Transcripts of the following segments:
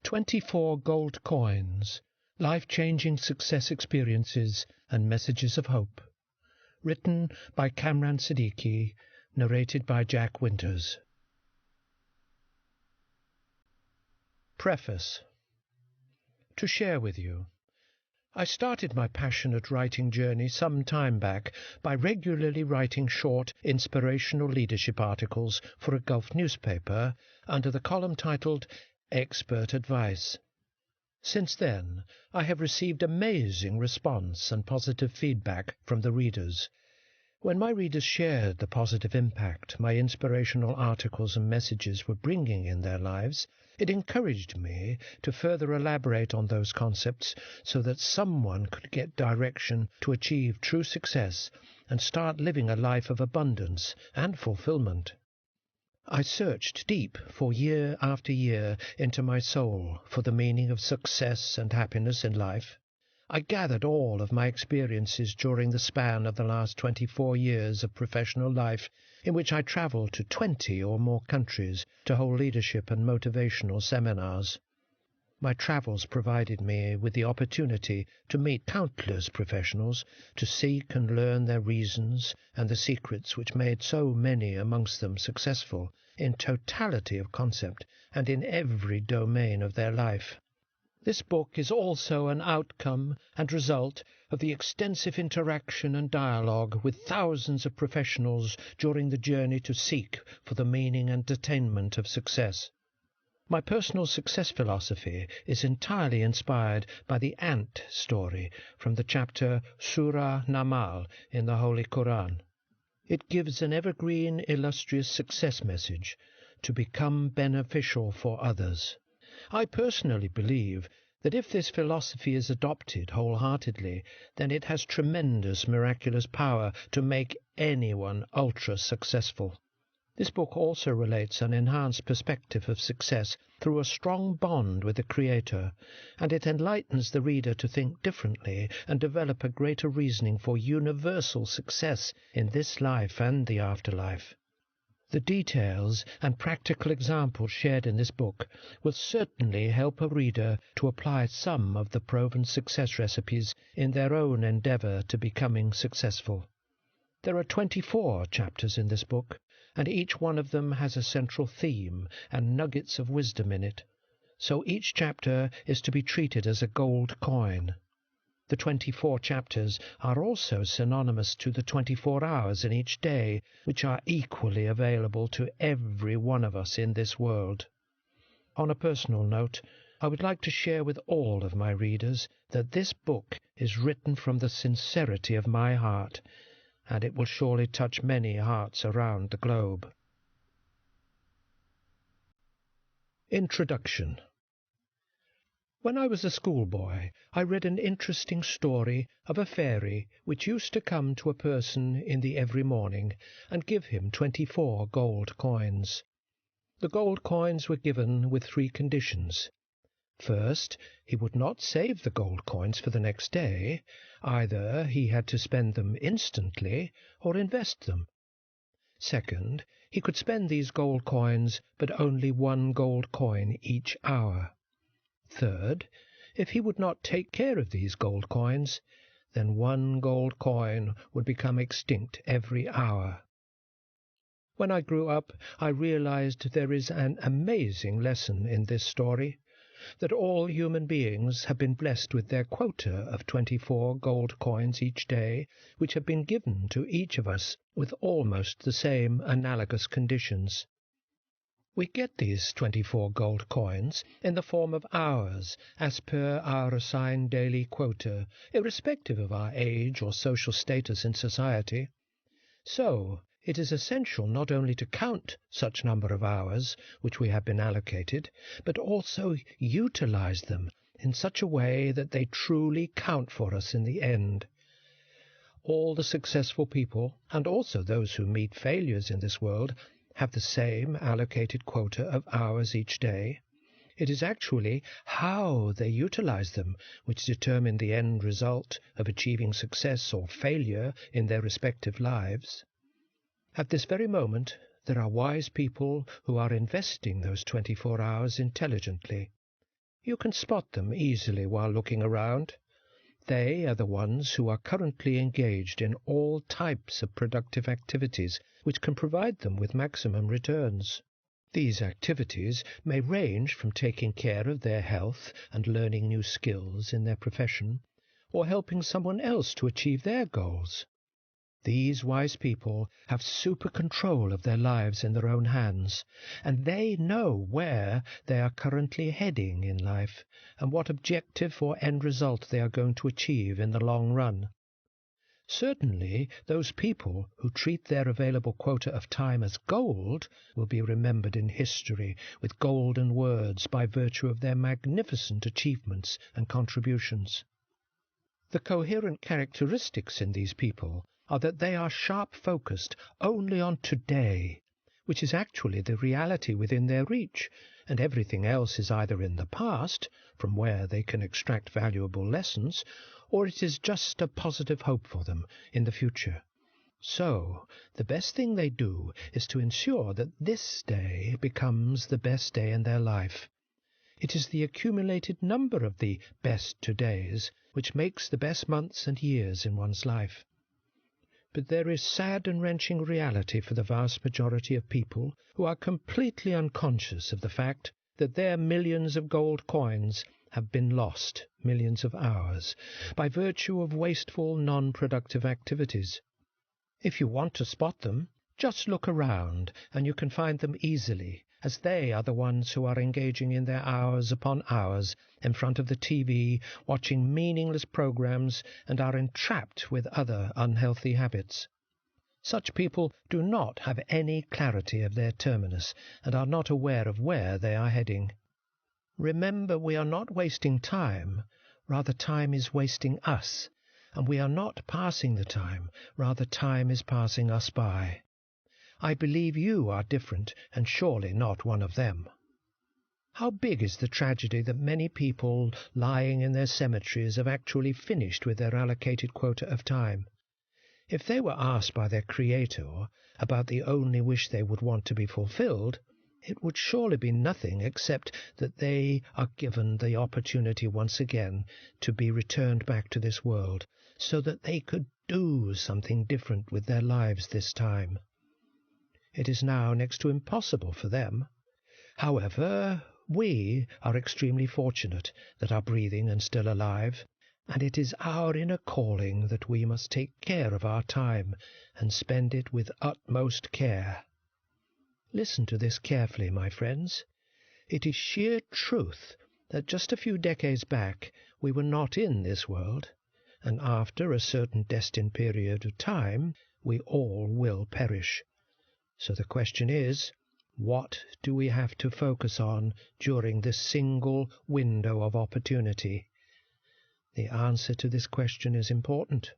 24 Gold Coins, Life-Changing Success Experiences and Messages of Hope. Written by Kamran Sidiqui, narrated by Jack Winters. Preface. To share with you, I started my passionate writing journey some time back by regularly writing short, inspirational leadership articles for a Gulf newspaper under the column titled Expert Advice. Since then, I have received amazing response and positive feedback from the readers. When my readers shared the positive impact my inspirational articles and messages were bringing in their lives, it encouraged me to further elaborate on those concepts so that someone could get direction to achieve true success and start living a life of abundance and fulfillment. I searched deep for year after year into my soul for the meaning of success and happiness in life. I gathered all of my experiences during the span of the last 24 years of professional life, in which I traveled to 20 or more countries to hold leadership and motivational seminars. My travels provided me with the opportunity to meet countless professionals, to seek and learn their reasons and the secrets which made so many amongst them successful in totality of concept and in every domain of their life. This book is also an outcome and result of the extensive interaction and dialogue with thousands of professionals during the journey to seek for the meaning and attainment of success. My personal success philosophy is entirely inspired by the ant story from the chapter Surah Namal in the Holy Quran. It gives an evergreen, illustrious success message to become beneficial for others. I personally believe that if this philosophy is adopted wholeheartedly, then it has tremendous miraculous power to make anyone ultra-successful. This book also relates an enhanced perspective of success through a strong bond with the Creator, and it enlightens the reader to think differently and develop a greater reasoning for universal success in this life and the afterlife. The details and practical examples shared in this book will certainly help a reader to apply some of the proven success recipes in their own endeavor to becoming successful. There are 24 chapters in this book, and each one of them has a central theme and nuggets of wisdom in it, so each chapter is to be treated as a gold coin. The 24 chapters are also synonymous to the 24 hours in each day, which are equally available to every one of us in this world. On a personal note, I would like to share with all of my readers that this book is written from the sincerity of my heart, and it will surely touch many hearts around the globe. Introduction. When I was a schoolboy, I read an interesting story of a fairy which used to come to a person in the every morning and give him 24 gold coins. The gold coins were given with 3 conditions. First, he would not save the gold coins for the next day. Either he had to spend them instantly or invest them. Second, he could spend these gold coins, but only 1 gold coin each hour. Third, if he would not take care of these gold coins, then 1 gold coin would become extinct every hour. When I grew up, I realized there is an amazing lesson in this story, that all human beings have been blessed with their quota of 24 gold coins each day, which have been given to each of us with almost the same analogous conditions. We get these 24 gold coins in the form of hours, as per our assigned daily quota, irrespective of our age or social status in society. So, it is essential not only to count such number of hours which we have been allocated, but also utilize them in such a way that they truly count for us in the end. All the successful people, and also those who meet failures in this world, have the same allocated quota of hours each day. It is actually how they utilize them which determine the end result of achieving success or failure in their respective lives. At this very moment, there are wise people who are investing those 24 hours intelligently. You can spot them easily while looking around. They are the ones who are currently engaged in all types of productive activities which can provide them with maximum returns. These activities may range from taking care of their health and learning new skills in their profession, or helping someone else to achieve their goals. These wise people have super control of their lives in their own hands, and they know where they are currently heading in life and what objective or end result they are going to achieve in the long run. Certainly, those people who treat their available quota of time as gold will be remembered in history with golden words by virtue of their magnificent achievements and contributions. The coherent characteristics in these people are that they are sharp-focused only on today, which is actually the reality within their reach, and everything else is either in the past, from where they can extract valuable lessons, or it is just a positive hope for them in the future. So, the best thing they do is to ensure that this day becomes the best day in their life. It is the accumulated number of the best todays which makes the best months and years in one's life. But there is sad and wrenching reality for the vast majority of people who are completely unconscious of the fact that their millions of gold coins have been lost, millions of hours, by virtue of wasteful, non-productive activities. If you want to spot them, just look around, and you can find them easily, as they are the ones who are engaging in their hours upon hours in front of the TV, watching meaningless programs, and are entrapped with other unhealthy habits. Such people do not have any clarity of their terminus, and are not aware of where they are heading. Remember, we are not wasting time, rather time is wasting us, and we are not passing the time, rather time is passing us by. I believe you are different, and surely not one of them. How big is the tragedy that many people lying in their cemeteries have actually finished with their allocated quota of time? If they were asked by their Creator about the only wish they would want to be fulfilled, it would surely be nothing except that they are given the opportunity once again to be returned back to this world, so that they could do something different with their lives this time. It is now next to impossible for them. However, we are extremely fortunate that are breathing and still alive, and it is our inner calling that we must take care of our time and spend it with utmost care. Listen to this carefully, my friends. It is sheer truth that just a few decades back we were not in this world, and after a certain destined period of time we all will perish. So the question is, what do we have to focus on during this single window of opportunity? The answer to this question is important.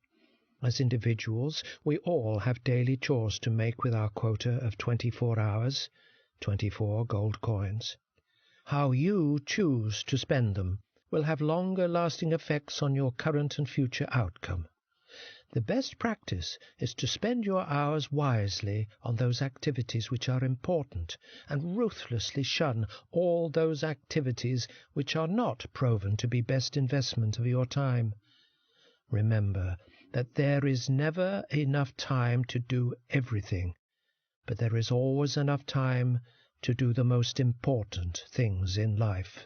As individuals, we all have daily chores to make with our quota of 24 hours, 24 gold coins. How you choose to spend them will have longer-lasting effects on your current and future outcome. The best practice is to spend your hours wisely on those activities which are important, and ruthlessly shun all those activities which are not proven to be best investment of your time. Remember that there is never enough time to do everything, but there is always enough time to do the most important things in life.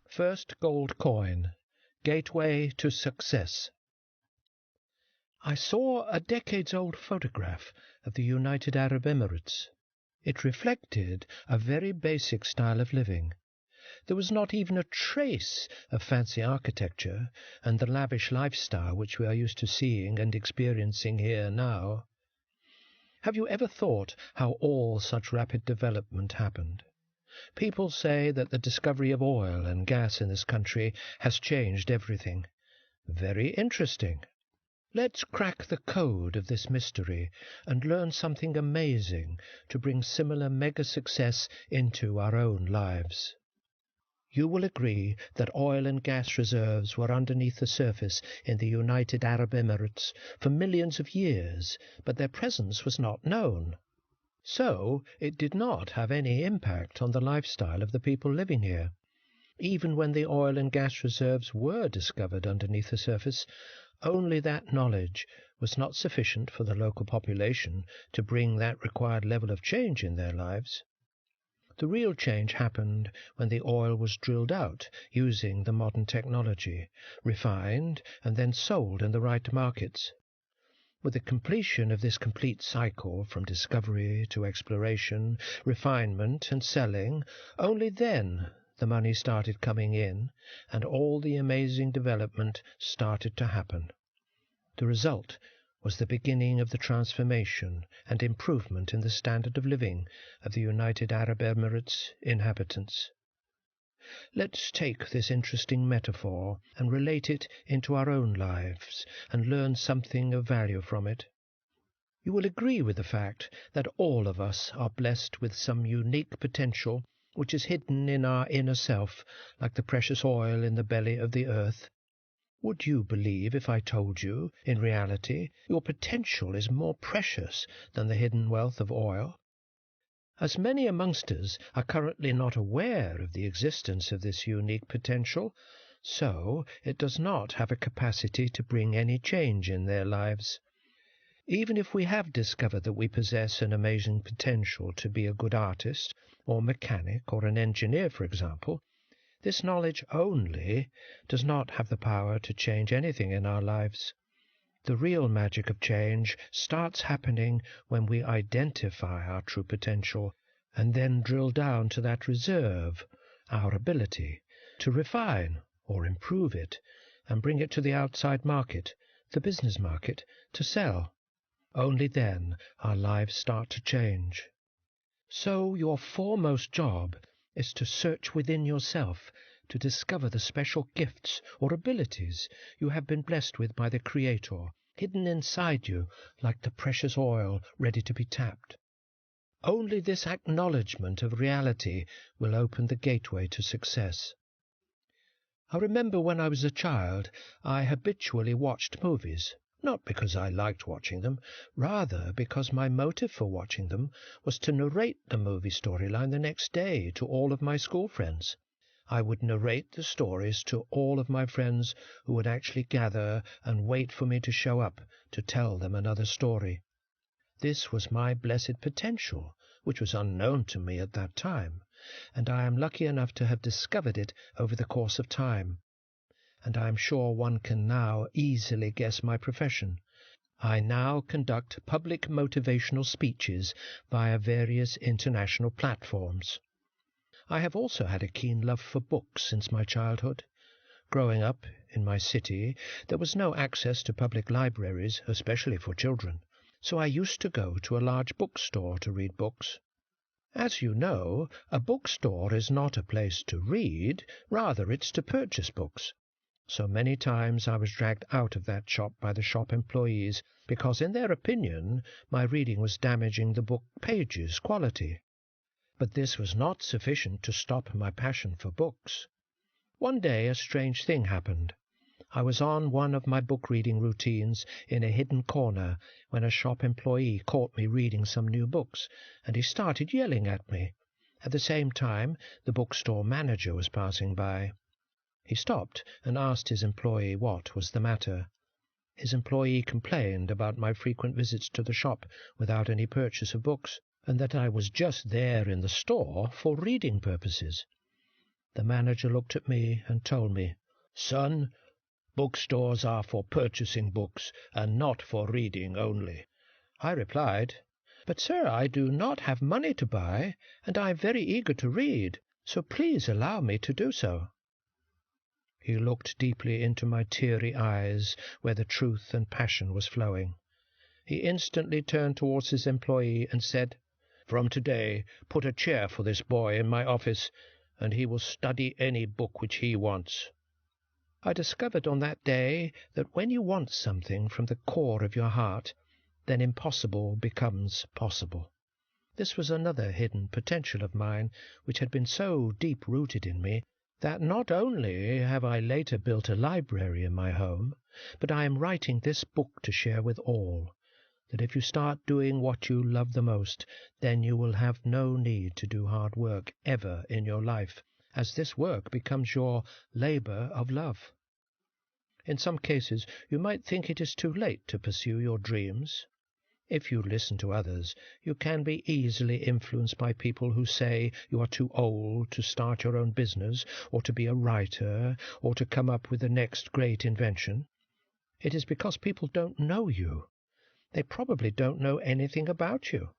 First gold coin. Gateway to Success. I saw a decades-old photograph of the United Arab Emirates. It reflected a very basic style of living. There was not even a trace of fancy architecture and the lavish lifestyle which we are used to seeing and experiencing here now. Have you ever thought how all such rapid development happened? People say that the discovery of oil and gas in this country has changed everything. Very interesting. Let's crack the code of this mystery and learn something amazing to bring similar mega success into our own lives. You will agree that oil and gas reserves were underneath the surface in the United Arab Emirates for millions of years, but their presence was not known. So it did not have any impact on the lifestyle of the people living here. Even when the oil and gas reserves were discovered underneath the surface, only that knowledge was not sufficient for the local population to bring that required level of change in their lives. The real change happened when the oil was drilled out using the modern technology, refined, and then sold in the right markets. With the completion of this complete cycle from discovery to exploration, refinement, and selling, only then the money started coming in, and all the amazing development started to happen. The result was the beginning of the transformation and improvement in the standard of living of the United Arab Emirates inhabitants. Let's take this interesting metaphor and relate it into our own lives and learn something of value from it. You will agree with the fact that all of us are blessed with some unique potential which is hidden in our inner self, like the precious oil in the belly of the earth. Would you believe if I told you, in reality, your potential is more precious than the hidden wealth of oil? As many amongst us are currently not aware of the existence of this unique potential, so it does not have a capacity to bring any change in their lives. Even if we have discovered that we possess an amazing potential to be a good artist, or mechanic, or an engineer, for example, this knowledge only does not have the power to change anything in our lives. The real magic of change starts happening when we identify our true potential and then drill down to that reserve, our ability, to refine or improve it and bring it to the outside market, the business market, to sell. Only then our lives start to change. So your foremost job is to search within yourself to discover the special gifts or abilities you have been blessed with by the Creator, hidden inside you like the precious oil ready to be tapped. Only this acknowledgement of reality will open the gateway to success. I remember when I was a child, I habitually watched movies. Not because I liked watching them, rather because my motive for watching them was to narrate the movie storyline the next day to all of my school friends. I would narrate the stories to all of my friends who would actually gather and wait for me to show up to tell them another story. This was my blessed potential, which was unknown to me at that time, and I am lucky enough to have discovered it over the course of time. And I am sure one can now easily guess my profession. I now conduct public motivational speeches via various international platforms. I have also had a keen love for books since my childhood. Growing up in my city, there was no access to public libraries, especially for children, so I used to go to a large bookstore to read books. As you know, a bookstore is not a place to read, rather it's to purchase books. So many times I was dragged out of that shop by the shop employees because, in their opinion, my reading was damaging the book pages' quality. But this was not sufficient to stop my passion for books. One day a strange thing happened. I was on one of my book-reading routines in a hidden corner when a shop employee caught me reading some new books, and he started yelling at me. At the same time, the bookstore manager was passing by. He stopped and asked his employee what was the matter. His employee complained about my frequent visits to the shop without any purchase of books, and that I was just there in the store for reading purposes. The manager looked at me and told me, "Son, bookstores are for purchasing books and not for reading only." I replied, "But, sir, I do not have money to buy, and I am very eager to read, so please allow me to do so." He looked deeply into my teary eyes, where the truth and passion was flowing. He instantly turned towards his employee and said, "From today, put a chair for this boy in my office, and he will study any book which he wants." I discovered on that day that when you want something from the core of your heart, then impossible becomes possible. This was another hidden potential of mine, which had been so deep-rooted in me that not only have I later built a library in my home, but I am writing this book to share with all. that if you start doing what you love the most, then you will have no need to do hard work ever in your life, as this work becomes your labor of love. In some cases, you might think it is too late to pursue your dreams. If you listen to others, you can be easily influenced by people who say you are too old to start your own business, or to be a writer, or to come up with the next great invention. It is because people don't know you. They probably don't know anything about you.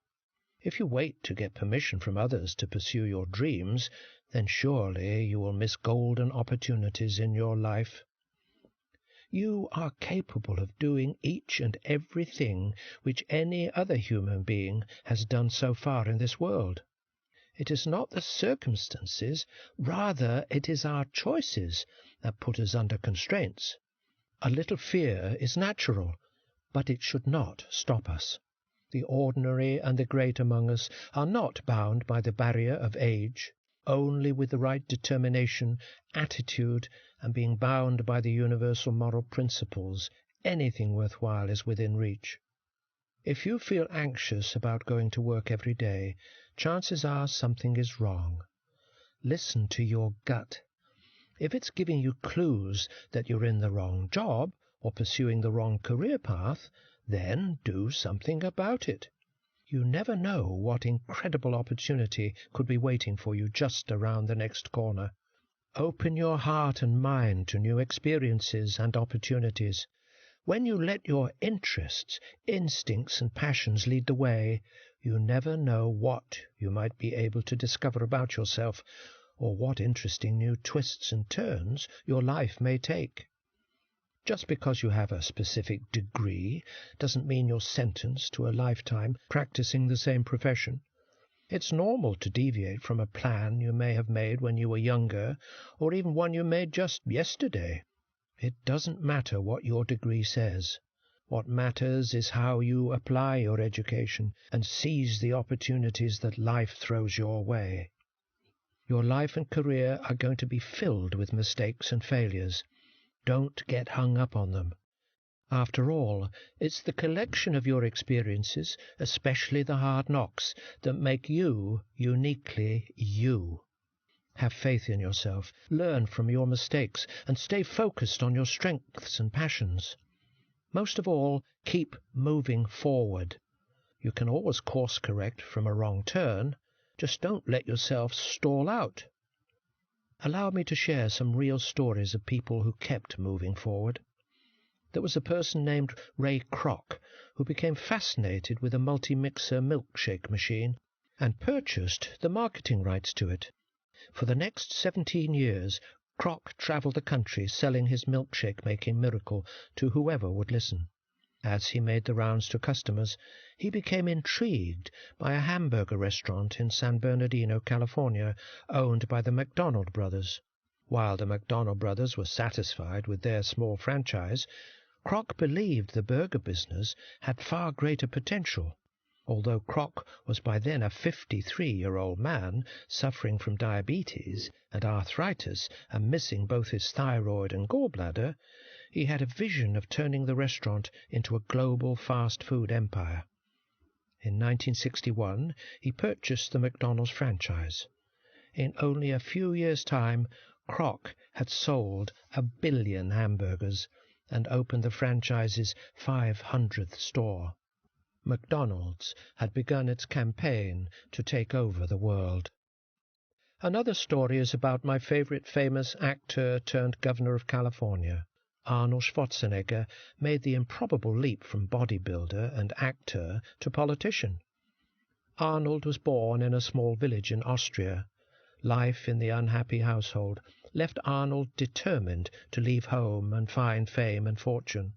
If you wait to get permission from others to pursue your dreams, then surely you will miss golden opportunities in your life. You are capable of doing each and everything which any other human being has done so far in this world. It is not the circumstances, rather it is our choices that put us under constraints. A little fear is natural, but it should not stop us. The ordinary and the great among us are not bound by the barrier of age. Only with the right determination, attitude, and being bound by the universal moral principles, anything worthwhile is within reach. If you feel anxious about going to work every day, chances are something is wrong. Listen to your gut. If it's giving you clues that you're in the wrong job or pursuing the wrong career path, then do something about it. You never know what incredible opportunity could be waiting for you just around the next corner. Open your heart and mind to new experiences and opportunities. When you let your interests, instincts, and passions lead the way, you never know what you might be able to discover about yourself, or what interesting new twists and turns your life may take. Just because you have a specific degree doesn't mean you're sentenced to a lifetime practicing the same profession. It's normal to deviate from a plan you may have made when you were younger, or even one you made just yesterday. It doesn't matter what your degree says. What matters is how you apply your education and seize the opportunities that life throws your way. Your life and career are going to be filled with mistakes and failures. Don't get hung up on them. After all, it's the collection of your experiences, especially the hard knocks, that make you uniquely you. Have faith in yourself, learn from your mistakes, and stay focused on your strengths and passions. Most of all, keep moving forward. You can always course correct from a wrong turn. Just don't let yourself stall out. Allow me to share some real stories of people who kept moving forward. There was a person named Ray Kroc who became fascinated with a multi-mixer milkshake machine and purchased the marketing rights to it. For the next 17 years, Kroc traveled the country selling his milkshake-making miracle to whoever would listen. As he made the rounds to customers, he became intrigued by a hamburger restaurant in San Bernardino, California, owned by the McDonald brothers. While the McDonald brothers were satisfied with their small franchise, Kroc believed the burger business had far greater potential. Although Kroc was by then a 53-year-old man suffering from diabetes and arthritis and missing both his thyroid and gallbladder, he had a vision of turning the restaurant into a global fast food empire. In 1961, he purchased the McDonald's franchise. In only a few years' time, Kroc had sold 1 billion hamburgers and opened the franchise's 500th store. McDonald's had begun its campaign to take over the world. Another story is about my favorite famous actor turned governor of California. Arnold Schwarzenegger made the improbable leap from bodybuilder and actor to politician. Arnold was born in a small village in Austria. Life in the unhappy household left Arnold determined to leave home and find fame and fortune.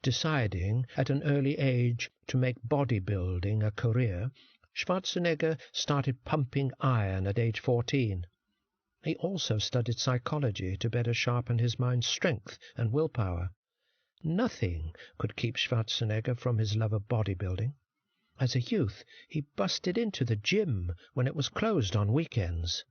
Deciding at an early age to make bodybuilding a career, Schwarzenegger started pumping iron at age 14. He also studied psychology to better sharpen his mind's strength and willpower. Nothing could keep Schwarzenegger from his love of bodybuilding. As a youth, he busted into the gym when it was closed on weekends.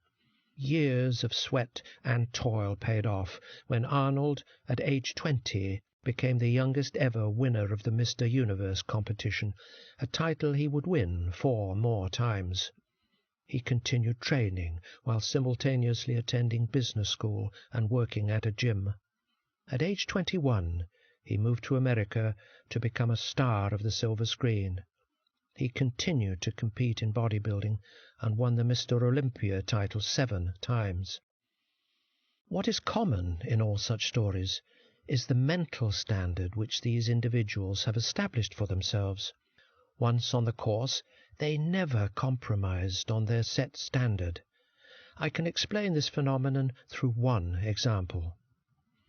Years of sweat and toil paid off when Arnold, at age 20, became the youngest ever winner of the Mr. Universe competition, a title he would win 4 more times. He continued training while simultaneously attending business school and working at a gym. At age 21, he moved to America to become a star of the silver screen. He continued to compete in bodybuilding and won the Mr. Olympia title 7 times. What is common in all such stories is the mental standard which these individuals have established for themselves. Once on the course, they never compromised on their set standard. I can explain this phenomenon through one example.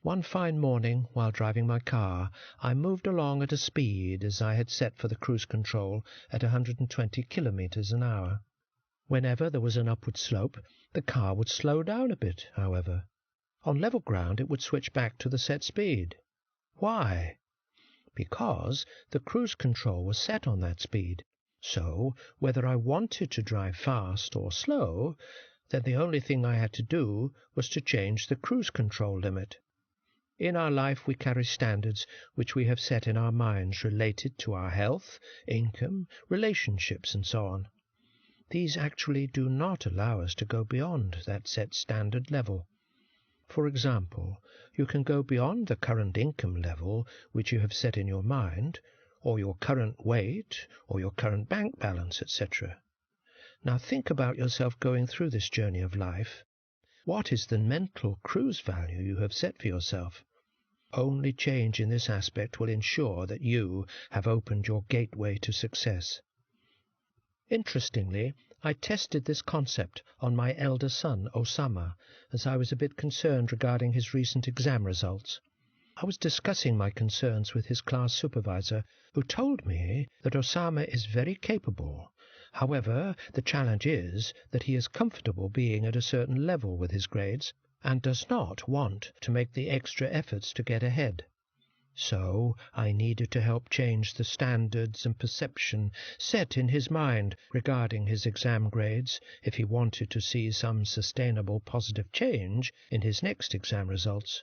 One fine morning, while driving my car, I moved along at a speed as I had set for the cruise control at 120 kilometers an hour. Whenever there was an upward slope, the car would slow down a bit, however. On level ground it would switch back to the set speed. Why? Because the cruise control was set on that speed. So, whether I wanted to drive fast or slow, then the only thing I had to do was to change the cruise control limit. In our life we carry standards which we have set in our minds related to our health, income, relationships, and so on. These actually do not allow us to go beyond that set standard level. For example, you can go beyond the current income level which you have set in your mind, or your current weight, or your current bank balance, etc. Now think about yourself going through this journey of life. What is the mental cruise value you have set for yourself? Only change in this aspect will ensure that you have opened your gateway to success. Interestingly, I tested this concept on my elder son, Osama, as I was a bit concerned regarding his recent exam results. I was discussing my concerns with his class supervisor, who told me that Osama is very capable. However, the challenge is that he is comfortable being at a certain level with his grades and does not want to make the extra efforts to get ahead. So I needed to help change the standards and perception set in his mind regarding his exam grades if he wanted to see some sustainable positive change in his next exam results.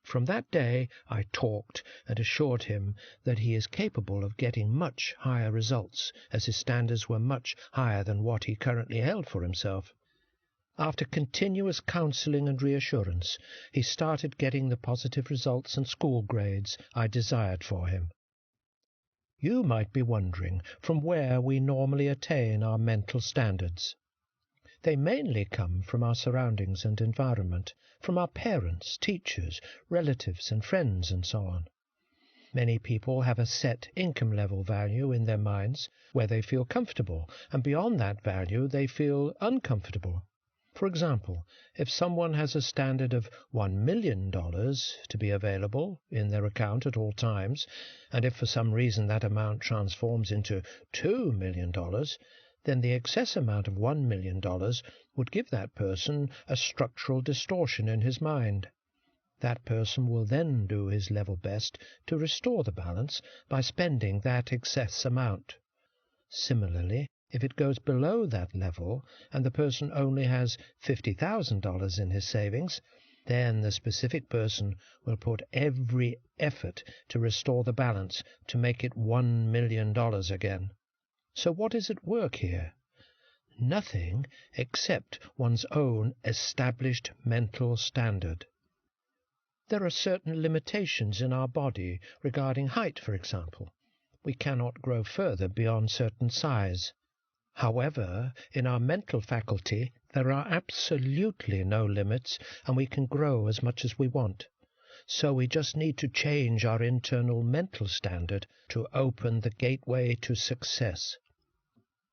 From that day I talked and assured him that he is capable of getting much higher results, as his standards were much higher than what he currently held for himself. After continuous counseling and reassurance, he started getting the positive results and school grades I desired for him. You might be wondering from where we normally attain our mental standards. They mainly come from our surroundings and environment, from our parents, teachers, relatives and friends, and so on. Many people have a set income level value in their minds where they feel comfortable, and beyond that value they feel uncomfortable. For example, if someone has a standard of $1 million to be available in their account at all times, and if for some reason that amount transforms into $2 million, then the excess amount of $1 million would give that person a structural distortion in his mind. That person will then do his level best to restore the balance by spending that excess amount. Similarly, if it goes below that level and the person only has $50,000 in his savings, then the specific person will put every effort to restore the balance to make it $1 million again. So what is at work here? Nothing except one's own established mental standard. There are certain limitations in our body regarding height, for example. We cannot grow further beyond certain size. However, in our mental faculty, there are absolutely no limits, and we can grow as much as we want. So we just need to change our internal mental standard to open the gateway to success.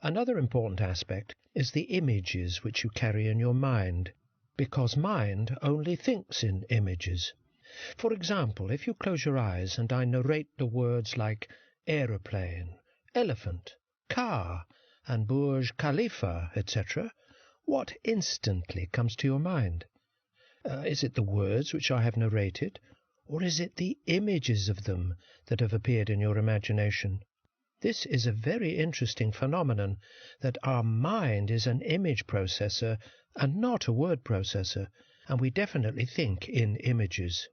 Another important aspect is the images which you carry in your mind, because mind only thinks in images. For example, if you close your eyes and I narrate the words like aeroplane, elephant, car, and Burj Khalifa, etc., what instantly comes to your mind? Is it the words which I have narrated, or is it the images of them that have appeared in your imagination? This is a very interesting phenomenon, that our mind is an image processor and not a word processor, and we definitely think in images.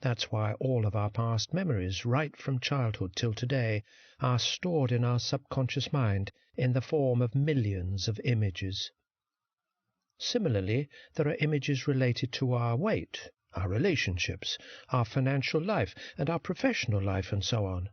That's why all of our past memories, right from childhood till today, are stored in our subconscious mind in the form of millions of images. Similarly, there are images related to our weight, our relationships, our financial life, and our professional life, and so on.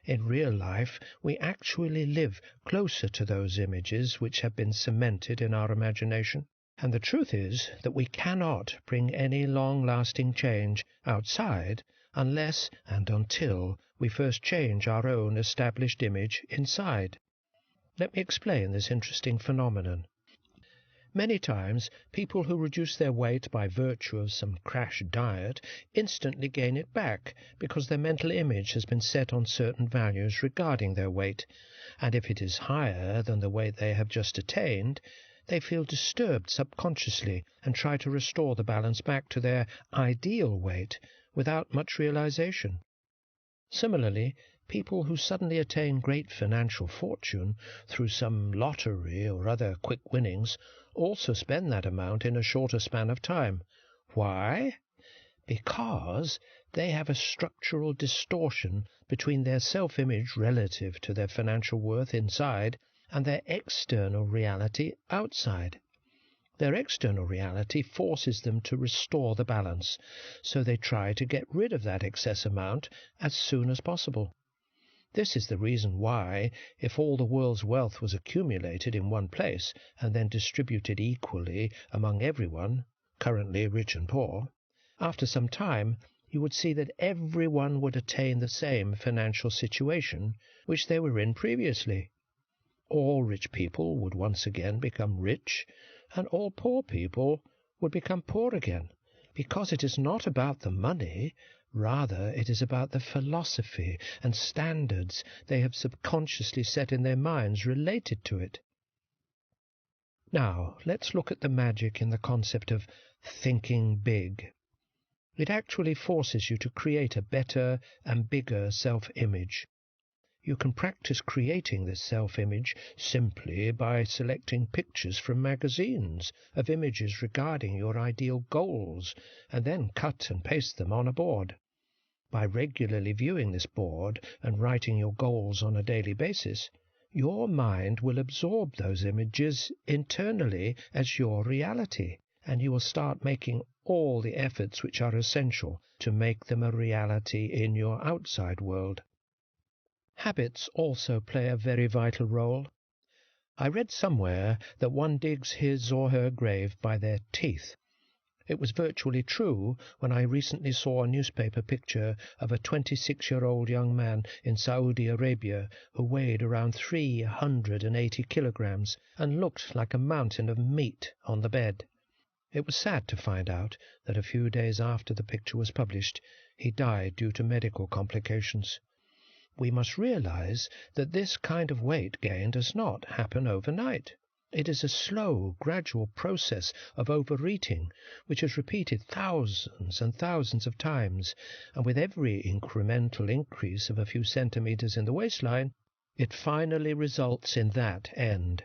In real life, we actually live closer to those images which have been cemented in our imagination. And the truth is that we cannot bring any long-lasting change outside unless and until we first change our own established image inside. Let me explain this interesting phenomenon. Many times, people who reduce their weight by virtue of some crash diet instantly gain it back because their mental image has been set on certain values regarding their weight, and if it is higher than the weight they have just attained, they feel disturbed subconsciously and try to restore the balance back to their ideal weight without much realization. Similarly, people who suddenly attain great financial fortune through some lottery or other quick winnings also spend that amount in a shorter span of time. Why? Because they have a structural distortion between their self-image relative to their financial worth inside and their external reality outside. Their external reality forces them to restore the balance, so they try to get rid of that excess amount as soon as possible. This is the reason why, if all the world's wealth was accumulated in one place and then distributed equally among everyone, currently rich and poor, after some time you would see that everyone would attain the same financial situation which they were in previously. All rich people would once again become rich, and all poor people would become poor again, because it is not about the money, rather it is about the philosophy and standards they have subconsciously set in their minds related to it. Now, let's look at the magic in the concept of thinking big. It actually forces you to create a better and bigger self-image. You can practice creating this self-image simply by selecting pictures from magazines of images regarding your ideal goals, and then cut and paste them on a board. By regularly viewing this board and writing your goals on a daily basis, your mind will absorb those images internally as your reality, and you will start making all the efforts which are essential to make them a reality in your outside world. Habits also play a very vital role. I read somewhere that one digs his or her grave by their teeth. It was virtually true when I recently saw a newspaper picture of a 26-year-old young man in Saudi Arabia who weighed around 380 kilograms and looked like a mountain of meat on the bed. It was sad to find out that a few days after the picture was published, he died due to medical complications. We must realize that this kind of weight gain does not happen overnight. It is a slow, gradual process of overeating, which is repeated thousands and thousands of times, and with every incremental increase of a few centimeters in the waistline, it finally results in that end.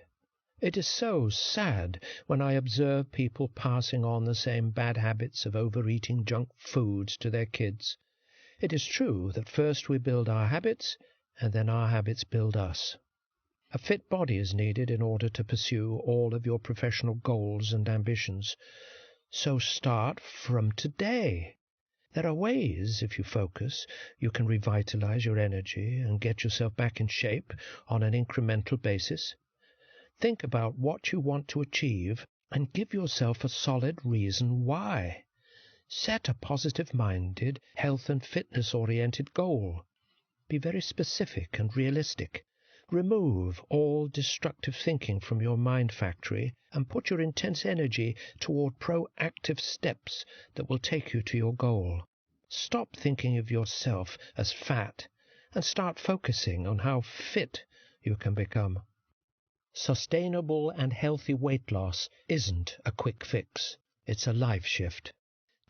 It is so sad when I observe people passing on the same bad habits of overeating junk foods to their kids. It is true that first we build our habits, and then our habits build us. A fit body is needed in order to pursue all of your professional goals and ambitions. So start from today. There are ways, if you focus, you can revitalize your energy and get yourself back in shape on an incremental basis. Think about what you want to achieve and give yourself a solid reason why. Set a positive-minded, health and fitness-oriented goal. Be very specific and realistic. Remove all destructive thinking from your mind factory and put your intense energy toward proactive steps that will take you to your goal. Stop thinking of yourself as fat and start focusing on how fit you can become. Sustainable and healthy weight loss isn't a quick fix. It's a life shift.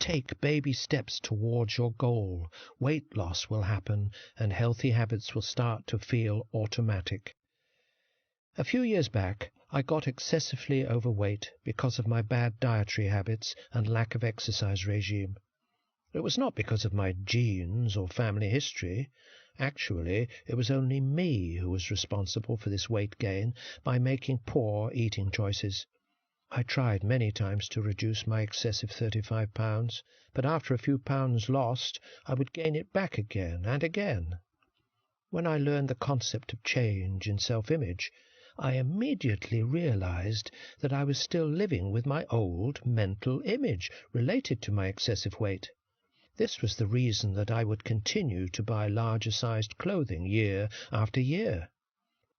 Take baby steps towards your goal. Weight loss will happen, and healthy habits will start to feel automatic. A few years back, I got excessively overweight because of my bad dietary habits and lack of exercise regime. It was not because of my genes or family history. Actually, it was only me who was responsible for this weight gain by making poor eating choices. I tried many times to reduce my excessive 35 pounds, but after a few pounds lost, I would gain it back again and again. When I learned the concept of change in self-image, I immediately realized that I was still living with my old mental image related to my excessive weight. This was the reason that I would continue to buy larger-sized clothing year after year.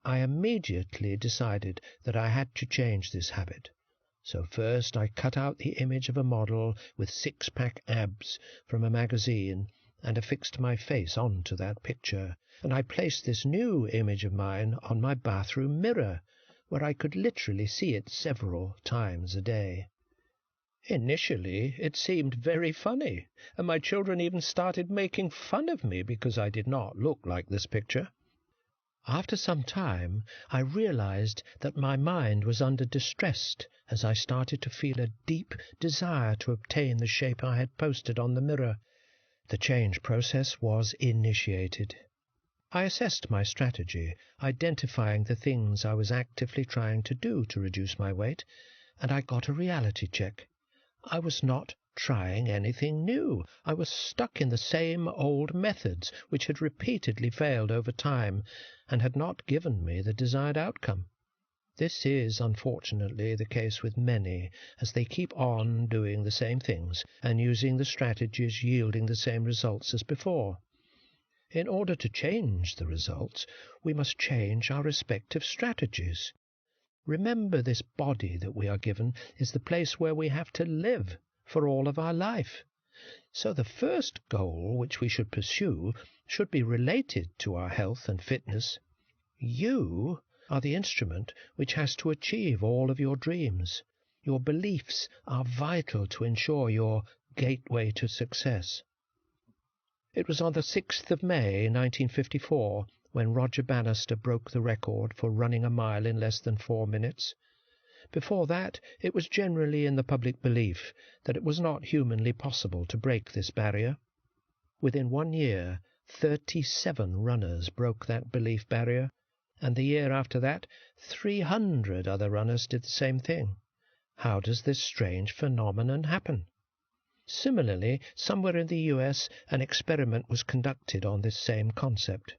I immediately decided that I had to change this habit. So first I cut out the image of a model with six-pack abs from a magazine and affixed my face onto that picture, and I placed this new image of mine on my bathroom mirror, where I could literally see it several times a day. Initially, it seemed very funny, and my children even started making fun of me because I did not look like this picture. After some time, I realized that my mind was under distress as I started to feel a deep desire to obtain the shape I had posted on the mirror. The change process was initiated. I assessed my strategy, identifying the things I was actively trying to do to reduce my weight, and I got a reality check. I was not trying anything new. I was stuck in the same old methods which had repeatedly failed over time and had not given me the desired outcome. This is, unfortunately, the case with many, as they keep on doing the same things and using the strategies yielding the same results as before. In order to change the results, we must change our respective strategies. Remember, this body that we are given is the place where we have to live for all of our life. So the first goal which we should pursue should be related to our health and fitness. You are the instrument which has to achieve all of your dreams. Your beliefs are vital to ensure your gateway to success. It was on the 6th of May, 1954, when Roger Bannister broke the record for running a mile in less than 4 minutes. Before that, it was generally in the public belief that it was not humanly possible to break this barrier. Within 1 year, 37 runners broke that belief barrier, and the year after that, 300 other runners did the same thing. How does this strange phenomenon happen? Similarly, somewhere in the US, an experiment was conducted on this same concept.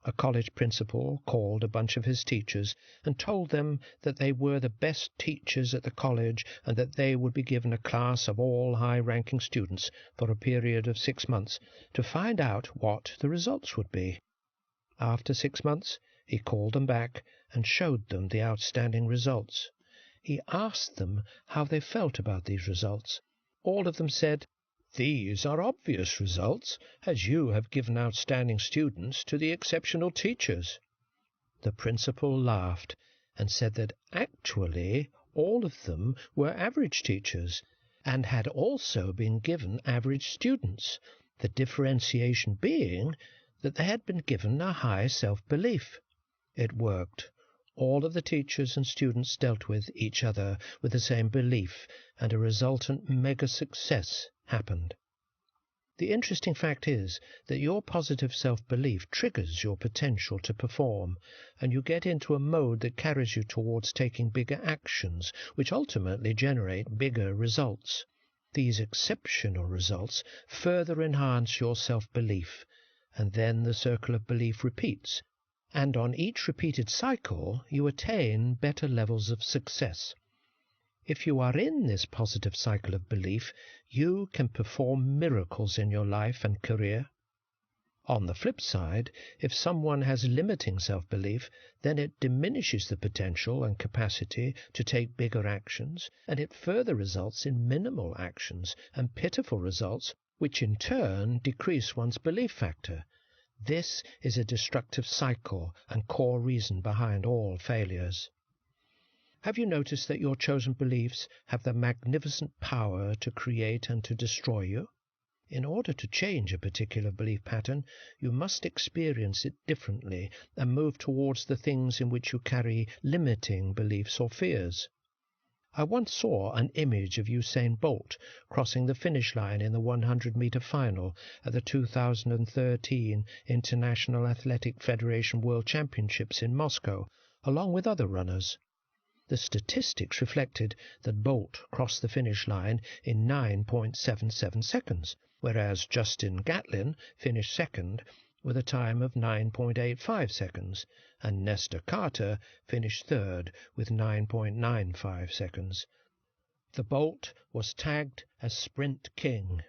A college principal called a bunch of his teachers and told them that they were the best teachers at the college and that they would be given a class of all high-ranking students for a period of 6 months to find out what the results would be. After 6 months, he called them back and showed them the outstanding results. He asked them how they felt about these results. All of them said, "These are obvious results, as you have given outstanding students to the exceptional teachers." The principal laughed and said that actually all of them were average teachers and had also been given average students, the differentiation being that they had been given a high self-belief. It worked. All of the teachers and students dealt with each other with the same belief, and a resultant mega success happened. The interesting fact is that your positive self-belief triggers your potential to perform, and you get into a mode that carries you towards taking bigger actions, which ultimately generate bigger results. These exceptional results further enhance your self-belief, and then the circle of belief repeats, and on each repeated cycle you attain better levels of success. If you are in this positive cycle of belief, you can perform miracles in your life and career. On the flip side, if someone has limiting self-belief, then it diminishes the potential and capacity to take bigger actions, and it further results in minimal actions and pitiful results, which in turn decrease one's belief factor. This is a destructive cycle and core reason behind all failures. Have you noticed that your chosen beliefs have the magnificent power to create and to destroy you? In order to change a particular belief pattern, you must experience it differently and move towards the things in which you carry limiting beliefs or fears. I once saw an image of Usain Bolt crossing the finish line in the 100-meter final at the 2013 International Athletic Federation World Championships in Moscow, along with other runners. The statistics reflected that Bolt crossed the finish line in 9.77 seconds, whereas Justin Gatlin finished second with a time of 9.85 seconds, and Nestor Carter finished third with 9.95 seconds. The Bolt was tagged as Sprint King.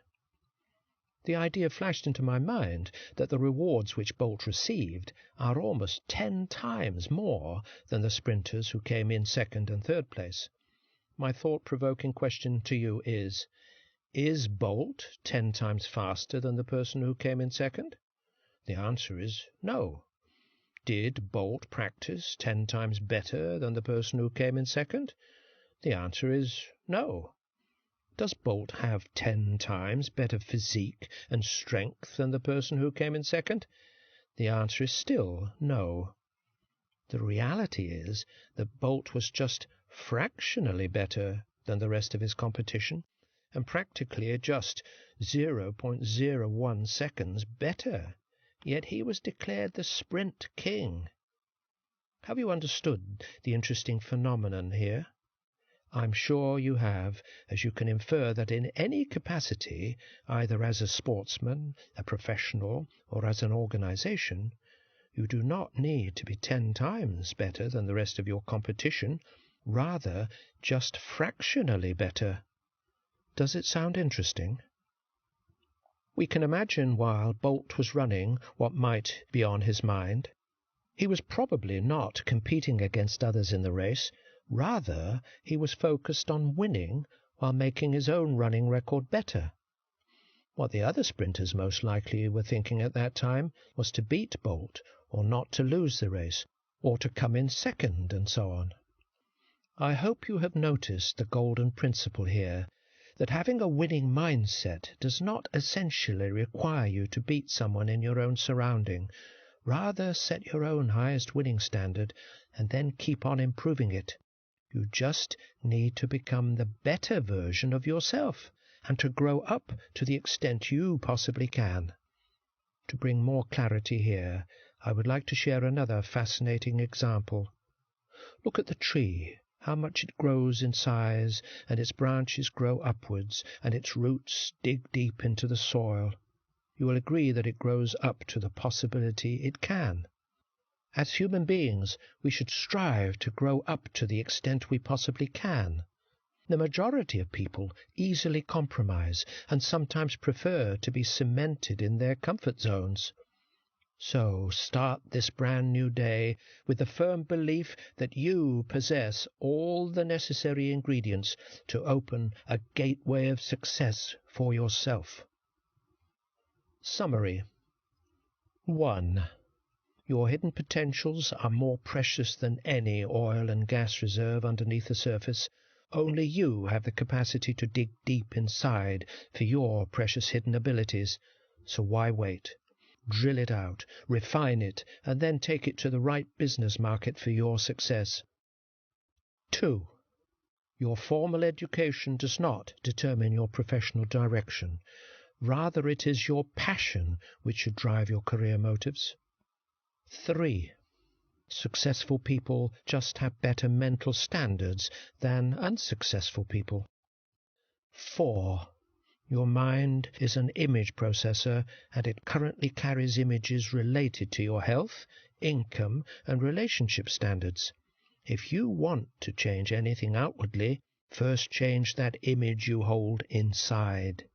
The idea flashed into my mind that the rewards which Bolt received are almost 10 times more than the sprinters who came in second and third place. My thought-provoking question to you is Bolt 10 times faster than the person who came in second? The answer is no. Did Bolt practice 10 times better than the person who came in second? The answer is no. Does Bolt have 10 times better physique and strength than the person who came in second? The answer is still no. The reality is that Bolt was just fractionally better than the rest of his competition, and practically just 0.01 seconds better. Yet he was declared the Sprint King. Have you understood the interesting phenomenon here? I'm sure you have, as you can infer that in any capacity, either as a sportsman, a professional, or as an organization, you do not need to be 10 times better than the rest of your competition, rather just fractionally better. Does it sound interesting? We can imagine while Bolt was running what might be on his mind. He was probably not competing against others in the race. Rather, he was focused on winning while making his own running record better. What the other sprinters most likely were thinking at that time was to beat Bolt, or not to lose the race, or to come in second, and so on. I hope you have noticed the golden principle here, that having a winning mindset does not essentially require you to beat someone in your own surrounding. Rather, set your own highest winning standard and then keep on improving it. You just need to become the better version of yourself and to grow up to the extent you possibly can. To bring more clarity here, I would like to share another fascinating example. Look at the tree. How much it grows in size, and its branches grow upwards, and its roots dig deep into the soil. You will agree that it grows up to the possibility it can. As human beings, we should strive to grow up to the extent we possibly can. The majority of people easily compromise and sometimes prefer to be cemented in their comfort zones. So start this brand new day with the firm belief that you possess all the necessary ingredients to open a gateway of success for yourself. Summary. 1. Your hidden potentials are more precious than any oil and gas reserve underneath the surface. Only you have the capacity to dig deep inside for your precious hidden abilities. So why wait? Drill it out, refine it, and then take it to the right business market for your success. 2. Your formal education does not determine your professional direction. Rather, it is your passion which should drive your career motives. 3. Successful people just have better mental standards than unsuccessful people. 4. Your mind is an image processor, and it currently carries images related to your health, income, and relationship standards. If you want to change anything outwardly, first change that image you hold inside.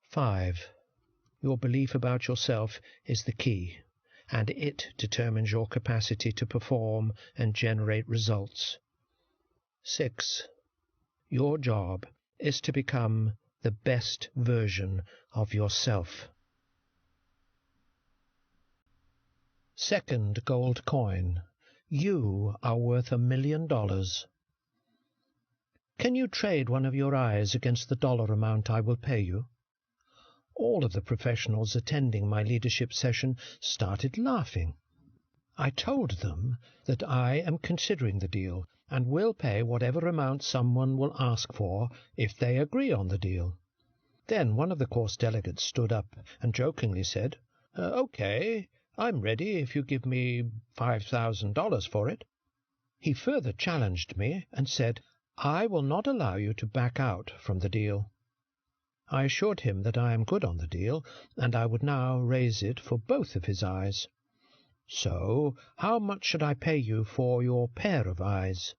5. Your belief about yourself is the key, and it determines your capacity to perform and generate results. 6. Your job is to become the best version of yourself. Second gold coin. You are worth $1 million. Can you trade one of your eyes against the dollar amount I will pay you? All of the professionals attending my leadership session started laughing. I told them that I am considering the deal and we'll pay whatever amount someone will ask for if they agree on the deal." Then one of the course delegates stood up and jokingly said, "Okay, I'm ready if you give me $5,000 for it." He further challenged me and said, "I will not allow you to back out from the deal." I assured him that I am good on the deal, and I would now raise it for both of his eyes. "So, how much should I pay you for your pair of eyes?"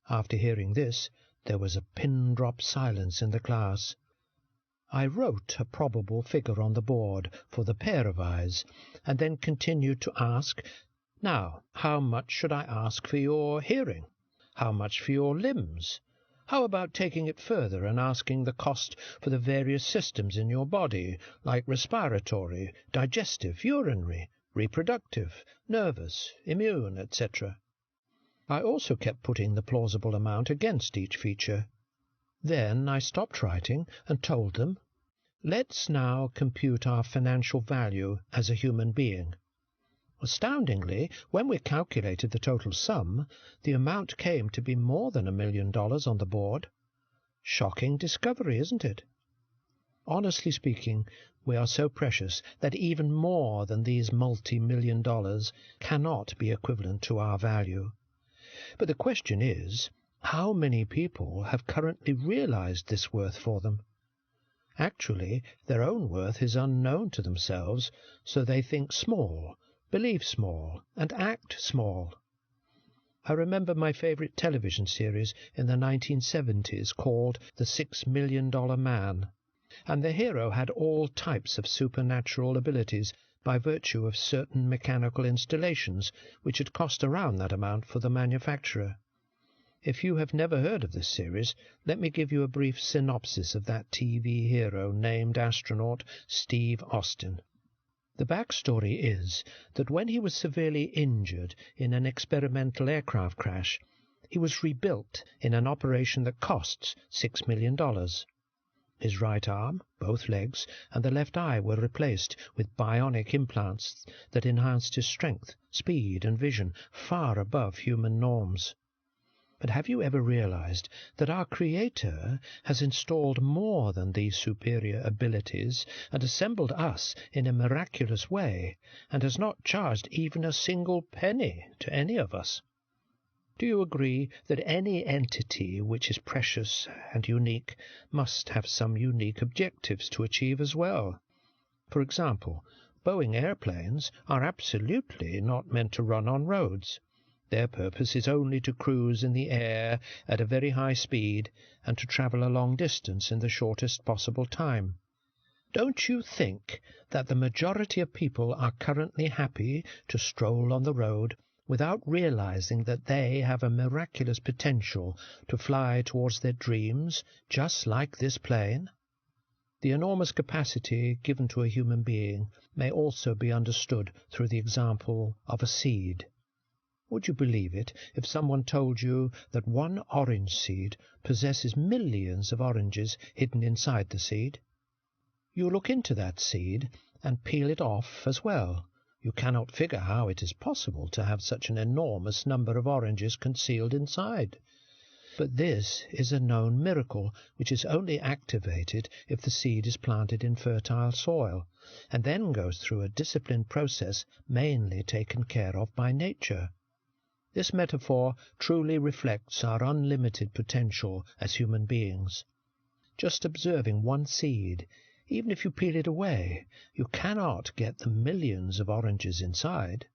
After hearing this, there was a pin-drop silence in the class. I wrote a probable figure on the board for the pair of eyes, and then continued to ask, "Now, how much should I ask for your hearing? How much for your limbs? How about taking it further and asking the cost for the various systems in your body, like respiratory, digestive, urinary, reproductive, nervous, immune, etc.? I also kept putting the plausible amount against each feature. Then I stopped writing and told them, "Let's now compute our financial value as a human being." Astoundingly, when we calculated the total sum, the amount came to be more than $1 million on the board. Shocking discovery, isn't it? Honestly speaking, we are so precious that even more than these multi-million dollars cannot be equivalent to our value. But the question is, how many people have currently realized this worth for them? Actually, their own worth is unknown to themselves, so they think small, believe small, and act small. I remember my favorite television series in the 1970s called The $6 Million Man, and the hero had all types of supernatural abilities by virtue of certain mechanical installations which had cost around that amount for the manufacturer. If you have never heard of this series, let me give you a brief synopsis of that TV hero named astronaut Steve Austin. The backstory is that when he was severely injured in an experimental aircraft crash, he was rebuilt in an operation that costs $6 million. His right arm, both legs, and the left eye were replaced with bionic implants that enhanced his strength, speed, and vision far above human norms. But have you ever realized that our Creator has installed more than these superior abilities and assembled us in a miraculous way, and has not charged even a single penny to any of us? Do you agree that any entity which is precious and unique must have some unique objectives to achieve as well? For example, Boeing airplanes are absolutely not meant to run on roads. Their purpose is only to cruise in the air at a very high speed and to travel a long distance in the shortest possible time. Don't you think that the majority of people are currently happy to stroll on the road without realizing that they have a miraculous potential to fly towards their dreams, just like this plane? The enormous capacity given to a human being may also be understood through the example of a seed. Would you believe it if someone told you that one orange seed possesses millions of oranges hidden inside the seed? You look into that seed and peel it off as well. You cannot figure how it is possible to have such an enormous number of oranges concealed inside. But this is a known miracle which is only activated if the seed is planted in fertile soil, and then goes through a disciplined process mainly taken care of by nature. This metaphor truly reflects our unlimited potential as human beings. Just observing one seed, even if you peel it away, you cannot get the millions of oranges inside.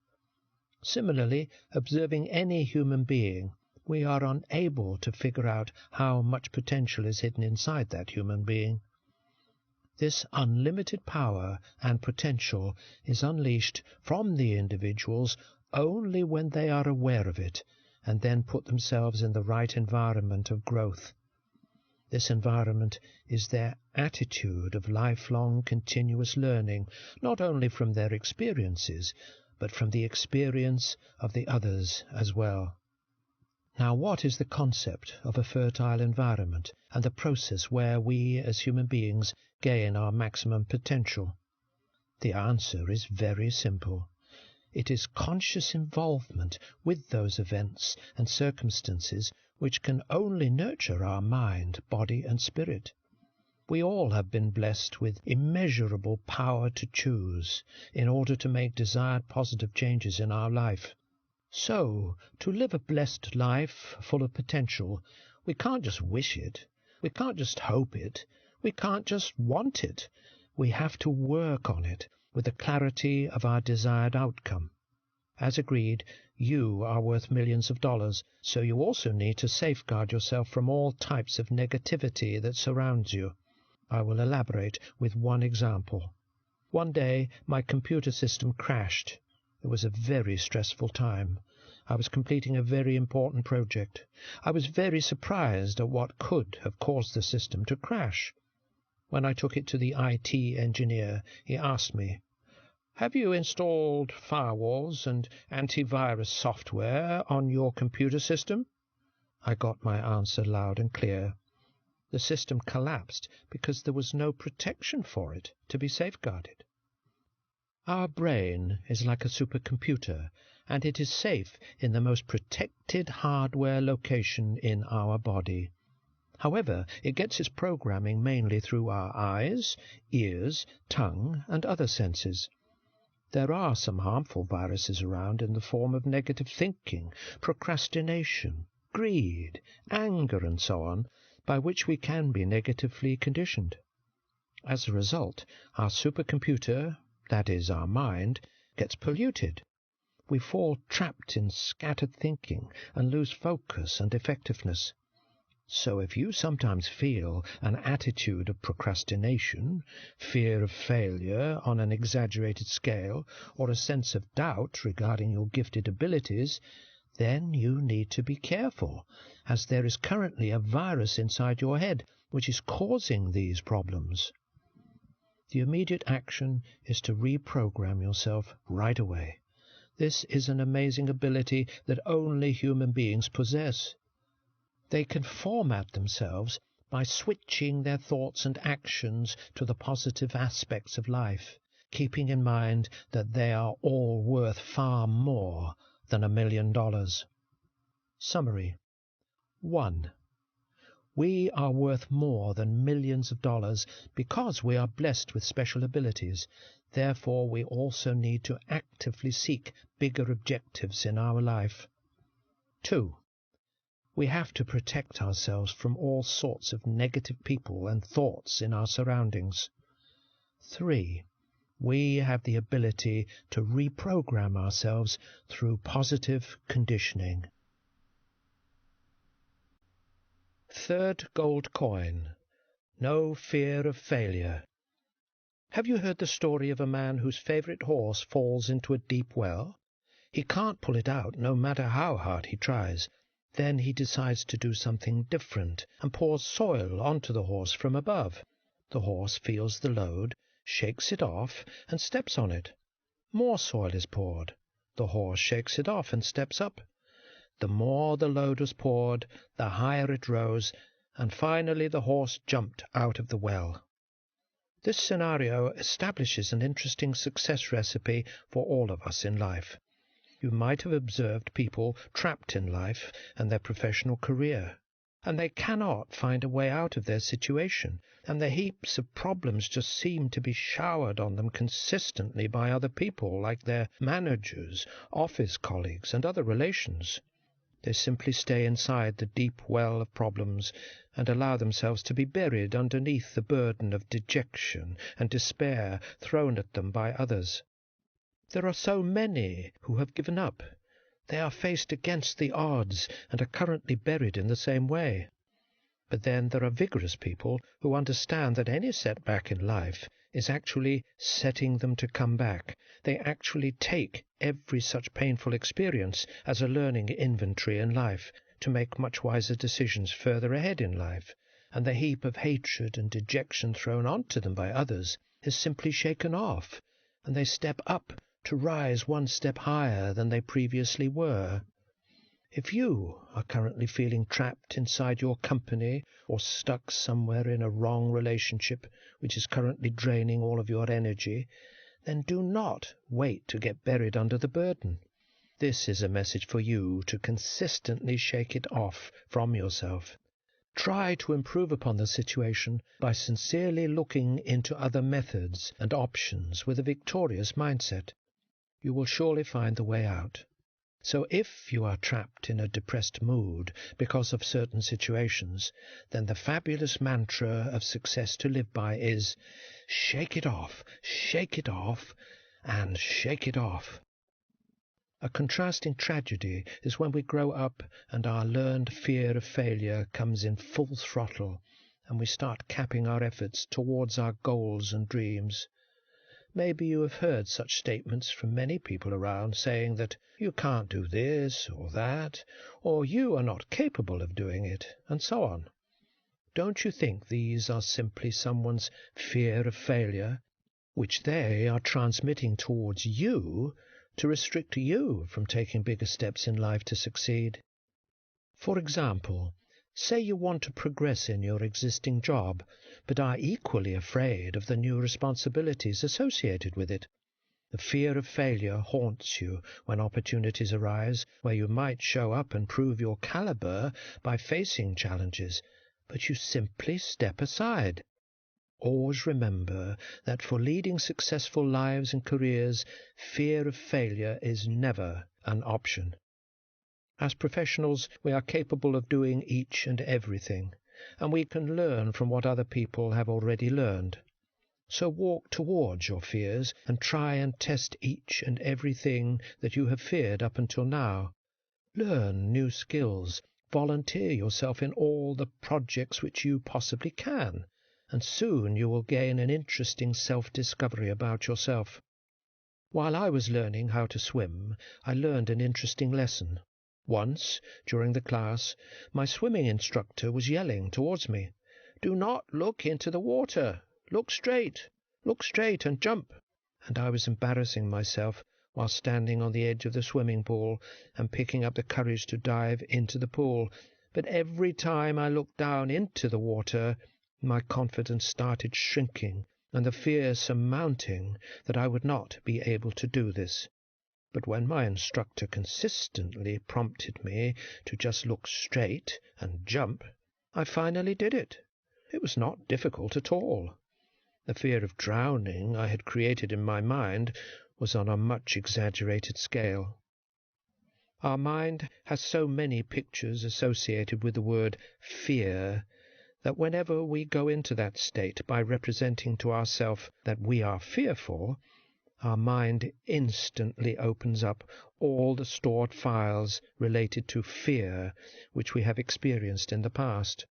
Similarly, observing any human being, we are unable to figure out how much potential is hidden inside that human being. This unlimited power and potential is unleashed from the individuals only when they are aware of it and then put themselves in the right environment of growth. This environment is their attitude of lifelong continuous learning, not only from their experiences, but from the experience of the others as well. Now, what is the concept of a fertile environment and the process where we as human beings gain our maximum potential? The answer is very simple. It is conscious involvement with those events and circumstances which can only nurture our mind, body, and spirit. We all have been blessed with immeasurable power to choose in order to make desired positive changes in our life. So, to live a blessed life full of potential, we can't just wish it, we can't just hope it, we can't just want it. We have to work on it with the clarity of our desired outcome. As agreed, you are worth millions of dollars, so you also need to safeguard yourself from all types of negativity that surrounds you. I will elaborate with one example. One day my computer system crashed. It was a very stressful time. I was completing a very important project. I was very surprised at what could have caused the system to crash. When I took it to the IT engineer, he asked me, "Have you installed firewalls and antivirus software on your computer system?" I got my answer loud and clear. The system collapsed because there was no protection for it to be safeguarded. Our brain is like a supercomputer, and it is safe in the most protected hardware location in our body. However, it gets its programming mainly through our eyes, ears, tongue, and other senses. There are some harmful viruses around in the form of negative thinking, procrastination, greed, anger, and so on, by which we can be negatively conditioned. As a result, our supercomputer, that is, our mind, gets polluted. We fall trapped in scattered thinking and lose focus and effectiveness. So if you sometimes feel an attitude of procrastination, fear of failure on an exaggerated scale, or a sense of doubt regarding your gifted abilities, then you need to be careful, as there is currently a virus inside your head which is causing these problems. The immediate action is to reprogram yourself right away. This is an amazing ability that only human beings possess. They can format themselves by switching their thoughts and actions to the positive aspects of life, keeping in mind that they are all worth far more than $1 million. Summary. 1. We are worth more than millions of dollars because we are blessed with special abilities. Therefore, we also need to actively seek bigger objectives in our life. 2. We have to protect ourselves from all sorts of negative people and thoughts in our surroundings. 3. We have the ability to reprogram ourselves through positive conditioning. Third gold coin. No fear of failure. Have you heard the story of a man whose favorite horse falls into a deep well? He can't pull it out no matter how hard he tries. Then he decides to do something different and pours soil onto the horse from above. The horse feels the load, shakes it off, and steps on it. More soil is poured. The horse shakes it off and steps up. The more the load was poured, the higher it rose, and finally the horse jumped out of the well. This scenario establishes an interesting success recipe for all of us in life. You might have observed people trapped in life and their professional career, and they cannot find a way out of their situation, and the heaps of problems just seem to be showered on them consistently by other people, like their managers, office colleagues, and other relations. They simply stay inside the deep well of problems and allow themselves to be buried underneath the burden of dejection and despair thrown at them by others. There are so many who have given up. They are faced against the odds and are currently buried in the same way. But then there are vigorous people who understand that any setback in life is actually setting them to come back. They actually take every such painful experience as a learning inventory in life to make much wiser decisions further ahead in life, and the heap of hatred and dejection thrown onto them by others is simply shaken off, and they step up to rise one step higher than they previously were. If you are currently feeling trapped inside your company or stuck somewhere in a wrong relationship which is currently draining all of your energy, then do not wait to get buried under the burden. This is a message for you to consistently shake it off from yourself. Try to improve upon the situation by sincerely looking into other methods and options with a victorious mindset. You will surely find the way out. So if you are trapped in a depressed mood because of certain situations, then the fabulous mantra of success to live by is shake it off, and shake it off. A contrasting tragedy is when we grow up and our learned fear of failure comes in full throttle, and we start capping our efforts towards our goals and dreams. Maybe you have heard such statements from many people around saying that you can't do this or that, or you are not capable of doing it, and so on. Don't you think these are simply someone's fear of failure, which they are transmitting towards you to restrict you from taking bigger steps in life to succeed? For example, say you want to progress in your existing job, but are equally afraid of the new responsibilities associated with it. The fear of failure haunts you when opportunities arise where you might show up and prove your caliber by facing challenges, but you simply step aside. Always remember that for leading successful lives and careers, fear of failure is never an option. As professionals, we are capable of doing each and everything, and we can learn from what other people have already learned. So walk towards your fears and try and test each and everything that you have feared up until now. Learn new skills, volunteer yourself in all the projects which you possibly can, and soon you will gain an interesting self-discovery about yourself. While I was learning how to swim, I learned an interesting lesson. Once, during the class, my swimming instructor was yelling towards me, "Do not look into the water. Look straight and jump." And I was embarrassing myself while standing on the edge of the swimming pool and picking up the courage to dive into the pool. But every time I looked down into the water, my confidence started shrinking and the fear surmounting that I would not be able to do this. But when my instructor consistently prompted me to just look straight and jump, I finally did it. It was not difficult at all. The fear of drowning I had created in my mind was on a much exaggerated scale. Our mind has so many pictures associated with the word fear that whenever we go into that state by representing to ourselves that we are fearful, our mind instantly opens up all the stored files related to fear which we have experienced in the past.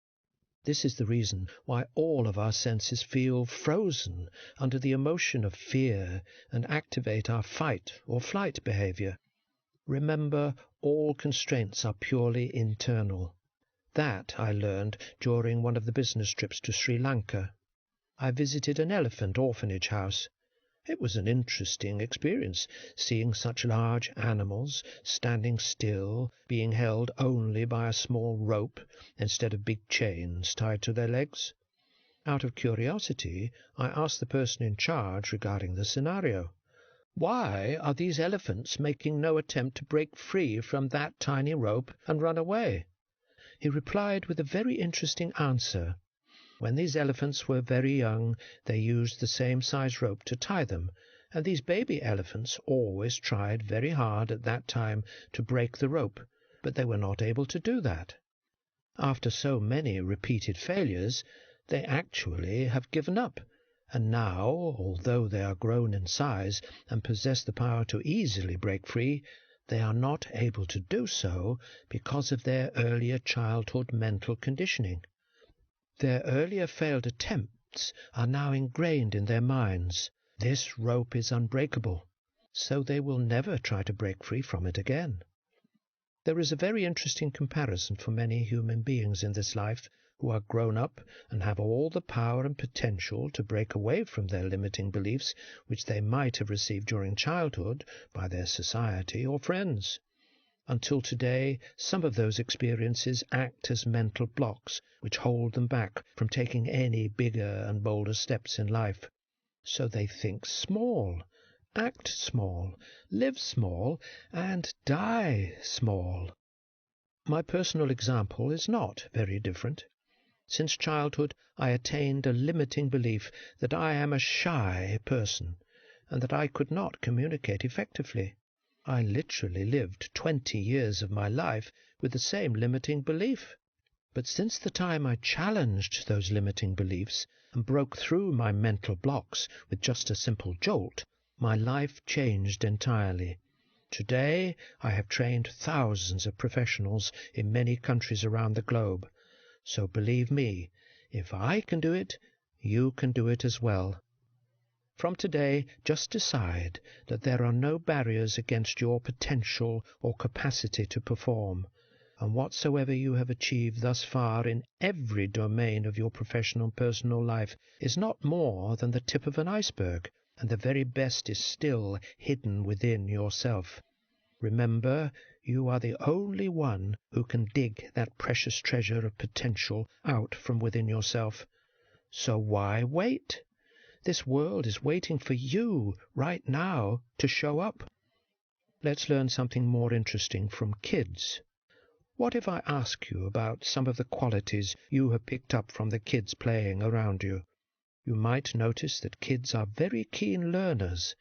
This is the reason why all of our senses feel frozen under the emotion of fear and activate our fight or flight behavior. Remember, all constraints are purely internal. That I learned during one of the business trips to Sri Lanka. I visited an elephant orphanage house. It was an interesting experience, seeing such large animals standing still, being held only by a small rope instead of big chains tied to their legs. Out of curiosity, I asked the person in charge regarding the scenario, "Why are these elephants making no attempt to break free from that tiny rope and run away?" He replied with a very interesting answer. When these elephants were very young, they used the same size rope to tie them, and these baby elephants always tried very hard at that time to break the rope, but they were not able to do that. After so many repeated failures, they actually have given up, and now, although they are grown in size and possess the power to easily break free, they are not able to do so because of their earlier childhood mental conditioning. Their earlier failed attempts are now ingrained in their minds. This rope is unbreakable, so they will never try to break free from it again. There is a very interesting comparison for many human beings in this life who are grown up and have all the power and potential to break away from their limiting beliefs which they might have received during childhood by their society or friends. Until today, some of those experiences act as mental blocks which hold them back from taking any bigger and bolder steps in life. So they think small Act small, live small, and die small. My personal example is not very different. Since childhood I attained a limiting belief that I am a shy person, and that I could not communicate effectively. I literally lived 20 years of my life with the same limiting belief. But since the time I challenged those limiting beliefs and broke through my mental blocks with just a simple jolt, my life changed entirely. Today I have trained thousands of professionals in many countries around the globe. So believe me, if I can do it, you can do it as well. From today, just decide that there are no barriers against your potential or capacity to perform, and whatsoever you have achieved thus far in every domain of your professional and personal life is not more than the tip of an iceberg, and the very best is still hidden within yourself. Remember, you are the only one who can dig that precious treasure of potential out from within yourself. So why wait? This world is waiting for you right now to show up. Let's learn something more interesting from kids. What if I ask you about some of the qualities you have picked up from the kids playing around you? You might notice that kids are very keen learners.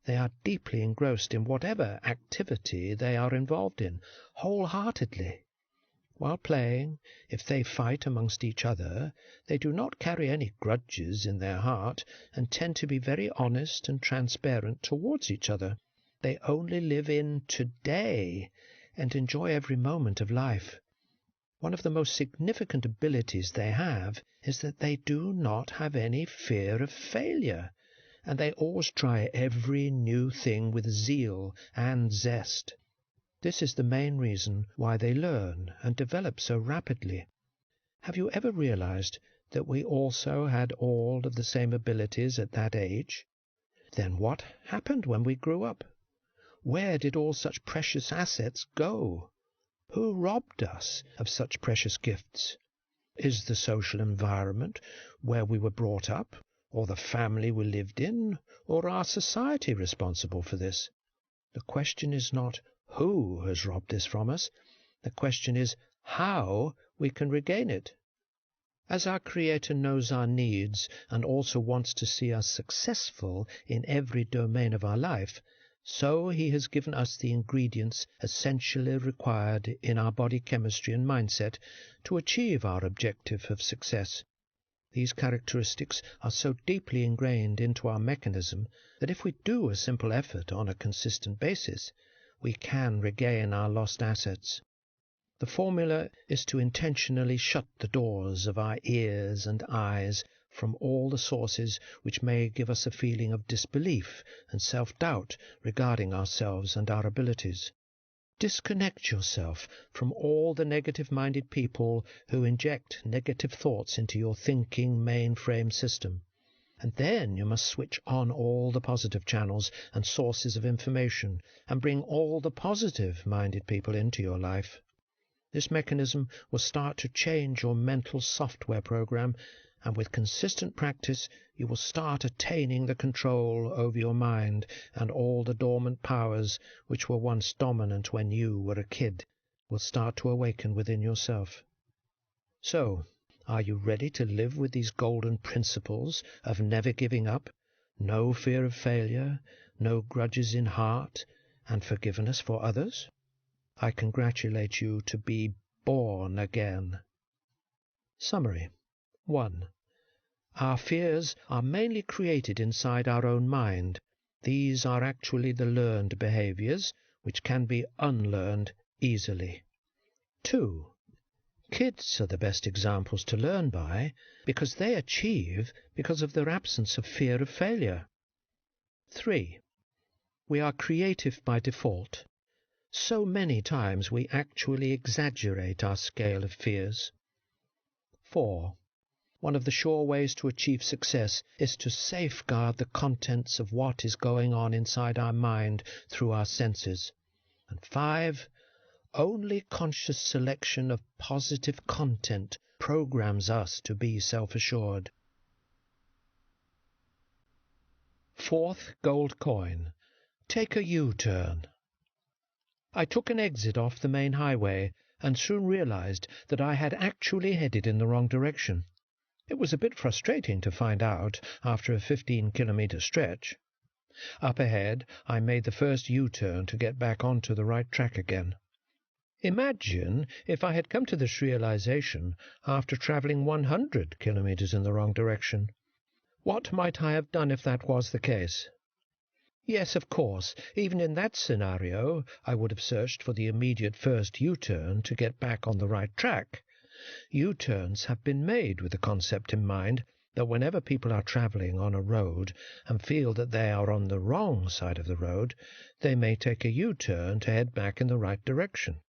They are deeply engrossed in whatever activity they are involved in, wholeheartedly. While playing, if they fight amongst each other, they do not carry any grudges in their heart and tend to be very honest and transparent towards each other. They only live in today and enjoy every moment of life. One of the most significant abilities they have is that they do not have any fear of failure, and they always try every new thing with zeal and zest. This is the main reason why they learn and develop so rapidly. Have you ever realized that we also had all of the same abilities at that age? Then what happened when we grew up? Where did all such precious assets go? Who robbed us of such precious gifts? Is the social environment where we were brought up, or the family we lived in, or our society responsible for this? The question is not who has robbed this from us. The question is how we can regain it. As our Creator knows our needs and also wants to see us successful in every domain of our life, so He has given us the ingredients essentially required in our body chemistry and mindset to achieve our objective of success. These characteristics are so deeply ingrained into our mechanism that if we do a simple effort on a consistent basis, we can regain our lost assets. The formula is to intentionally shut the doors of our ears and eyes from all the sources which may give us a feeling of disbelief and self-doubt regarding ourselves and our abilities. Disconnect yourself from all the negative-minded people who inject negative thoughts into your thinking mainframe system. And then you must switch on all the positive channels and sources of information and bring all the positive-minded people into your life. This mechanism will start to change your mental software program, and with consistent practice you will start attaining the control over your mind, and all the dormant powers which were once dominant when you were a kid will start to awaken within yourself. So, are you ready to live with these golden principles of never giving up, no fear of failure, no grudges in heart, and forgiveness for others? I congratulate you to be born again. Summary. 1. Our fears are mainly created inside our own mind. These are actually the learned behaviors, which can be unlearned easily. 2. Kids are the best examples to learn by, because they achieve because of their absence of fear of failure. 3. We are creative by default. So many times we actually exaggerate our scale of fears. 4. One of the sure ways to achieve success is to safeguard the contents of what is going on inside our mind through our senses. And 5. Only conscious selection of positive content programs us to be self-assured. Fourth gold coin. Take a U-turn. I took an exit off the main highway and soon realized that I had actually headed in the wrong direction. It was a bit frustrating to find out after a 15-kilometre stretch. Up ahead, I made the first U-turn to get back onto the right track again. Imagine if I had come to this realization after travelling 100 kilometres in the wrong direction. What might I have done if that was the case? Yes, of course, even in that scenario, I would have searched for the immediate first U-turn to get back on the right track. U-turns have been made with the concept in mind that whenever people are travelling on a road and feel that they are on the wrong side of the road, they may take a U-turn to head back in the right direction.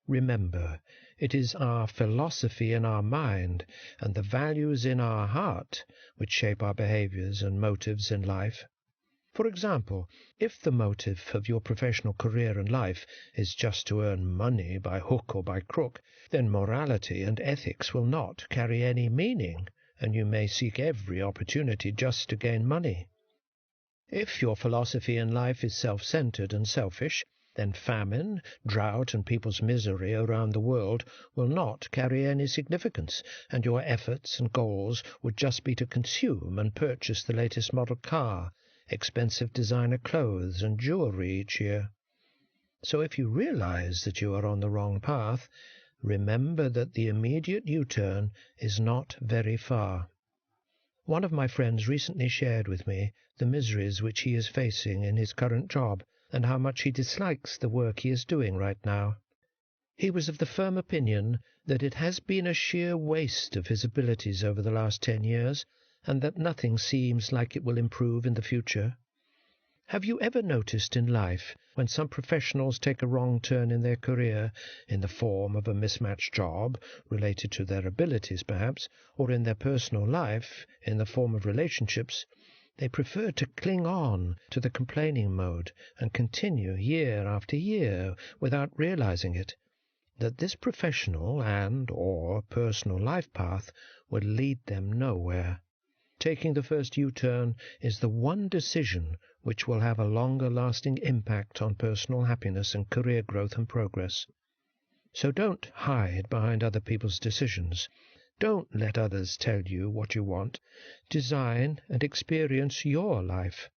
Remember, it is our philosophy in our mind and the values in our heart which shape our behaviours and motives in life. For example, if the motive of your professional career and life is just to earn money by hook or by crook, then morality and ethics will not carry any meaning, and you may seek every opportunity just to gain money. If your philosophy in life is self-centred and selfish, then famine, drought, and people's misery around the world will not carry any significance, and your efforts and goals would just be to consume and purchase the latest model car, expensive designer clothes and jewelry each year. So if you realize that you are on the wrong path, remember that the immediate U-turn is not very far. One of my friends recently shared with me the miseries which he is facing in his current job and how much he dislikes the work he is doing right now. He was of the firm opinion that it has been a sheer waste of his abilities over the last 10 years, and that nothing seems like it will improve in the future. Have you ever noticed in life when some professionals take a wrong turn in their career, in the form of a mismatched job, related to their abilities perhaps, or in their personal life, in the form of relationships, they prefer to cling on to the complaining mode and continue year after year without realizing it, that this professional and or personal life path will lead them nowhere. Taking the first U-turn is the one decision which will have a longer-lasting impact on personal happiness and career growth and progress. So don't hide behind other people's decisions. Don't let others tell you what you want. Design and experience your life.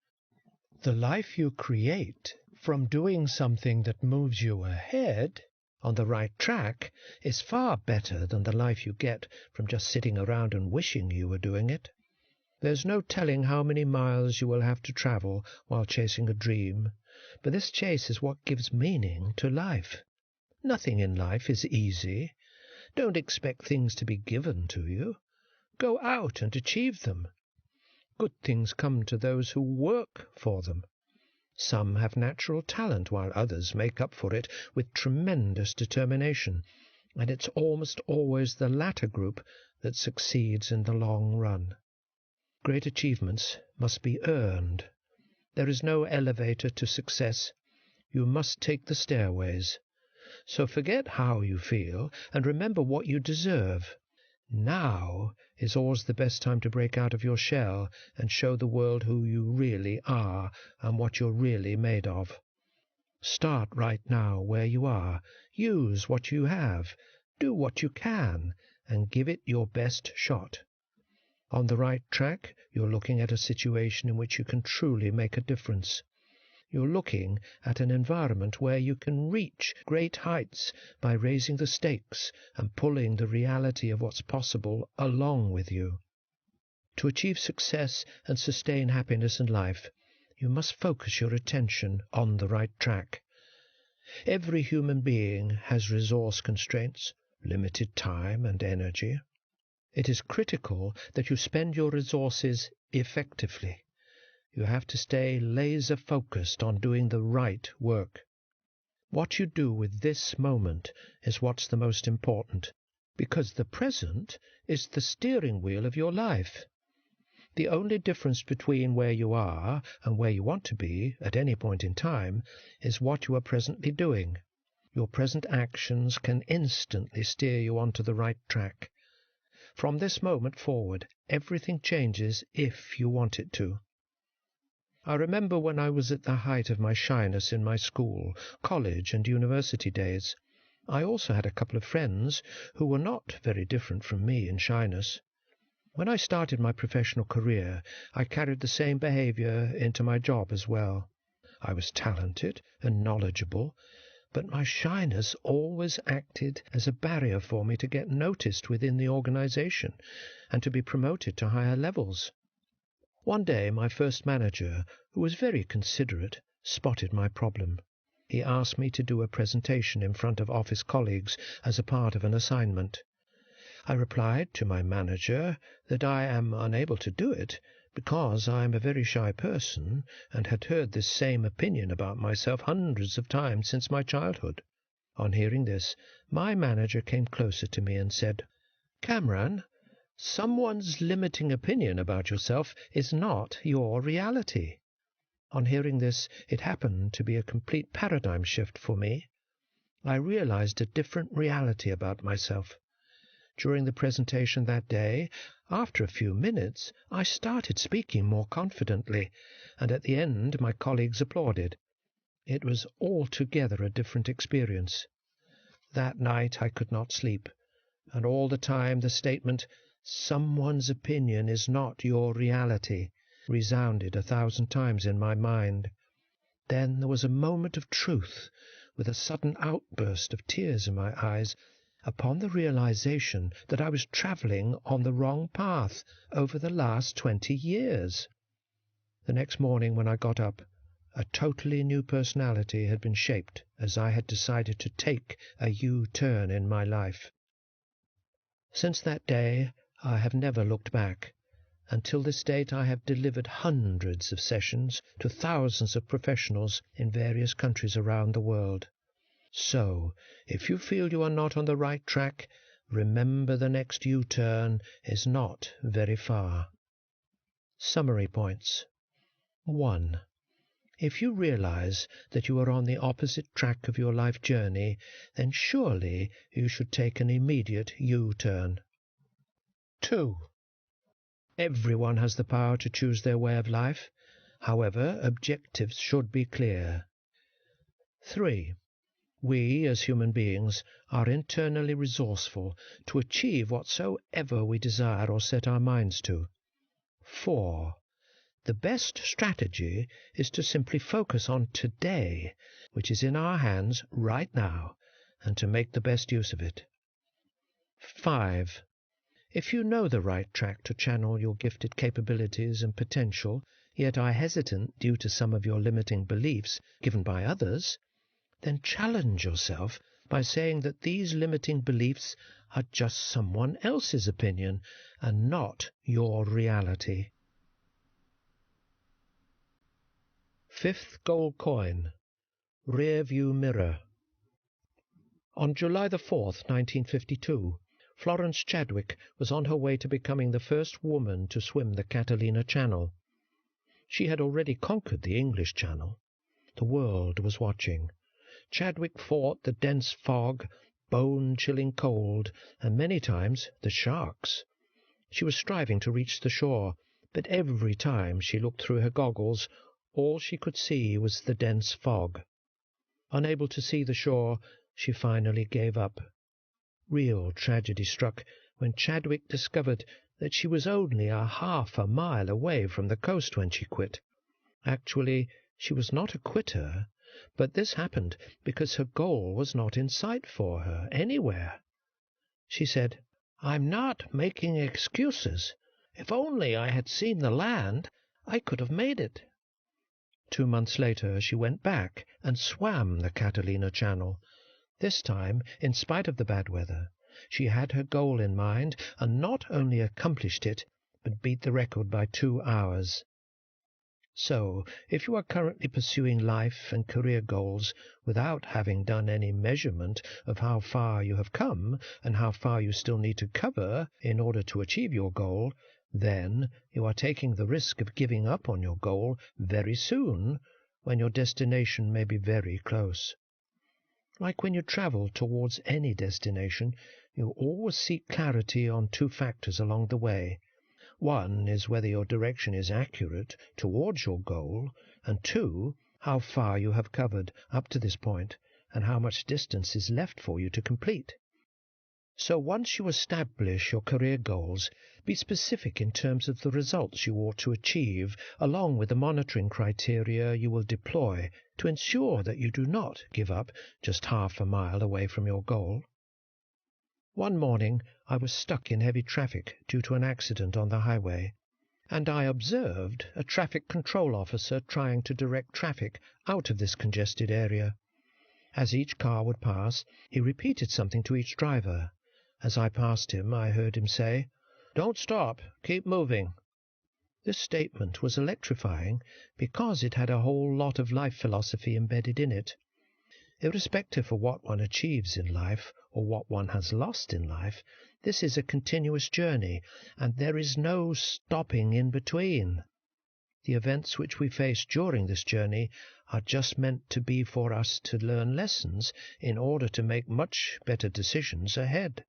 The life you create from doing something that moves you ahead on the right track is far better than the life you get from just sitting around and wishing you were doing it. There's no telling how many miles you will have to travel while chasing a dream, but this chase is what gives meaning to life. Nothing in life is easy. Don't expect things to be given to you. Go out and achieve them. Good things come to those who work for them. Some have natural talent, while others make up for it with tremendous determination, and it's almost always the latter group that succeeds in the long run. Great achievements must be earned. There is no elevator to success. You must take the stairways. So forget how you feel and remember what you deserve. Now is always the best time to break out of your shell and show the world who you really are and what you're really made of. Start right now where you are. Use what you have. Do what you can and give it your best shot. On the right track, you're looking at a situation in which you can truly make a difference. You're looking at an environment where you can reach great heights by raising the stakes and pulling the reality of what's possible along with you. To achieve success and sustain happiness in life, you must focus your attention on the right track. Every human being has resource constraints, limited time and energy. It is critical that you spend your resources effectively. You have to stay laser-focused on doing the right work. What you do with this moment is what's the most important, because the present is the steering wheel of your life. The only difference between where you are and where you want to be at any point in time is what you are presently doing. Your present actions can instantly steer you onto the right track. From this moment forward, everything changes if you want it to. I remember when I was at the height of my shyness in my school, college, and university days. I also had a couple of friends who were not very different from me in shyness. When I started my professional career, I carried the same behavior into my job as well. I was talented and knowledgeable, but my shyness always acted as a barrier for me to get noticed within the organization and to be promoted to higher levels. One day my first manager, who was very considerate, spotted my problem. He asked me to do a presentation in front of office colleagues as a part of an assignment. I replied to my manager that I am unable to do it because I am a very shy person and had heard this same opinion about myself hundreds of times since my childhood. On hearing this, my manager came closer to me and said, "Kamran, someone's limiting opinion about yourself is not your reality." On hearing this, it happened to be a complete paradigm shift for me. I realized a different reality about myself. During the presentation that day, after a few minutes, I started speaking more confidently, and at the end my colleagues applauded. It was altogether a different experience. That night I could not sleep, and all the time the statement, "Someone's opinion is not your reality," resounded 1,000 times in my mind. Then there was a moment of truth, with a sudden outburst of tears in my eyes, upon the realization that I was travelling on the wrong path over the last 20 years. The next morning when I got up, a totally new personality had been shaped as I had decided to take a U-turn in my life. Since that day, I have never looked back. Until this date, I have delivered hundreds of sessions to thousands of professionals in various countries around the world. So, if you feel you are not on the right track, remember the next U-turn is not very far. Summary points. 1. If you realize that you are on the opposite track of your life journey, then surely you should take an immediate U-turn. 2. Everyone has the power to choose their way of life. However, objectives should be clear. 3. We, as human beings, are internally resourceful to achieve whatsoever we desire or set our minds to. 4. The best strategy is to simply focus on today, which is in our hands right now, and to make the best use of it. 5. If you know the right track to channel your gifted capabilities and potential, yet are hesitant due to some of your limiting beliefs given by others, then challenge yourself by saying that these limiting beliefs are just someone else's opinion and not your reality. 5th gold coin, rear view mirror. On July the 4th, 1952, Florence Chadwick was on her way to becoming the first woman to swim the Catalina Channel. She had already conquered the English Channel. The world was watching. Chadwick fought the dense fog, bone-chilling cold, and many times the sharks. She was striving to reach the shore, but every time she looked through her goggles, all she could see was the dense fog. Unable to see the shore, she finally gave up. Real tragedy struck when Chadwick discovered that she was only a half a mile away from the coast when she quit. Actually, she was not a quitter, but this happened because her goal was not in sight for her anywhere. She said, "I'm not making excuses. If only I had seen the land, I could have made it." 2 months later, she went back and swam the Catalina Channel. This time, in spite of the bad weather, she had her goal in mind and not only accomplished it, but beat the record by 2 hours. So, if you are currently pursuing life and career goals without having done any measurement of how far you have come and how far you still need to cover in order to achieve your goal, then you are taking the risk of giving up on your goal very soon, when your destination may be very close. Like when you travel towards any destination, you always seek clarity on 2 factors along the way. One is whether your direction is accurate towards your goal, and two, how far you have covered up to this point and how much distance is left for you to complete. So once you establish your career goals, be specific in terms of the results you ought to achieve, along with the monitoring criteria you will deploy to ensure that you do not give up just half a mile away from your goal. One morning I was stuck in heavy traffic due to an accident on the highway, and I observed a traffic control officer trying to direct traffic out of this congested area. As each car would pass, he repeated something to each driver. As I passed him, I heard him say, "Don't stop, keep moving." This statement was electrifying because it had a whole lot of life philosophy embedded in it. Irrespective of what one achieves in life or what one has lost in life, this is a continuous journey, and there is no stopping in between. The events which we face during this journey are just meant to be for us to learn lessons in order to make much better decisions ahead.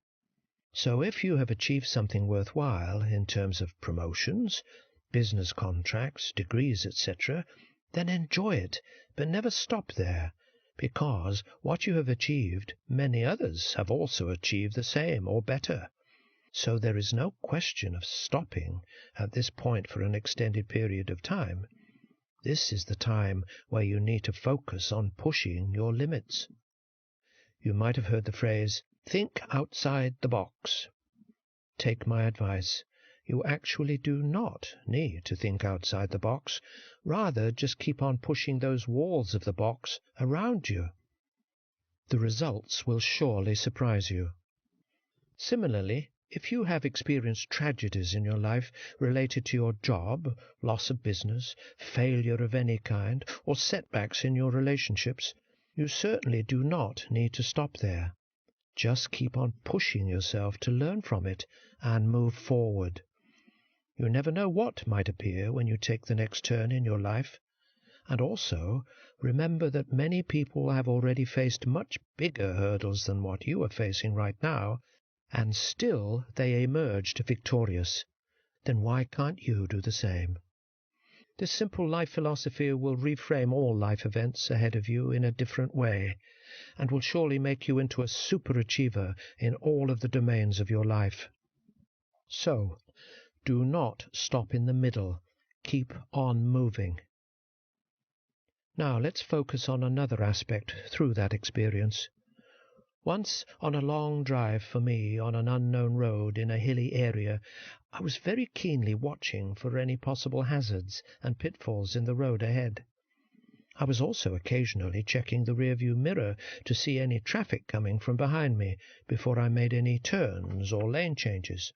So if you have achieved something worthwhile in terms of promotions, business contracts, degrees, etc., then enjoy it, but never stop there, because what you have achieved, many others have also achieved the same or better. So there is no question of stopping at this point for an extended period of time. This is the time where you need to focus on pushing your limits. You might have heard the phrase, "Think outside the box." Take my advice. You actually do not need to think outside the box. Rather, just keep on pushing those walls of the box around you. The results will surely surprise you. Similarly, if you have experienced tragedies in your life related to your job, loss of business, failure of any kind, or setbacks in your relationships, you certainly do not need to stop there. Just keep on pushing yourself to learn from it and move forward. You never know what might appear when you take the next turn in your life. And also, remember that many people have already faced much bigger hurdles than what you are facing right now, and still they emerged victorious. Then why can't you do the same? This simple life philosophy will reframe all life events ahead of you in a different way, and will surely make you into a superachiever in all of the domains of your life. So, do not stop in the middle. Keep on moving. Now let's focus on another aspect through that experience. Once on a long drive for me on an unknown road in a hilly area, I was very keenly watching for any possible hazards and pitfalls in the road ahead. I was also occasionally checking the rearview mirror to see any traffic coming from behind me before I made any turns or lane changes.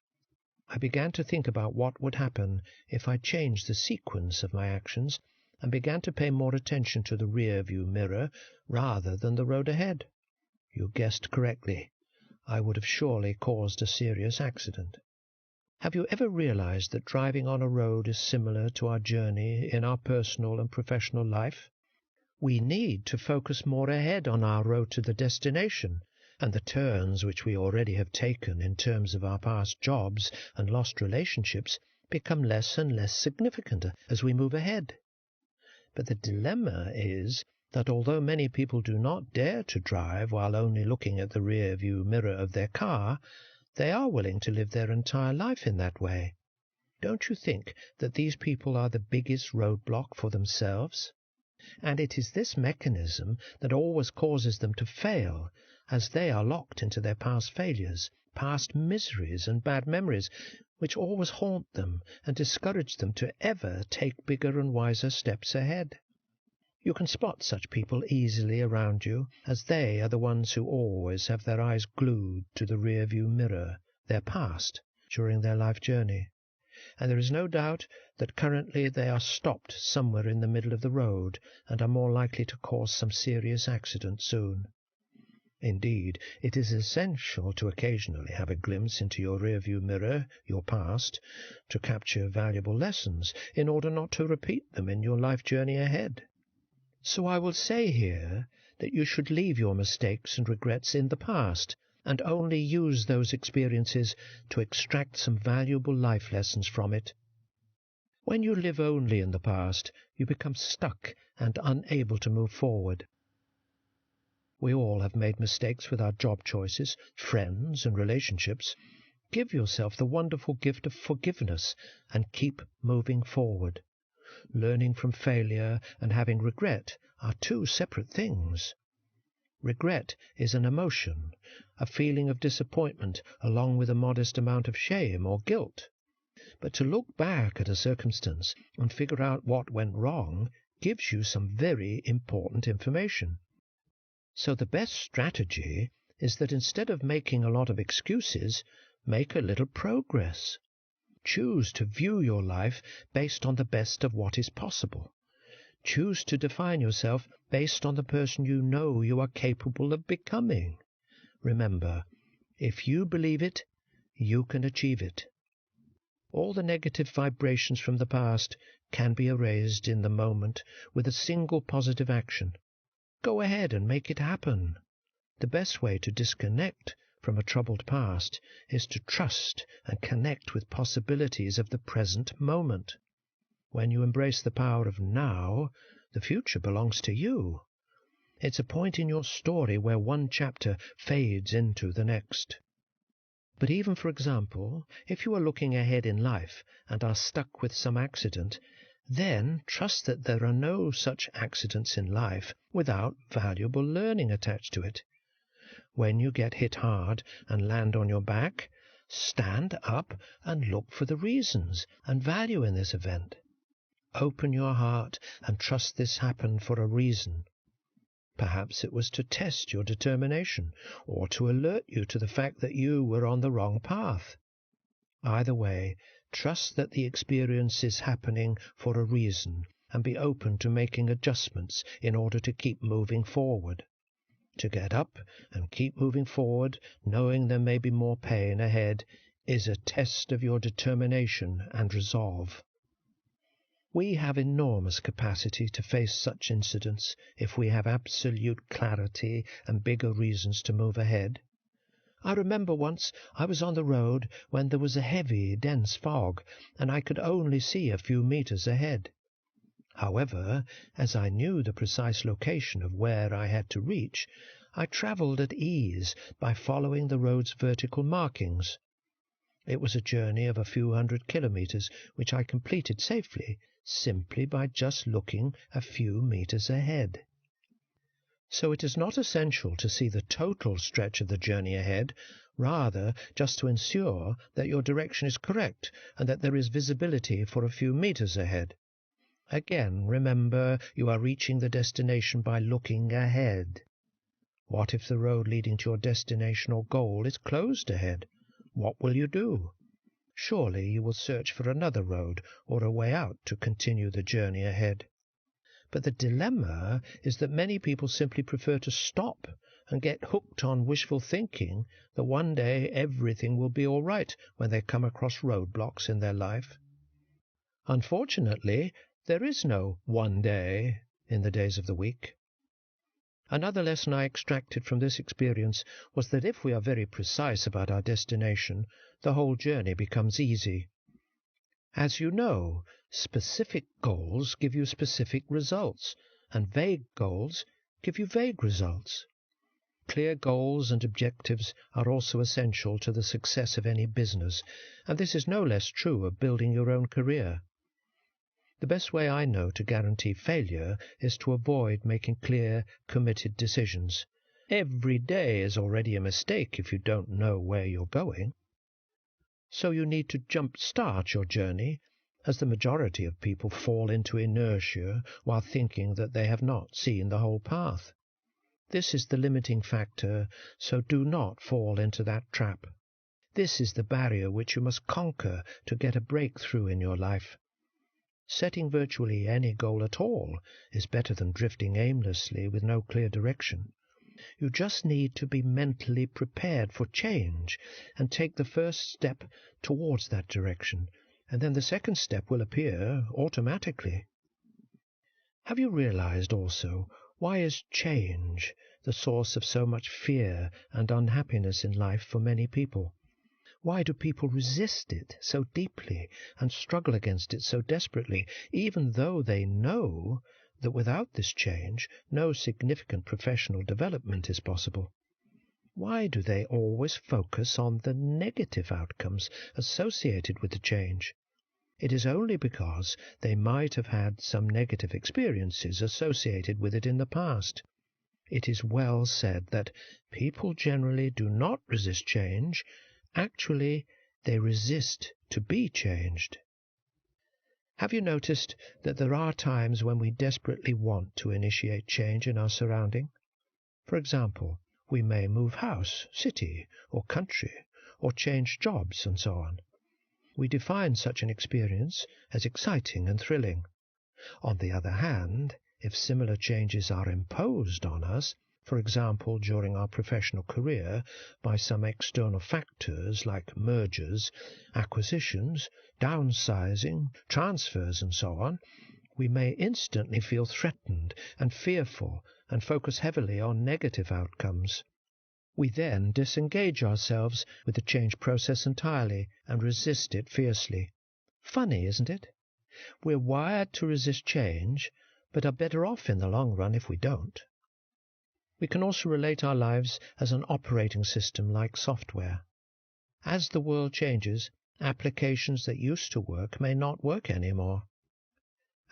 I began to think about what would happen if I changed the sequence of my actions and began to pay more attention to the rearview mirror rather than the road ahead. You guessed correctly. I would have surely caused a serious accident. Have you ever realized that driving on a road is similar to our journey in our personal and professional life? We need to focus more ahead on our road to the destination, and the turns which we already have taken in terms of our past jobs and lost relationships become less and less significant as we move ahead. But the dilemma is that although many people do not dare to drive while only looking at the rear-view mirror of their car, they are willing to live their entire life in that way. Don't you think that these people are the biggest roadblock for themselves? And it is this mechanism that always causes them to fail, as they are locked into their past failures, past miseries and bad memories, which always haunt them and discourage them to ever take bigger and wiser steps ahead. You can spot such people easily around you, as they are the ones who always have their eyes glued to the rear-view mirror, their past, during their life journey. And there is no doubt that currently they are stopped somewhere in the middle of the road and are more likely to cause some serious accident soon. Indeed, it is essential to occasionally have a glimpse into your rear-view mirror, your past, to capture valuable lessons in order not to repeat them in your life journey ahead. So I will say here that you should leave your mistakes and regrets in the past and only use those experiences to extract some valuable life lessons from it. When you live only in the past, you become stuck and unable to move forward. We all have made mistakes with our job choices, friends, and relationships. Give yourself the wonderful gift of forgiveness and keep moving forward. Learning from failure and having regret are two separate things. Regret is an emotion, a feeling of disappointment along with a modest amount of shame or guilt. But to look back at a circumstance and figure out what went wrong gives you some very important information. So the best strategy is that instead of making a lot of excuses, make a little progress. Choose to view your life based on the best of what is possible. Choose to define yourself based on the person you know you are capable of becoming. Remember, if you believe it, you can achieve it. All the negative vibrations from the past can be erased in the moment with a single positive action. Go ahead and make it happen. The best way to disconnect from a troubled past is to trust and connect with possibilities of the present moment. When you embrace the power of now, the future belongs to you. It's a point in your story where one chapter fades into the next. But even, for example, if you are looking ahead in life and are stuck with some accident, then trust that there are no such accidents in life without valuable learning attached to it. When you get hit hard and land on your back, stand up and look for the reasons and value in this event. Open your heart and trust this happened for a reason. Perhaps it was to test your determination or to alert you to the fact that you were on the wrong path. Either way, trust that the experience is happening for a reason and be open to making adjustments in order to keep moving forward. To get up and keep moving forward, knowing there may be more pain ahead, is a test of your determination and resolve. We have enormous capacity to face such incidents if we have absolute clarity and bigger reasons to move ahead. I remember once I was on the road when there was a heavy, dense fog, and I could only see a few meters ahead. However, as I knew the precise location of where I had to reach, I travelled at ease by following the road's vertical markings. It was a journey of a few 100 kilometers, which I completed safely, simply by just looking a few meters ahead. So it is not essential to see the total stretch of the journey ahead, rather just to ensure that your direction is correct and that there is visibility for a few meters ahead. Again, remember, you are reaching the destination by looking ahead. What if the road leading to your destination or goal is closed ahead? What will you do? Surely you will search for another road or a way out to continue the journey ahead. But the dilemma is that many people simply prefer to stop and get hooked on wishful thinking that one day everything will be all right when they come across roadblocks in their life. Unfortunately, there is no one day in the days of the week. Another lesson I extracted from this experience was that if we are very precise about our destination, the whole journey becomes easy. As you know, specific goals give you specific results, and vague goals give you vague results. Clear goals and objectives are also essential to the success of any business, and this is no less true of building your own career. The best way I know to guarantee failure is to avoid making clear, committed decisions. Every day is already a mistake if you don't know where you're going. So you need to jump-start your journey, as the majority of people fall into inertia while thinking that they have not seen the whole path. This is the limiting factor, so do not fall into that trap. This is the barrier which you must conquer to get a breakthrough in your life. Setting virtually any goal at all is better than drifting aimlessly with no clear direction. You just need to be mentally prepared for change and take the first step towards that direction, and then the second step will appear automatically. Have you realized also why is change the source of so much fear and unhappiness in life for many people? Why do people resist it so deeply and struggle against it so desperately, even though they know that without this change no significant professional development is possible? Why do they always focus on the negative outcomes associated with the change? It is only because they might have had some negative experiences associated with it in the past. It is well said that people generally do not resist change. Actually, they resist to be changed. Have you noticed that there are times when we desperately want to initiate change in our surrounding? For example, we may move house, city, or country, or change jobs, and so on. We define such an experience as exciting and thrilling. On the other hand, if similar changes are imposed on us, for example during our professional career, by some external factors like mergers, acquisitions, downsizing, transfers, and so on, we may instantly feel threatened and fearful and focus heavily on negative outcomes. We then disengage ourselves with the change process entirely and resist it fiercely. Funny, isn't it? We're wired to resist change, but are better off in the long run if we don't. We can also relate our lives as an operating system like software. As the world changes, applications that used to work may not work anymore.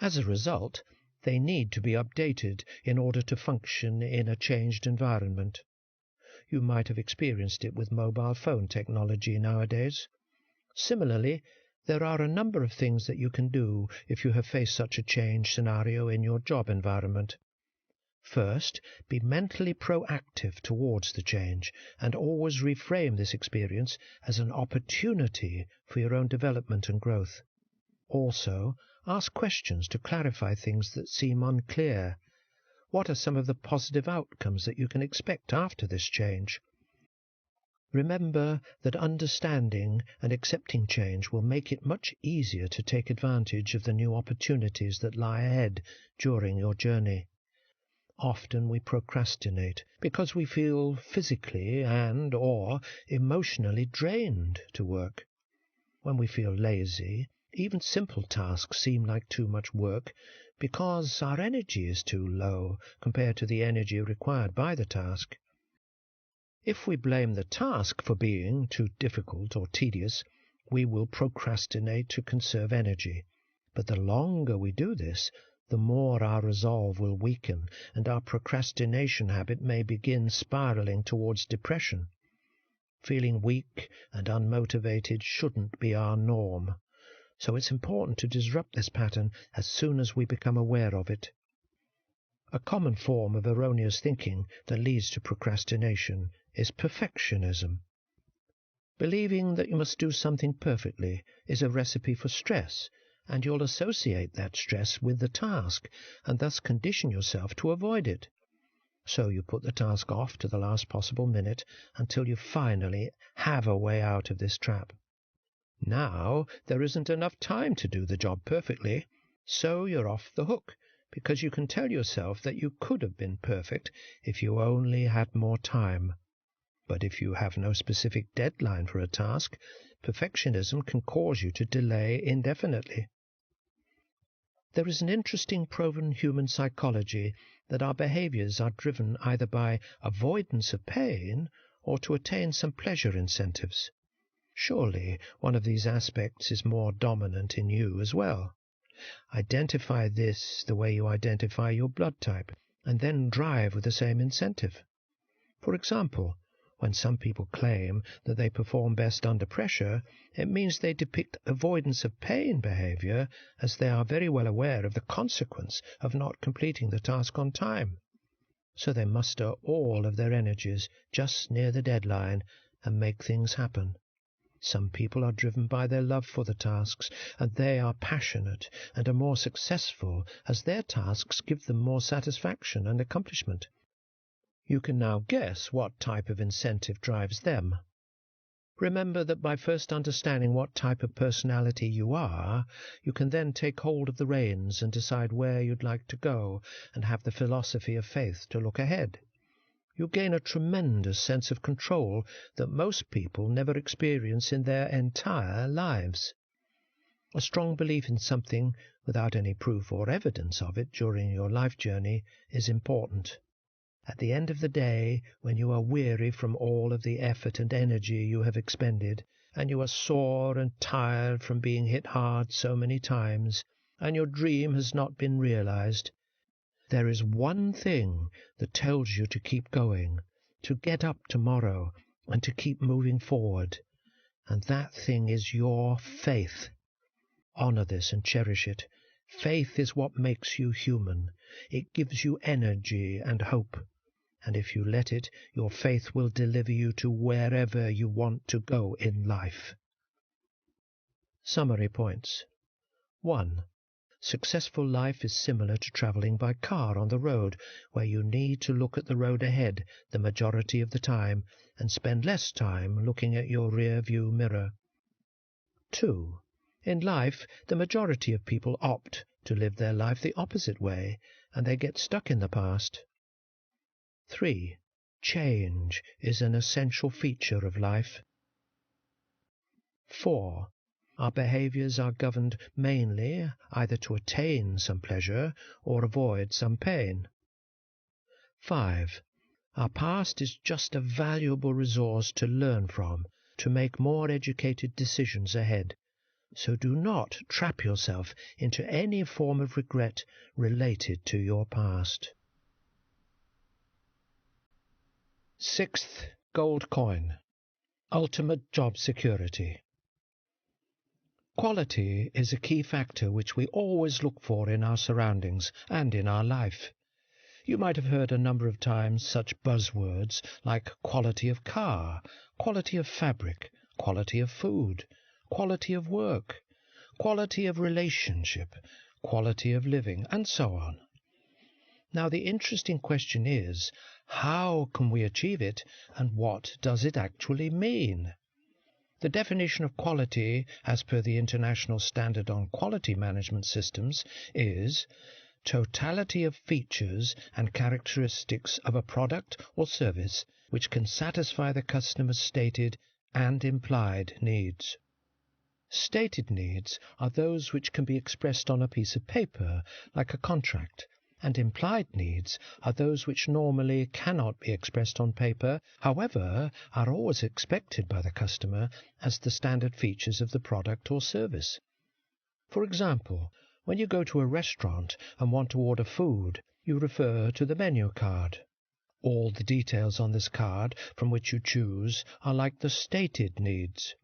As a result, they need to be updated in order to function in a changed environment. You might have experienced it with mobile phone technology nowadays. Similarly, there are a number of things that you can do if you have faced such a change scenario in your job environment. First, be mentally proactive towards the change and always reframe this experience as an opportunity for your own development and growth. Also, ask questions to clarify things that seem unclear. What are some of the positive outcomes that you can expect after this change? Remember that understanding and accepting change will make it much easier to take advantage of the new opportunities that lie ahead during your journey. Often we procrastinate because we feel physically and/or emotionally drained to work. When we feel lazy, even simple tasks seem like too much work because our energy is too low compared to the energy required by the task. If we blame the task for being too difficult or tedious, we will procrastinate to conserve energy. But the longer we do this, the more our resolve will weaken, and our procrastination habit may begin spiraling towards depression. Feeling weak and unmotivated shouldn't be our norm, so it's important to disrupt this pattern as soon as we become aware of it. A common form of erroneous thinking that leads to procrastination is perfectionism. Believing that you must do something perfectly is a recipe for stress, and you'll associate that stress with the task, and thus condition yourself to avoid it. So you put the task off to the last possible minute until you finally have a way out of this trap. Now there isn't enough time to do the job perfectly, so you're off the hook, because you can tell yourself that you could have been perfect if you only had more time. But if you have no specific deadline for a task, perfectionism can cause you to delay indefinitely. There is an interesting proven human psychology that our behaviors are driven either by avoidance of pain or to attain some pleasure incentives. Surely one of these aspects is more dominant in you as well. Identify this the way you identify your blood type, and then drive with the same incentive. For example, when some people claim that they perform best under pressure, it means they depict avoidance of pain behavior, as they are very well aware of the consequence of not completing the task on time. So they muster all of their energies just near the deadline and make things happen. Some people are driven by their love for the tasks, and they are passionate and are more successful as their tasks give them more satisfaction and accomplishment. You can now guess what type of incentive drives them. Remember that by first understanding what type of personality you are, you can then take hold of the reins and decide where you'd like to go and have the philosophy of faith to look ahead. You gain a tremendous sense of control that most people never experience in their entire lives. A strong belief in something, without any proof or evidence of it during your life journey, is important. At the end of the day, when you are weary from all of the effort and energy you have expended, and you are sore and tired from being hit hard so many times, and your dream has not been realized, there is one thing that tells you to keep going, to get up tomorrow, and to keep moving forward, and that thing is your faith. Honor this and cherish it. Faith is what makes you human. It gives you energy and hope. And if you let it, your faith will deliver you to wherever you want to go in life. Summary points. 1. Successful life is similar to travelling by car on the road, where you need to look at the road ahead the majority of the time and spend less time looking at your rear-view mirror. 2. In life, the majority of people opt to live their life the opposite way, and they get stuck in the past. 3. Change is an essential feature of life. 4. Our behaviours are governed mainly either to attain some pleasure or avoid some pain. 5. Our past is just a valuable resource to learn from, to make more educated decisions ahead. So do not trap yourself into any form of regret related to your past. 6th gold coin. Ultimate job security. Quality is a key factor which we always look for in our surroundings and in our life. You might have heard a number of times such buzzwords like quality of car, quality of fabric, quality of food, quality of work, quality of relationship, quality of living, and so on. Now, the interesting question is, how can we achieve it, and what does it actually mean? The definition of quality, as per the International Standard on Quality Management Systems, is totality of features and characteristics of a product or service which can satisfy the customer's stated and implied needs. Stated needs are those which can be expressed on a piece of paper, like a contract, and implied needs are those which normally cannot be expressed on paper, however, are always expected by the customer as the standard features of the product or service. For example, when you go to a restaurant and want to order food, you refer to the menu card. All the details on this card from which you choose are like the stated needs.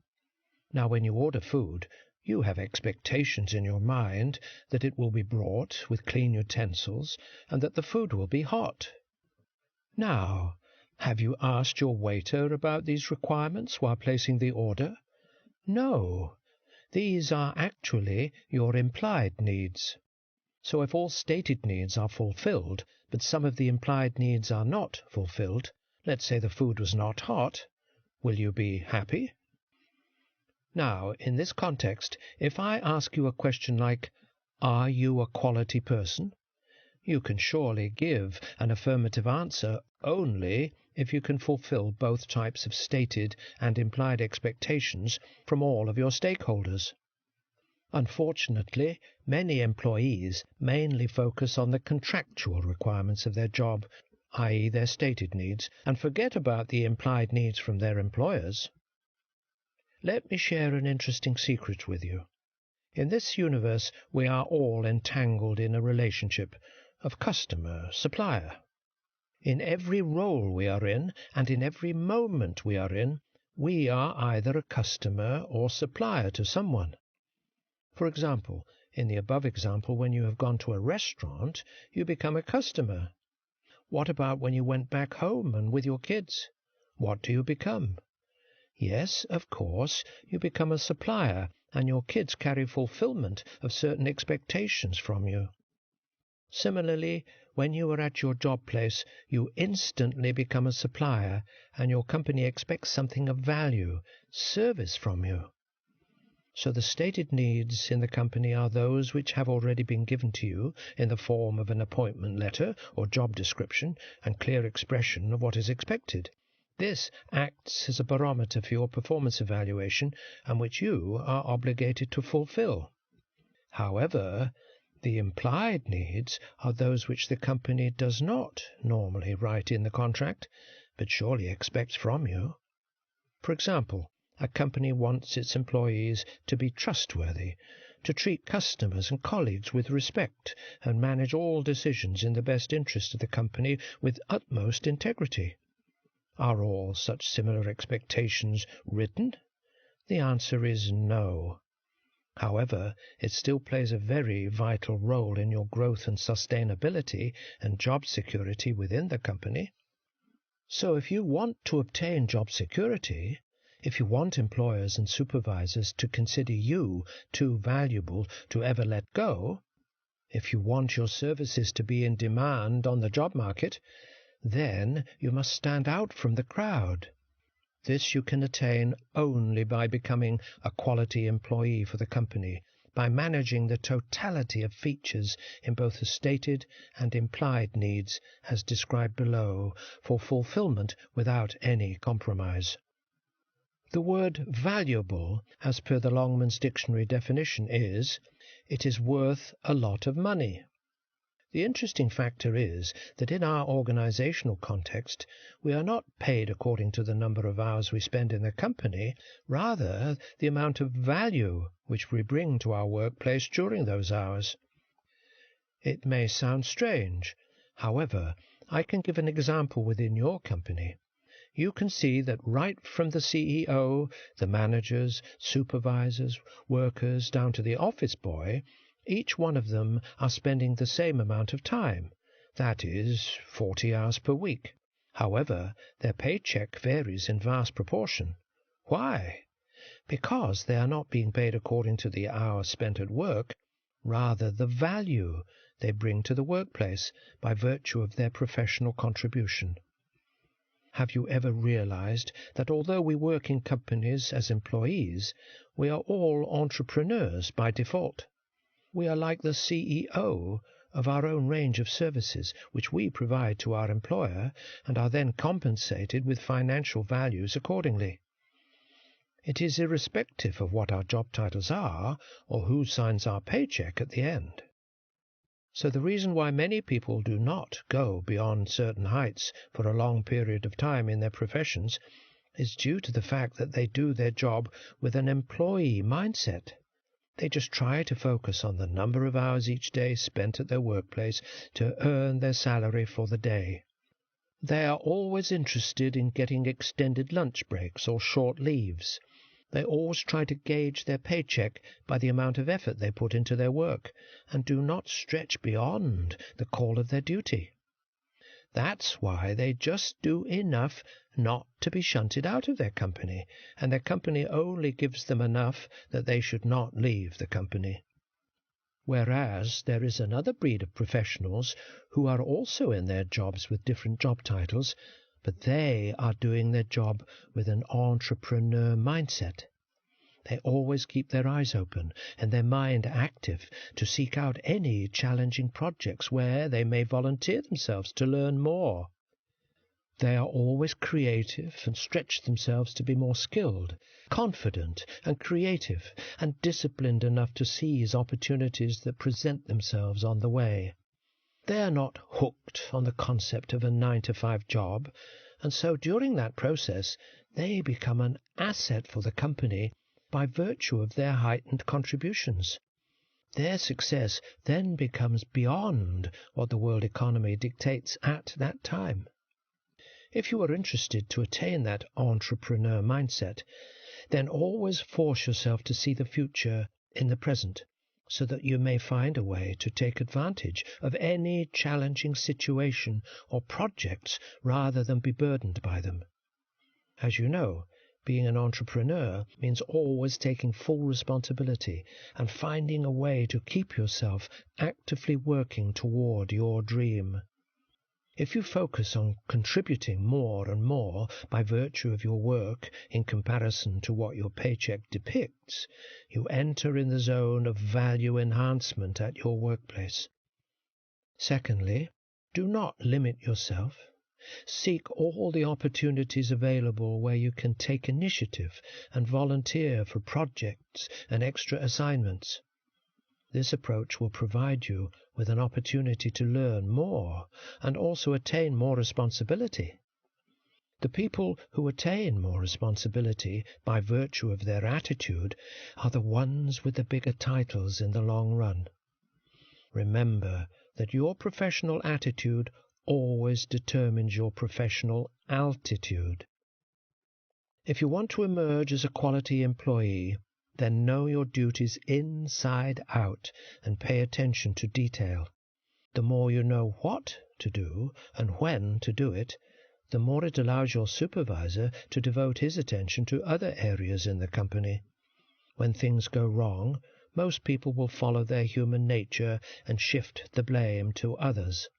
Now, when you order food, you have expectations in your mind that it will be brought with clean utensils and that the food will be hot. Now, have you asked your waiter about these requirements while placing the order? No. These are actually your implied needs. So if all stated needs are fulfilled, but some of the implied needs are not fulfilled, let's say the food was not hot, will you be happy? Now, in this context, if I ask you a question like, "Are you a quality person?" you can surely give an affirmative answer only if you can fulfill both types of stated and implied expectations from all of your stakeholders. Unfortunately, many employees mainly focus on the contractual requirements of their job, i.e. their stated needs, and forget about the implied needs from their employers. Let me share an interesting secret with you. In this universe, we are all entangled in a relationship of customer-supplier. In every role we are in, and in every moment we are in, we are either a customer or supplier to someone. For example, in the above example, when you have gone to a restaurant, you become a customer. What about when you went back home and with your kids? What do you become? Yes, of course, you become a supplier, and your kids carry fulfillment of certain expectations from you. Similarly, when you are at your job place, you instantly become a supplier, and your company expects something of value, service from you. So the stated needs in the company are those which have already been given to you in the form of an appointment letter or job description and clear expression of what is expected. This acts as a barometer for your performance evaluation and which you are obligated to fulfill. However, the implied needs are those which the company does not normally write in the contract, but surely expects from you. For example, a company wants its employees to be trustworthy, to treat customers and colleagues with respect, and manage all decisions in the best interest of the company with utmost integrity. Are all such similar expectations written? The answer is no. However, it still plays a very vital role in your growth and sustainability and job security within the company. So if you want to obtain job security, if you want employers and supervisors to consider you too valuable to ever let go, if you want your services to be in demand on the job market, then you must stand out from the crowd. This you can attain only by becoming a quality employee for the company, by managing the totality of features in both the stated and implied needs as described below for fulfillment without any compromise. The word valuable, as per the Longman's Dictionary definition, is, it is worth a lot of money. The interesting factor is that in our organizational context, we are not paid according to the number of hours we spend in the company, rather the amount of value which we bring to our workplace during those hours. It may sound strange. However, I can give an example within your company. You can see that right from the CEO, the managers, supervisors, workers, down to the office boy, each one of them are spending the same amount of time, that is, 40 hours per week. However, their paycheck varies in vast proportion. Why? Because they are not being paid according to the hours spent at work, rather the value they bring to the workplace by virtue of their professional contribution. Have you ever realized that although we work in companies as employees, we are all entrepreneurs by default? We are like the CEO of our own range of services, which we provide to our employer, and are then compensated with financial values accordingly. It is irrespective of what our job titles are, or who signs our paycheck at the end. So the reason why many people do not go beyond certain heights for a long period of time in their professions is due to the fact that they do their job with an employee mindset. They just try to focus on the number of hours each day spent at their workplace to earn their salary for the day. They are always interested in getting extended lunch breaks or short leaves. They always try to gauge their paycheck by the amount of effort they put into their work, and do not stretch beyond the call of their duty. That's why they just do enough not to be shunted out of their company, and their company only gives them enough that they should not leave the company. Whereas there is another breed of professionals who are also in their jobs with different job titles, but they are doing their job with an entrepreneur mindset. They always keep their eyes open and their mind active to seek out any challenging projects where they may volunteer themselves to learn more. They are always creative and stretch themselves to be more skilled, confident and creative, and disciplined enough to seize opportunities that present themselves on the way. They are not hooked on the concept of a 9-to-5 job, and so during that process they become an asset for the company by virtue of their heightened contributions. Their success then becomes beyond what the world economy dictates at that time. If you are interested to attain that entrepreneur mindset, then always force yourself to see the future in the present, so that you may find a way to take advantage of any challenging situation or projects rather than be burdened by them. As you know, being an entrepreneur means always taking full responsibility and finding a way to keep yourself actively working toward your dream. If you focus on contributing more and more by virtue of your work in comparison to what your paycheck depicts, you enter in the zone of value enhancement at your workplace. Secondly, do not limit yourself. Seek all the opportunities available where you can take initiative and volunteer for projects and extra assignments. This approach will provide you with an opportunity to learn more and also attain more responsibility. The people who attain more responsibility by virtue of their attitude are the ones with the bigger titles in the long run. Remember that your professional attitude always determines your professional altitude. If you want to emerge as a quality employee, then know your duties inside out and pay attention to detail. The more you know what to do and when to do it, the more it allows your supervisor to devote his attention to other areas in the company. When things go wrong, most people will follow their human nature and shift the blame to others.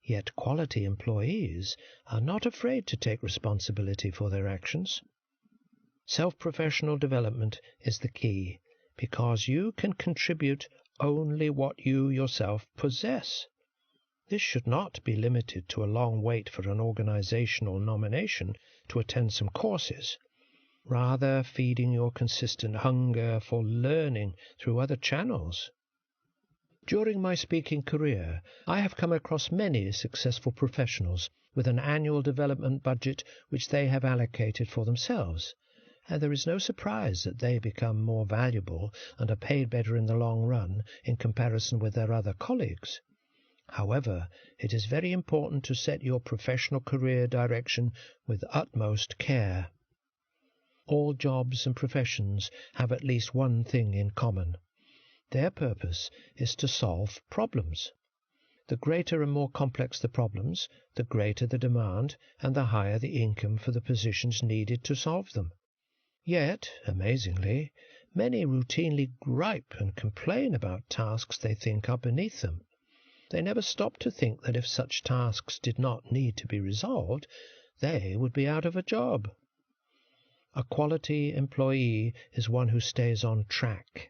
Yet quality employees are not afraid to take responsibility for their actions. Self-professional development is the key, because you can contribute only what you yourself possess. This should not be limited to a long wait for an organizational nomination to attend some courses, rather feeding your consistent hunger for learning through other channels. During my speaking career, I have come across many successful professionals with an annual development budget which they have allocated for themselves, and there is no surprise that they become more valuable and are paid better in the long run in comparison with their other colleagues. However, it is very important to set your professional career direction with utmost care. All jobs and professions have at least one thing in common. Their purpose is to solve problems. The greater and more complex the problems, the greater the demand and the higher the income for the positions needed to solve them. Yet, amazingly, many routinely gripe and complain about tasks they think are beneath them. They never stop to think that if such tasks did not need to be resolved, they would be out of a job. A quality employee is one who stays on track.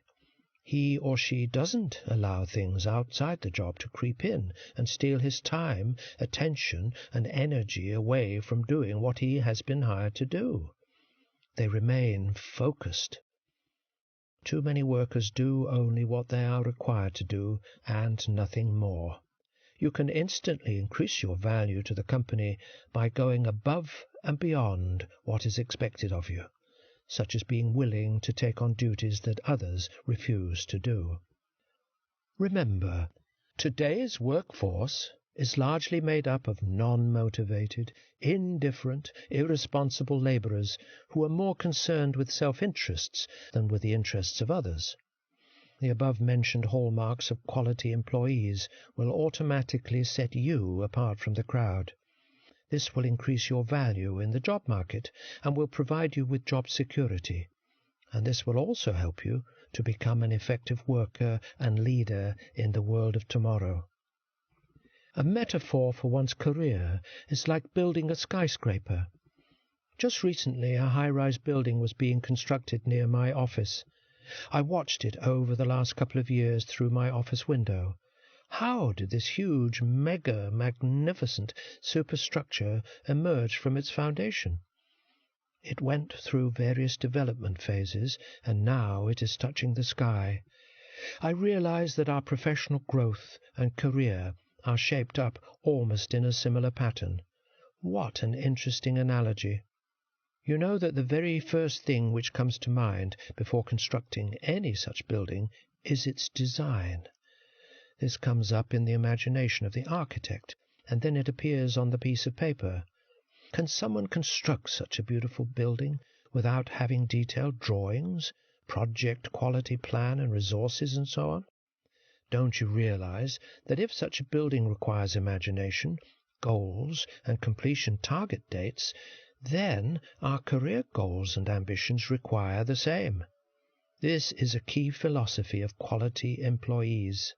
He or she doesn't allow things outside the job to creep in and steal his time, attention, and energy away from doing what he has been hired to do. They remain focused. Too many workers do only what they are required to do and nothing more. You can instantly increase your value to the company by going above and beyond what is expected of you, such as being willing to take on duties that others refuse to do. Remember, today's workforce is largely made up of non-motivated, indifferent, irresponsible labourers who are more concerned with self-interests than with the interests of others. The above-mentioned hallmarks of quality employees will automatically set you apart from the crowd. This will increase your value in the job market and will provide you with job security. And this will also help you to become an effective worker and leader in the world of tomorrow. A metaphor for one's career is like building a skyscraper. Just recently, a high-rise building was being constructed near my office. I watched it over the last couple of years through my office window. How did this huge, magnificent superstructure emerge from its foundation? It went through various development phases, and now it is touching the sky. I realize that our professional growth and career are shaped up almost in a similar pattern. What an interesting analogy! You know that the very first thing which comes to mind before constructing any such building is its design. This comes up in the imagination of the architect, and then it appears on the piece of paper. Can someone construct such a beautiful building without having detailed drawings, project quality plan and resources and so on? Don't you realize that if such a building requires imagination, goals, and completion target dates, then our career goals and ambitions require the same? This is a key philosophy of quality employees.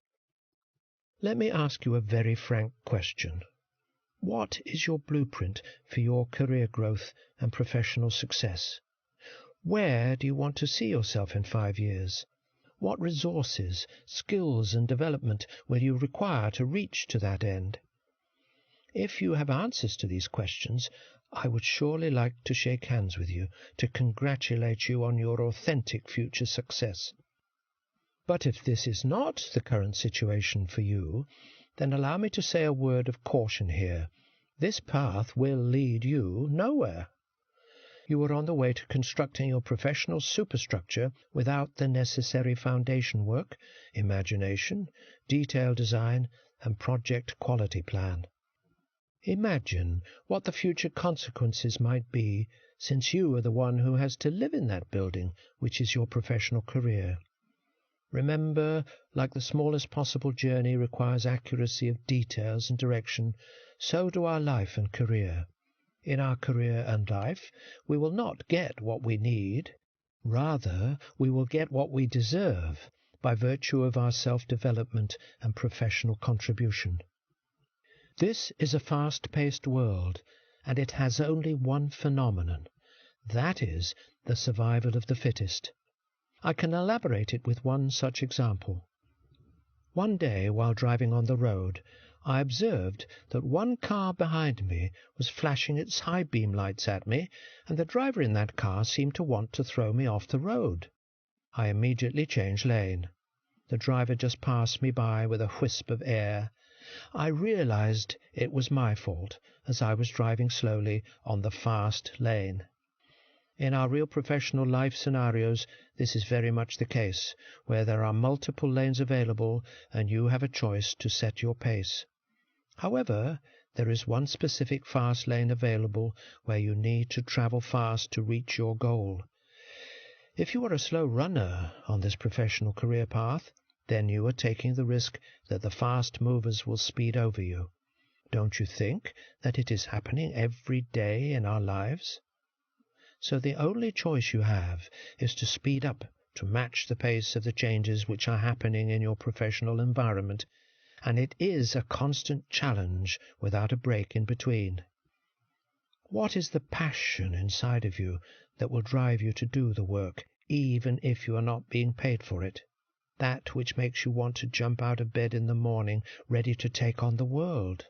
Let me ask you a very frank question. What is your blueprint for your career growth and professional success? Where do you want to see yourself in 5 years? What resources, skills and development will you require to reach to that end? If you have answers to these questions, I would surely like to shake hands with you to congratulate you on your authentic future success. But if this is not the current situation for you, then allow me to say a word of caution here. This path will lead you nowhere. You are on the way to constructing your professional superstructure without the necessary foundation work, imagination, detailed design, and project quality plan. Imagine what the future consequences might be, since you are the one who has to live in that building, which is your professional career. Remember, like the smallest possible journey requires accuracy of details and direction, so do our life and career. In our career and life, we will not get what we need. Rather, we will get what we deserve by virtue of our self-development and professional contribution. This is a fast-paced world, and it has only one phenomenon. That is the survival of the fittest. I can elaborate it with one such example. One day, while driving on the road, I observed that one car behind me was flashing its high beam lights at me, and the driver in that car seemed to want to throw me off the road. I immediately changed lane. The driver just passed me by with a wisp of air. I realized it was my fault, as I was driving slowly on the fast lane. In our real professional life scenarios, this is very much the case, where there are multiple lanes available and you have a choice to set your pace. However, there is one specific fast lane available where you need to travel fast to reach your goal. If you are a slow runner on this professional career path, then you are taking the risk that the fast movers will speed over you. Don't you think that it is happening every day in our lives? So the only choice you have is to speed up to match the pace of the changes which are happening in your professional environment, and it is a constant challenge without a break in between. What is the passion inside of you that will drive you to do the work, even if you are not being paid for it? That which makes you want to jump out of bed in the morning, ready to take on the world?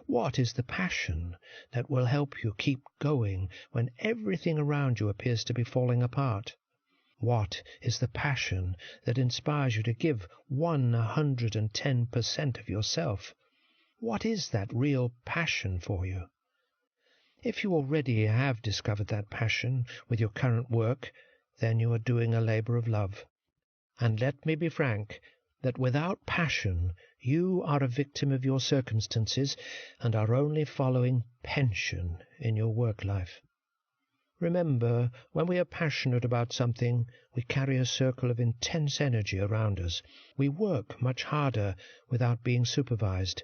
What is the passion that will help you keep going when everything around you appears to be falling apart? What is the passion that inspires you to give 110% of yourself? What is that real passion for you? If you already have discovered that passion with your current work, then you are doing a labor of love. And let me be frank, that without passion you are a victim of your circumstances and are only following pension in your work life. Remember, when we are passionate about something, we carry a circle of intense energy around us. We work much harder without being supervised.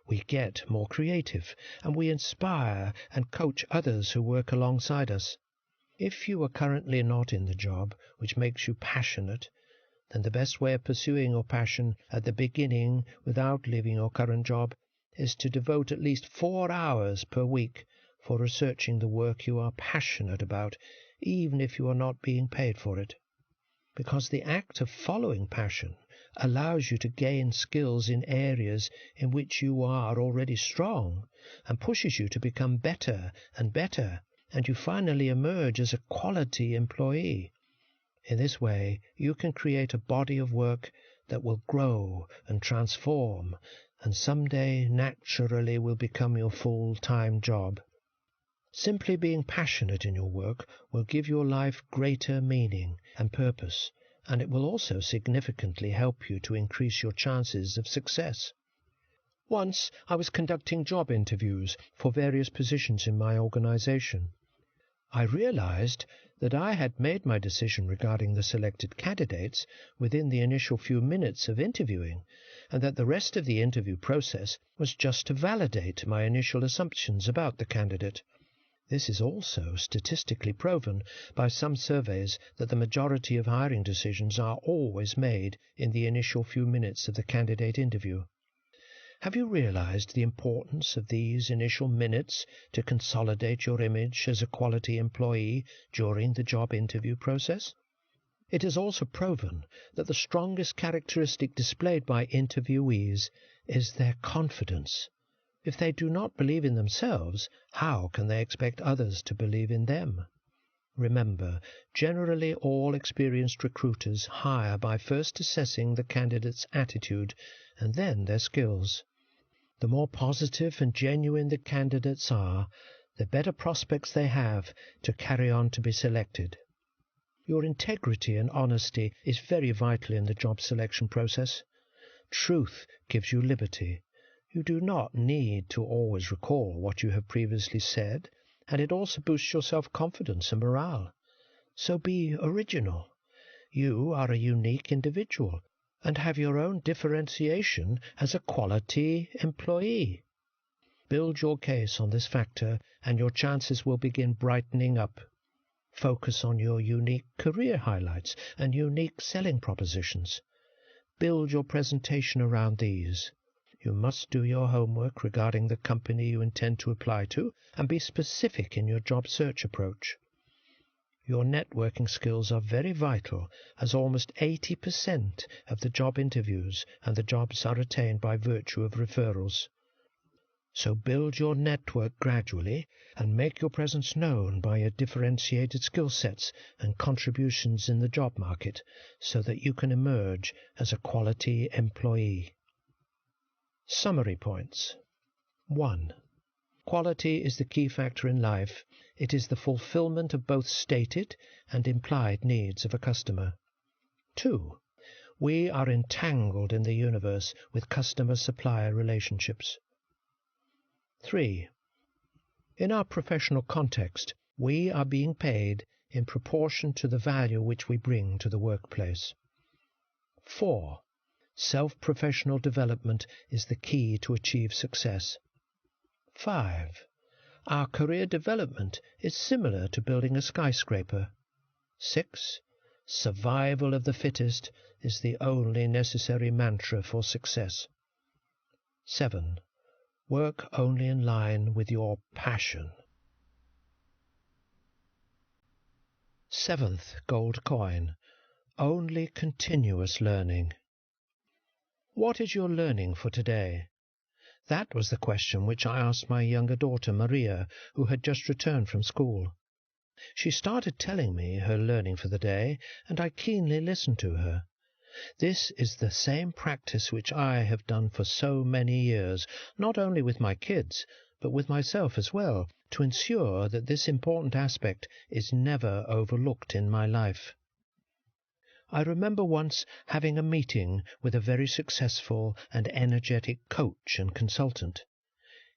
We get more creative, and we inspire and coach others who work alongside us. If you are currently not in the job which makes you passionate, then the best way of pursuing your passion at the beginning without leaving your current job is to devote at least 4 hours per week for researching the work you are passionate about, even if you are not being paid for it. Because the act of following passion allows you to gain skills in areas in which you are already strong and pushes you to become better and better, and you finally emerge as a quality employee. In this way, you can create a body of work that will grow and transform, and someday naturally will become your full-time job. Simply being passionate in your work will give your life greater meaning and purpose, and it will also significantly help you to increase your chances of success. Once I was conducting job interviews for various positions in my organization. I realized that I had made my decision regarding the selected candidates within the initial few minutes of interviewing, and that the rest of the interview process was just to validate my initial assumptions about the candidate. This is also statistically proven by some surveys that the majority of hiring decisions are always made in the initial few minutes of the candidate interview. Have you realized the importance of these initial minutes to consolidate your image as a quality employee during the job interview process? It is also proven that the strongest characteristic displayed by interviewees is their confidence. If they do not believe in themselves, how can they expect others to believe in them? Remember, generally all experienced recruiters hire by first assessing the candidate's attitude and then their skills. The more positive and genuine the candidates are, the better prospects they have to carry on to be selected. Your integrity and honesty is very vital in the job selection process. Truth gives you liberty. You do not need to always recall what you have previously said, and it also boosts your self-confidence and morale. So be original. You are a unique individual and have your own differentiation as a quality employee. Build your case on this factor and your chances will begin brightening up. Focus on your unique career highlights and unique selling propositions. Build your presentation around these. You must do your homework regarding the company you intend to apply to and be specific in your job search approach. Your networking skills are very vital, as almost 80% of the job interviews and the jobs are attained by virtue of referrals. So build your network gradually and make your presence known by your differentiated skill sets and contributions in the job market so that you can emerge as a quality employee. Summary points. 1. Quality is the key factor in life. It is the fulfillment of both stated and implied needs of a customer. 2. We are entangled in the universe with customer-supplier relationships. 3. In our professional context, we are being paid in proportion to the value which we bring to the workplace. 4. Self-professional development is the key to achieve success. 5. Our career development is similar to building a skyscraper. 6. Survival of the fittest is the only necessary mantra for success. 7. Work only in line with your passion. 7th gold coin. Only continuous learning. What is your learning for today? That was the question which I asked my younger daughter, Maria, who had just returned from school. She started telling me her learning for the day, and I keenly listened to her. This is the same practice which I have done for so many years, not only with my kids, but with myself as well, to ensure that this important aspect is never overlooked in my life. I remember once having a meeting with a very successful and energetic coach and consultant.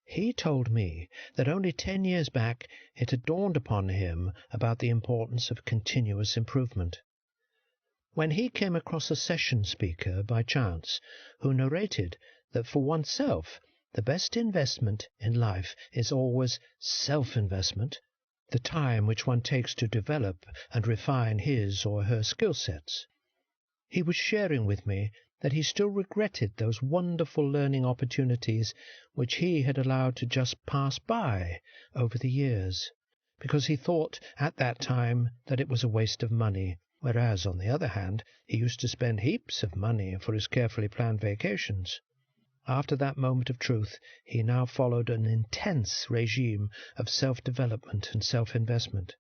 He told me that only 10 years back it had dawned upon him about the importance of continuous improvement. When he came across a session speaker by chance who narrated that for oneself the best investment in life is always self-investment, the time which one takes to develop and refine his or her skill sets. He was sharing with me that he still regretted those wonderful learning opportunities which he had allowed to just pass by over the years, because he thought at that time that it was a waste of money, whereas, on the other hand, he used to spend heaps of money for his carefully planned vacations. After that moment of truth, he now followed an intense regime of self-development and self-investment.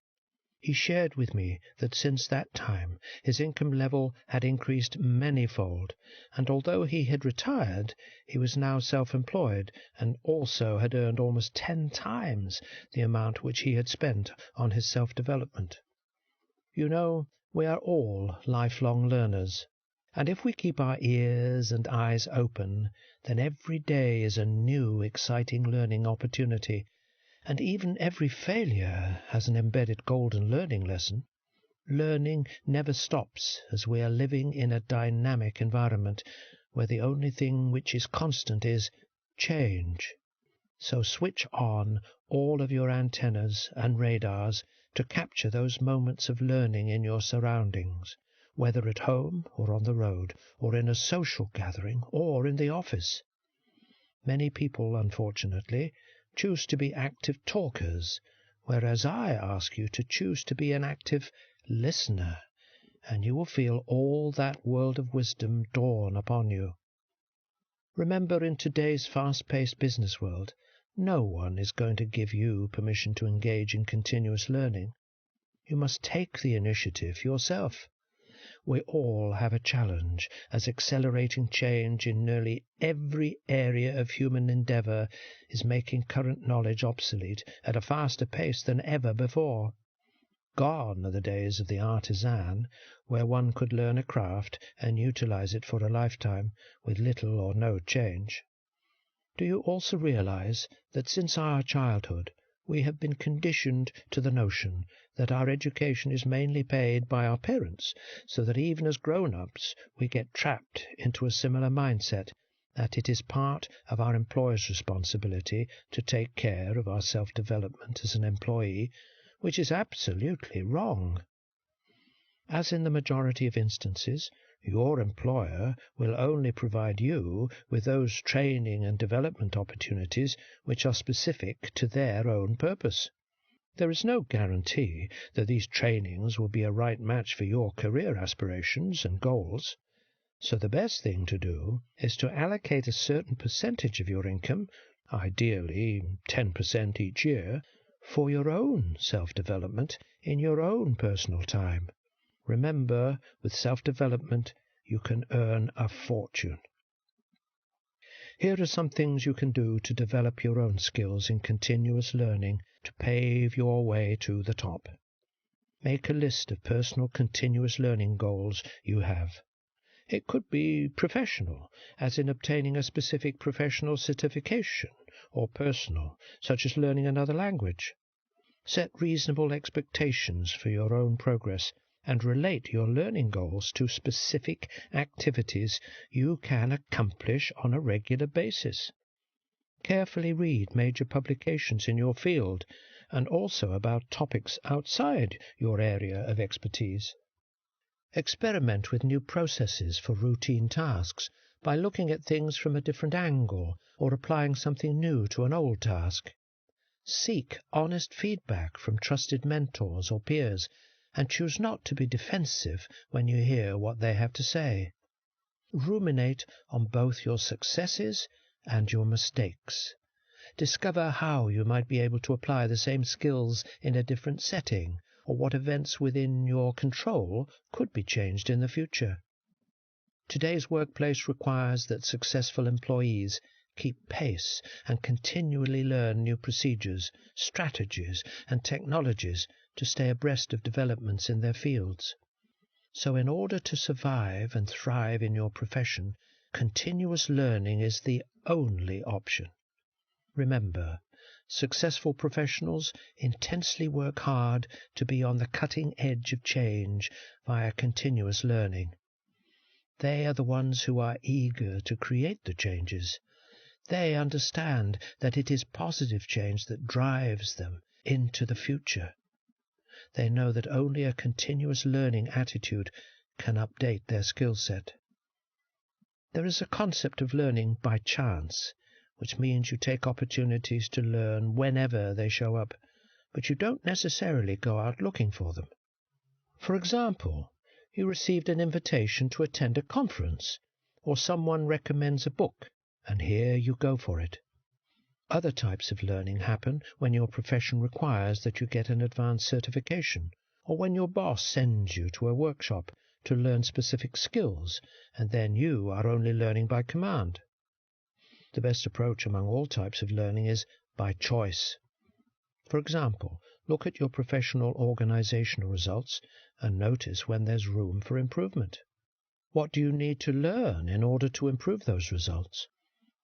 He shared with me that since that time his income level had increased manyfold, and although he had retired, he was now self-employed and also had earned almost 10 times the amount which he had spent on his self-development. You know, we are all lifelong learners, and if we keep our ears and eyes open, then every day is a new, exciting learning opportunity, and even every failure has an embedded golden learning lesson. Learning never stops, as we are living in a dynamic environment where the only thing which is constant is change. So switch on all of your antennas and radars to capture those moments of learning in your surroundings, whether at home or on the road, or in a social gathering or in the office. Many people, unfortunately, choose to be active talkers, whereas I ask you to choose to be an active listener, and you will feel all that world of wisdom dawn upon you. Remember, in today's fast-paced business world, no one is going to give you permission to engage in continuous learning. You must take the initiative yourself. We all have a challenge, as accelerating change in nearly every area of human endeavour is making current knowledge obsolete at a faster pace than ever before. Gone are the days of the artisan, where one could learn a craft and utilize it for a lifetime with little or no change. Do you also realize that since our childhood we have been conditioned to the notion that our education is mainly paid by our parents, so that even as grown-ups we get trapped into a similar mindset, that it is part of our employer's responsibility to take care of our self-development as an employee, which is absolutely wrong. As in the majority of instances, your employer will only provide you with those training and development opportunities which are specific to their own purpose. There is no guarantee that these trainings will be a right match for your career aspirations and goals. So the best thing to do is to allocate a certain percentage of your income, ideally 10% each year, for your own self-development in your own personal time. Remember, with self-development, you can earn a fortune. Here are some things you can do to develop your own skills in continuous learning to pave your way to the top. Make a list of personal continuous learning goals you have. It could be professional, as in obtaining a specific professional certification, or personal, such as learning another language. Set reasonable expectations for your own progress and relate your learning goals to specific activities you can accomplish on a regular basis. Carefully read major publications in your field and also about topics outside your area of expertise. Experiment with new processes for routine tasks by looking at things from a different angle or applying something new to an old task. Seek honest feedback from trusted mentors or peers, and choose not to be defensive when you hear what they have to say. Ruminate on both your successes and your mistakes. Discover how you might be able to apply the same skills in a different setting, or what events within your control could be changed in the future. Today's workplace requires that successful employees keep pace and continually learn new procedures, strategies, and technologies to stay abreast of developments in their fields. So in order to survive and thrive in your profession, continuous learning is the only option. Remember, successful professionals intensely work hard to be on the cutting edge of change via continuous learning. They are the ones who are eager to create the changes. They understand that it is positive change that drives them into the future. They know that only a continuous learning attitude can update their skill set. There is a concept of learning by chance, which means you take opportunities to learn whenever they show up, but you don't necessarily go out looking for them. For example, you received an invitation to attend a conference, or someone recommends a book, and here you go for it. Other types of learning happen when your profession requires that you get an advanced certification, or when your boss sends you to a workshop to learn specific skills, and then you are only learning by command. The best approach among all types of learning is by choice. For example, look at your professional organizational results and notice when there's room for improvement. What do you need to learn in order to improve those results?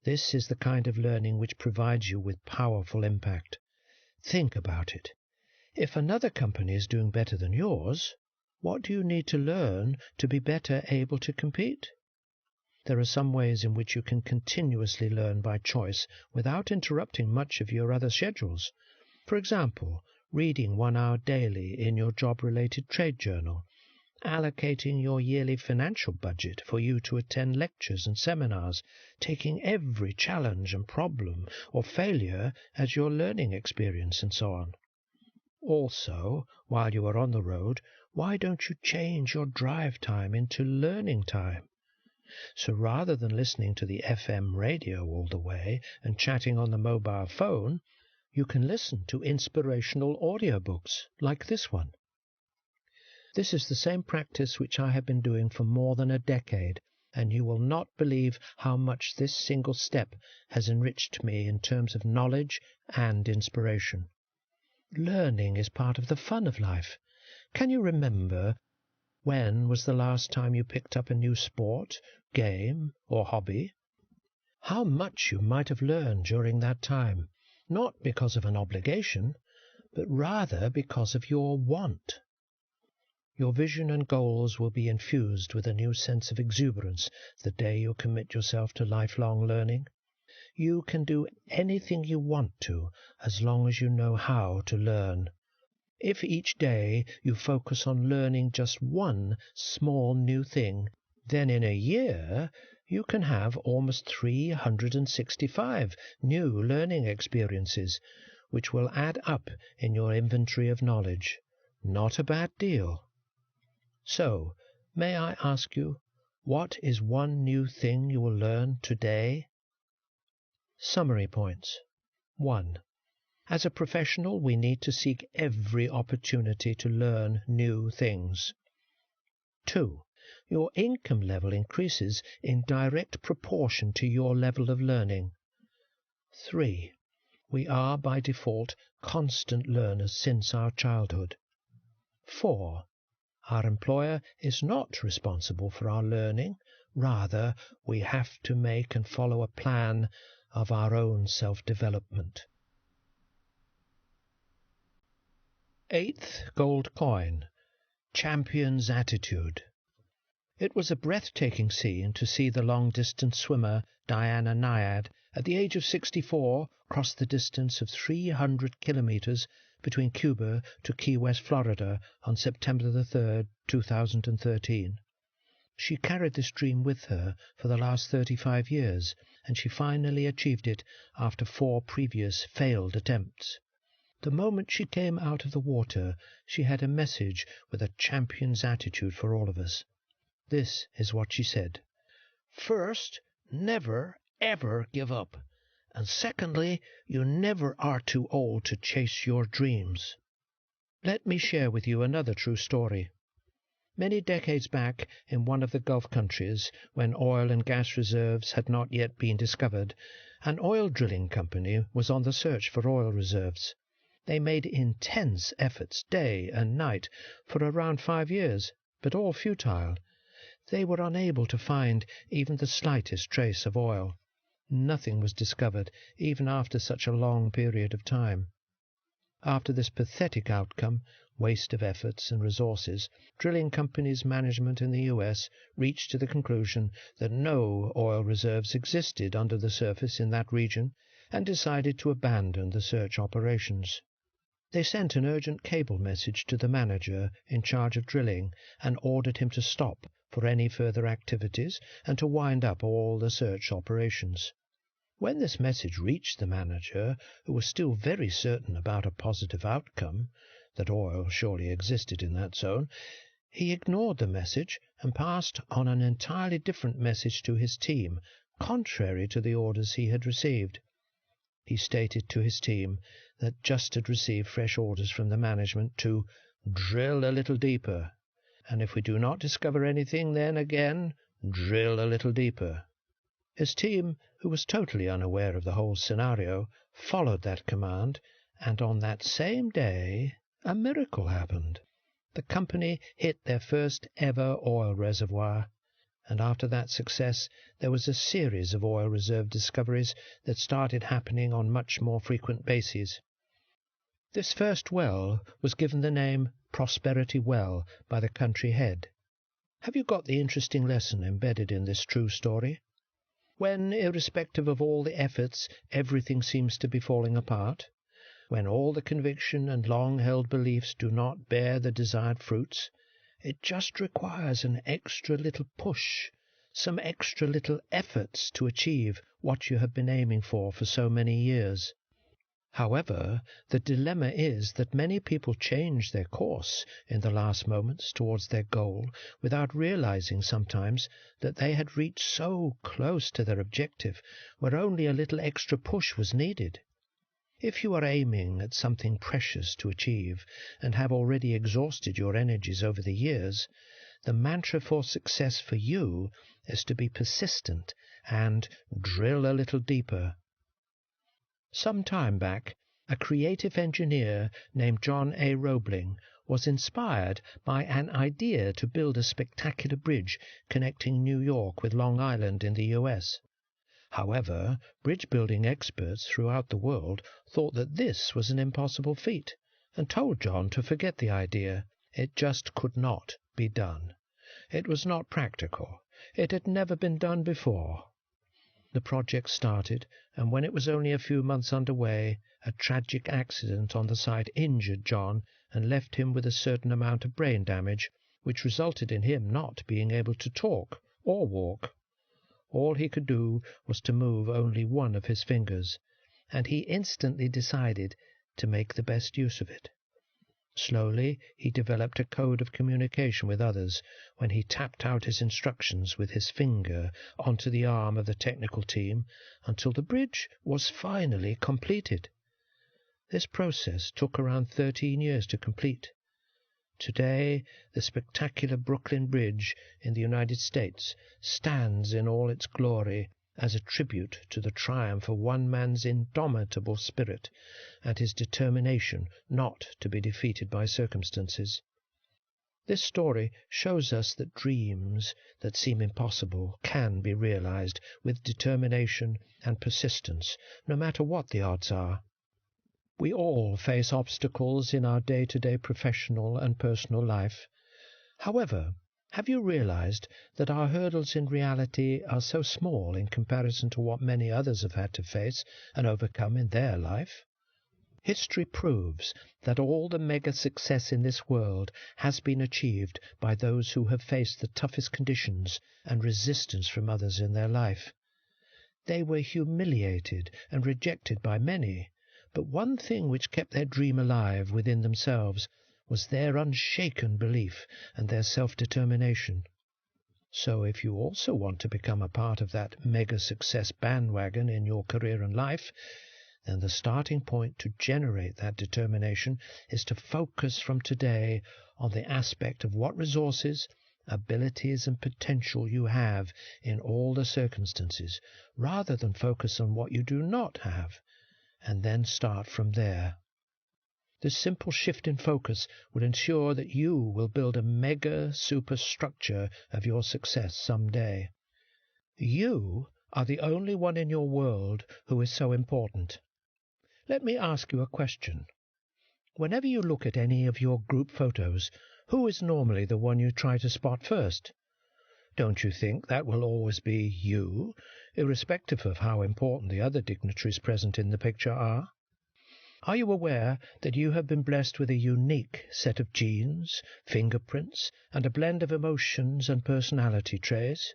This is the kind of learning which provides you with powerful impact. Think about it. If another company is doing better than yours, what do you need to learn to be better able to compete? There are some ways in which you can continuously learn by choice without interrupting much of your other schedules. For example, reading 1 hour daily in your job-related trade journal, allocating your yearly financial budget for you to attend lectures and seminars, taking every challenge and problem or failure as your learning experience and so on. Also, while you are on the road, why don't you change your drive time into learning time? So rather than listening to the FM radio all the way and chatting on the mobile phone, you can listen to inspirational audiobooks like this one. This is the same practice which I have been doing for more than a decade, and you will not believe how much this single step has enriched me in terms of knowledge and inspiration. Learning is part of the fun of life. Can you remember when was the last time you picked up a new sport, game, or hobby? How much you might have learned during that time, not because of an obligation, but rather because of your want. Your vision and goals will be infused with a new sense of exuberance the day you commit yourself to lifelong learning. You can do anything you want to as long as you know how to learn. If each day you focus on learning just one small new thing, then in a year you can have almost 365 new learning experiences, which will add up in your inventory of knowledge. Not a bad deal. So, may I ask you, what is one new thing you will learn today? Summary points. 1. As a professional, we need to seek every opportunity to learn new things. 2. Your income level increases in direct proportion to your level of learning. 3. We are by default constant learners since our childhood. 4. Our employer is not responsible for our learning. Rather, we have to make and follow a plan of our own self-development. 8th gold coin. Champion's attitude. It was a breathtaking scene to see the long-distance swimmer Diana Nyad, at the age of 64, cross the distance of 300 kilometers between Cuba to Key West, Florida, on September the 3rd, 2013. She carried this dream with her for the last 35 years, and she finally achieved it after 4 previous failed attempts. The moment she came out of the water, she had a message with a champion's attitude for all of us. This is what she said. First, never, ever give up. And secondly, you never are too old to chase your dreams. Let me share with you another true story. Many decades back, in one of the Gulf countries, when oil and gas reserves had not yet been discovered, an oil drilling company was on the search for oil reserves. They made intense efforts day and night for around 5 years, but all futile. They were unable to find even the slightest trace of oil. Nothing was discovered, even after such a long period of time. After this pathetic outcome, waste of efforts and resources, drilling companies' management in the U.S. reached to the conclusion that no oil reserves existed under the surface in that region and decided to abandon the search operations. They sent an urgent cable message to the manager in charge of drilling and ordered him to stop for any further activities and to wind up all the search operations. When this message reached the manager, who was still very certain about a positive outcome, that oil surely existed in that zone, he ignored the message and passed on an entirely different message to his team, contrary to the orders he had received. He stated to his team that just had received fresh orders from the management to drill a little deeper, and if we do not discover anything, then again drill a little deeper. His team, who was totally unaware of the whole scenario, followed that command, and on that same day a miracle happened. The company hit their first ever oil reservoir, and after that success there was a series of oil reserve discoveries that started happening on much more frequent bases. This first well was given the name Prosperity Well by the country head. Have you got the interesting lesson embedded in this true story? When, irrespective of all the efforts, everything seems to be falling apart, when all the conviction and long-held beliefs do not bear the desired fruits, It just requires an extra little push, some extra little efforts to achieve what you have been aiming for so many years. However, the dilemma is that many people change their course in the last moments towards their goal without realizing sometimes that they had reached so close to their objective where only a little extra push was needed. If you are aiming at something precious to achieve and have already exhausted your energies over the years, the mantra for success for you is to be persistent and drill a little deeper. Some time back, a creative engineer named John A. Roebling was inspired by an idea to build a spectacular bridge connecting New York with Long Island in the U.S. However, bridge-building experts throughout the world thought that this was an impossible feat and told John to forget the idea. It just could not be done. It was not practical. It had never been done before. The project started, and when it was only a few months underway, a tragic accident on the site injured John and left him with a certain amount of brain damage, which resulted in him not being able to talk or walk. All he could do was to move only one of his fingers, and he instantly decided to make the best use of it. Slowly he developed a code of communication with others when he tapped out his instructions with his finger onto the arm of the technical team until the bridge was finally completed. This process took around 13 years to complete. Today, the spectacular Brooklyn Bridge in the United States stands in all its glory as a tribute to the triumph of one man's indomitable spirit and his determination not to be defeated by circumstances. This story shows us that dreams that seem impossible can be realized with determination and persistence, no matter what the odds are. We all face obstacles in our day-to-day professional and personal life. However, have you realized that our hurdles in reality are so small in comparison to what many others have had to face and overcome in their life? History proves that all the mega success in this world has been achieved by those who have faced the toughest conditions and resistance from others in their life. They were humiliated and rejected by many, but one thing which kept their dream alive within themselves was their unshaken belief and their self-determination. So if you also want to become a part of that mega success bandwagon in your career and life, then the starting point to generate that determination is to focus from today on the aspect of what resources, abilities and potential you have in all the circumstances, rather than focus on what you do not have, and then start from there. This simple shift in focus will ensure that you will build a mega superstructure of your success someday. You are the only one in your world who is so important. Let me ask you a question. Whenever you look at any of your group photos, who is normally the one you try to spot first? Don't you think that will always be you, irrespective of how important the other dignitaries present in the picture are? Are you aware that you have been blessed with a unique set of genes, fingerprints, and a blend of emotions and personality traits?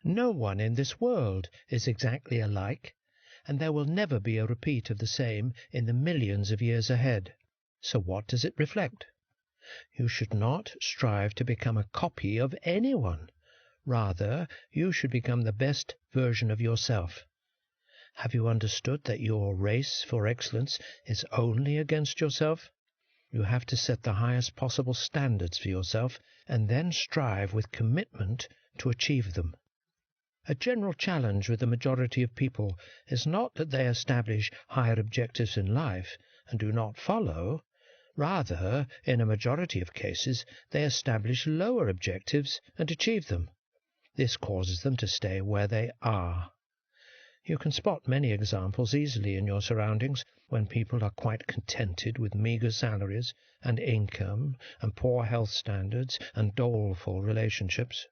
No one in this world is exactly alike, and there will never be a repeat of the same in the millions of years ahead. So what does it reflect? You should not strive to become a copy of anyone. Rather, you should become the best version of yourself. Have you understood that your race for excellence is only against yourself? You have to set the highest possible standards for yourself and then strive with commitment to achieve them. A general challenge with the majority of people is not that they establish higher objectives in life and do not follow. Rather, in a majority of cases, they establish lower objectives and achieve them. This causes them to stay where they are. You can spot many examples easily in your surroundings when people are quite contented with meagre salaries and income and poor health standards and doleful relationships.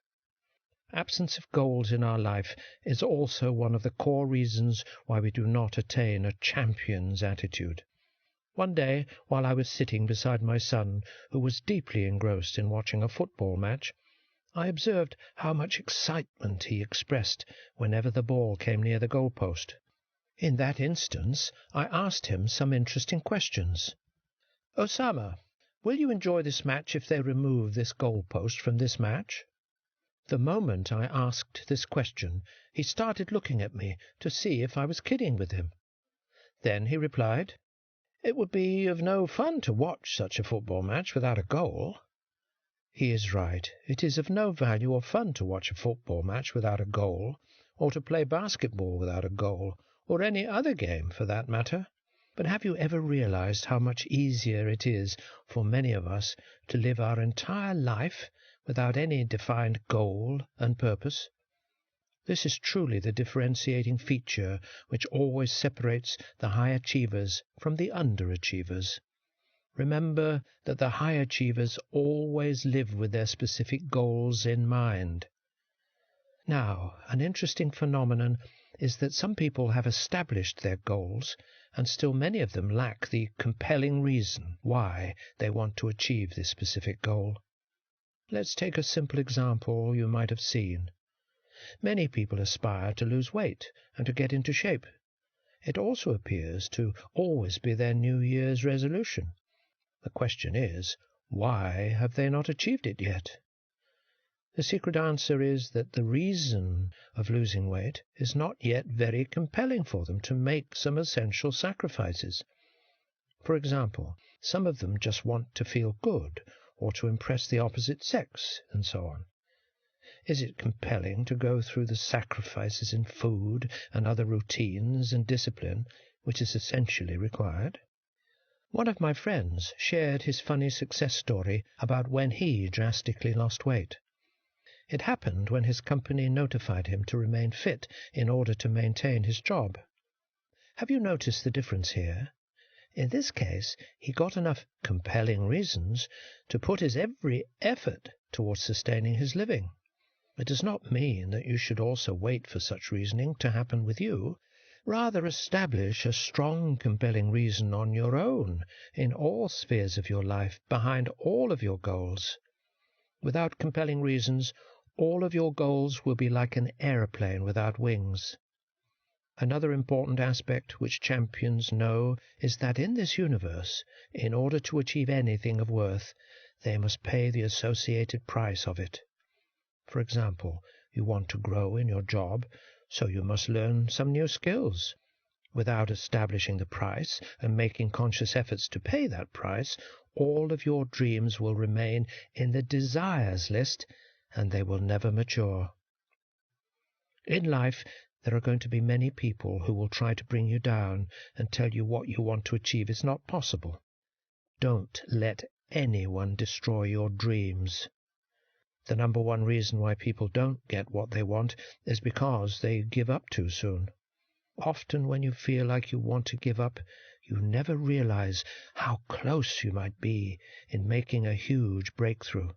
Absence of goals in our life is also one of the core reasons why we do not attain a champion's attitude. One day, while I was sitting beside my son, who was deeply engrossed in watching a football match, I observed how much excitement he expressed whenever the ball came near the goal-post. In that instance, I asked him some interesting questions. "Osama, will you enjoy this match if they remove this goal-post from this match?" The moment I asked this question, he started looking at me to see if I was kidding with him. Then he replied, "It would be of no fun to watch such a football match without a goal." He is right. It is of no value or fun to watch a football match without a goal, or to play basketball without a goal, or any other game for that matter. But have you ever realized how much easier it is for many of us to live our entire life without any defined goal and purpose? This is truly the differentiating feature which always separates the high achievers from the underachievers. Remember that the high achievers always live with their specific goals in mind. Now, an interesting phenomenon is that some people have established their goals, and still many of them lack the compelling reason why they want to achieve this specific goal. Let's take a simple example you might have seen. Many people aspire to lose weight and to get into shape. It also appears to always be their New Year's resolution. The question is, why have they not achieved it yet? The secret answer is that the reason of losing weight is not yet very compelling for them to make some essential sacrifices. For example, some of them just want to feel good, or to impress the opposite sex, and so on. Is it compelling to go through the sacrifices in food and other routines and discipline which is essentially required? One of my friends shared his funny success story about when he drastically lost weight. It happened when his company notified him to remain fit in order to maintain his job. Have you noticed the difference here? In this case, he got enough compelling reasons to put his every effort towards sustaining his living. It does not mean that you should also wait for such reasoning to happen with you. Rather, establish a strong, compelling reason on your own in all spheres of your life behind all of your goals. Without compelling reasons, all of your goals will be like an aeroplane without wings. Another important aspect which champions know is that in this universe, in order to achieve anything of worth, they must pay the associated price of it. For example, you want to grow in your job, so you must learn some new skills. Without establishing the price and making conscious efforts to pay that price, all of your dreams will remain in the desires list, and they will never mature. In life, there are going to be many people who will try to bring you down and tell you what you want to achieve is not possible. Don't let anyone destroy your dreams. The number one reason why people don't get what they want is because they give up too soon. Often when you feel like you want to give up, you never realize how close you might be in making a huge breakthrough.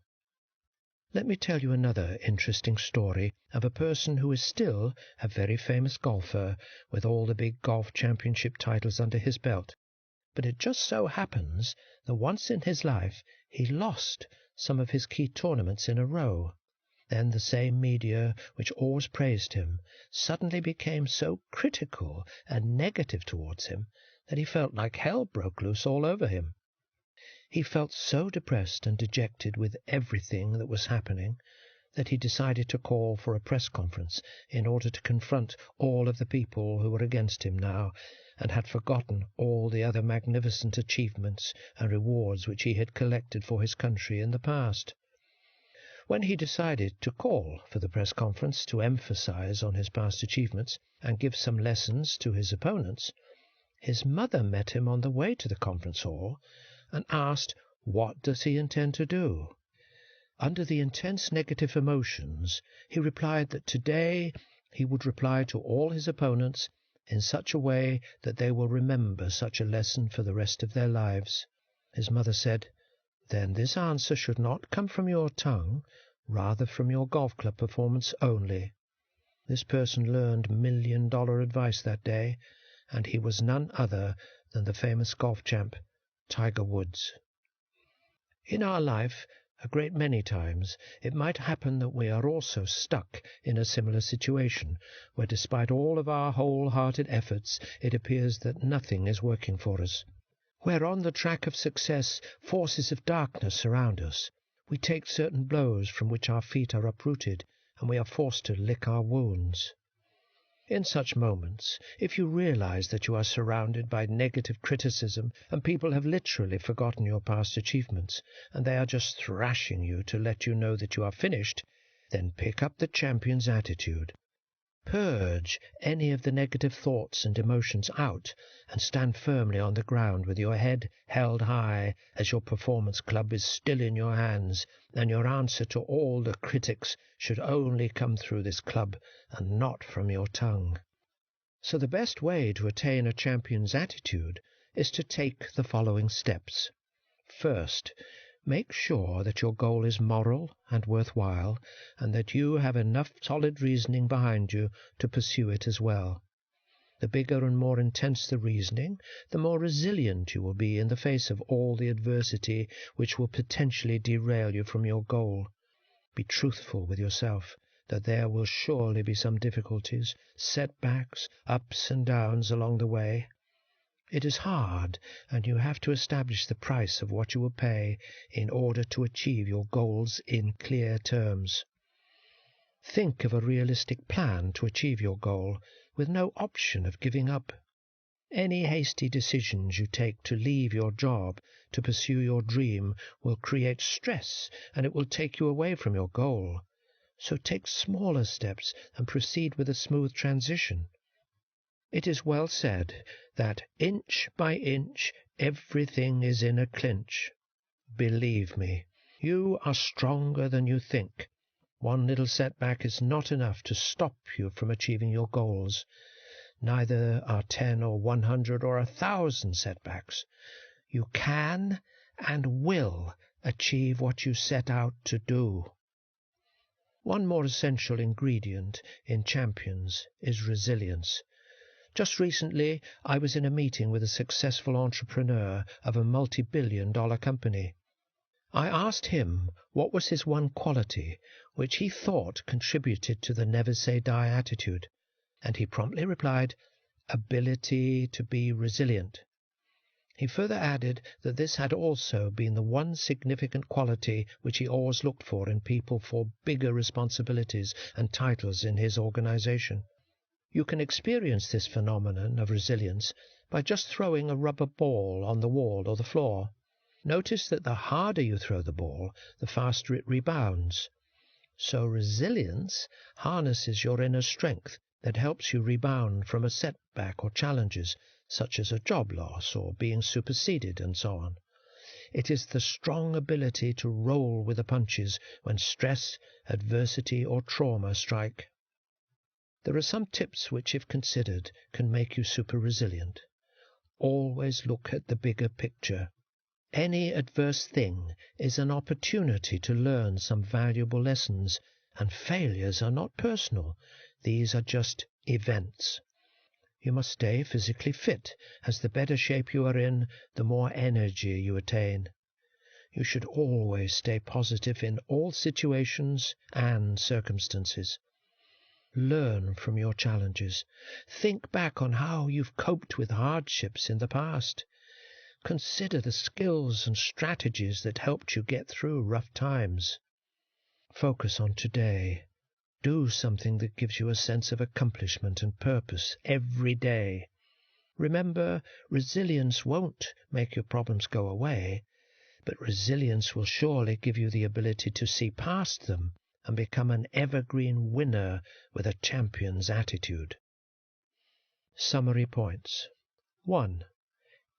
Let me tell you another interesting story of a person who is still a very famous golfer with all the big golf championship titles under his belt. But it just so happens that once in his life he lost some of his key tournaments in a row. Then the same media which always praised him suddenly became so critical and negative towards him that he felt like hell broke loose all over him. He felt so depressed and dejected with everything that was happening that he decided to call for a press conference in order to confront all of the people who were against him now and had forgotten all the other magnificent achievements and rewards which he had collected for his country in the past. When he decided to call for the press conference to emphasize on his past achievements and give some lessons to his opponents, his mother met him on the way to the conference hall and asked, "What does he intend to do?" Under the intense negative emotions, he replied that today he would reply to all his opponents in such a way that they will remember such a lesson for the rest of their lives. His mother said, "Then this answer should not come from your tongue, rather from your golf club performance only." This person learned million-dollar advice that day, and he was none other than the famous golf champ Tiger Woods. In our life, a great many times, it might happen that we are also stuck in a similar situation, where despite all of our wholehearted efforts, it appears that nothing is working for us. Where on the track of success, forces of darkness surround us. We take certain blows from which our feet are uprooted, and we are forced to lick our wounds. In such moments, if you realize that you are surrounded by negative criticism and people have literally forgotten your past achievements, and they are just thrashing you to let you know that you are finished, then pick up the champion's attitude. Purge any of the negative thoughts and emotions out and stand firmly on the ground with your head held high as your performance club is still in your hands, and your answer to all the critics should only come through this club and not from your tongue. So the best way to attain a champion's attitude is to take the following steps. First, make sure that your goal is moral and worthwhile, and that you have enough solid reasoning behind you to pursue it as well. The bigger and more intense the reasoning, the more resilient you will be in the face of all the adversity which will potentially derail you from your goal. Be truthful with yourself that there will surely be some difficulties, setbacks, ups and downs along the way. It is hard, and you have to establish the price of what you will pay in order to achieve your goals in clear terms. Think of a realistic plan to achieve your goal, with no option of giving up. Any hasty decisions you take to leave your job to pursue your dream will create stress, and it will take you away from your goal. So take smaller steps and proceed with a smooth transition. It is well said that inch by inch everything is in a clinch. Believe me, you are stronger than you think. One little setback is not enough to stop you from achieving your goals. Neither are 10 or 100 or 1,000 setbacks. You can and will achieve what you set out to do. One more essential ingredient in champions is resilience. Just recently, I was in a meeting with a successful entrepreneur of a multi-billion-dollar company. I asked him what was his one quality which he thought contributed to the never-say-die attitude, and he promptly replied, "Ability to be resilient." He further added that this had also been the one significant quality which he always looked for in people for bigger responsibilities and titles in his organization. You can experience this phenomenon of resilience by just throwing a rubber ball on the wall or the floor. Notice that the harder you throw the ball, the faster it rebounds. So resilience harnesses your inner strength that helps you rebound from a setback or challenges, such as a job loss or being superseded and so on. It is the strong ability to roll with the punches when stress, adversity or trauma strike. There are some tips which, if considered, can make you super resilient. Always look at the bigger picture. Any adverse thing is an opportunity to learn some valuable lessons, and failures are not personal. These are just events. You must stay physically fit, as the better shape you are in, the more energy you attain. You should always stay positive in all situations and circumstances. Learn from your challenges. Think back on how you've coped with hardships in the past. Consider the skills and strategies that helped you get through rough times. Focus on today. Do something that gives you a sense of accomplishment and purpose every day. Remember, resilience won't make your problems go away, but resilience will surely give you the ability to see past them and become an evergreen winner with a champion's attitude. Summary points. 1.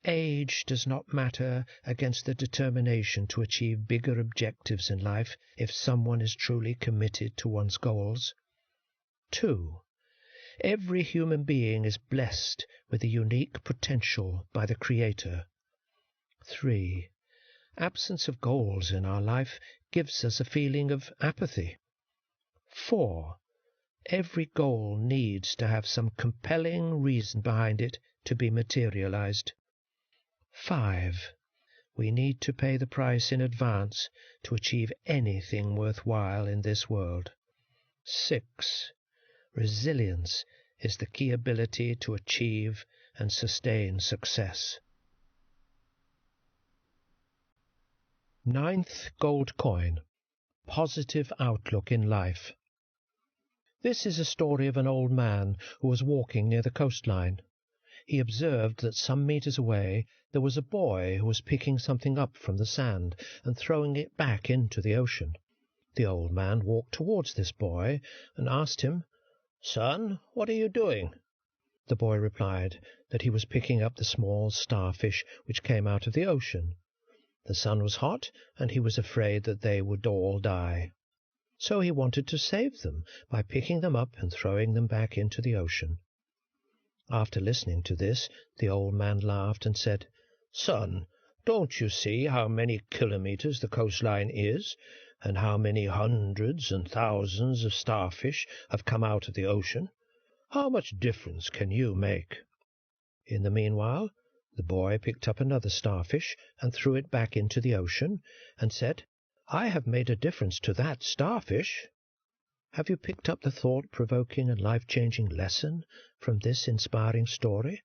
Age does not matter against the determination to achieve bigger objectives in life if someone is truly committed to one's goals. 2. Every human being is blessed with a unique potential by the Creator. 3. Absence of goals in our life gives us a feeling of apathy. 4. Every goal needs to have some compelling reason behind it to be materialized. 5. We need to pay the price in advance to achieve anything worthwhile in this world. 6. Resilience is the key ability to achieve and sustain success. 9th gold coin. Positive outlook in life. This is a story of an old man who was walking near the coastline. He observed that some meters away there was a boy who was picking something up from the sand and throwing it back into the ocean. The old man walked towards this boy and asked him, "Son, what are you doing?" The boy replied that he was picking up the small starfish which came out of the ocean. The sun was hot, and he was afraid that they would all die. So he wanted to save them by picking them up and throwing them back into the ocean. After listening to this, the old man laughed and said, "Son, don't you see how many kilometers the coastline is, and how many hundreds and thousands of starfish have come out of the ocean? How much difference can you make?" In the meanwhile, the boy picked up another starfish and threw it back into the ocean, and said, "I have made a difference to that starfish." Have you picked up the thought-provoking and life-changing lesson from this inspiring story?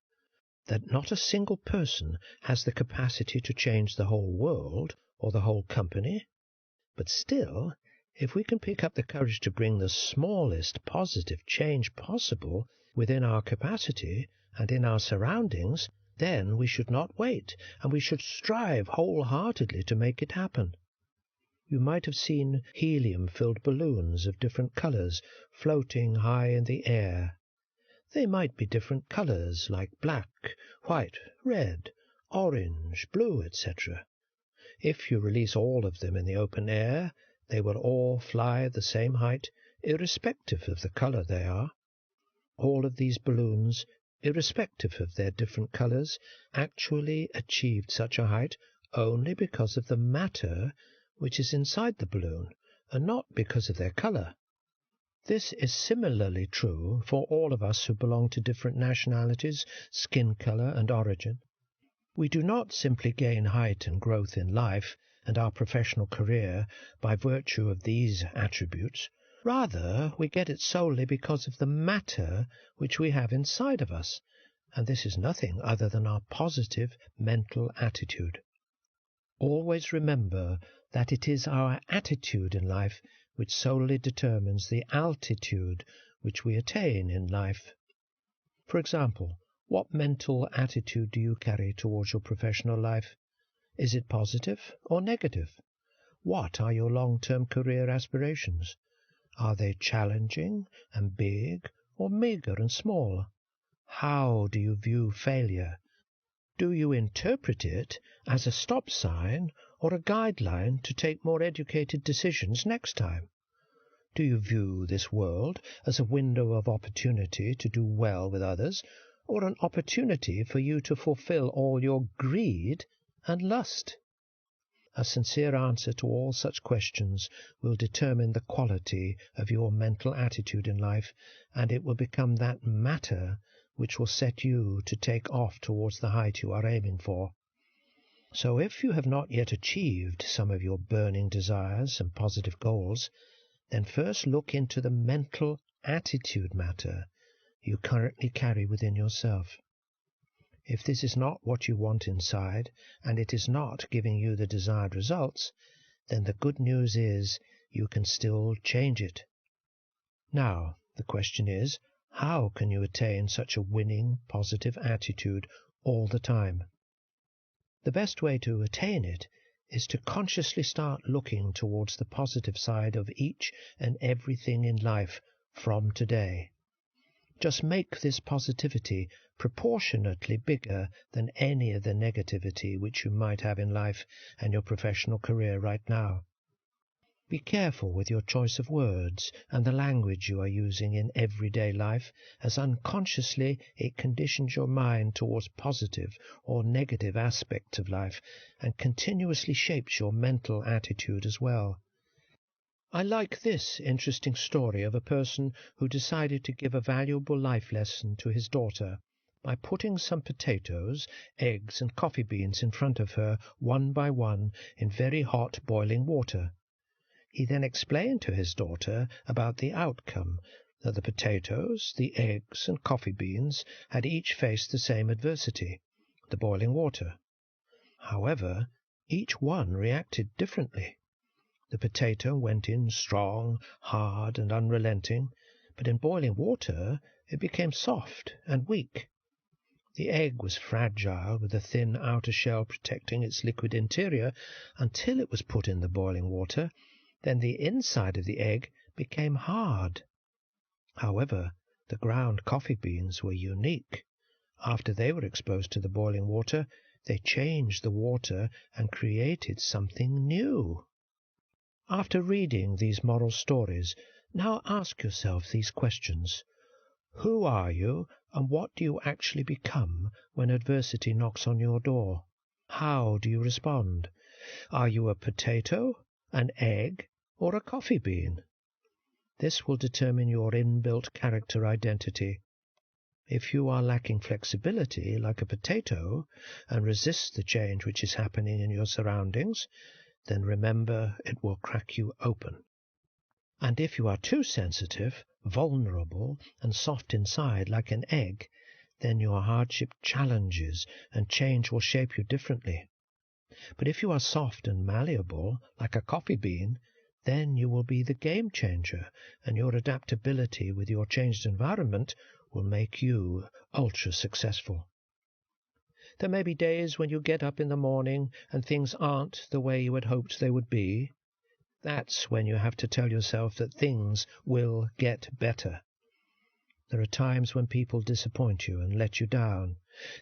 That not a single person has the capacity to change the whole world or the whole company? But still, if we can pick up the courage to bring the smallest positive change possible within our capacity and in our surroundings, then we should not wait, and we should strive wholeheartedly to make it happen. You might have seen helium-filled balloons of different colors floating high in the air. They might be different colors, like black, white, red, orange, blue, etc. If you release all of them in the open air, they will all fly at the same height, irrespective of the color they are. All of these balloons, irrespective of their different colors, actually achieved such a height only because of the matter which is inside the balloon, and not because of their color. This is similarly true for all of us who belong to different nationalities, skin color, and origin. We do not simply gain height and growth in life and our professional career by virtue of these attributes. Rather, we get it solely because of the matter which we have inside of us, and this is nothing other than our positive mental attitude. Always remember that it is our attitude in life which solely determines the altitude which we attain in life. For example, what mental attitude do you carry towards your professional life? Is it positive or negative? What are your long-term career aspirations? Are they challenging and big, or meager and small? How do you view failure? Do you interpret it as a stop sign or a guideline to take more educated decisions next time? Do you view this world as a window of opportunity to do well with others, or an opportunity for you to fulfill all your greed and lust? A sincere answer to all such questions will determine the quality of your mental attitude in life, and it will become that matter which will set you to take off towards the height you are aiming for. So if you have not yet achieved some of your burning desires and positive goals, then first look into the mental attitude matter you currently carry within yourself. If this is not what you want inside, and it is not giving you the desired results, then the good news is you can still change it. Now, the question is, how can you attain such a winning, positive attitude all the time? The best way to attain it is to consciously start looking towards the positive side of each and everything in life from today. Just make this positivity proportionately bigger than any of the negativity which you might have in life and your professional career right now. Be careful with your choice of words and the language you are using in everyday life, as unconsciously it conditions your mind towards positive or negative aspects of life and continuously shapes your mental attitude as well. I like this interesting story of a person who decided to give a valuable life lesson to his daughter by putting some potatoes, eggs, and coffee beans in front of her one by one in very hot boiling water. He then explained to his daughter about the outcome, that the potatoes, the eggs, and coffee beans had each faced the same adversity, the boiling water. However, each one reacted differently. The potato went in strong, hard, and unrelenting, but in boiling water it became soft and weak. The egg was fragile, with a thin outer shell protecting its liquid interior, until it was put in the boiling water. Then the inside of the egg became hard. However, the ground coffee beans were unique. After they were exposed to the boiling water, they changed the water and created something new. After reading these moral stories, now ask yourself these questions. Who are you, and what do you actually become when adversity knocks on your door? How do you respond? Are you a potato, an egg, or a coffee bean? This will determine your inbuilt character identity. If you are lacking flexibility, like a potato, and resist the change which is happening in your surroundings, then remember it will crack you open. And if you are too sensitive, vulnerable, and soft inside like an egg, then your hardship challenges and change will shape you differently. But if you are soft and malleable like a coffee bean, then you will be the game changer, and your adaptability with your changed environment will make you ultra successful. There may be days when you get up in the morning and things aren't the way you had hoped they would be. That's when you have to tell yourself that things will get better. There are times when people disappoint you and let you down.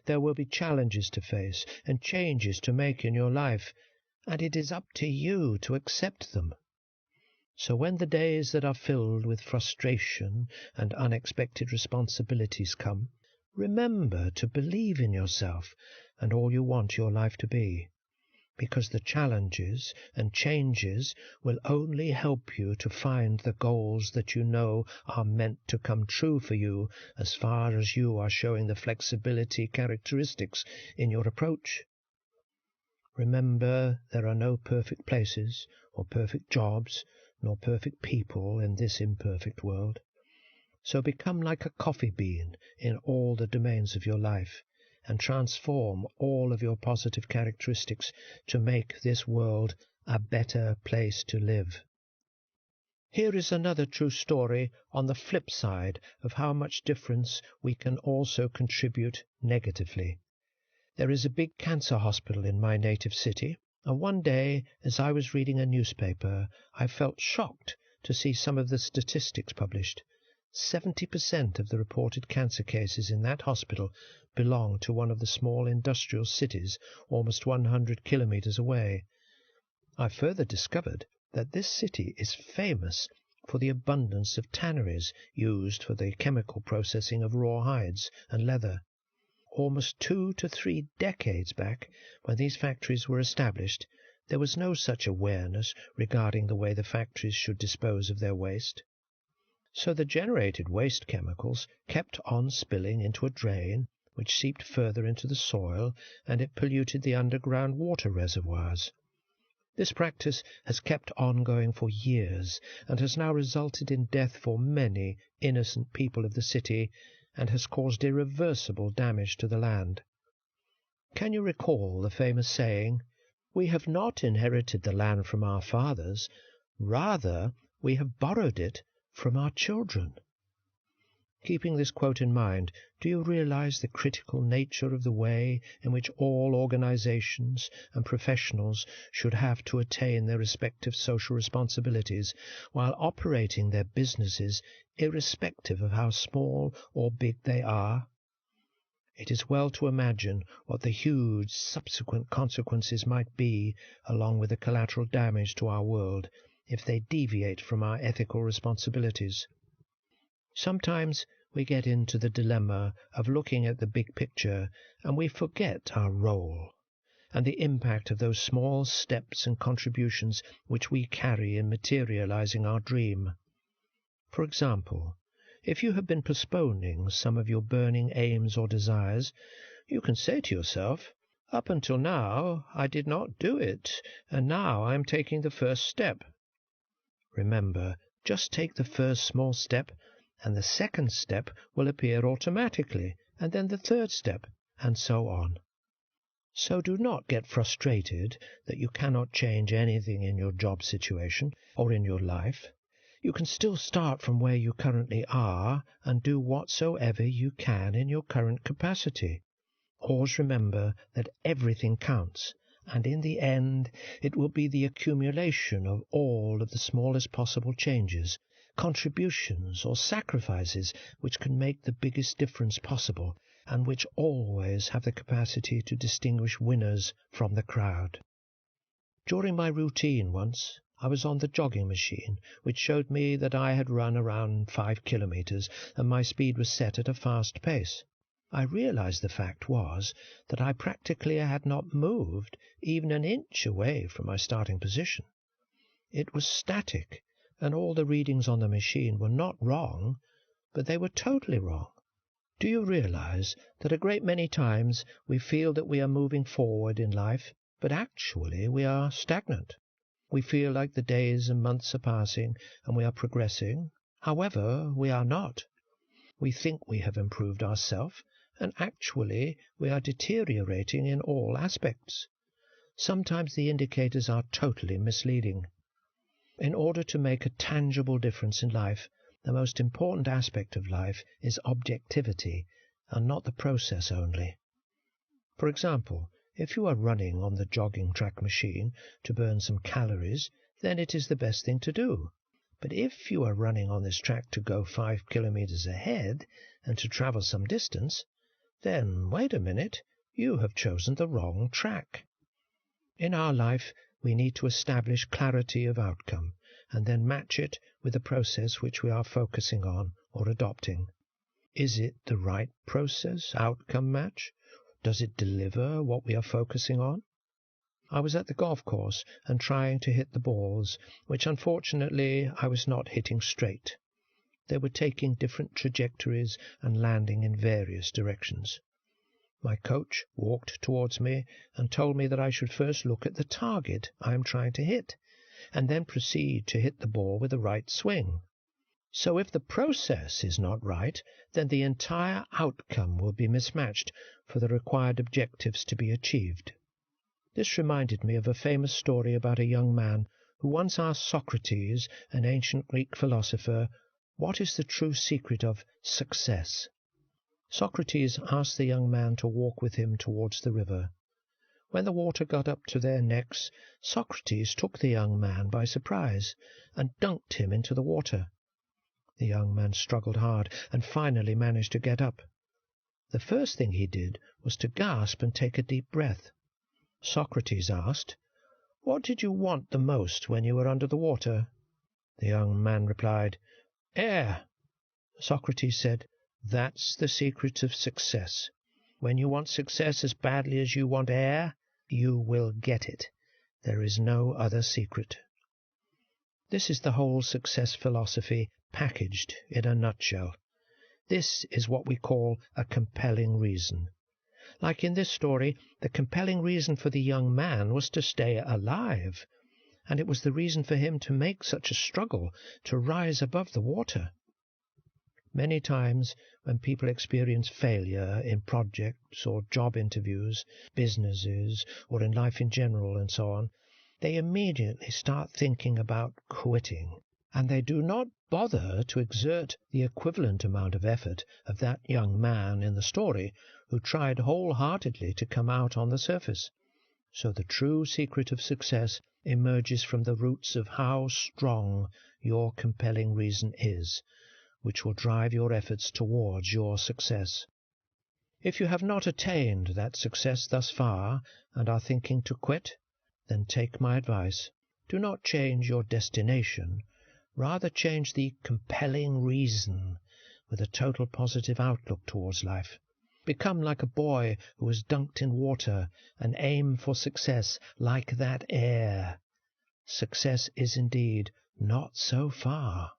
There will be challenges to face and changes to make in your life, and it is up to you to accept them. So when the days that are filled with frustration and unexpected responsibilities come, remember to believe in yourself and all you want your life to be, because the challenges and changes will only help you to find the goals that you know are meant to come true for you, as far as you are showing the flexibility characteristics in your approach. Remember, there are no perfect places or perfect jobs nor perfect people in this imperfect world. So become like a coffee bean in all the domains of your life, and transform all of your positive characteristics to make this world a better place to live. Here is another true story on the flip side of how much difference we can also contribute negatively. There is a big cancer hospital in my native city, and one day, as I was reading a newspaper, I felt shocked to see some of the statistics published. 70% of the reported cancer cases in that hospital belong to one of the small industrial cities almost 100 kilometers away. I further discovered that this city is famous for the abundance of tanneries used for the chemical processing of raw hides and leather. Almost 2 to 3 decades back, when these factories were established, there was no such awareness regarding the way the factories should dispose of their waste. So the generated waste chemicals kept on spilling into a drain, which seeped further into the soil, and it polluted the underground water reservoirs. This practice has kept on going for years, and has now resulted in death for many innocent people of the city, and has caused irreversible damage to the land. Can you recall the famous saying, "We have not inherited the land from our fathers, rather we have borrowed it from our children"? Keeping this quote in mind, do you realize the critical nature of the way in which all organizations and professionals should have to attain their respective social responsibilities while operating their businesses irrespective of how small or big they are? It is well to imagine what the huge subsequent consequences might be, along with the collateral damage to our world, if they deviate from our ethical responsibilities. Sometimes we get into the dilemma of looking at the big picture, and we forget our role and the impact of those small steps and contributions which we carry in materializing our dream. For example, If you have been postponing some of your burning aims or desires, you can say to yourself, "Up until now I did not do it, and now I am taking the first step." Remember, just take the first small step, and the second step will appear automatically, and then the third step, and so on. So do not get frustrated that you cannot change anything in your job situation or in your life. You can still start from where you currently are and do whatsoever you can in your current capacity. Always remember that everything counts, and in the end it will be the accumulation of all of the smallest possible changes, contributions or sacrifices which can make the biggest difference possible, and which always have the capacity to distinguish winners from the crowd. During my routine once, I was on the jogging machine, which showed me that I had run around 5 kilometers, and my speed was set at a fast pace. I realized the fact was that I practically had not moved even an inch away from my starting position. It was static, and all the readings on the machine were not wrong, but they were totally wrong. Do you realize that a great many times we feel that we are moving forward in life, but actually we are stagnant? We feel like the days and months are passing and we are progressing. However, we are not. We think we have improved ourselves, and actually we are deteriorating in all aspects. Sometimes the indicators are totally misleading. In order to make a tangible difference in life, the most important aspect of life is objectivity, and not the process only. For example, if you are running on the jogging track machine to burn some calories, then it is the best thing to do. But if you are running on this track to go 5 kilometers ahead and to travel some distance, then wait a minute, you have chosen the wrong track. In our life, we need to establish clarity of outcome and then match it with the process which we are focusing on or adopting. Is it the right process, outcome match? Does it deliver what we are focusing on? I was at the golf course and trying to hit the balls, which unfortunately I was not hitting straight. They were taking different trajectories and landing in various directions. My coach walked towards me and told me that I should first look at the target I am trying to hit, and then proceed to hit the ball with the right swing. So if the process is not right, then the entire outcome will be mismatched for the required objectives to be achieved. This reminded me of a famous story about a young man who once asked Socrates, an ancient Greek philosopher, what is the true secret of success? Socrates asked the young man to walk with him towards the river. When the water got up to their necks, Socrates took the young man by surprise and dunked him into the water. The young man struggled hard and finally managed to get up. The first thing he did was to gasp and take a deep breath. Socrates asked, "What did you want the most when you were under the water?" The young man replied, "Air." Socrates said, "That's the secret of success. When you want success as badly as you want air, you will get it. There is no other secret." This is the whole success philosophy packaged in a nutshell. This is what we call a compelling reason. Like in this story, the compelling reason for the young man was to stay alive, and it was the reason for him to make such a struggle to rise above the water. Many times when people experience failure in projects or job interviews, businesses, or in life in general and so on, they immediately start thinking about quitting, and they do not bother to exert the equivalent amount of effort of that young man in the story who tried wholeheartedly to come out on the surface. So the true secret of success emerges from the roots of how strong your compelling reason is, which will drive your efforts towards your success. If you have not attained that success thus far and are thinking to quit, then take my advice. Do not change your destination. Rather change the compelling reason with a total positive outlook towards life. Become like a boy who is dunked in water and aim for success like that air. Success is indeed not so far.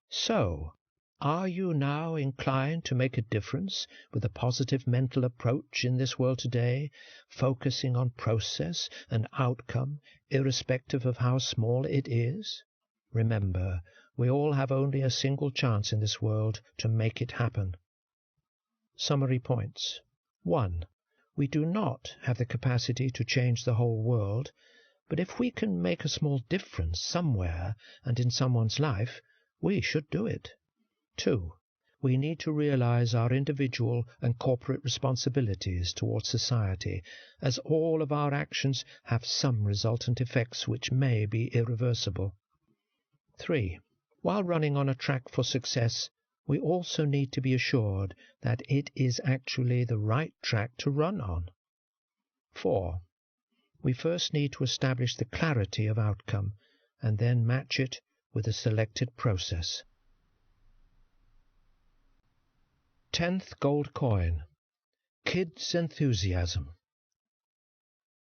So, Are you now inclined to make a difference with a positive mental approach in this world today, focusing on process and outcome, irrespective of how small it is? Remember, we all have only a single chance in this world to make it happen. Summary points. 1. We do not have the capacity to change the whole world, but if we can make a small difference somewhere and in someone's life, we should do it. 2. We need to realize our individual and corporate responsibilities towards society, as all of our actions have some resultant effects which may be irreversible. 3. While running on a track for success, we also need to be assured that it is actually the right track to run on. 4. We first need to establish the clarity of outcome and then match it with a selected process. 10th gold coin. Kids' enthusiasm.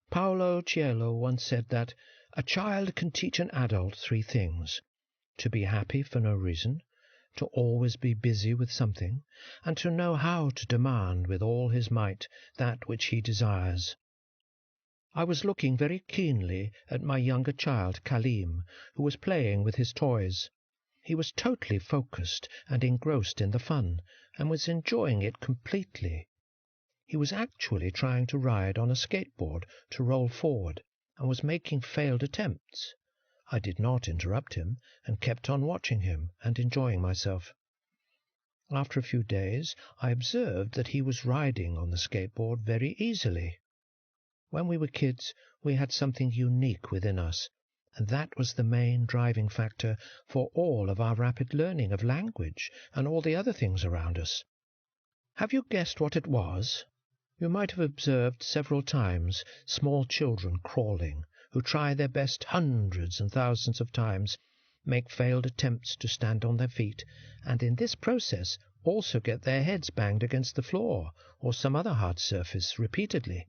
Paolo Coelho once said that a child can teach an adult 3 things: to be happy for no reason, to always be busy with something, and to know how to demand with all his might that which he desires. I was looking very keenly at my younger child, Kalim, who was playing with his toys. He was totally focused and engrossed in the fun, and was enjoying it completely. He was actually trying to ride on a skateboard to roll forward, and was making failed attempts. I did not interrupt him, and kept on watching him and enjoying myself. After a few days, I observed that he was riding on the skateboard very easily. When we were kids, we had something unique within us, and that was the main driving factor for all of our rapid learning of language and all the other things around us. Have you guessed what it was? You might have observed several times small children crawling, who try their best hundreds and thousands of times, make failed attempts to stand on their feet, and in this process also get their heads banged against the floor or some other hard surface repeatedly.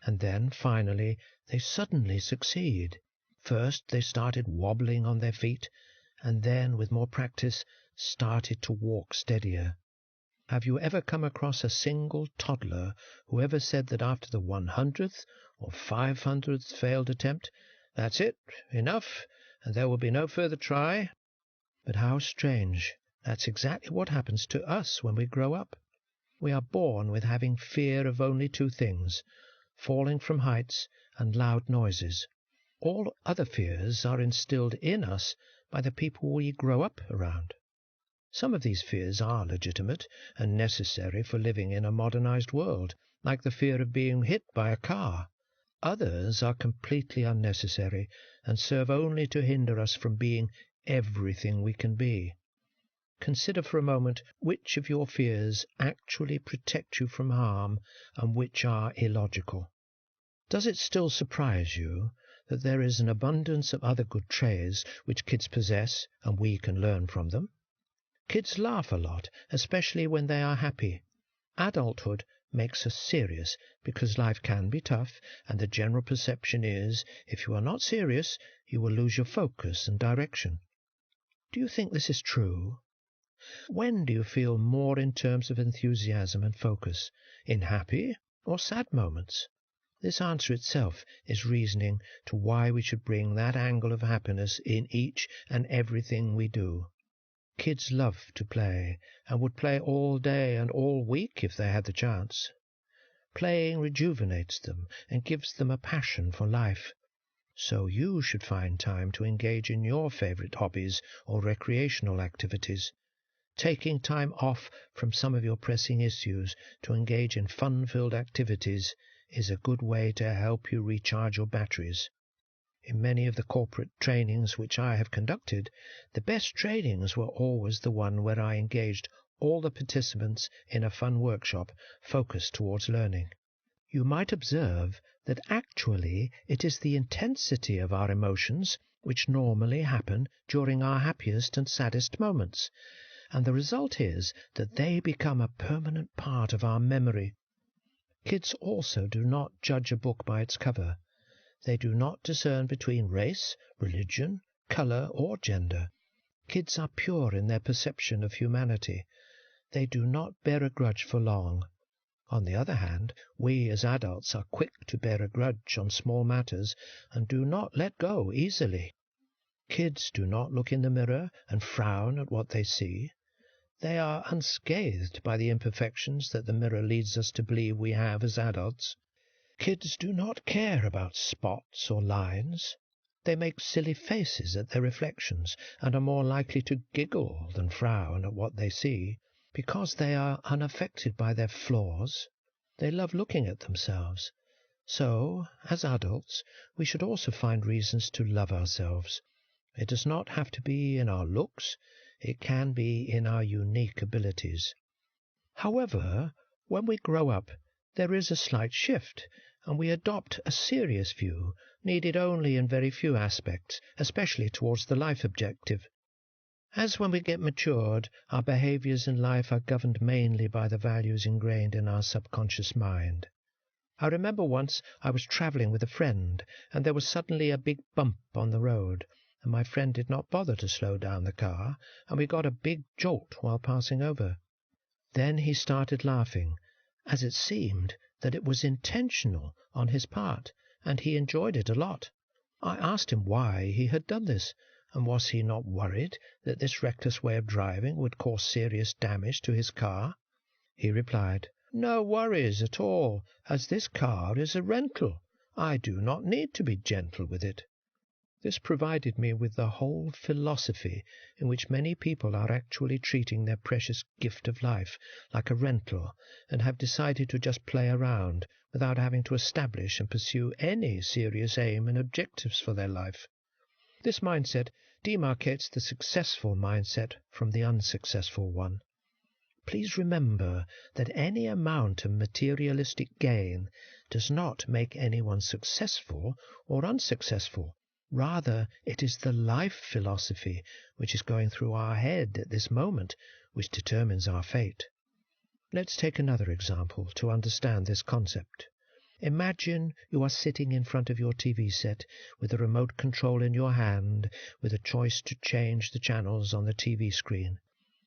And then, finally, they suddenly succeed. First they started wobbling on their feet, and then, with more practice, started to walk steadier. Have you ever come across a single toddler who ever said that after the 100th or 500th failed attempt, "That's it, enough, and there will be no further try"? But how strange! That's exactly what happens to us when we grow up. We are born with having fear of only 2 things: falling from heights and loud noises. All other fears are instilled in us by the people we grow up around. Some of these fears are legitimate and necessary for living in a modernized world, like the fear of being hit by a car. Others are completely unnecessary and serve only to hinder us from being everything we can be. Consider for a moment which of your fears actually protect you from harm and which are illogical. Does it still surprise you that there is an abundance of other good traits which kids possess and we can learn from them? Kids laugh a lot, especially when they are happy. Adulthood makes us serious because life can be tough, and the general perception is, if you are not serious, you will lose your focus and direction. Do you think this is true? When do you feel more in terms of enthusiasm and focus, in happy or sad moments? This answer itself is reasoning to why we should bring that angle of happiness in each and everything we do. Kids love to play, and would play all day and all week if they had the chance. Playing rejuvenates them and gives them a passion for life. So you should find time to engage in your favorite hobbies or recreational activities. Taking time off from some of your pressing issues to engage in fun-filled activities is a good way to help you recharge your batteries. In many of the corporate trainings which I have conducted, the best trainings were always the one where I engaged all the participants in a fun workshop focused towards learning. You might observe that actually it is the intensity of our emotions which normally happen during our happiest and saddest moments, and the result is that they become a permanent part of our memory. Kids also do not judge a book by its cover. They do not discern between race, religion, color, or gender. Kids are pure in their perception of humanity. They do not bear a grudge for long. On the other hand, we as adults are quick to bear a grudge on small matters and do not let go easily. Kids do not look in the mirror and frown at what they see. They are unscathed by the imperfections that the mirror leads us to believe we have as adults. Kids do not care about spots or lines. They make silly faces at their reflections and are more likely to giggle than frown at what they see, because they are unaffected by their flaws. They love looking at themselves. So, as adults, we should also find reasons to love ourselves. It does not have to be in our looks. It can be in our unique abilities. However, when we grow up, there is a slight shift, and we adopt a serious view, needed only in very few aspects, especially towards the life objective. As when we get matured, our behaviors in life are governed mainly by the values ingrained in our subconscious mind. I remember once I was travelling with a friend, and there was suddenly a big bump on the road, and my friend did not bother to slow down the car, and we got a big jolt while passing over. Then he started laughing, as it seemed that it was intentional on his part, and he enjoyed it a lot. I asked him why he had done this, and was he not worried that this reckless way of driving would cause serious damage to his car? He replied, "No worries at all, as this car is a rental. I do not need to be gentle with it." This provided me with the whole philosophy in which many people are actually treating their precious gift of life like a rental, and have decided to just play around without having to establish and pursue any serious aim and objectives for their life. This mindset demarcates the successful mindset from the unsuccessful one. Please remember that any amount of materialistic gain does not make anyone successful or unsuccessful. Rather, it is the life philosophy which is going through our head at this moment which determines our fate. Let's take another example to understand this concept. Imagine you are sitting in front of your TV set with a remote control in your hand, with a choice to change the channels on the TV screen.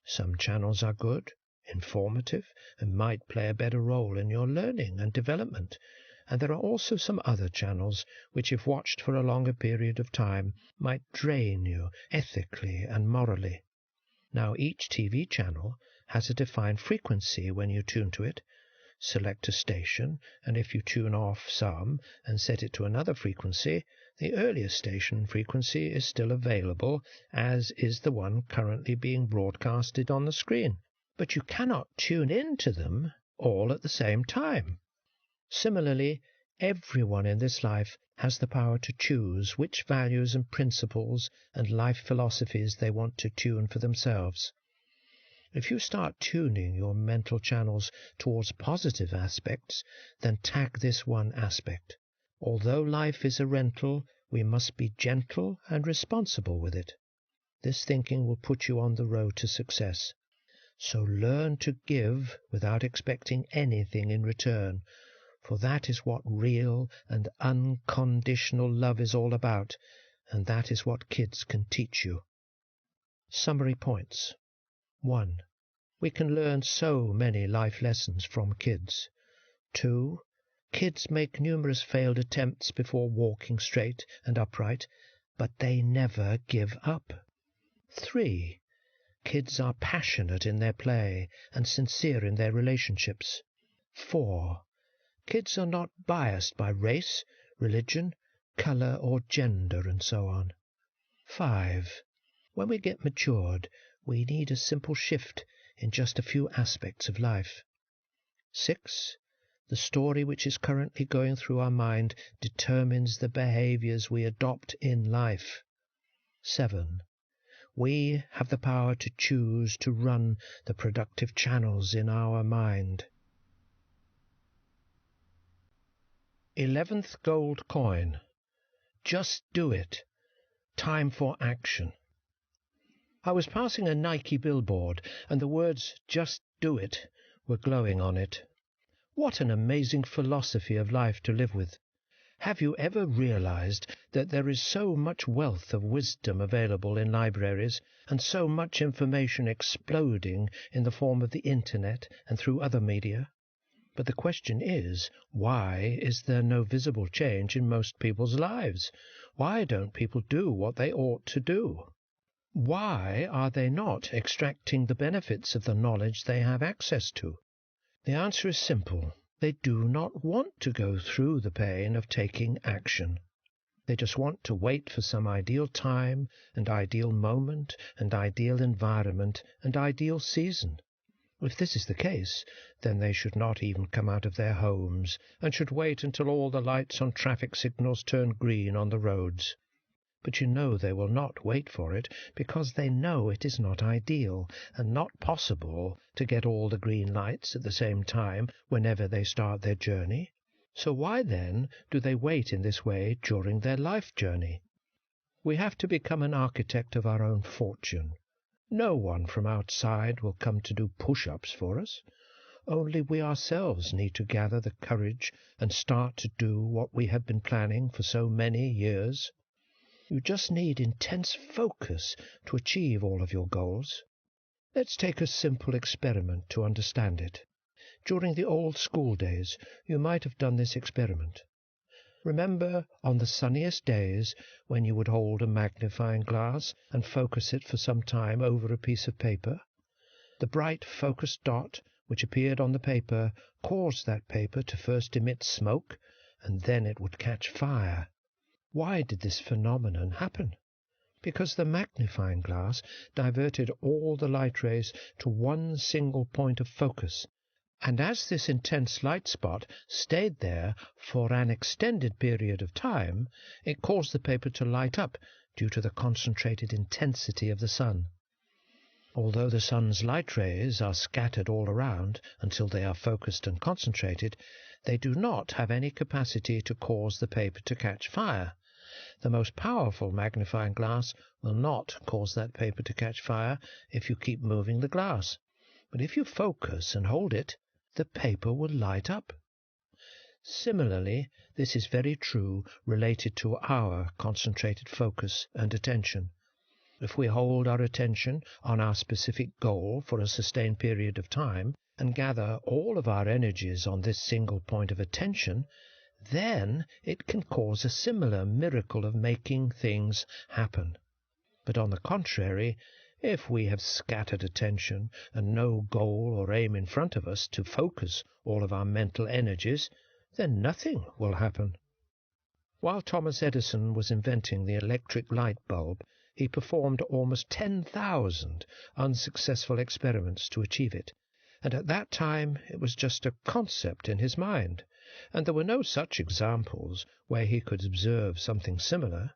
Some channels are good, informative, and might play a better role in your learning and development, and there are also some other channels which, if watched for a longer period of time, might drain you ethically and morally. Now, each TV channel has a defined frequency when you tune to it. Select a station, and if you tune off some and set it to another frequency, the earlier station frequency is still available, as is the one currently being broadcasted on the screen. But you cannot tune into them all at the same time. Similarly, everyone in this life has the power to choose which values and principles and life philosophies they want to tune for themselves. If you start tuning your mental channels towards positive aspects, then tag this one aspect. Although life is a rental, we must be gentle and responsible with it. This thinking will put you on the road to success. So learn to give without expecting anything in return, for that is what real and unconditional love is all about, and that is what kids can teach you. Summary points. 1. We can learn so many life lessons from kids. 2. Kids make numerous failed attempts before walking straight and upright, but they never give up. 3. Kids are passionate in their play and sincere in their relationships. 4. Kids are not biased by race, religion, color, or gender, and so on. 5. When we get matured, we need a simple shift in just a few aspects of life. 6. The story which is currently going through our mind determines the behaviors we adopt in life. 7. We have the power to choose to run the productive channels in our mind. 11th gold coin. Just do it. Time for action. I was passing a Nike billboard, and the words "Just do it" were glowing on it. What an amazing philosophy of life to live with. Have you ever realized that there is so much wealth of wisdom available in libraries and so much information exploding in the form of the internet and through other media? But the question is, why is there no visible change in most people's lives? Why don't people do what they ought to do? Why are they not extracting the benefits of the knowledge they have access to? The answer is simple. They do not want to go through the pain of taking action. They just want to wait for some ideal time and ideal moment and ideal environment and ideal season. If this is the case, then they should not even come out of their homes and should wait until all the lights on traffic signals turn green on the roads. But you know they will not wait for it because they know it is not ideal and not possible to get all the green lights at the same time whenever they start their journey. So why then do they wait in this way during their life journey? We have to become an architect of our own fortune. No one from outside will come to do push-ups for us. Only we ourselves need to gather the courage and start to do what we have been planning for so many years. You just need intense focus to achieve all of your goals. Let's take a simple experiment to understand it. During the old school days, you might have done this experiment. Remember on the sunniest days when you would hold a magnifying glass and focus it for some time over a piece of paper? The bright focused dot which appeared on the paper caused that paper to first emit smoke, and then it would catch fire. Why did this phenomenon happen? Because the magnifying glass diverted all the light rays to one single point of focus, and as this intense light spot stayed there for an extended period of time, it caused the paper to light up due to the concentrated intensity of the sun. Although the sun's light rays are scattered all around until they are focused and concentrated, they do not have any capacity to cause the paper to catch fire. The most powerful magnifying glass will not cause that paper to catch fire if you keep moving the glass. But if you focus and hold it, the paper will light up. Similarly, this is very true related to our concentrated focus and attention. If we hold our attention on our specific goal for a sustained period of time and gather all of our energies on this single point of attention, then it can cause a similar miracle of making things happen. But on the contrary, if we have scattered attention and no goal or aim in front of us to focus all of our mental energies, then nothing will happen. While Thomas Edison was inventing the electric light bulb, he performed almost 10,000 unsuccessful experiments to achieve it, and at that time it was just a concept in his mind, and there were no such examples where he could observe something similar.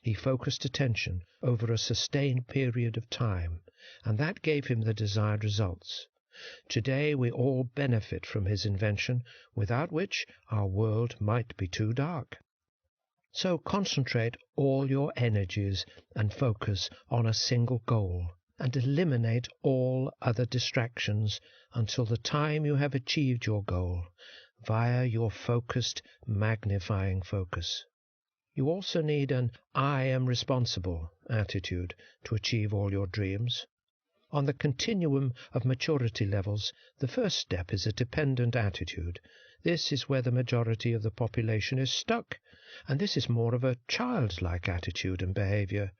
He focused attention over a sustained period of time, and that gave him the desired results. Today we all benefit from his invention, without which our world might be too dark. So concentrate all your energies and focus on a single goal, and eliminate all other distractions until the time you have achieved your goal via your focused, magnifying focus. You also need an "I am responsible" attitude to achieve all your dreams. On the continuum of maturity levels, the first step is a dependent attitude. This is where the majority of the population is stuck, and this is more of a childlike attitude and behavior.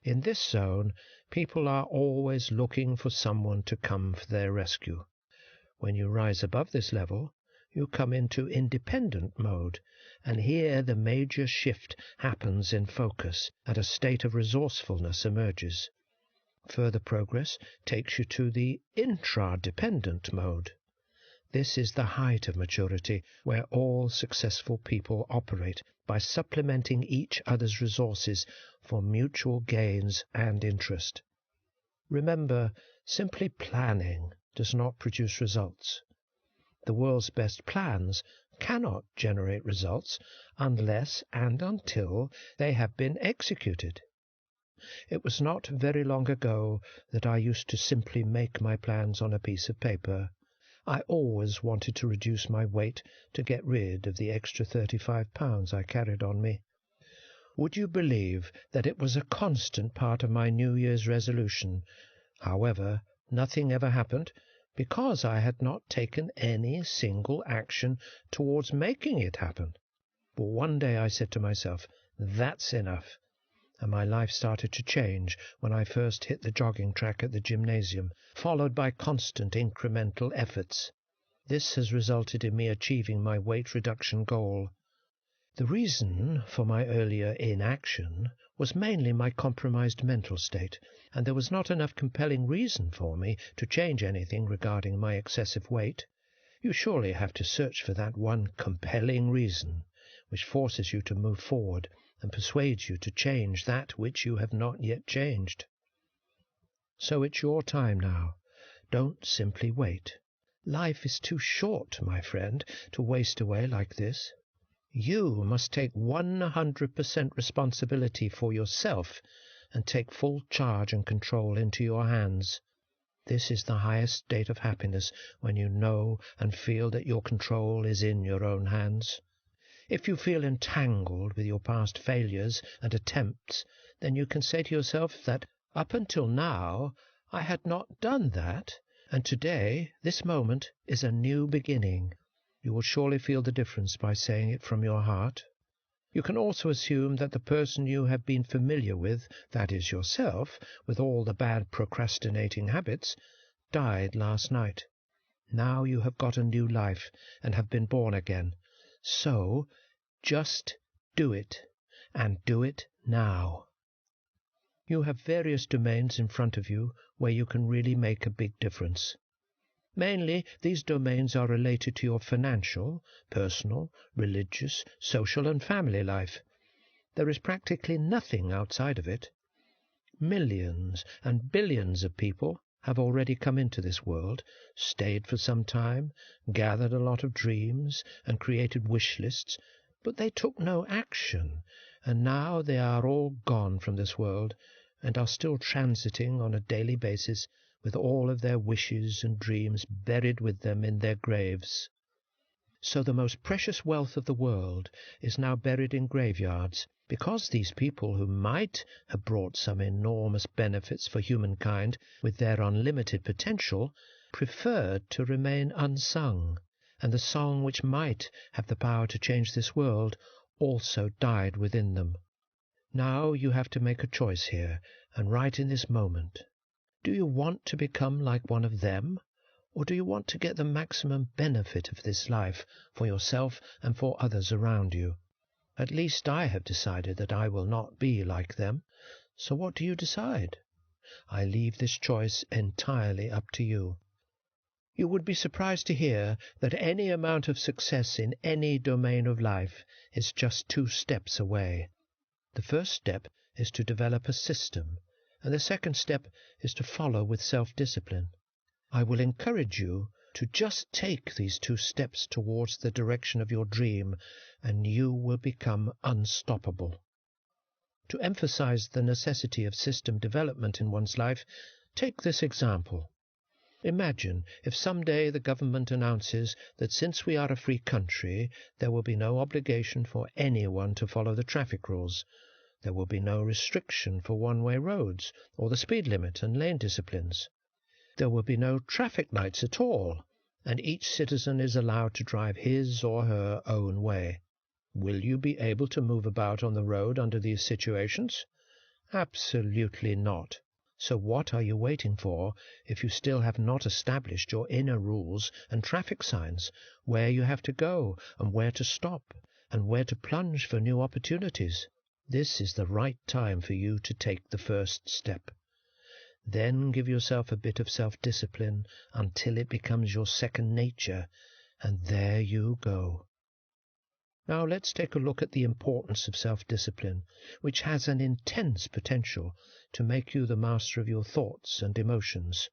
In this zone, people are always looking for someone to come for their rescue. When you rise above this level, you come into independent mode, and here the major shift happens in focus, and a state of resourcefulness emerges. Further progress takes you to the intradependent mode. This is the height of maturity, where all successful people operate by supplementing each other's resources for mutual gains and interest. Remember, simply planning does not produce results. The world's best plans cannot generate results unless and until they have been executed. It was not very long ago that I used to simply make my plans on a piece of paper. I always wanted to reduce my weight to get rid of the extra 35 pounds I carried on me. Would you believe that it was a constant part of my New Year's resolution? However, nothing ever happened because I had not taken any single action towards making it happen. But one day I said to myself, that's enough. And my life started to change when I first hit the jogging track at the gymnasium, followed by constant incremental efforts. This has resulted in me achieving my weight reduction goal. The reason for my earlier inaction was mainly my compromised mental state, and there was not enough compelling reason for me to change anything regarding my excessive weight. You surely have to search for that one compelling reason, which forces you to move forward and persuades you to change that which you have not yet changed. So it's your time now. Don't simply wait. Life is too short, my friend, to waste away like this. You must take 100% responsibility for yourself and take full charge and control into your hands. This is the highest state of happiness, when you know and feel that your control is in your own hands. If you feel entangled with your past failures and attempts, then you can say to yourself that up until now I had not done that, and today, this moment, is a new beginning. You will surely feel the difference by saying it from your heart. You can also assume that the person you have been familiar with, that is yourself, with all the bad procrastinating habits, died last night. Now you have got a new life and have been born again. So, just do it, and do it now. You have various domains in front of you where you can really make a big difference. Mainly, these domains are related to your financial, personal, religious, social and family life. There is practically nothing outside of it. Millions and billions of people have already come into this world, stayed for some time, gathered a lot of dreams, and created wish lists, but they took no action, and now they are all gone from this world, and are still transiting on a daily basis with all of their wishes and dreams buried with them in their graves. So the most precious wealth of the world is now buried in graveyards, because these people who might have brought some enormous benefits for humankind with their unlimited potential preferred to remain unsung, and the song which might have the power to change this world also died within them. Now you have to make a choice here, and right in this moment. Do you want to become like one of them, or do you want to get the maximum benefit of this life for yourself and for others around you? At least I have decided that I will not be like them. So what do you decide? I leave this choice entirely up to you. You would be surprised to hear that any amount of success in any domain of life is just 2 steps away. The first step is to develop a system, and the second step is to follow with self-discipline. I will encourage you to just take these 2 steps towards the direction of your dream, and you will become unstoppable. To emphasize the necessity of system development in one's life, take this example. Imagine if some day the government announces that since we are a free country, there will be no obligation for anyone to follow the traffic rules. There will be no restriction for one-way roads or the speed limit and lane disciplines. There will be no traffic lights at all, and each citizen is allowed to drive his or her own way. Will you be able to move about on the road under these situations? Absolutely not. So what are you waiting for if you still have not established your inner rules and traffic signs, where you have to go and where to stop and where to plunge for new opportunities? This is the right time for you to take the first step. Then give yourself a bit of self-discipline until it becomes your second nature, and there you go. Now let's take a look at the importance of self-discipline, which has an intense potential to make you the master of your thoughts and emotions.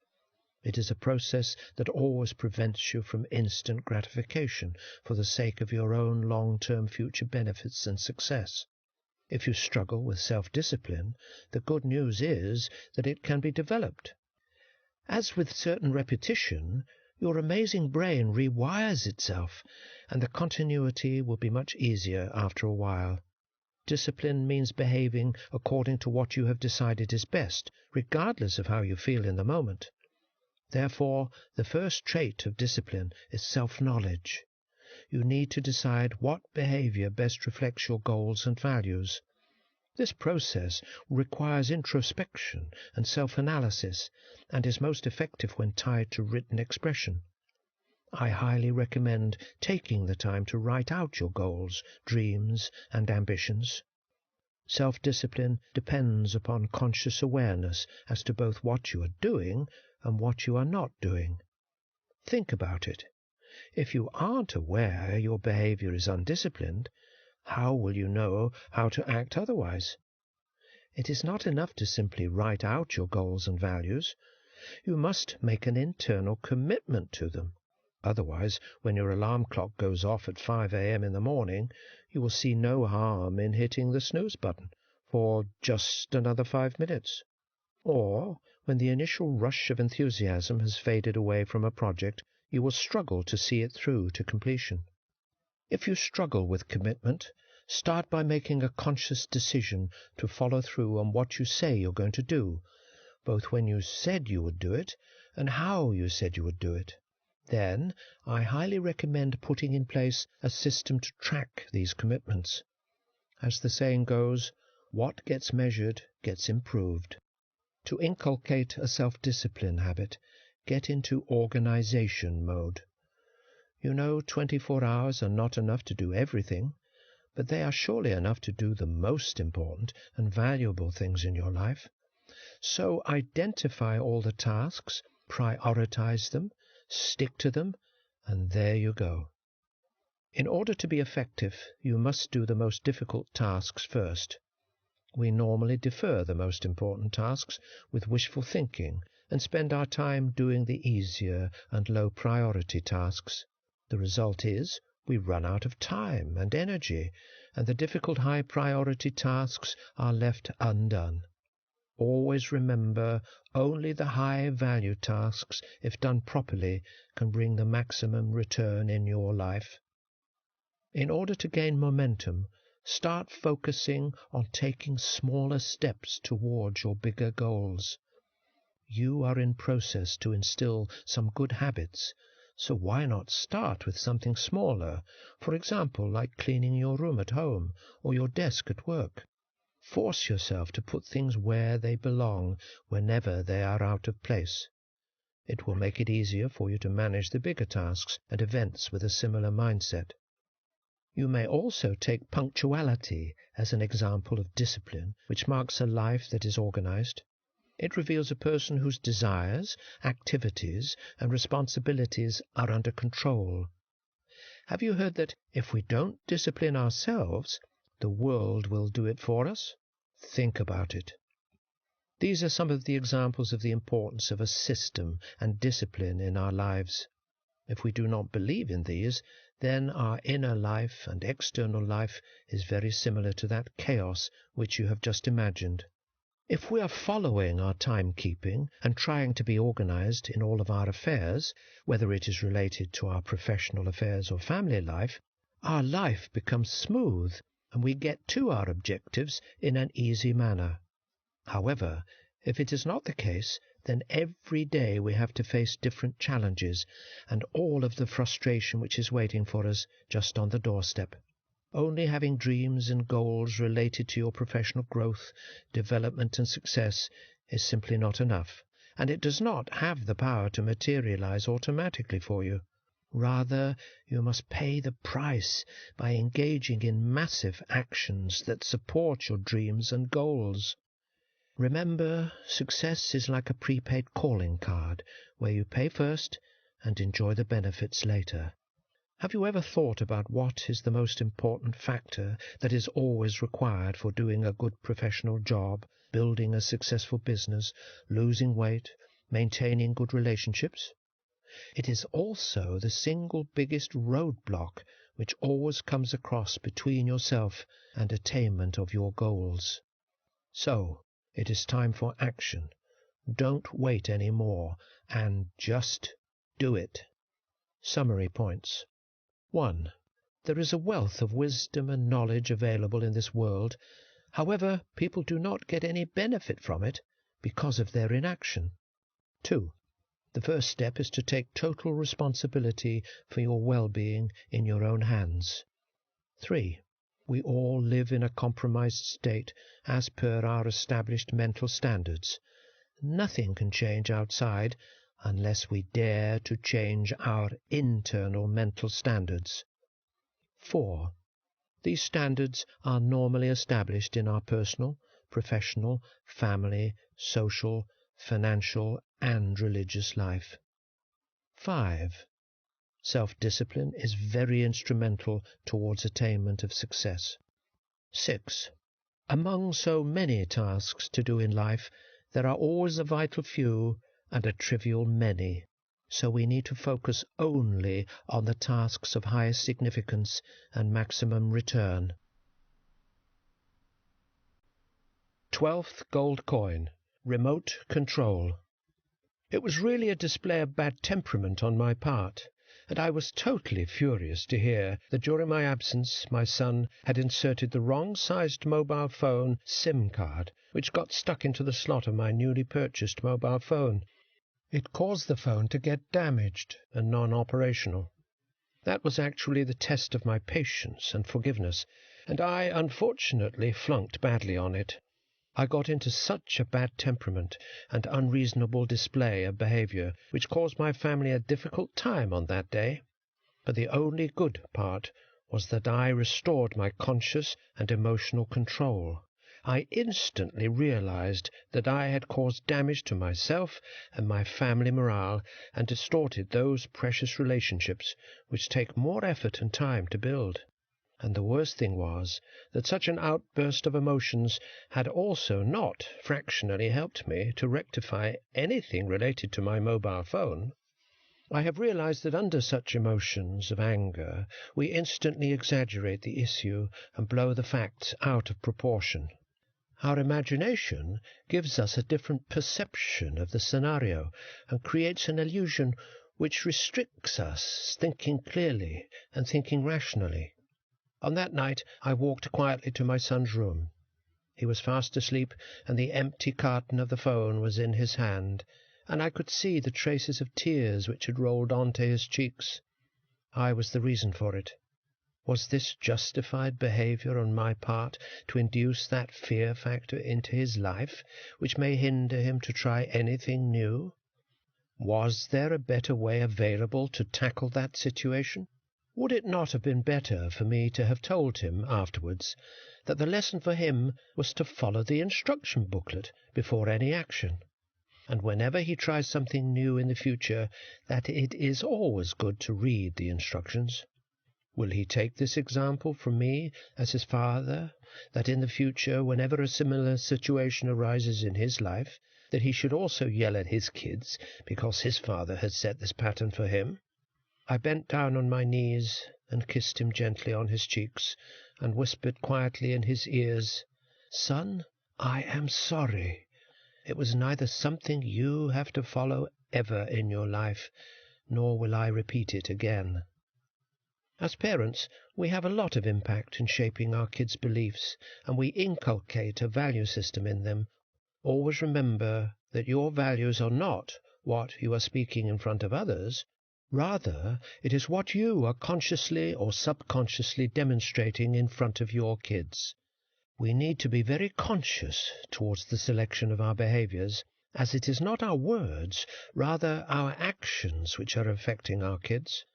It is a process that always prevents you from instant gratification for the sake of your own long-term future benefits and success. If you struggle with self-discipline, the good news is that it can be developed. As with certain repetition, Your amazing brain rewires itself, and the continuity will be much easier after a while. Discipline means behaving according to what you have decided is best, regardless of how you feel in the moment. Therefore, the first trait of discipline is self-knowledge. You need to decide what behavior best reflects your goals and values. This process requires introspection and self-analysis, and is most effective when tied to written expression. I highly recommend taking the time to write out your goals, dreams, and ambitions. Self-discipline depends upon conscious awareness as to both what you are doing and what you are not doing. Think about it. If you aren't aware your behavior is undisciplined, how will you know how to act otherwise? It is not enough to simply write out your goals and values. You must make an internal commitment to them. Otherwise, when your alarm clock goes off at 5 a.m. in the morning, you will see no harm in hitting the snooze button for just another 5 minutes. Or, when the initial rush of enthusiasm has faded away from a project, you will struggle to see it through to completion. If you struggle with commitment, start by making a conscious decision to follow through on what you say you're going to do, both when you said you would do it and how you said you would do it. Then, I highly recommend putting in place a system to track these commitments. As the saying goes, what gets measured gets improved. To inculcate a self-discipline habit, get into organization mode. 24 hours are not enough to do everything, but they are surely enough to do the most important and valuable things in your life. So identify all the tasks, prioritize them, stick to them, and there you go. In order to be effective, you must do the most difficult tasks first. We normally defer the most important tasks with wishful thinking and spend our time doing the easier and low-priority tasks. The result is we run out of time and energy, and the difficult high-priority tasks are left undone. Always remember, only the high-value tasks, if done properly, can bring the maximum return in your life. In order to gain momentum, start focusing on taking smaller steps towards your bigger goals. You are in process to instill some good habits, so why not start with something smaller, for example, like cleaning your room at home or your desk at work. Force yourself to put things where they belong whenever they are out of place. It will make it easier for you to manage the bigger tasks and events with a similar mindset. You may also take punctuality as an example of discipline, which marks a life that is organized. It reveals a person whose desires, activities, and responsibilities are under control. Have you heard that if we don't discipline ourselves, the world will do it for us? Think about it. These are some of the examples of the importance of a system and discipline in our lives. If we do not believe in these, then our inner life and external life is very similar to that chaos which you have just imagined. If we are following our timekeeping and trying to be organized in all of our affairs, whether it is related to our professional affairs or family life, our life becomes smooth and we get to our objectives in an easy manner. However, if it is not the case, then every day we have to face different challenges and all of the frustration which is waiting for us just on the doorstep. Only having dreams and goals related to your professional growth, development and success is simply not enough, and it does not have the power to materialize automatically for you. Rather, you must pay the price by engaging in massive actions that support your dreams and goals. Remember, success is like a prepaid calling card, where you pay first and enjoy the benefits later. Have you ever thought about what is the most important factor that is always required for doing a good professional job, building a successful business, losing weight, maintaining good relationships? It is also the single biggest roadblock which always comes across between yourself and attainment of your goals. So, it is time for action. Don't wait any more, and just do it. Summary points. 1. There is a wealth of wisdom and knowledge available in this world. However, people do not get any benefit from it because of their inaction. 2. The first step is to take total responsibility for your well-being in your own hands. 3. We all live in a compromised state as per our established mental standards. Nothing can change outside unless we dare to change our internal mental standards. 4. These standards are normally established in our personal, professional, family, social, financial, and religious life. 5. Self-discipline is very instrumental towards attainment of success. 6. Among so many tasks to do in life, there are always a vital few and a trivial many, so we need to focus only on the tasks of highest significance and maximum return. 12th gold coin, remote control. It was really a display of bad temperament on my part, and I was totally furious to hear that during my absence my son had inserted the wrong-sized mobile phone SIM card, which got stuck into the slot of my newly purchased mobile phone. It caused the phone to get damaged and non-operational. That was actually the test of my patience and forgiveness, and I unfortunately flunked badly on it. I got into such a bad temperament and unreasonable display of behaviour which caused my family a difficult time on that day. But the only good part was that I restored my conscious and emotional control. I instantly realized that I had caused damage to myself and my family morale and distorted those precious relationships which take more effort and time to build. And the worst thing was that such an outburst of emotions had also not fractionally helped me to rectify anything related to my mobile phone. I have realized that under such emotions of anger we instantly exaggerate the issue and blow the facts out of proportion. Our imagination gives us a different perception of the scenario and creates an illusion which restricts us thinking clearly and thinking rationally. On that night I walked quietly to my son's room. He was fast asleep, and the empty carton of the phone was in his hand, and I could see the traces of tears which had rolled onto his cheeks. I was the reason for it. Was this justified behaviour on my part to induce that fear factor into his life, which may hinder him to try anything new? Was there a better way available to tackle that situation? Would it not have been better for me to have told him afterwards that the lesson for him was to follow the instruction booklet before any action, and whenever he tries something new in the future, that it is always good to read the instructions? Will he take this example from me as his father, that in the future, whenever a similar situation arises in his life, that he should also yell at his kids because his father had set this pattern for him? I bent down on my knees and kissed him gently on his cheeks and whispered quietly in his ears, "Son, I am sorry. It was neither something you have to follow ever in your life, nor will I repeat it again." As parents, we have a lot of impact in shaping our kids' beliefs, and we inculcate a value system in them. Always remember that your values are not what you are speaking in front of others. Rather, it is what you are consciously or subconsciously demonstrating in front of your kids. We need to be very conscious towards the selection of our behaviors, as it is not our words, rather our actions which are affecting our kids.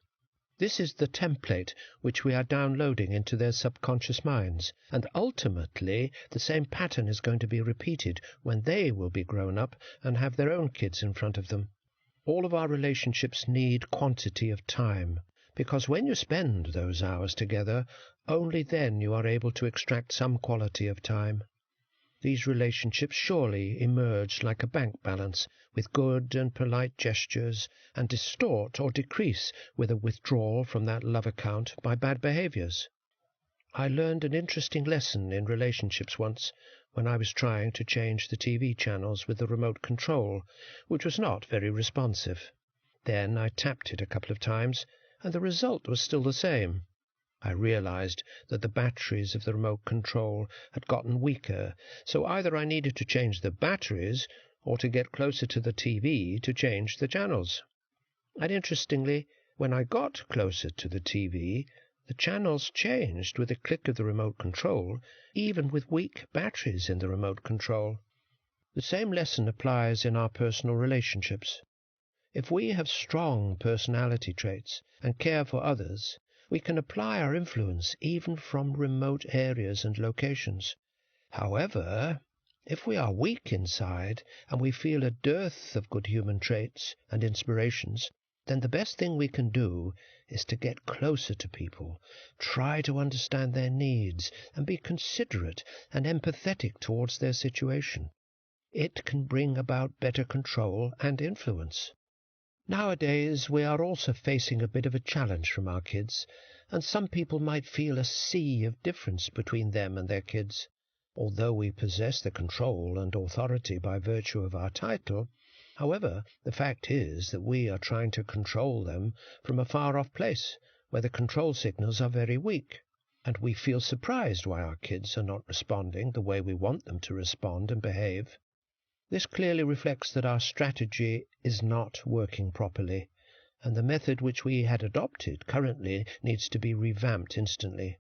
This is the template which we are downloading into their subconscious minds, and ultimately the same pattern is going to be repeated when they will be grown up and have their own kids in front of them. All of our relationships need quantity of time, because when you spend those hours together, only then you are able to extract some quality of time. These relationships surely emerge like a bank balance, with good and polite gestures, and distort or decrease with a withdrawal from that love account by bad behaviors. I learned an interesting lesson in relationships once, when I was trying to change the TV channels with the remote control, which was not very responsive. Then I tapped it a couple of times, and the result was still the same. I realized that the batteries of the remote control had gotten weaker, so either I needed to change the batteries or to get closer to the TV to change the channels. And interestingly, when I got closer to the TV, the channels changed with a click of the remote control, even with weak batteries in the remote control. The same lesson applies in our personal relationships. If we have strong personality traits and care for others, we can apply our influence even from remote areas and locations. However, if we are weak inside and we feel a dearth of good human traits and inspirations, then the best thing we can do is to get closer to people, try to understand their needs, and be considerate and empathetic towards their situation. It can bring about better control and influence. Nowadays, we are also facing a bit of a challenge from our kids, and some people might feel a sea of difference between them and their kids. Although we possess the control and authority by virtue of our title, however, the fact is that we are trying to control them from a far-off place where the control signals are very weak, and we feel surprised why our kids are not responding the way we want them to respond and behave. This clearly reflects that our strategy is not working properly, and the method which we had adopted currently needs to be revamped instantly.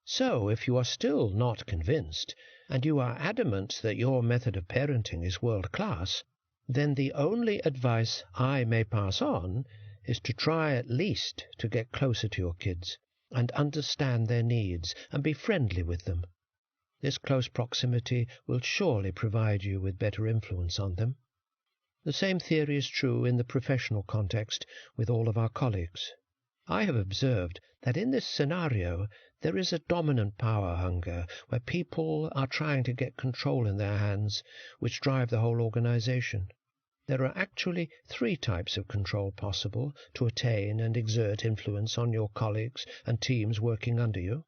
So, if you are still not convinced, and you are adamant that your method of parenting is world-class, then the only advice I may pass on is to try at least to get closer to your kids and understand their needs and be friendly with them. This close proximity will surely provide you with better influence on them. The same theory is true in the professional context with all of our colleagues. I have observed that in this scenario there is a dominant power hunger where people are trying to get control in their hands, which drive the whole organization. There are actually 3 types of control possible to attain and exert influence on your colleagues and teams working under you.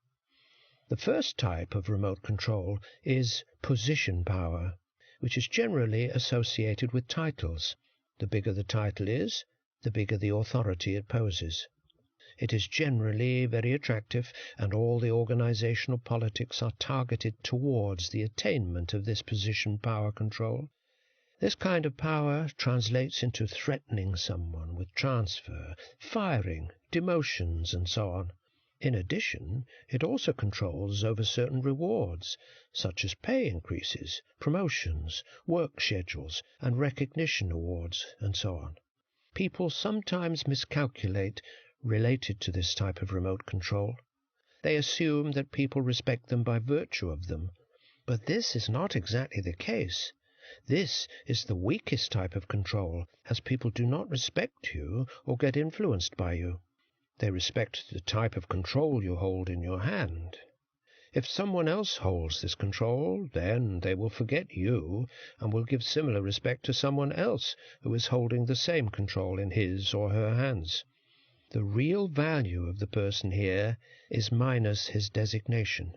The first type of remote control is position power, which is generally associated with titles. The bigger the title is, the bigger the authority it poses. It is generally very attractive, and all the organizational politics are targeted towards the attainment of this position power control. This kind of power translates into threatening someone with transfer, firing, demotions, and so on. In addition, it also controls over certain rewards, such as pay increases, promotions, work schedules, and recognition awards, and so on. People sometimes miscalculate related to this type of remote control. They assume that people respect them by virtue of them, but this is not exactly the case. This is the weakest type of control, as people do not respect you or get influenced by you. They respect the type of control you hold in your hand. If someone else holds this control, then they will forget you and will give similar respect to someone else who is holding the same control in his or her hands. The real value of the person here is minus his designation.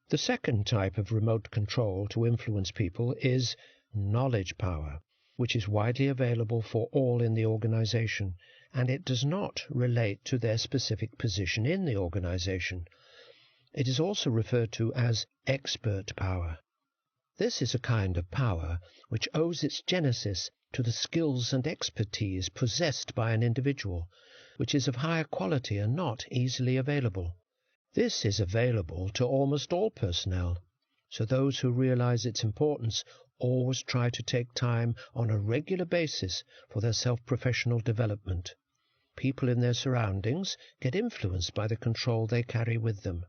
The second type of remote control to influence people is knowledge power, which is widely available for all in the organization, and it does not relate to their specific position in the organization. It is also referred to as expert power. This is a kind of power which owes its genesis to the skills and expertise possessed by an individual, which is of higher quality and not easily available. This is available to almost all personnel, so those who realize its importance always try to take time on a regular basis for their self-professional development. People in their surroundings get influenced by the control they carry with them.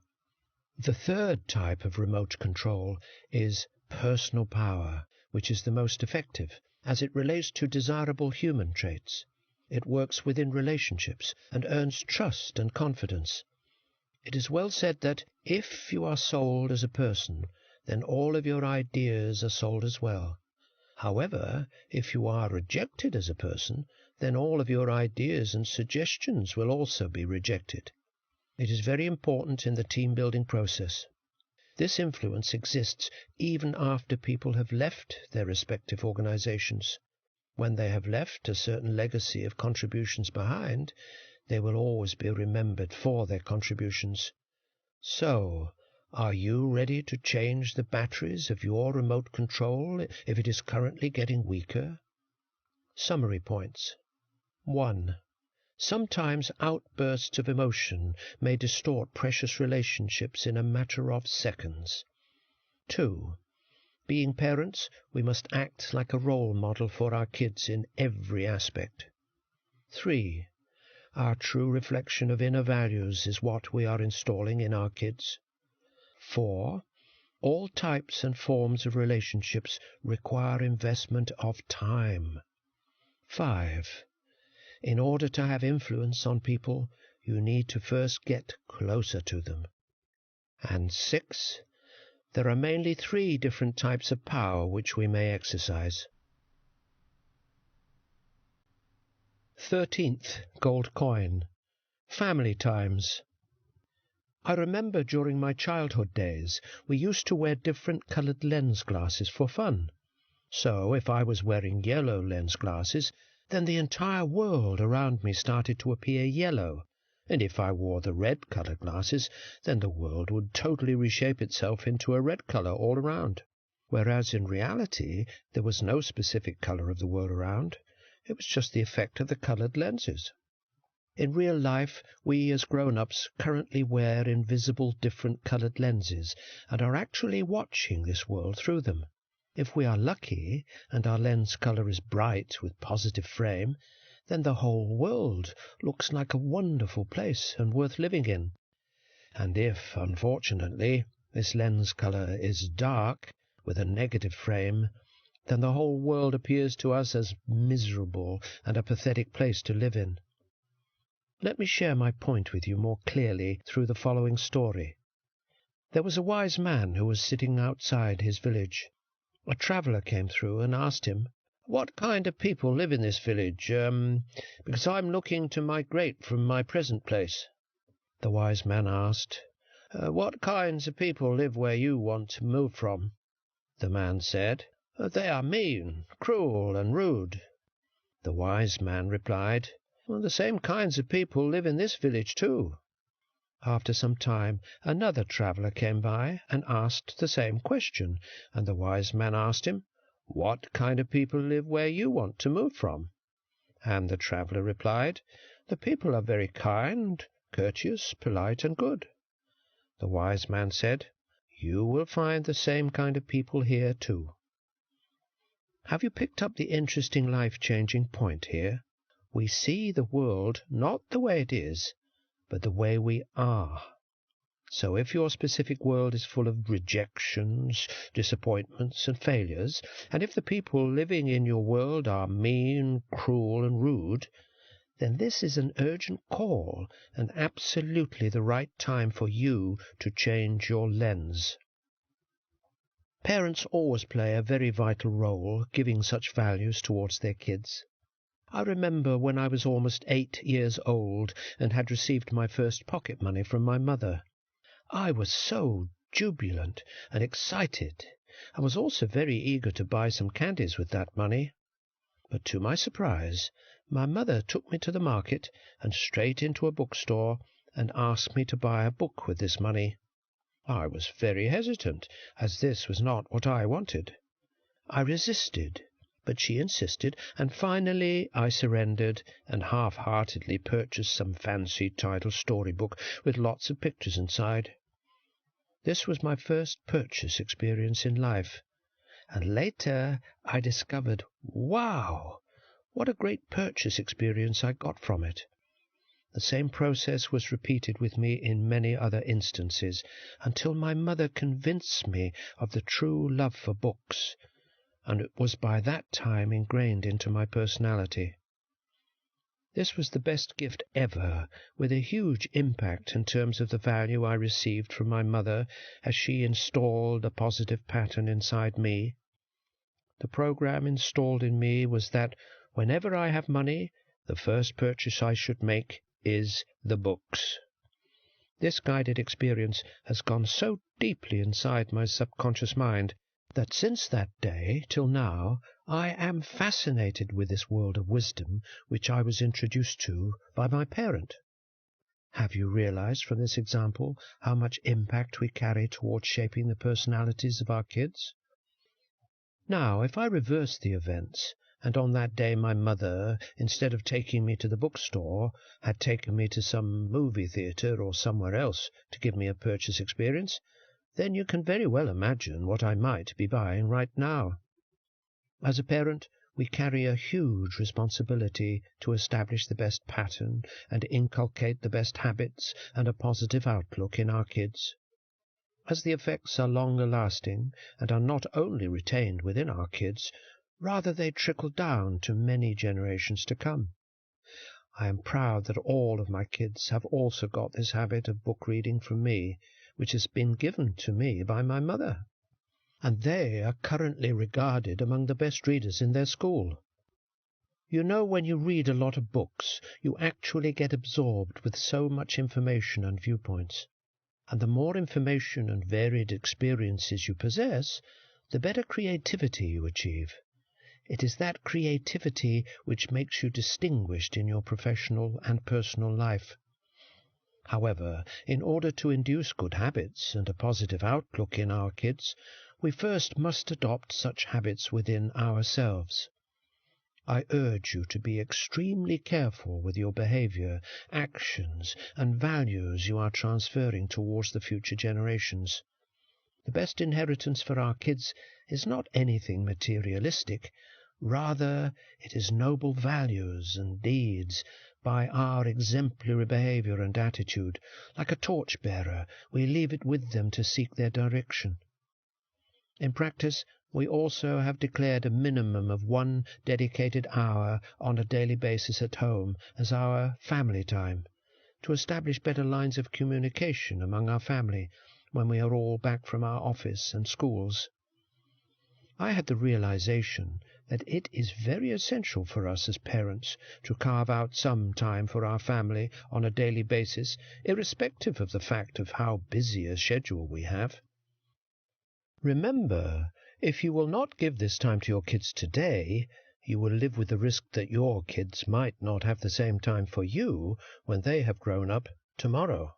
The third type of remote control is personal power, which is the most effective, as it relates to desirable human traits. It works within relationships and earns trust and confidence. It is well said that if you are sold as a person, then all of your ideas are sold as well. However, if you are rejected as a person, then all of your ideas and suggestions will also be rejected. It is very important in the team-building process. This influence exists even after people have left their respective organizations. When they have left a certain legacy of contributions behind, They will always be remembered for their contributions. So, are you ready to change the batteries of your remote control if it is currently getting weaker? Summary points. 1. Sometimes outbursts of emotion may distort precious relationships in a matter of seconds. 2. Being parents, we must act like a role model for our kids in every aspect. 3. Our true reflection of inner values is what we are installing in our kids. 4. All types and forms of relationships require investment of time. 5. In order to have influence on people, you need to first get closer to them. And 6. There are mainly 3 different types of power which we may exercise. 13th gold coin. Family times. I remember during my childhood days we used to wear different coloured lens glasses for fun. So if I was wearing yellow lens glasses, then the entire world around me started to appear yellow, and if I wore the red-coloured glasses, then the world would totally reshape itself into a red colour all around. Whereas in reality there was no specific colour of the world around. It was just the effect of the coloured lenses. In real life, we as grown-ups currently wear invisible different coloured lenses and are actually watching this world through them. If we are lucky and our lens colour is bright with positive frame, then the whole world looks like a wonderful place and worth living in. And if, unfortunately, this lens colour is dark with a negative frame, then the whole world appears to us as miserable and a pathetic place to live in. Let me share my point with you more clearly through the following story. There was a wise man who was sitting outside his village. A traveller came through and asked him, "What kind of people live in this village, because I'm looking to migrate from my present place?" The wise man asked, "What kinds of people live where you want to move from?" The man said, "They are mean, cruel, and rude." The wise man replied, "Well, the same kinds of people live in this village too." After some time, another traveller came by and asked the same question, and the wise man asked him, "What kind of people live where you want to move from?" And the traveller replied, "The people are very kind, courteous, polite, and good." The wise man said, "You will find the same kind of people here too." Have you picked up the interesting life-changing point here? We see the world not the way it is, but the way we are. So if your specific world is full of rejections, disappointments, and failures, and if the people living in your world are mean, cruel, and rude, then this is an urgent call and absolutely the right time for you to change your lens. Parents always play a very vital role giving such values towards their kids. I remember when I was almost 8 years old and had received my first pocket money from my mother. I was so jubilant and excited, and was also very eager to buy some candies with that money. But to my surprise, my mother took me to the market and straight into a bookstore and asked me to buy a book with this money. I was very hesitant, as this was not what I wanted. I resisted, but she insisted, and finally I surrendered and half-heartedly purchased some fancy title storybook with lots of pictures inside. This was my first purchase experience in life, and later I discovered, wow, what a great purchase experience I got from it. The same process was repeated with me in many other instances, until my mother convinced me of the true love for books, and it was by that time ingrained into my personality. This was the best gift ever, with a huge impact in terms of the value I received from my mother as she installed a positive pattern inside me. The program installed in me was that whenever I have money, the first purchase I should make is the books. This guided experience has gone so deeply inside my subconscious mind that since that day till now I am fascinated with this world of wisdom which I was introduced to by my parent. Have you realized from this example how much impact we carry towards shaping the personalities of our kids? Now, if I reverse the events, and on that day my mother, instead of taking me to the bookstore, had taken me to some movie theatre or somewhere else to give me a purchase experience, then you can very well imagine what I might be buying right now. As a parent, we carry a huge responsibility to establish the best pattern and inculcate the best habits and a positive outlook in our kids. As the effects are longer lasting and are not only retained within our kids, rather they trickle down to many generations to come. I am proud that all of my kids have also got this habit of book reading from me, which has been given to me by my mother, and they are currently regarded among the best readers in their school. You know, when you read a lot of books, you actually get absorbed with so much information and viewpoints. And the more information and varied experiences you possess, the better creativity you achieve. It is that creativity which makes you distinguished in your professional and personal life. However, in order to induce good habits and a positive outlook in our kids, we first must adopt such habits within ourselves. I urge you to be extremely careful with your behavior, actions, and values you are transferring towards the future generations. The best inheritance for our kids is not anything materialistic. Rather, it is noble values and deeds. By our exemplary behavior and attitude, like a torch-bearer, we leave it with them to seek their direction. In practice, we also have declared a minimum of 1 dedicated hour on a daily basis at home as our family time, to establish better lines of communication among our family when we are all back from our office and schools. I had the realization that it is very essential for us as parents to carve out some time for our family on a daily basis, irrespective of the fact of how busy a schedule we have. Remember, if you will not give this time to your kids today, you will live with the risk that your kids might not have the same time for you when they have grown up tomorrow.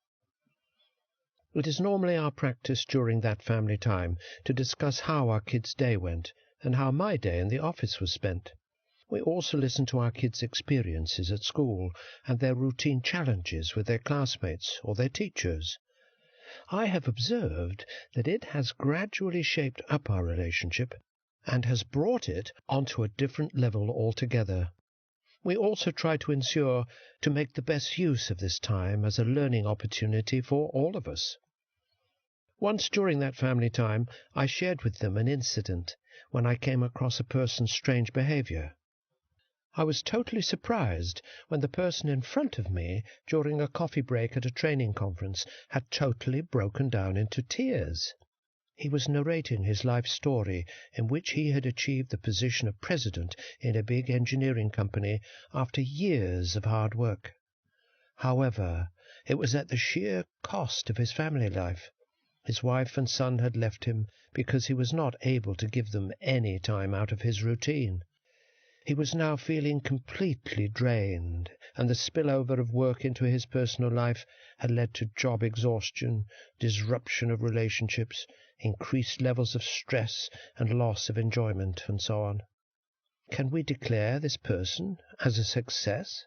It is normally our practice during that family time to discuss how our kids' day went and how my day in the office was spent. We also listen to our kids' experiences at school and their routine challenges with their classmates or their teachers. I have observed that it has gradually shaped up our relationship and has brought it onto a different level altogether. We also try to ensure to make the best use of this time as a learning opportunity for all of us. Once during that family time, I shared with them an incident when I came across a person's strange behavior. I was totally surprised when the person in front of me, during a coffee break at a training conference, had totally broken down into tears. He was narrating his life story, in which he had achieved the position of president in a big engineering company after years of hard work. However, it was at the sheer cost of his family life. His wife and son had left him because he was not able to give them any time out of his routine. He was now feeling completely drained, and the spillover of work into his personal life had led to job exhaustion, disruption of relationships, increased levels of stress, and loss of enjoyment, and so on. Can we declare this person as a success?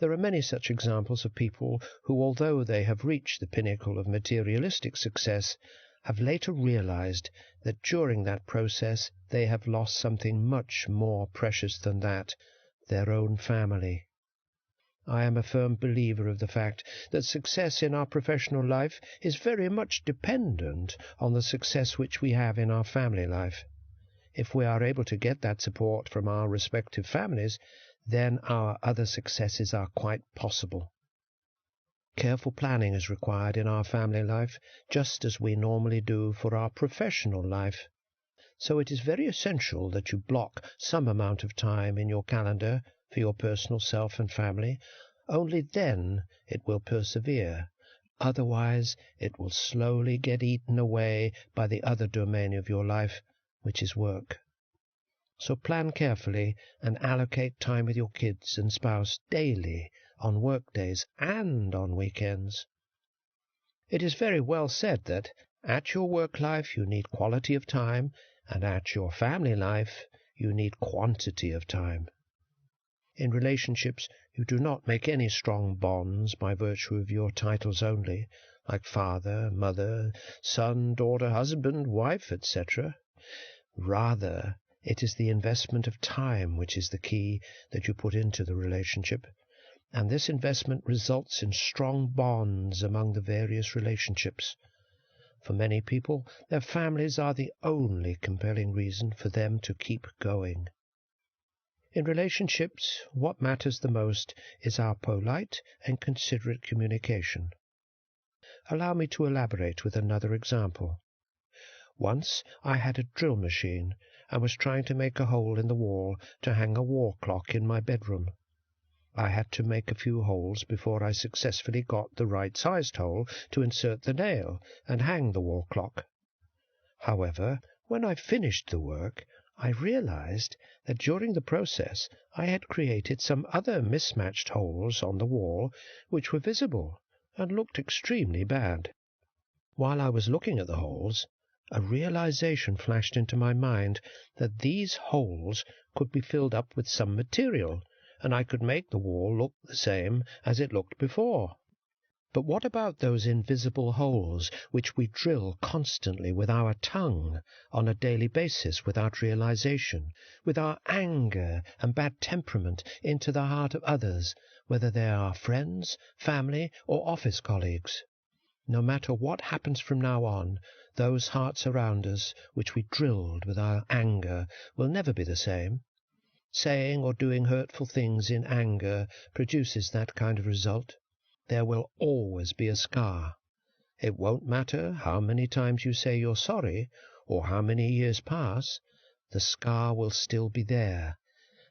There are many such examples of people who, although they have reached the pinnacle of materialistic success, have later realized that during that process they have lost something much more precious than that, their own family. I am a firm believer of the fact that success in our professional life is very much dependent on the success which we have in our family life. If we are able to get that support from our respective families, then our other successes are quite possible. Careful planning is required in our family life, just as we normally do for our professional life. So it is very essential that you block some amount of time in your calendar for your personal self and family. Only then it will persevere. Otherwise, it will slowly get eaten away by the other domain of your life, which is work. So plan carefully and allocate time with your kids and spouse daily, on work days and on weekends. It is very well said that at your work life you need quality of time, and at your family life you need quantity of time. In relationships, you do not make any strong bonds by virtue of your titles only, like father, mother, son, daughter, husband, wife, etc. Rather, it is the investment of time which is the key that you put into the relationship, and this investment results in strong bonds among the various relationships. For many people, their families are the only compelling reason for them to keep going. In relationships, what matters the most is our polite and considerate communication. Allow me to elaborate with another example. Once I had a drill machine and was trying to make a hole in the wall to hang a wall clock in my bedroom. I had to make a few holes before I successfully got the right-sized hole to insert the nail and hang the wall clock. However, when I finished the work, I realized that during the process I had created some other mismatched holes on the wall which were visible and looked extremely bad. While I was looking at the holes, a realization flashed into my mind that these holes could be filled up with some material, and I could make the wall look the same as it looked before. But what about those invisible holes which we drill constantly with our tongue on a daily basis without realization, with our anger and bad temperament into the heart of others, whether they are friends, family, or office colleagues? No matter what happens from now on, those hearts around us which we drilled with our anger will never be the same. Saying or doing hurtful things in anger produces that kind of result. There will always be a scar. It won't matter how many times you say you're sorry, or how many years pass, the scar will still be there,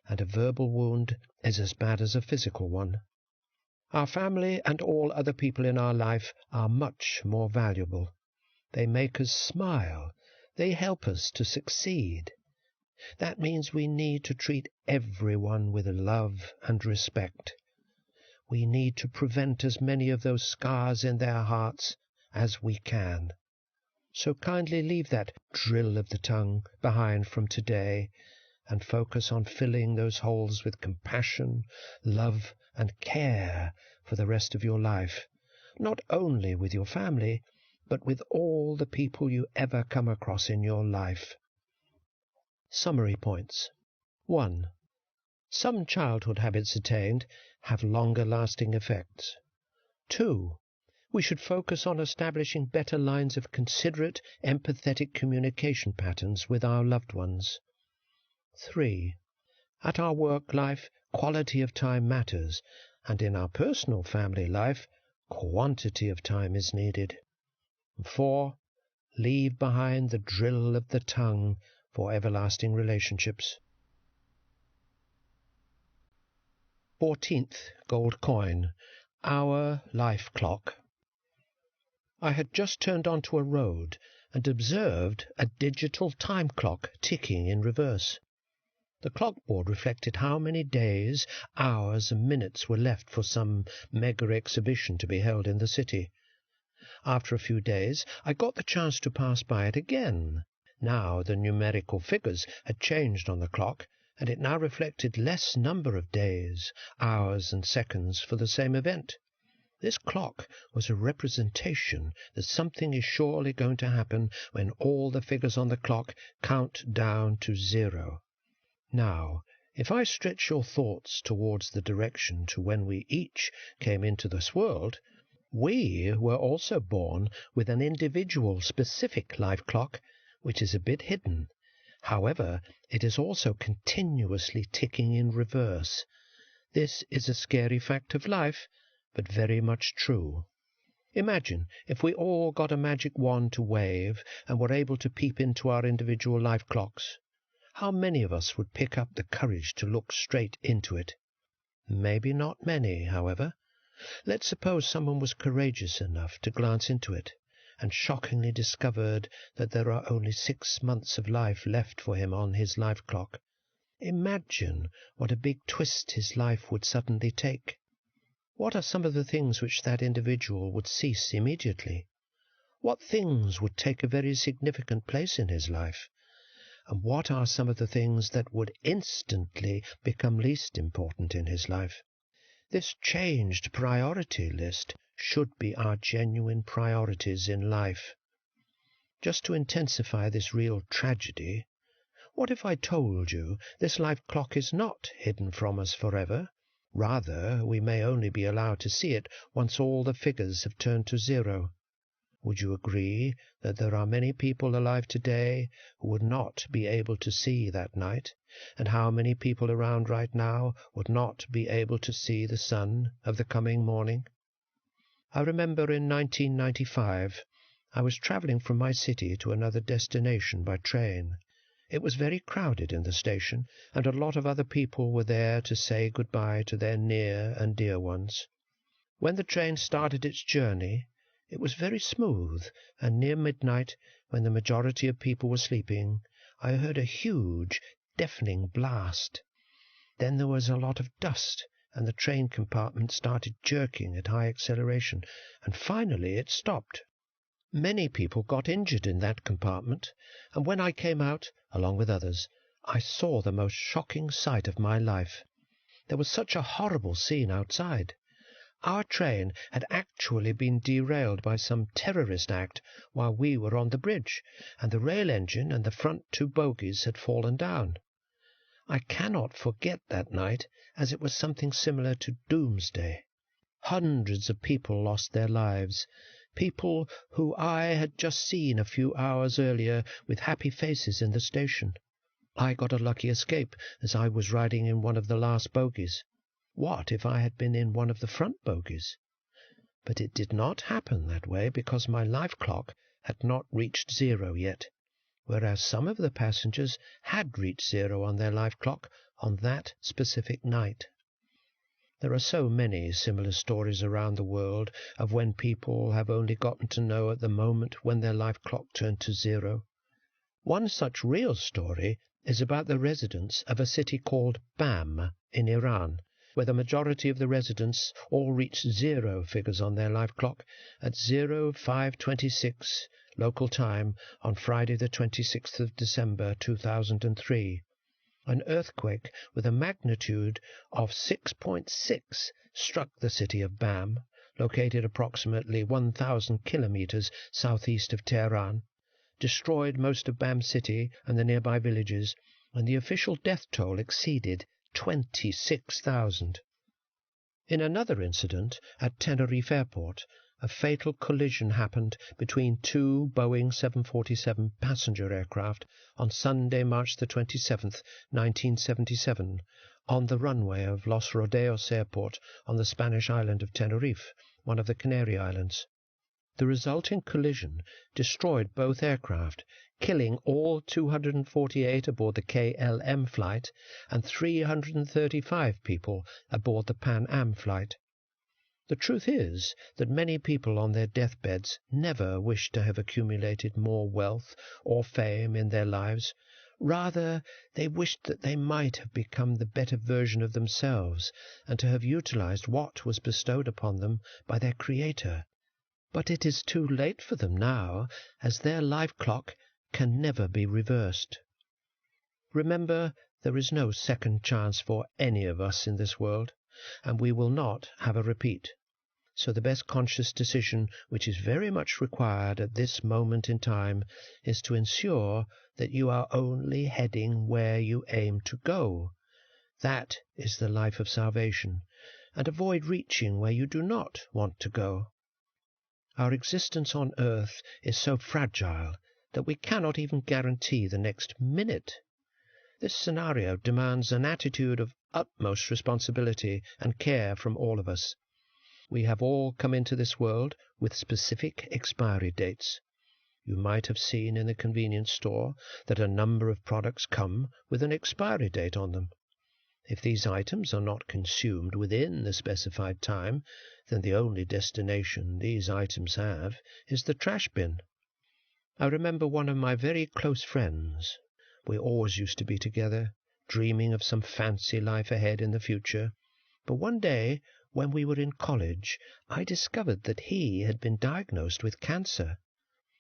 and a verbal wound is as bad as a physical one. Our family and all other people in our life are much more valuable. They make us smile. They help us to succeed. That means we need to treat everyone with love and respect. We need to prevent as many of those scars in their hearts as we can. So kindly leave that drill of the tongue behind from today and focus on filling those holes with compassion, love, and care for the rest of your life, not only with your family, but with all the people you ever come across in your life. Summary points. 1. Some childhood habits attained have longer-lasting effects. 2. We should focus on establishing better lines of considerate, empathetic communication patterns with our loved ones. 3. At our work life, quality of time matters, and in our personal family life, quantity of time is needed. 4. Leave behind the drill of the tongue for everlasting relationships. 14th gold coin, our life clock. I had just turned onto a road and observed a digital time clock ticking in reverse. The clockboard reflected how many days, hours, and minutes were left for some mega exhibition to be held in the city. After a few days, I got the chance to pass by it again. Now the numerical figures had changed on the clock, and it now reflected less number of days, hours, and seconds for the same event. This clock was a representation that something is surely going to happen when all the figures on the clock count down to 0. Now, if I stretch your thoughts towards the direction to when we each came into this world, we were also born with an individual specific life clock, which is a bit hidden. However, it is also continuously ticking in reverse. This is a scary fact of life, but very much true. Imagine if we all got a magic wand to wave and were able to peep into our individual life clocks. How many of us would pick up the courage to look straight into it? Maybe not many, however. Let's suppose someone was courageous enough to glance into it, and shockingly discovered that there are only 6 months of life left for him on his life clock. Imagine what a big twist his life would suddenly take. What are some of the things which that individual would cease immediately? What things would take a very significant place in his life? And what are some of the things that would instantly become least important in his life? This changed priority list should be our genuine priorities in life. Just to intensify this real tragedy, what if I told you this life clock is not hidden from us forever? Rather, we may only be allowed to see it once all the figures have turned to zero. Would you agree that there are many people alive today who would not be able to see that night, and how many people around right now would not be able to see the sun of the coming morning? I remember in 1995, I was travelling from my city to another destination by train. It was very crowded in the station, and a lot of other people were there to say goodbye to their near and dear ones. When the train started its journey, it was very smooth, and near midnight, when the majority of people were sleeping, I heard a huge, deafening blast. Then there was a lot of dust, and the train compartment started jerking at high acceleration, and finally it stopped. Many people got injured in that compartment, and when I came out, along with others, I saw the most shocking sight of my life. There was such a horrible scene outside. Our train had actually been derailed by some terrorist act while we were on the bridge, and the rail engine and the front 2 bogies had fallen down. I cannot forget that night, as it was something similar to doomsday. Hundreds of people lost their lives, people who I had just seen a few hours earlier with happy faces in the station. I got a lucky escape, as I was riding in one of the last bogies. What if I had been in one of the front bogies? But it did not happen that way, because my life clock had not reached zero yet, whereas some of the passengers had reached zero on their life clock on that specific night. There are so many similar stories around the world of when people have only gotten to know at the moment when their life clock turned to zero. One such real story is about the residents of a city called Bam in Iran, where the majority of the residents all reached zero figures on their life clock at 05:26 local time on Friday the 26th of December 2003. An earthquake with a magnitude of 6.6 struck the city of Bam, located approximately 1,000 kilometers southeast of Tehran, destroyed most of Bam city and the nearby villages, and the official death toll exceeded 26,000. In another incident at Tenerife Airport, a fatal collision happened between 2 Boeing 747 passenger aircraft on Sunday, March the 27th, 1977, on the runway of Los Rodeos Airport on the Spanish island of Tenerife, one of the Canary Islands. The resulting collision destroyed both aircraft, killing all 248 aboard the KLM flight and 335 people aboard the Pan Am flight. The truth is that many people on their deathbeds never wish to have accumulated more wealth or fame in their lives. Rather, they wished that they might have become the better version of themselves and to have utilized what was bestowed upon them by their Creator. But it is too late for them now, as their life clock can never be reversed. Remember, there is no second chance for any of us in this world, and we will not have a repeat. So the best conscious decision which is very much required at this moment in time is to ensure that you are only heading where you aim to go. That is the life of salvation, and avoid reaching where you do not want to go. Our existence on earth is so fragile that we cannot even guarantee the next minute. This scenario demands an attitude of utmost responsibility and care from all of us. We have all come into this world with specific expiry dates. You might have seen in the convenience store that a number of products come with an expiry date on them. If these items are not consumed within the specified time, then the only destination these items have is the trash bin. I remember one of my very close friends. We always used to be together, dreaming of some fancy life ahead in the future. But one day, when we were in college, I discovered that he had been diagnosed with cancer.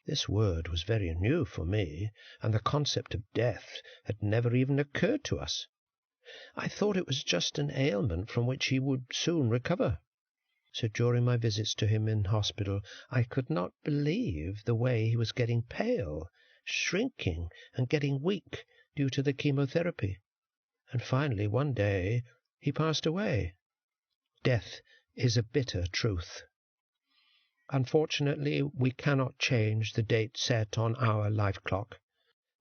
This word was very new for me, and the concept of death had never even occurred to us. I thought it was just an ailment from which he would soon recover. So during my visits to him in hospital, I could not believe the way he was getting pale, shrinking, and getting weak due to the chemotherapy. And finally, one day, he passed away. Death is a bitter truth. Unfortunately, we cannot change the date set on our life clock.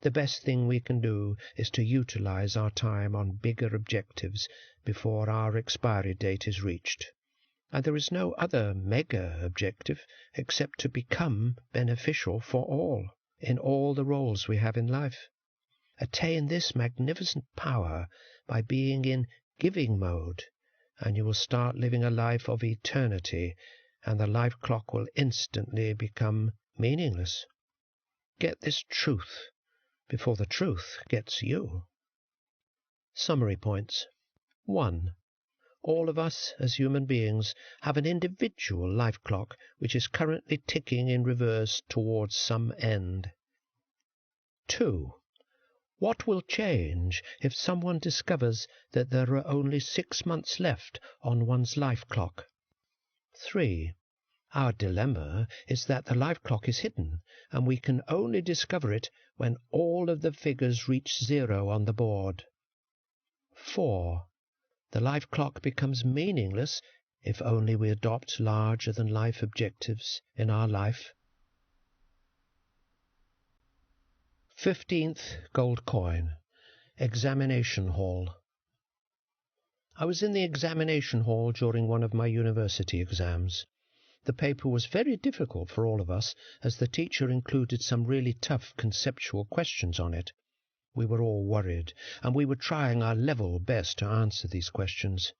The best thing we can do is to utilize our time on bigger objectives before our expiry date is reached. And there is no other mega objective except to become beneficial for all, in all the roles we have in life. Attain this magnificent power by being in giving mode, and you will start living a life of eternity, and the life clock will instantly become meaningless. Get this truth before the truth gets you. Summary points. 1. All of us, as human beings, have an individual life clock which is currently ticking in reverse towards some end. 2. What will change if someone discovers that there are only 6 months left on one's life clock? 3. Our dilemma is that the life clock is hidden, and we can only discover it when all of the figures reach 0 on the board. 4. The life clock becomes meaningless if only we adopt larger-than-life objectives in our life. 15th gold coin. Examination hall. I was in the examination hall during one of my university exams. The paper was very difficult for all of us, as the teacher included some really tough conceptual questions on it. We were all worried, and we were trying our level best to answer these questions.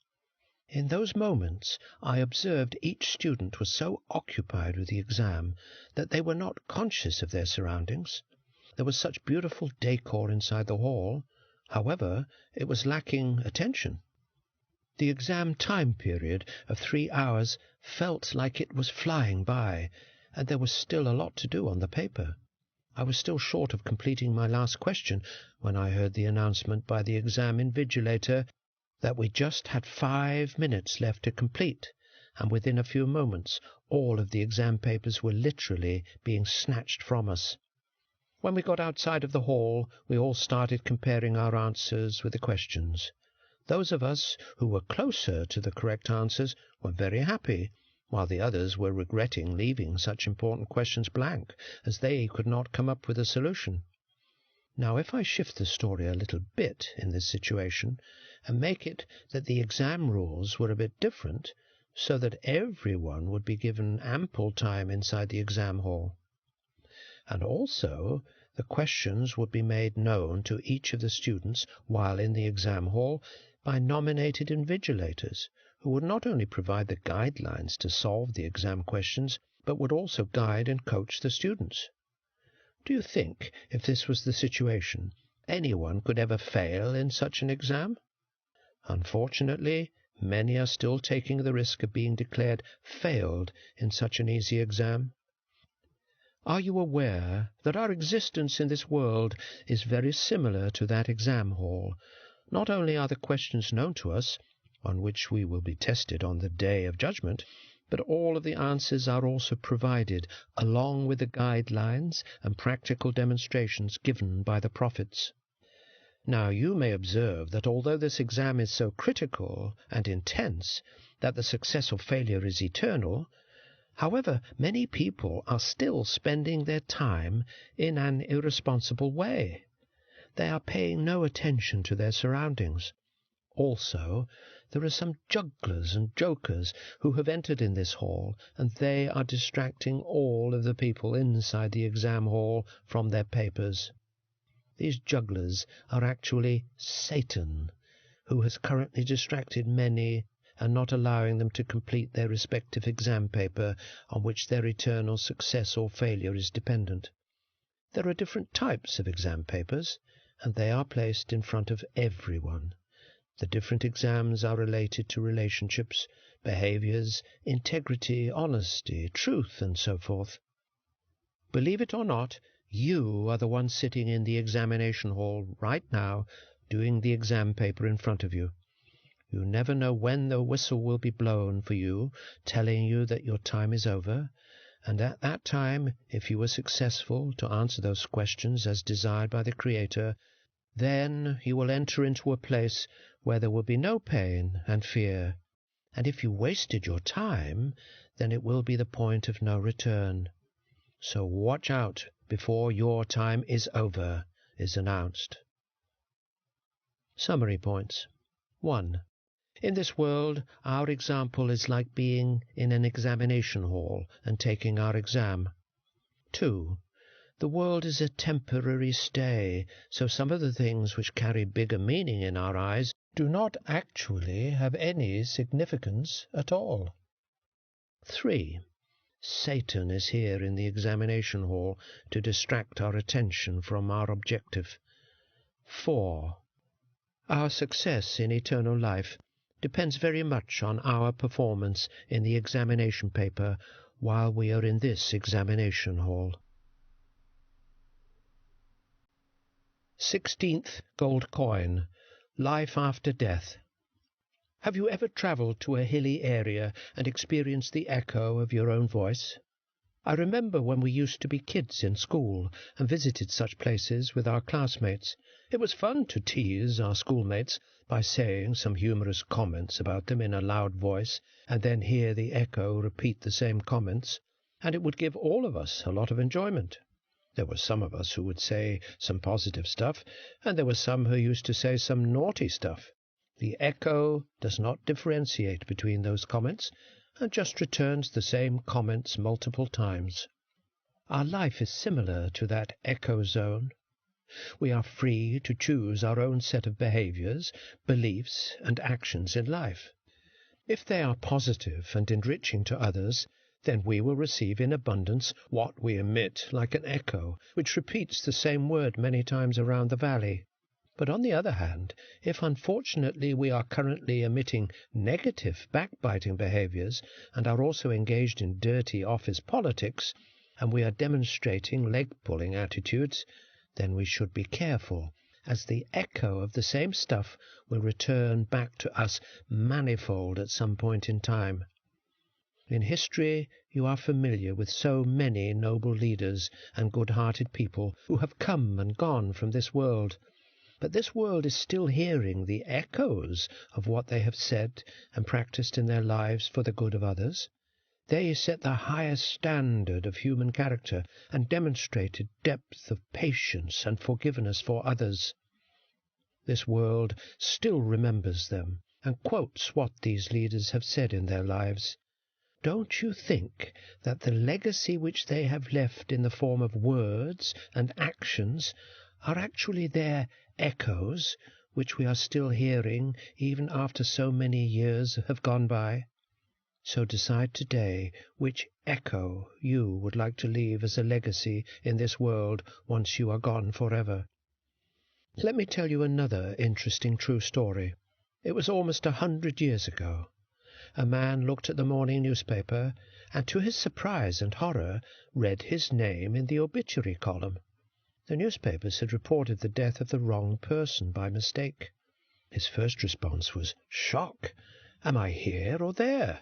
In those moments, I observed each student was so occupied with the exam that they were not conscious of their surroundings. There was such beautiful decor inside the hall. However, it was lacking attention. The exam time period of 3 hours felt like it was flying by, and there was still a lot to do on the paper. I was still short of completing my last question when I heard the announcement by the exam invigilator that we just had 5 minutes left to complete, and within a few moments all of the exam papers were literally being snatched from us. When we got outside of the hall, we all started comparing our answers with the questions. Those of us who were closer to the correct answers were very happy, while the others were regretting leaving such important questions blank, as they could not come up with a solution. Now, if I shift the story a little bit in this situation, and make it that the exam rules were a bit different, so that everyone would be given ample time inside the exam hall. And also, the questions would be made known to each of the students while in the exam hall by nominated invigilators, who would not only provide the guidelines to solve the exam questions, but would also guide and coach the students. Do you think, if this was the situation, anyone could ever fail in such an exam? Unfortunately, many are still taking the risk of being declared failed in such an easy exam. Are you aware that our existence in this world is very similar to that exam hall? Not only are the questions known to us, on which we will be tested on the day of judgment, but all of the answers are also provided, along with the guidelines and practical demonstrations given by the prophets. Now, you may observe that although this exam is so critical and intense that the success or failure is eternal, however, many people are still spending their time in an irresponsible way. They are paying no attention to their surroundings. Also, there are some jugglers and jokers who have entered in this hall, and they are distracting all of the people inside the exam hall from their papers. These jugglers are actually Satan, who has currently distracted many and not allowing them to complete their respective exam paper on which their eternal success or failure is dependent. There are different types of exam papers, and they are placed in front of everyone. The different exams are related to relationships, behaviors, integrity, honesty, truth, and so forth. Believe it or not, you are the one sitting in the examination hall right now, doing the exam paper in front of you. You never know when the whistle will be blown for you, telling you that your time is over, and at that time, if you were successful to answer those questions as desired by the Creator, then you will enter into a place where there will be no pain and fear, and if you wasted your time, then it will be the point of no return. So watch out before your time is over is announced. Summary points. 1. In this world, our example is like being in an examination hall and taking our exam. 2. The world is a temporary stay, so some of the things which carry bigger meaning in our eyes do not actually have any significance at all. 3. Satan is here in the examination hall to distract our attention from our objective. 4. Our success in eternal life depends very much on our performance in the examination paper while we are in this examination hall. 16th gold coin. Life after death. Have you ever travelled to a hilly area and experienced the echo of your own voice? I remember when we used to be kids in school and visited such places with our classmates. It was fun to tease our schoolmates by saying some humorous comments about them in a loud voice, and then hear the echo repeat the same comments, and it would give all of us a lot of enjoyment. There were some of us who would say some positive stuff, and there were some who used to say some naughty stuff. The echo does not differentiate between those comments, and just returns the same comments multiple times. Our life is similar to that echo zone. We are free to choose our own set of behaviors, beliefs, and actions in life. If they are positive and enriching to others, then we will receive in abundance what we emit like an echo, which repeats the same word many times around the valley. But on the other hand, if unfortunately we are currently emitting negative, backbiting behaviors and are also engaged in dirty office politics, and we are demonstrating leg-pulling attitudes, then we should be careful, as the echo of the same stuff will return back to us manifold at some point in time. In history, you are familiar with so many noble leaders and good-hearted people who have come and gone from this world. But this world is still hearing the echoes of what they have said and practiced in their lives for the good of others. They set the highest standard of human character and demonstrated depth of patience and forgiveness for others. This world still remembers them and quotes what these leaders have said in their lives. Don't you think that the legacy which they have left in the form of words and actions are actually their echoes, which we are still hearing even after so many years have gone by? So decide today which echo you would like to leave as a legacy in this world once you are gone forever. Let me tell you another interesting true story. It was almost 100 years ago. A man looked at the morning newspaper and, to his surprise and horror, read his name in the obituary column. The newspapers had reported the death of the wrong person by mistake. His first response was shock. Am I here or there?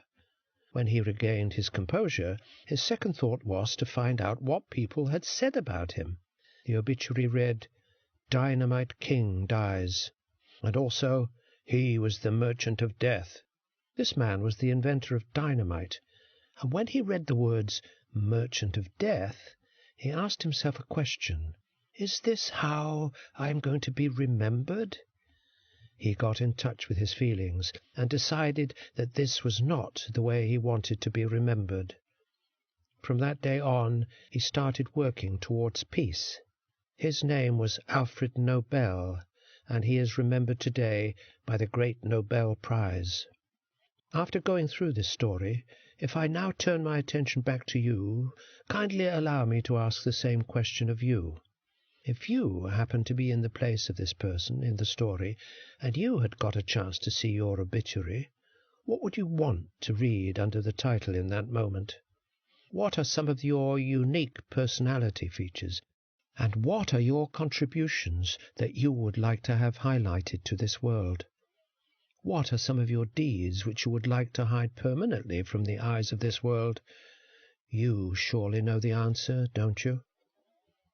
When he regained his composure, his second thought was to find out what people had said about him. The obituary read, "Dynamite King dies," and also, "He was the merchant of death." This man was the inventor of dynamite, and when he read the words "merchant of death," he asked himself a question. Is this how I am going to be remembered? He got in touch with his feelings and decided that this was not the way he wanted to be remembered. From that day on, he started working towards peace. His name was Alfred Nobel, and he is remembered today by the Great Nobel Prize. After going through this story, if I now turn my attention back to you, kindly allow me to ask the same question of you. If you happened to be in the place of this person in the story, and you had got a chance to see your obituary, what would you want to read under the title in that moment? What are some of your unique personality features, and what are your contributions that you would like to have highlighted to this world? What are some of your deeds which you would like to hide permanently from the eyes of this world? You surely know the answer, don't you?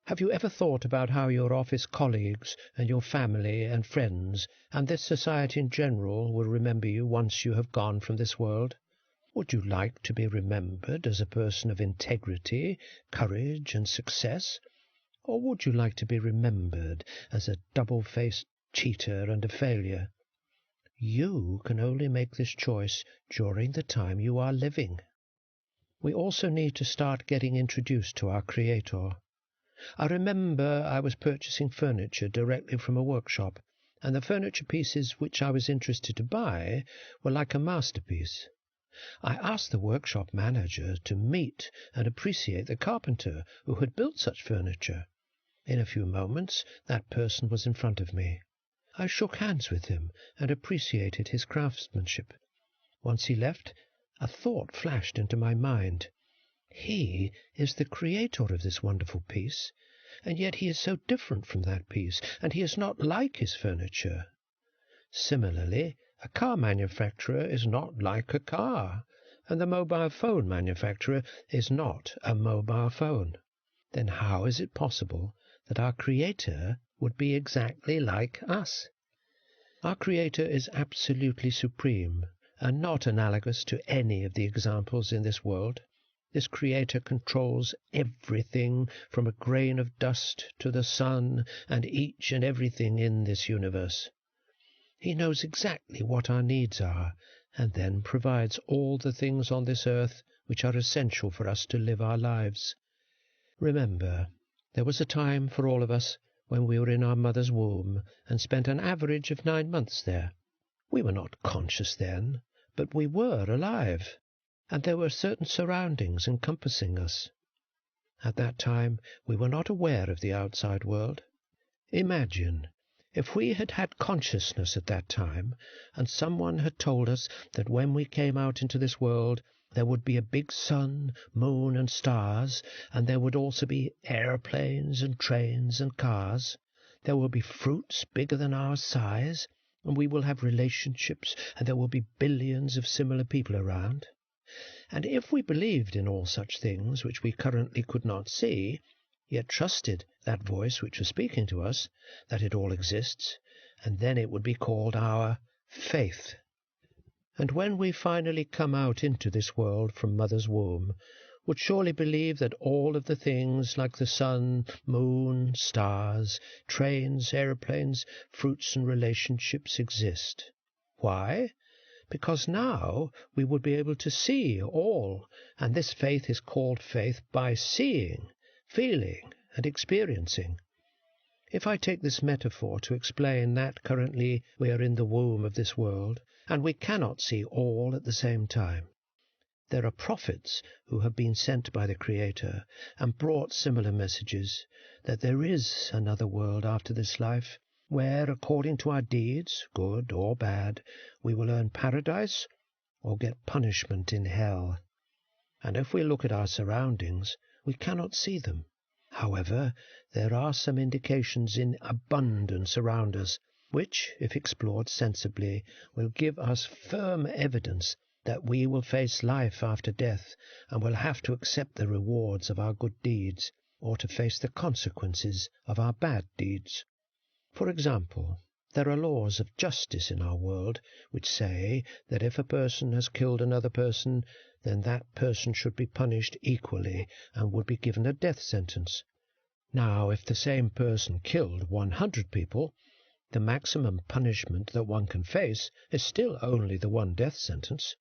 Have you ever thought about how your office colleagues and your family and friends and this society in general will remember you once you have gone from this world? Would you like to be remembered as a person of integrity, courage, and success? Or would you like to be remembered as a double-faced cheater and a failure? You can only make this choice during the time you are living. We also need to start getting introduced to our Creator. I remember I was purchasing furniture directly from a workshop, and the furniture pieces which I was interested to buy were like a masterpiece. I asked the workshop manager to meet and appreciate the carpenter who had built such furniture. In a few moments that person was in front of me. I shook hands with him and appreciated his craftsmanship. Once he left, a thought flashed into my mind. He is the creator of this wonderful piece, and yet he is so different from that piece, and he is not like his furniture. Similarly, a car manufacturer is not like a car, and the mobile phone manufacturer is not a mobile phone. Then how is it possible that our Creator would be exactly like us? Our Creator is absolutely supreme, and not analogous to any of the examples in this world. This Creator controls everything from a grain of dust to the sun and each and everything in this universe. He knows exactly what our needs are, and then provides all the things on this earth which are essential for us to live our lives. Remember, there was a time for all of us when we were in our mother's womb and spent an average of 9 months there. We were not conscious then, but we were alive, and there were certain surroundings encompassing us. At that time we were not aware of the outside world. Imagine if we had had consciousness at that time, and someone had told us that when we came out into this world there would be a big sun, moon, and stars, and there would also be airplanes and trains and cars. There will be fruits bigger than our size, and we will have relationships, and there will be billions of similar people around. And if we believed in all such things which we currently could not see, yet trusted that voice which was speaking to us, that it all exists, and then it would be called our faith. And when we finally come out into this world from mother's womb, would surely believe that all of the things like the sun, moon, stars, trains, aeroplanes, fruits, and relationships exist. Why? Because now we would be able to see all, and this faith is called faith by seeing, feeling, and experiencing. If I take this metaphor to explain that currently we are in the womb of this world, and we cannot see all at the same time. There are prophets who have been sent by the Creator and brought similar messages, that there is another world after this life, where, according to our deeds, good or bad, we will earn paradise or get punishment in hell. And if we look at our surroundings, we cannot see them. However, there are some indications in abundance around us, which, if explored sensibly, will give us firm evidence that we will face life after death and will have to accept the rewards of our good deeds or to face the consequences of our bad deeds. For example, there are laws of justice in our world which say that if a person has killed another person, then that person should be punished equally and would be given a death sentence. Now, if the same person killed 100 people, the maximum punishment that one can face is still only the one death sentence.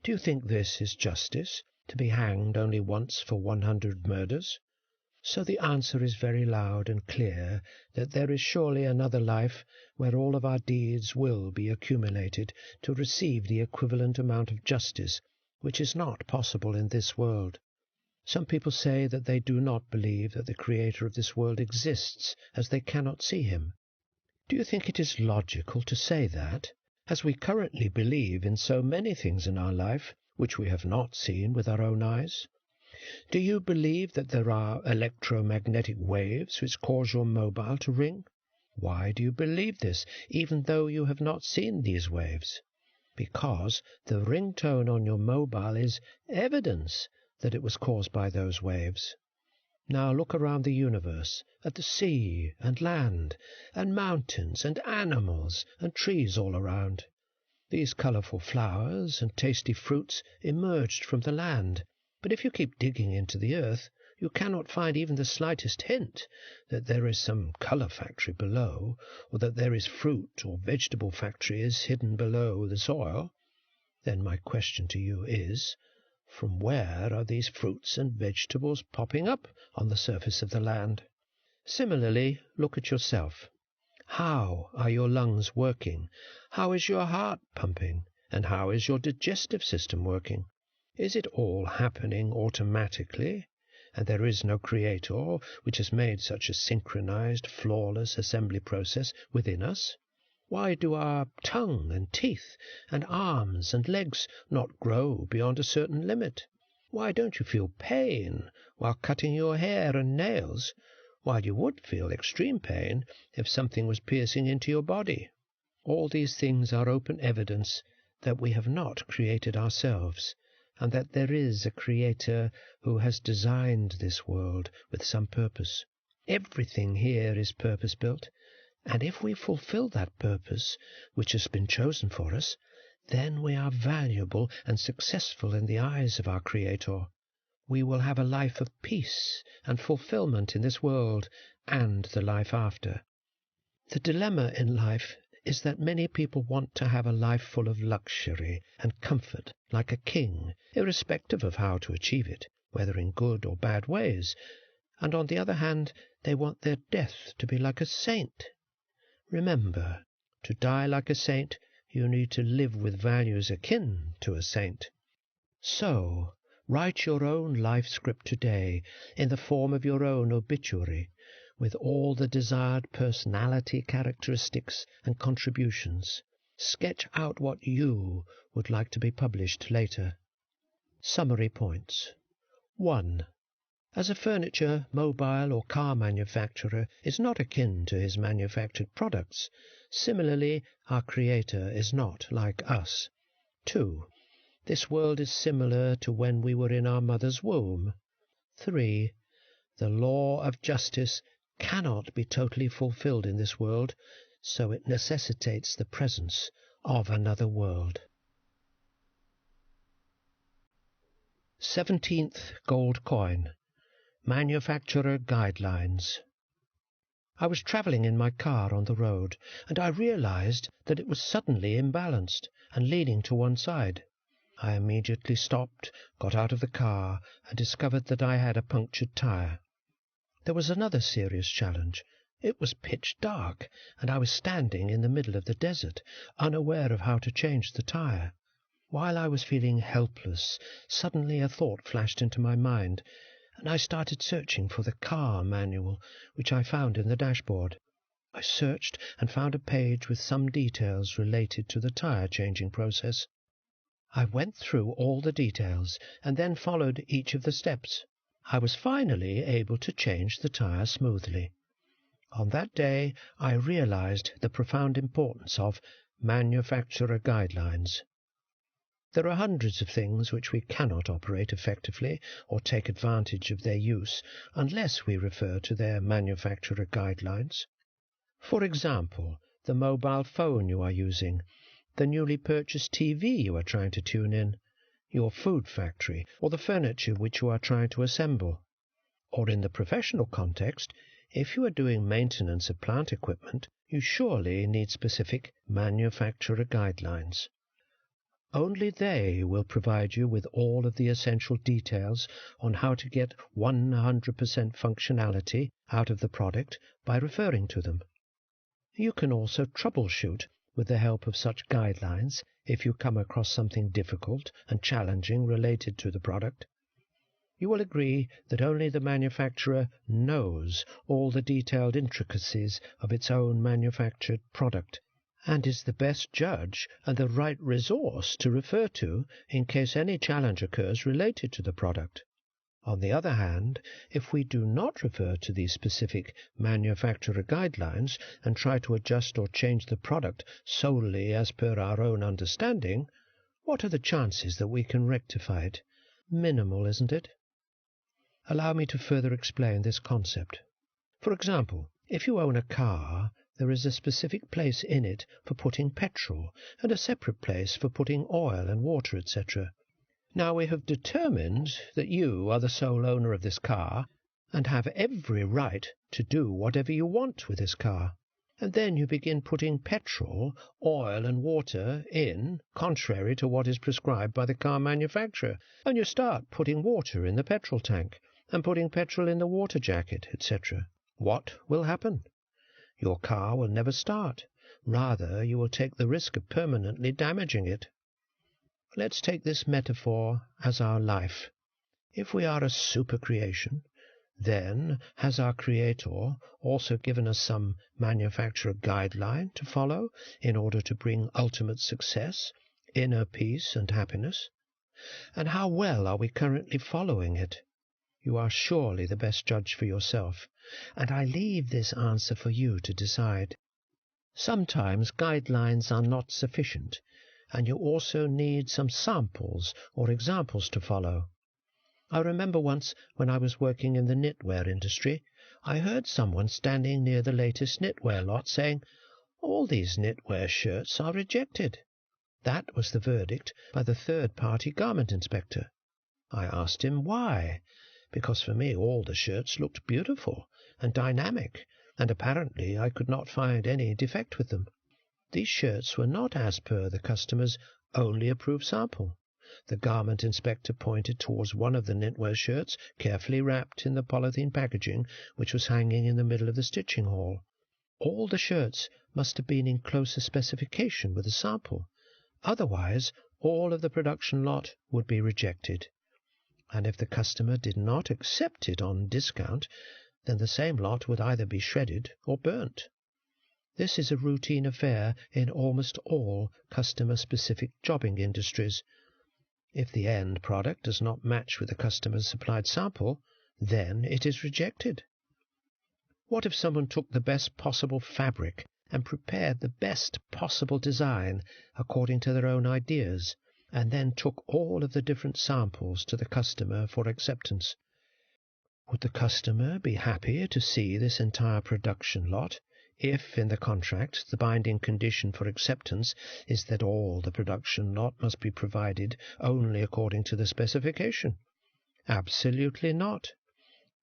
Do you think this is justice, to be hanged only once for 100 murders? So the answer is very loud and clear that there is surely another life where all of our deeds will be accumulated to receive the equivalent amount of justice, which is not possible in this world. Some people say that they do not believe that the Creator of this world exists, as they cannot see him. Do you think it is logical to say that, as we currently believe in so many things in our life which we have not seen with our own eyes? Do you believe that there are electromagnetic waves which cause your mobile to ring? Why do you believe this, even though you have not seen these waves? Because the ringtone on your mobile is evidence that it was caused by those waves. Now look around the universe, at the sea and land, and mountains and animals and trees all around. These colourful flowers and tasty fruits emerged from the land, but if you keep digging into the earth, you cannot find even the slightest hint that there is some colour factory below, or that there is fruit or vegetable factories hidden below the soil. Then my question to you is, from where are these fruits and vegetables popping up on the surface of the land? Similarly, look at yourself. How are your lungs working? How is your heart pumping? And how is your digestive system working? Is it all happening automatically, and there is no creator which has made such a synchronized, flawless assembly process within us? Why do our tongue and teeth and arms and legs not grow beyond a certain limit? Why don't you feel pain while cutting your hair and nails, while you would feel extreme pain if something was piercing into your body? All these things are open evidence that we have not created ourselves, and that there is a Creator who has designed this world with some purpose. Everything here is purpose-built, and if we fulfill that purpose which has been chosen for us, then we are valuable and successful in the eyes of our Creator. We will have a life of peace and fulfillment in this world and the life after. The dilemma in life is that many people want to have a life full of luxury and comfort, like a king, irrespective of how to achieve it, whether in good or bad ways, and on the other hand, they want their death to be like a saint. Remember, to die like a saint, you need to live with values akin to a saint. So, write your own life script today in the form of your own obituary, with all the desired personality characteristics and contributions. Sketch out what you would like to be published later. Summary points. 1. As a furniture, mobile, or car manufacturer is not akin to his manufactured products, similarly our Creator is not like us. 2. This world is similar to when we were in our mother's womb. 3. The law of justice cannot be totally fulfilled in this world, so it necessitates the presence of another world. 17th gold coin. Manufacturer Guidelines. I was travelling in my car on the road, and I realized that it was suddenly imbalanced and leaning to one side. I immediately stopped, got out of the car, and discovered that I had a punctured tire. There was another serious challenge. It was pitch dark, and I was standing in the middle of the desert, unaware of how to change the tire. While I was feeling helpless, suddenly a thought flashed into my mind, and I started searching for the car manual, which I found in the dashboard. I searched and found a page with some details related to the tire-changing process. I went through all the details and then followed each of the steps. I was finally able to change the tire smoothly. On that day I realized the profound importance of manufacturer guidelines. There are hundreds of things which we cannot operate effectively or take advantage of their use unless we refer to their manufacturer guidelines. For example, the mobile phone you are using, the newly purchased TV you are trying to tune in, your food factory, or the furniture which you are trying to assemble. Or in the professional context, if you are doing maintenance of plant equipment, you surely need specific manufacturer guidelines. Only they will provide you with all of the essential details on how to get 100% functionality out of the product by referring to them. You can also troubleshoot with the help of such guidelines if you come across something difficult and challenging related to the product. You will agree that only the manufacturer knows all the detailed intricacies of its own manufactured product, and is the best judge and the right resource to refer to in case any challenge occurs related to the product. On the other hand, if we do not refer to these specific manufacturer guidelines and try to adjust or change the product solely as per our own understanding, what are the chances that we can rectify it? Minimal, isn't it? Allow me to further explain this concept. For example, if you own a car, there is a specific place in it for putting petrol and a separate place for putting oil and water, etc. Now we have determined that you are the sole owner of this car and have every right to do whatever you want with this car. And then you begin putting petrol, oil and water in, contrary to what is prescribed by the car manufacturer, and you start putting water in the petrol tank and putting petrol in the water jacket, etc. What will happen? Your car will never start. Rather, you will take the risk of permanently damaging it. Let's take this metaphor as our life. If we are a super creation, then has our Creator also given us some manufacturer guideline to follow in order to bring ultimate success, inner peace and happiness? And how well are we currently following it? You are surely the best judge for yourself, and I leave this answer for you to decide. Sometimes guidelines are not sufficient, and you also need some samples or examples to follow. I remember once when I was working in the knitwear industry, I heard someone standing near the latest knitwear lot saying, "All these knitwear shirts are rejected." That was the verdict by the third-party garment inspector. I asked him why, because for me all the shirts looked beautiful and dynamic, and apparently I could not find any defect with them. These shirts were not as per the customer's only approved sample. The garment inspector pointed towards one of the knitwear shirts, carefully wrapped in the polythene packaging, which was hanging in the middle of the stitching hall. All the shirts must have been in closer specification with the sample. Otherwise, all of the production lot would be rejected. And if the customer did not accept it on discount, then the same lot would either be shredded or burnt. This is a routine affair in almost all customer-specific jobbing industries. If the end product does not match with the customer's supplied sample, then it is rejected. What if someone took the best possible fabric and prepared the best possible design according to their own ideas, and then took all of the different samples to the customer for acceptance? Would the customer be happy to see this entire production lot, if in the contract the binding condition for acceptance is that all the production lot must be provided only according to the specification? Absolutely not.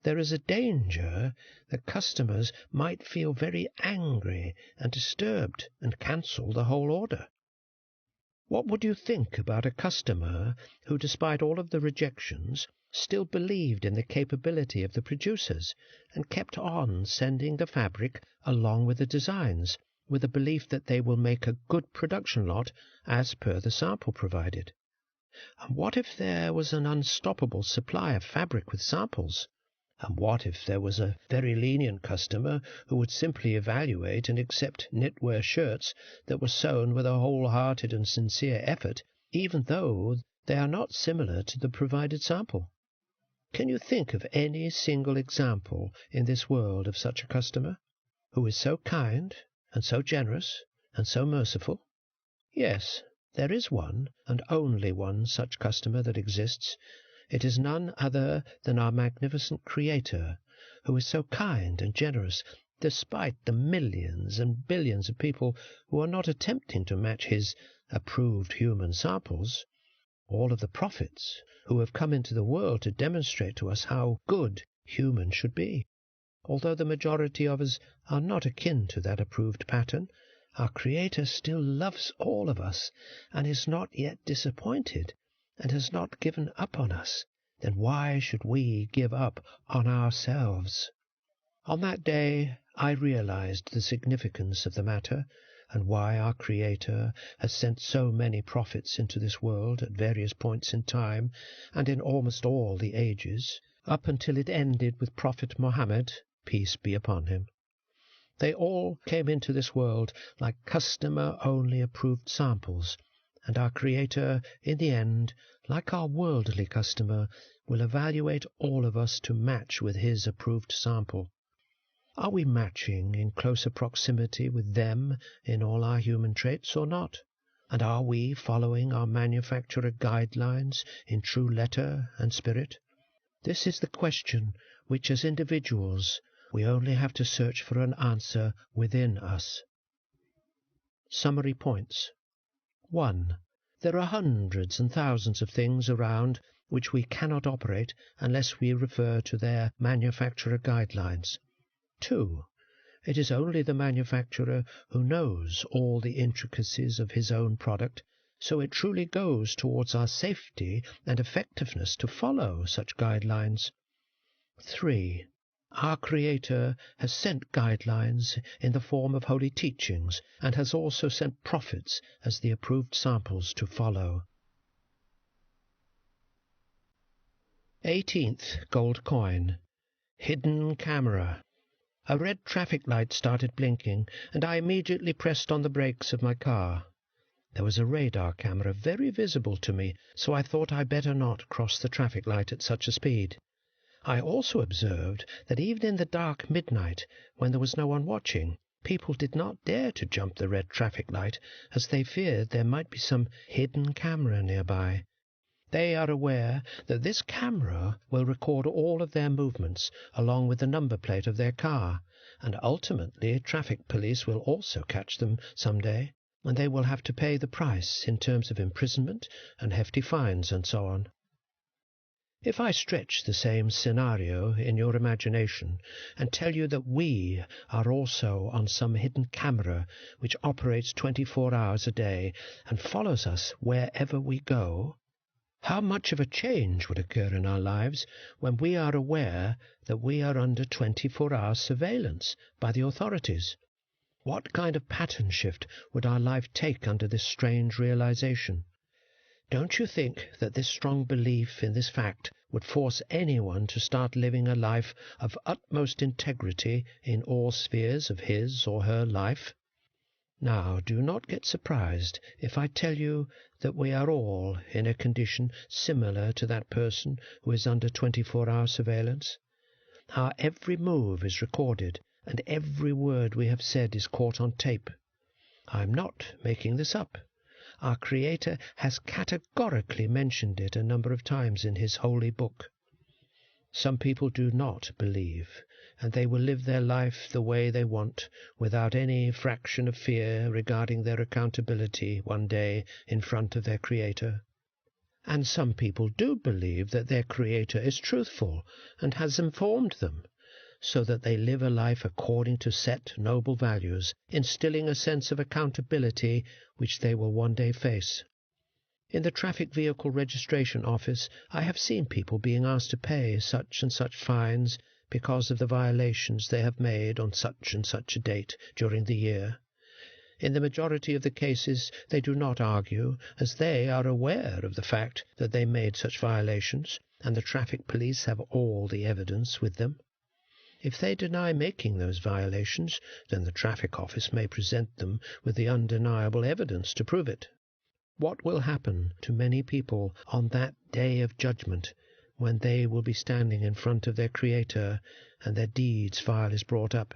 There is a danger that customers might feel very angry and disturbed and cancel the whole order. What would you think about a customer who, despite all of the rejections, still believed in the capability of the producers and kept on sending the fabric along with the designs, with the belief that they will make a good production lot as per the sample provided? And what if there was an unstoppable supply of fabric with samples? And what if there was a very lenient customer who would simply evaluate and accept knitwear shirts that were sewn with a wholehearted and sincere effort, even though they are not similar to the provided sample? Can you think of any single example in this world of such a customer, who is so kind and so generous and so merciful? Yes, there is one, and only one such customer that exists. It is none other than our magnificent Creator, who is so kind and generous, despite the millions and billions of people who are not attempting to match his approved human samples. All of the prophets who have come into the world to demonstrate to us how good humans should be, although the majority of us are not akin to that approved pattern, Our Creator still loves all of us and is not yet disappointed and has not given up on us. Then why should we give up on ourselves? On that day I realized the significance of the matter, and why our Creator has sent so many prophets into this world at various points in time and in almost all the ages, up until it ended with Prophet Muhammad, peace be upon him. They all came into this world like customer-only approved samples, and our Creator, in the end, like our worldly customer, will evaluate all of us to match with his approved sample. Are we matching in closer proximity with them in all our human traits or not? And are we following our manufacturer guidelines in true letter and spirit? This is the question which, as individuals, we only have to search for an answer within us. Summary points. 1. There are hundreds and thousands of things around which we cannot operate unless we refer to their manufacturer guidelines. 2. It is only the manufacturer who knows all the intricacies of his own product, so it truly goes towards our safety and effectiveness to follow such guidelines. 3. Our Creator has sent guidelines in the form of holy teachings and has also sent prophets as the approved samples to follow. 18th gold coin. Hidden camera. A red traffic light started blinking, and I immediately pressed on the brakes of my car. There was a radar camera very visible to me, so I thought I better not cross the traffic light at such a speed. I also observed that even in the dark midnight, when there was no one watching, people did not dare to jump the red traffic light, as they feared there might be some hidden camera nearby. They are aware that this camera will record all of their movements along with the number plate of their car, and ultimately traffic police will also catch them some day, and they will have to pay the price in terms of imprisonment and hefty fines and so on. If I stretch the same scenario in your imagination and tell you that we are also on some hidden camera which operates 24 hours a day and follows us wherever we go, how much of a change would occur in our lives when we are aware that we are under 24-hour surveillance by the authorities? What kind of pattern shift would our life take under this strange realization? Don't you think that this strong belief in this fact would force anyone to start living a life of utmost integrity in all spheres of his or her life? Now, do not get surprised if I tell you that we are all in a condition similar to that person who is under 24-hour surveillance. Our every move is recorded, and every word we have said is caught on tape. I am not making this up. Our Creator has categorically mentioned it a number of times in his holy book. Some people do not believe, and they will live their life the way they want, without any fraction of fear regarding their accountability one day in front of their Creator. And some people do believe that their Creator is truthful and has informed them, so that they live a life according to set noble values, instilling a sense of accountability which they will one day face. In the traffic vehicle registration office, I have seen people being asked to pay such and such fines because of the violations they have made on such and such a date during the year. In the majority of the cases, they do not argue, as they are aware of the fact that they made such violations, and the traffic police have all the evidence with them. If they deny making those violations, then the traffic office may present them with the undeniable evidence to prove it. What will happen to many people on that day of judgment, when they will be standing in front of their Creator and their deeds file is brought up?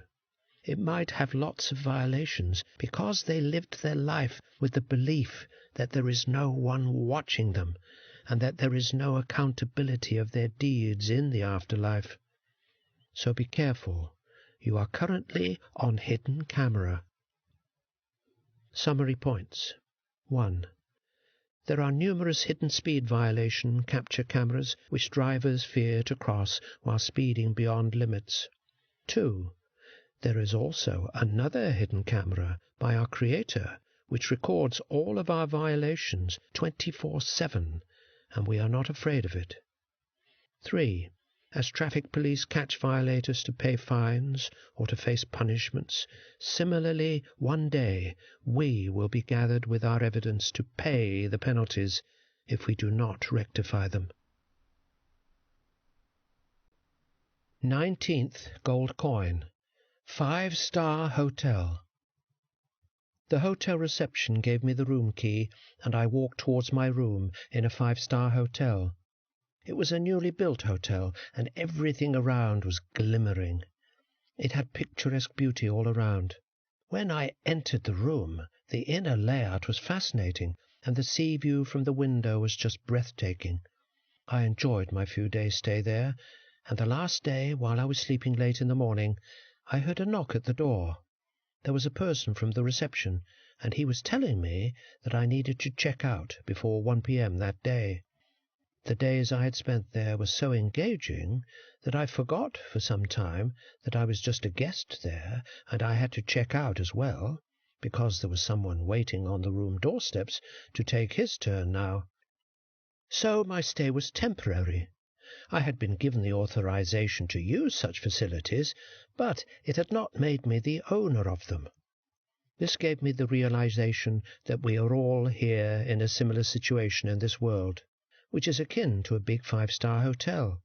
It might have lots of violations because they lived their life with the belief that there is no one watching them and that there is no accountability of their deeds in the afterlife. So be careful. You are currently on hidden camera. Summary points. 1. There are numerous hidden speed violation capture cameras which drivers fear to cross while speeding beyond limits. 2. There is also another hidden camera by our Creator, which records all of our violations 24/7, and we are not afraid of it. 3. As traffic police catch violators to pay fines or to face punishments, similarly, one day we will be gathered with our evidence to pay the penalties if we do not rectify them. 19th gold coin. 5-star hotel. The hotel reception gave me the room key, and I walked towards my room in a 5-star hotel. It was a newly built hotel, and everything around was glimmering. It had picturesque beauty all around. When I entered the room, the inner layout was fascinating, and the sea view from the window was just breathtaking. I enjoyed my few days' stay there, and the last day, while I was sleeping late in the morning, I heard a knock at the door. There was a person from the reception, and he was telling me that I needed to check out before 1 p.m. that day. The days I had spent there were so engaging that I forgot for some time that I was just a guest there, and I had to check out as well, because there was someone waiting on the room doorsteps to take his turn now. So my stay was temporary. I had been given the authorization to use such facilities, but it had not made me the owner of them. This gave me the realization that we are all here in a similar situation in this world, which is akin to a big 5-star hotel,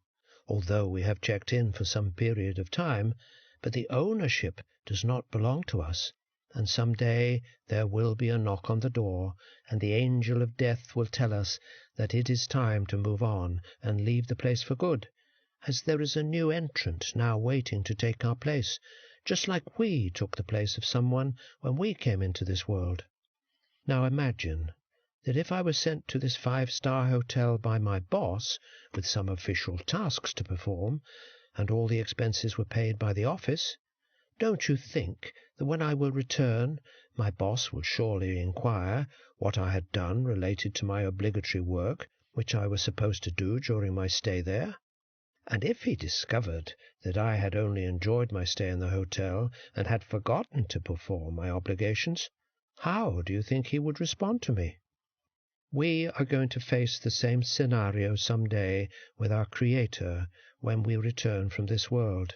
although we have checked in for some period of time, but the ownership does not belong to us, and some day there will be a knock on the door, and the angel of death will tell us that it is time to move on and leave the place for good, as there is a new entrant now waiting to take our place, just like we took the place of someone when we came into this world. Now imagine that if I were sent to this 5-star hotel by my boss with some official tasks to perform, and all the expenses were paid by the office, don't you think that when I will return, my boss will surely inquire what I had done related to my obligatory work, which I was supposed to do during my stay there? And if he discovered that I had only enjoyed my stay in the hotel and had forgotten to perform my obligations, how do you think he would respond to me? We are going to face the same scenario some day with our Creator when we return from this world.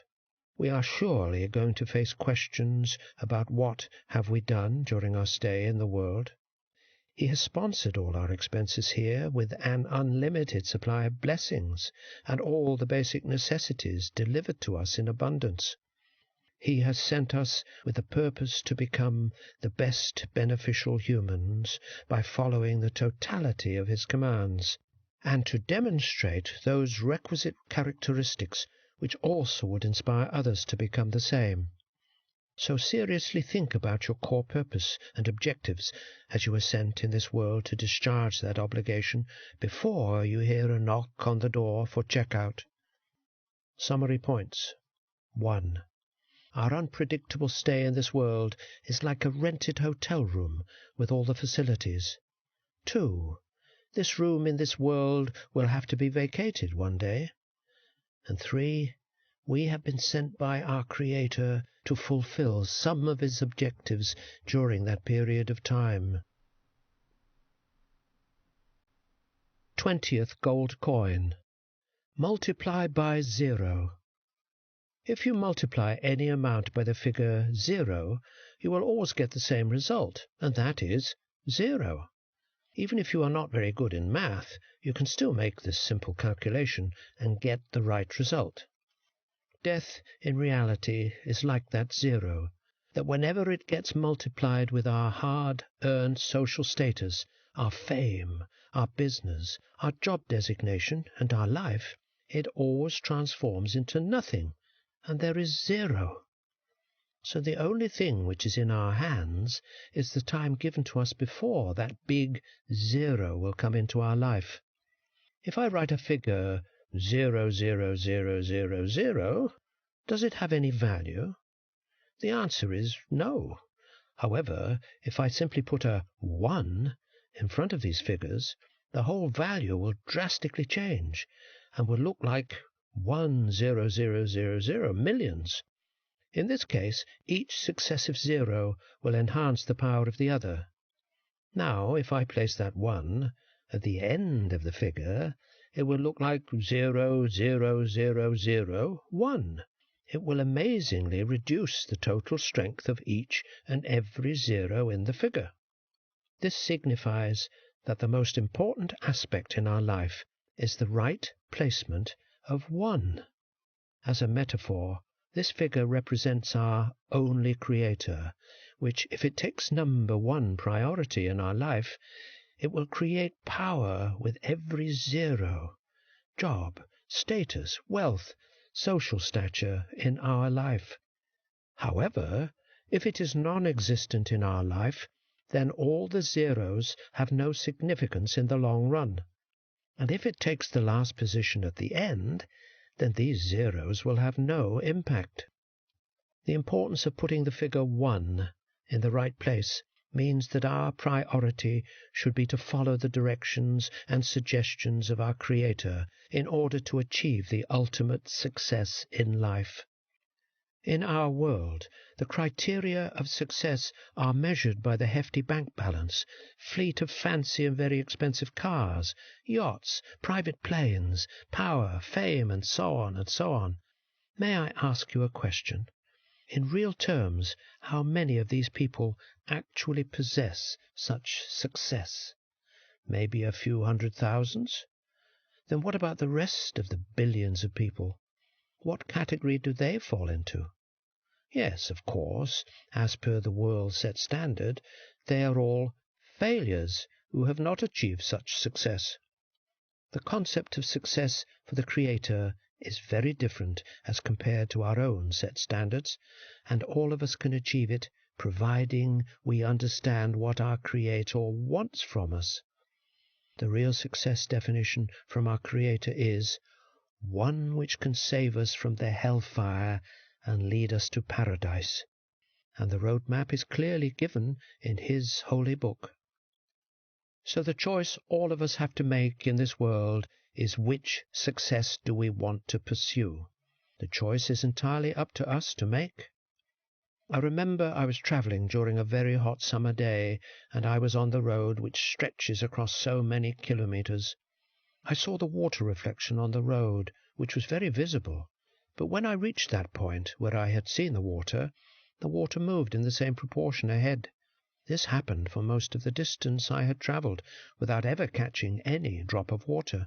We are surely going to face questions about what have we done during our stay in the world. He has sponsored all our expenses here with an unlimited supply of blessings and all the basic necessities delivered to us in abundance. He has sent us with a purpose to become the best beneficial humans by following the totality of his commands, and to demonstrate those requisite characteristics which also would inspire others to become the same. So seriously think about your core purpose and objectives as you are sent in this world to discharge that obligation before you hear a knock on the door for checkout. Summary points. 1. Our unpredictable stay in this world is like a rented hotel room with all the facilities. 2. This room in this world will have to be vacated one day. And 3. We have been sent by our Creator to fulfill some of his objectives during that period of time. 20th gold coin. Multiply by 0. If you multiply any amount by the figure 0, you will always get the same result, and that is 0. Even if you are not very good in math, you can still make this simple calculation and get the right result. Death, in reality, is like that 0, that whenever it gets multiplied with our hard-earned social status, our fame, our business, our job designation, and our life, it always transforms into nothing, and there is 0. So the only thing which is in our hands is the time given to us before that big 0 will come into our life. If I write a figure 00000, does it have any value? The answer is no. However, if I simply put a 1 in front of these figures, the whole value will drastically change and will look like 1,0,0,0,0 millions. In this case, each successive zero will enhance the power of the other. Now, if I place that 1 at the end of the figure, it will look like 0, 0, 0, 0, 1. It will amazingly reduce the total strength of each and every zero in the figure. This signifies that the most important aspect in our life is the right placement of 1. As a metaphor, this figure represents our only creator, which, if it takes number 1 priority in our life, it will create power with every zero, job, status, wealth, social stature in our life. However, if it is non-existent in our life, then all the zeros have no significance in the long run. And if it takes the last position at the end, then these zeros will have no impact. The importance of putting the figure 1 in the right place means that our priority should be to follow the directions and suggestions of our Creator in order to achieve the ultimate success in life. In our world, the criteria of success are measured by the hefty bank balance, fleet of fancy and very expensive cars, yachts, private planes, power, fame, and so on and so on. May I ask you a question? In real terms, how many of these people actually possess such success? Maybe a few 100,000? Then what about the rest of the billions of people? What category do they fall into? Yes, of course, as per the world's set standard, they are all failures who have not achieved such success. The concept of success for the Creator is very different as compared to our own set standards, and all of us can achieve it, providing we understand what our Creator wants from us. The real success definition from our Creator is one which can save us from the hellfire and lead us to paradise. And the roadmap is clearly given in His holy book. So the choice all of us have to make in this world is which success do we want to pursue. The choice is entirely up to us to make. I remember I was travelling during a very hot summer day, and I was on the road which stretches across so many kilometres. I saw the water reflection on the road, which was very visible, but when I reached that point where I had seen the water moved in the same proportion ahead. This happened for most of the distance I had travelled, without ever catching any drop of water.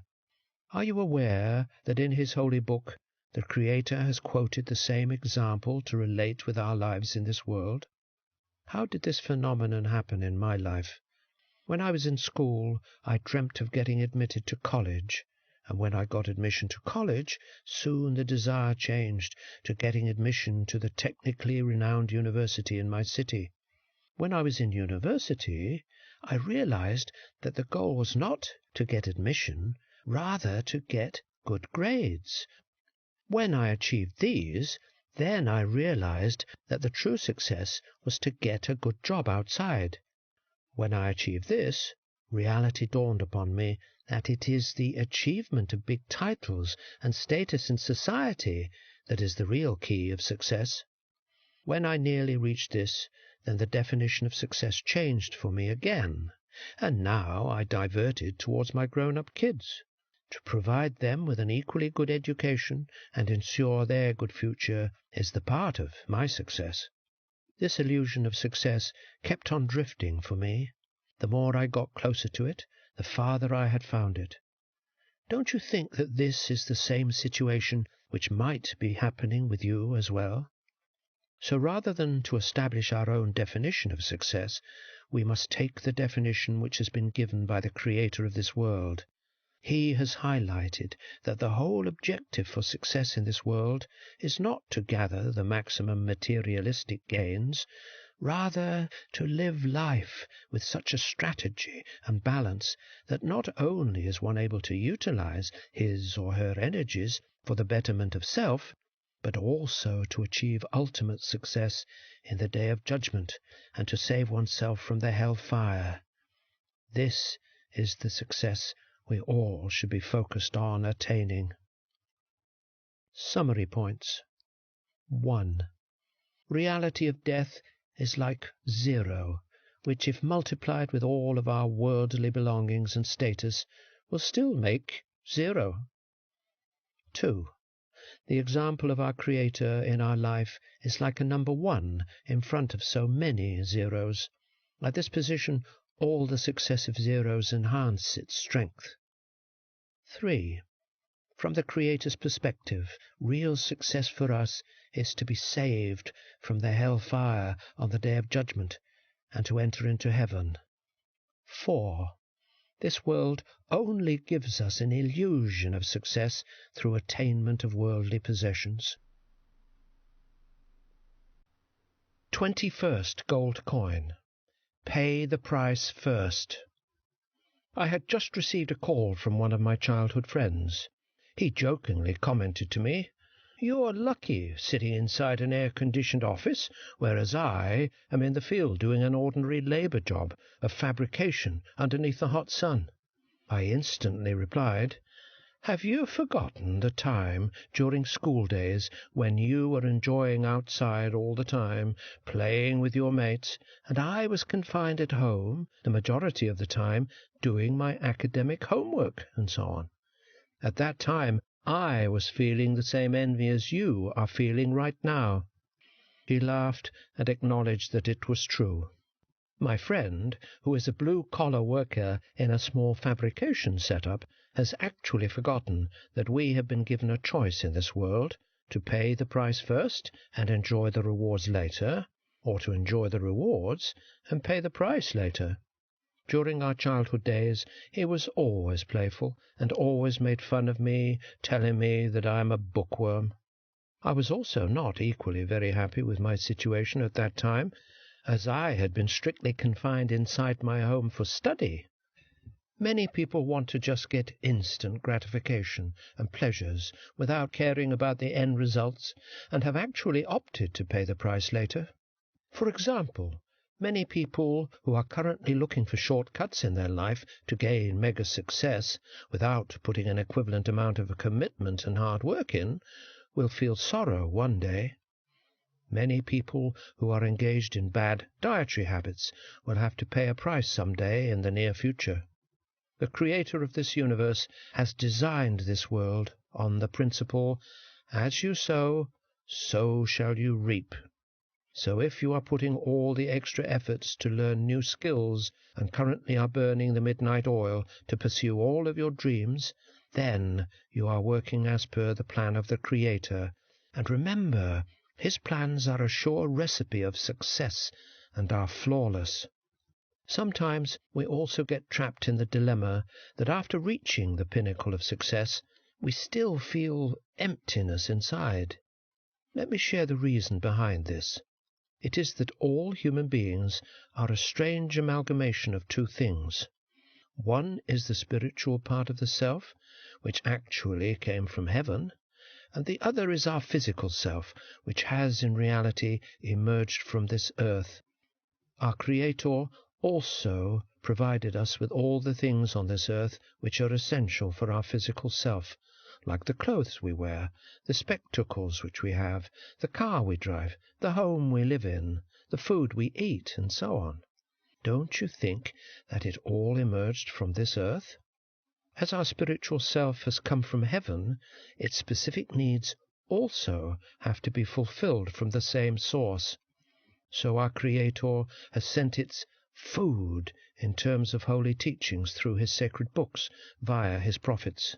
Are you aware that in His holy book the Creator has quoted the same example to relate with our lives in this world? How did this phenomenon happen in my life? When I was in school, I dreamt of getting admitted to college, and when I got admission to college, soon the desire changed to getting admission to the technically renowned university in my city. When I was in university, I realized that the goal was not to get admission, rather to get good grades. When I achieved these, then I realized that the true success was to get a good job outside. When I achieved this, reality dawned upon me that it is the achievement of big titles and status in society that is the real key of success. When I nearly reached this, then the definition of success changed for me again, and now I diverted towards my grown-up kids. To provide them with an equally good education and ensure their good future is the part of my success. This illusion of success kept on drifting for me. The more I got closer to it, the farther I had found it. Don't you think that this is the same situation which might be happening with you as well? So rather than to establish our own definition of success, we must take the definition which has been given by the Creator of this world. He has highlighted that the whole objective for success in this world is not to gather the maximum materialistic gains, rather to live life with such a strategy and balance that not only is one able to utilize his or her energies for the betterment of self, but also to achieve ultimate success in the day of judgment and to save oneself from the hell fire. This is the success we all should be focused on attaining. Summary points. 1. reality of death is like zero, which, if multiplied with all of our worldly belongings and status, will still make zero. 2. The example of our Creator in our life is like a number 1 in front of so many zeros. At this position, all the successive zeros enhance its strength. 3. From the Creator's perspective, real success for us is to be saved from the hell fire on the day of judgment and to enter into heaven. 4. This world only gives us an illusion of success through attainment of worldly possessions. 21st Gold Coin. Pay the price first. I had just received a call from one of my childhood friends. He jokingly commented to me, "You're lucky sitting inside an air-conditioned office, whereas I am in the field doing an ordinary labour job of fabrication underneath the hot sun." I instantly replied, "Have you forgotten the time during school days when you were enjoying outside all the time, playing with your mates, and I was confined at home the majority of the time doing my academic homework and so on? At that time I was feeling the same envy as you are feeling right now." He laughed and acknowledged that it was true. My friend, who is a blue-collar worker in a small fabrication setup, has actually forgotten that we have been given a choice in this world, to pay the price first and enjoy the rewards later, or to enjoy the rewards and pay the price later. During our childhood days he was always playful and always made fun of me, telling me that I am a bookworm. I was also not equally very happy with my situation at that time, as I had been strictly confined inside my home for study. Many people want to just get instant gratification and pleasures without caring about the end results, and have actually opted to pay the price later. For example, many people who are currently looking for shortcuts in their life to gain mega success without putting an equivalent amount of commitment and hard work in will feel sorrow one day. Many people who are engaged in bad dietary habits will have to pay a price some day in the near future. The Creator of this universe has designed this world on the principle, "As you sow, so shall you reap." So if you are putting all the extra efforts to learn new skills and currently are burning the midnight oil to pursue all of your dreams, then you are working as per the plan of the Creator. And remember, His plans are a sure recipe of success and are flawless. Sometimes we also get trapped in the dilemma that after reaching the pinnacle of success, we still feel emptiness inside. Let me share the reason behind this. It is that all human beings are a strange amalgamation of two things. One is the spiritual part of the self, which actually came from heaven, and the other is our physical self, which has in reality emerged from this earth. Our Creator also provided us with all the things on this earth which are essential for our physical self, like the clothes we wear, the spectacles which we have, the car we drive, the home we live in, the food we eat, and so on. Don't you think that it all emerged from this earth? As our spiritual self has come from heaven, its specific needs also have to be fulfilled from the same source. So our Creator has sent its food in terms of holy teachings through His sacred books via His prophets.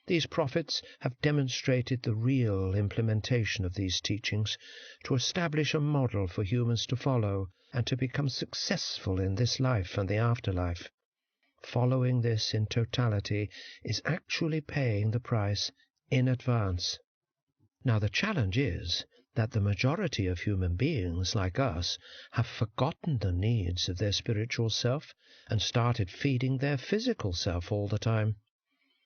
These prophets have demonstrated the real implementation of these teachings to establish a model for humans to follow and to become successful in this life and the afterlife. Following this in totality is actually paying the price in advance. Now the challenge is that the majority of human beings like us have forgotten the needs of their spiritual self and started feeding their physical self all the time.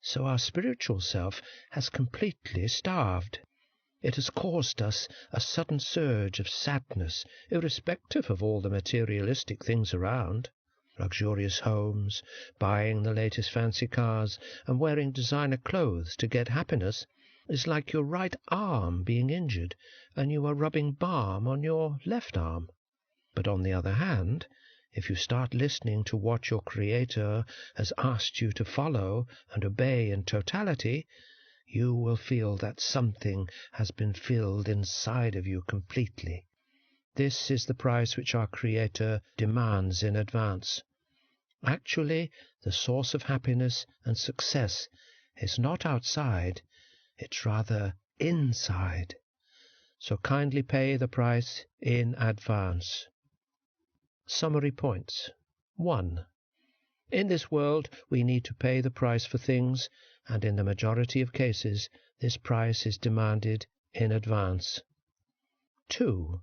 So our spiritual self has completely starved. It has caused us a sudden surge of sadness, irrespective of all the materialistic things around. Luxurious homes, buying the latest fancy cars, and wearing designer clothes to get happiness is like your right arm being injured and you are rubbing balm on your left arm. But on the other hand, if you start listening to what your Creator has asked you to follow and obey in totality, you will feel that something has been filled inside of you completely. This is the price which our Creator demands in advance. Actually, the source of happiness and success is not outside, it's rather inside. So kindly pay the price in advance. Summary points. 1. In this world, we need to pay the price for things, and in the majority of cases, this price is demanded in advance. 2.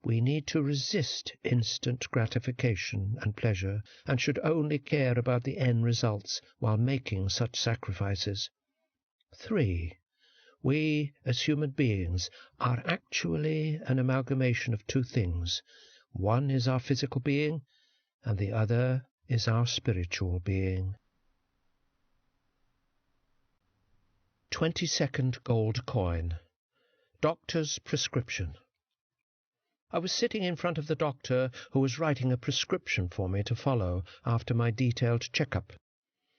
We need to resist instant gratification and pleasure, and should only care about the end results while making such sacrifices. 3. We, as human beings, are actually an amalgamation of two things. One is our physical being, and the other is our spiritual being. 22nd gold coin. Doctor's prescription. I was sitting in front of the doctor who was writing a prescription for me to follow after my detailed checkup.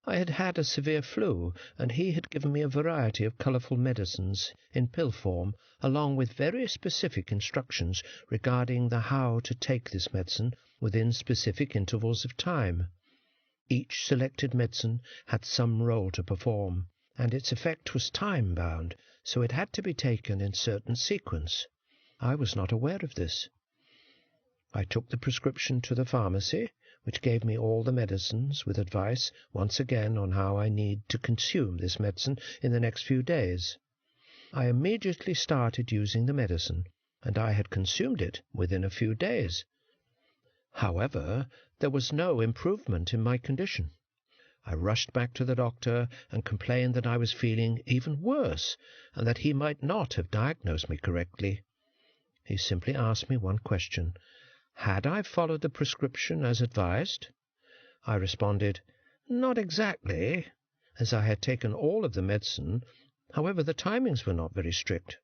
I had had a severe flu, and he had given me a variety of colourful medicines in pill form, along with very specific instructions regarding the how to take this medicine within specific intervals of time. Each selected medicine had some role to perform, and its effect was time-bound, so it had to be taken in certain sequence. I was not aware of this. I took the prescription to the pharmacy, which gave me all the medicines, with advice once again on how I need to consume this medicine in the next few days. I immediately started using the medicine, and I had consumed it within a few days. However, there was no improvement in my condition. I rushed back to the doctor and complained that I was feeling even worse, and that he might not have diagnosed me correctly. He simply asked me one question. Had I followed the prescription as advised? I responded, not exactly, as I had taken all of the medicine. However, the timings were not very strict.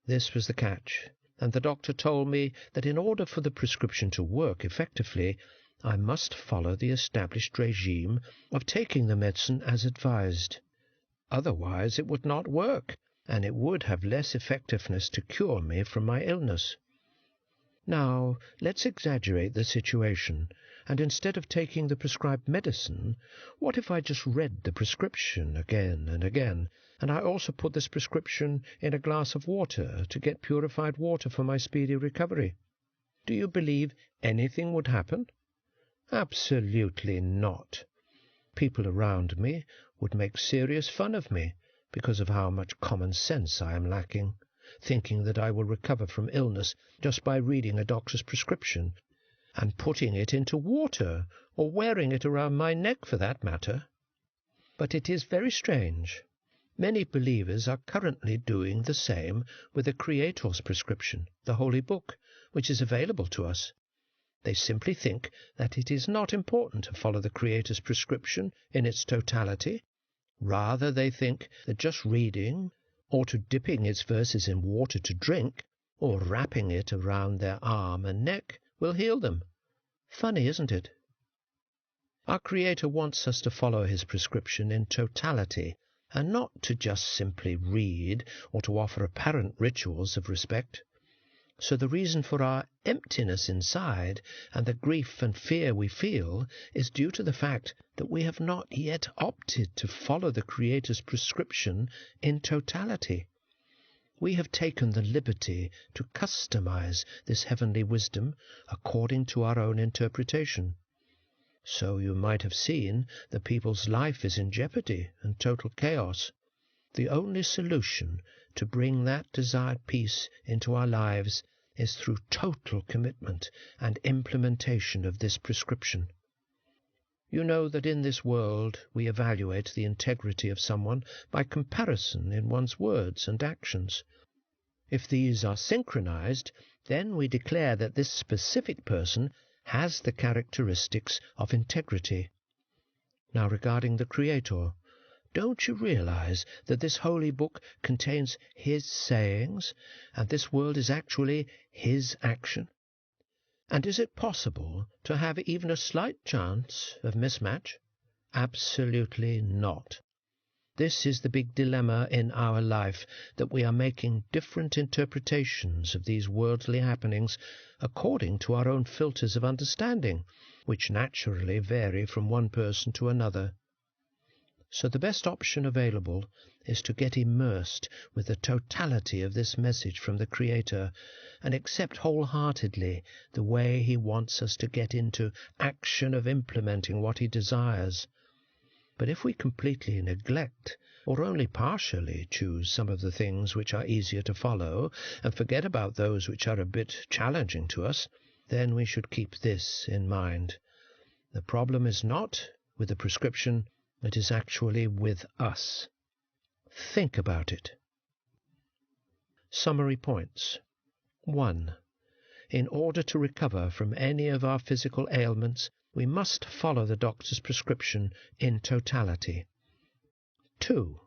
This was the catch, and the doctor told me that in order for the prescription to work effectively, I must follow the established regime of taking the medicine as advised. Otherwise it would not work, and it would have less effectiveness to cure me from my illness. Now, let's exaggerate the situation, and instead of taking the prescribed medicine, what if I just read the prescription again and again, and I also put this prescription in a glass of water to get purified water for my speedy recovery? Do you believe anything would happen? Absolutely not. People around me would make serious fun of me because of how much common sense I am lacking, thinking that I will recover from illness just by reading a doctor's prescription and putting it into water, or wearing it around my neck for that matter. But it is very strange. Many believers are currently doing the same with the Creator's prescription, the Holy Book, which is available to us. They simply think that it is not important to follow the Creator's prescription in its totality. Rather, they think that just reading, or to dipping its verses in water to drink, or wrapping it around their arm and neck, will heal them. Funny, isn't it? Our Creator wants us to follow his prescription in totality, and not to just simply read or to offer apparent rituals of respect. So the reason for our emptiness inside and the grief and fear we feel is due to the fact that we have not yet opted to follow the Creator's prescription in totality. We have taken the liberty to customize this heavenly wisdom according to our own interpretation. So you might have seen that people's life is in jeopardy and total chaos. The only solution to bring that desired peace into our lives is through total commitment and implementation of this prescription. You know that in this world we evaluate the integrity of someone by comparison in one's words and actions. If these are synchronized, then we declare that this specific person has the characteristics of integrity. Now regarding the Creator, Don't you realize that this holy book contains his sayings, and this world is actually his action? And is it possible to have even a slight chance of mismatch? Absolutely not. This is the big dilemma in our life, that we are making different interpretations of these worldly happenings according to our own filters of understanding, which naturally vary from one person to another. So the best option available is to get immersed with the totality of this message from the Creator and accept wholeheartedly the way he wants us to get into action of implementing what he desires. But if we completely neglect or only partially choose some of the things which are easier to follow and forget about those which are a bit challenging to us, then we should keep this in mind. The problem is not with the prescription, it is actually with us. Think about it. Summary points. 1. In order to recover from any of our physical ailments, we must follow the doctor's prescription in totality. 2.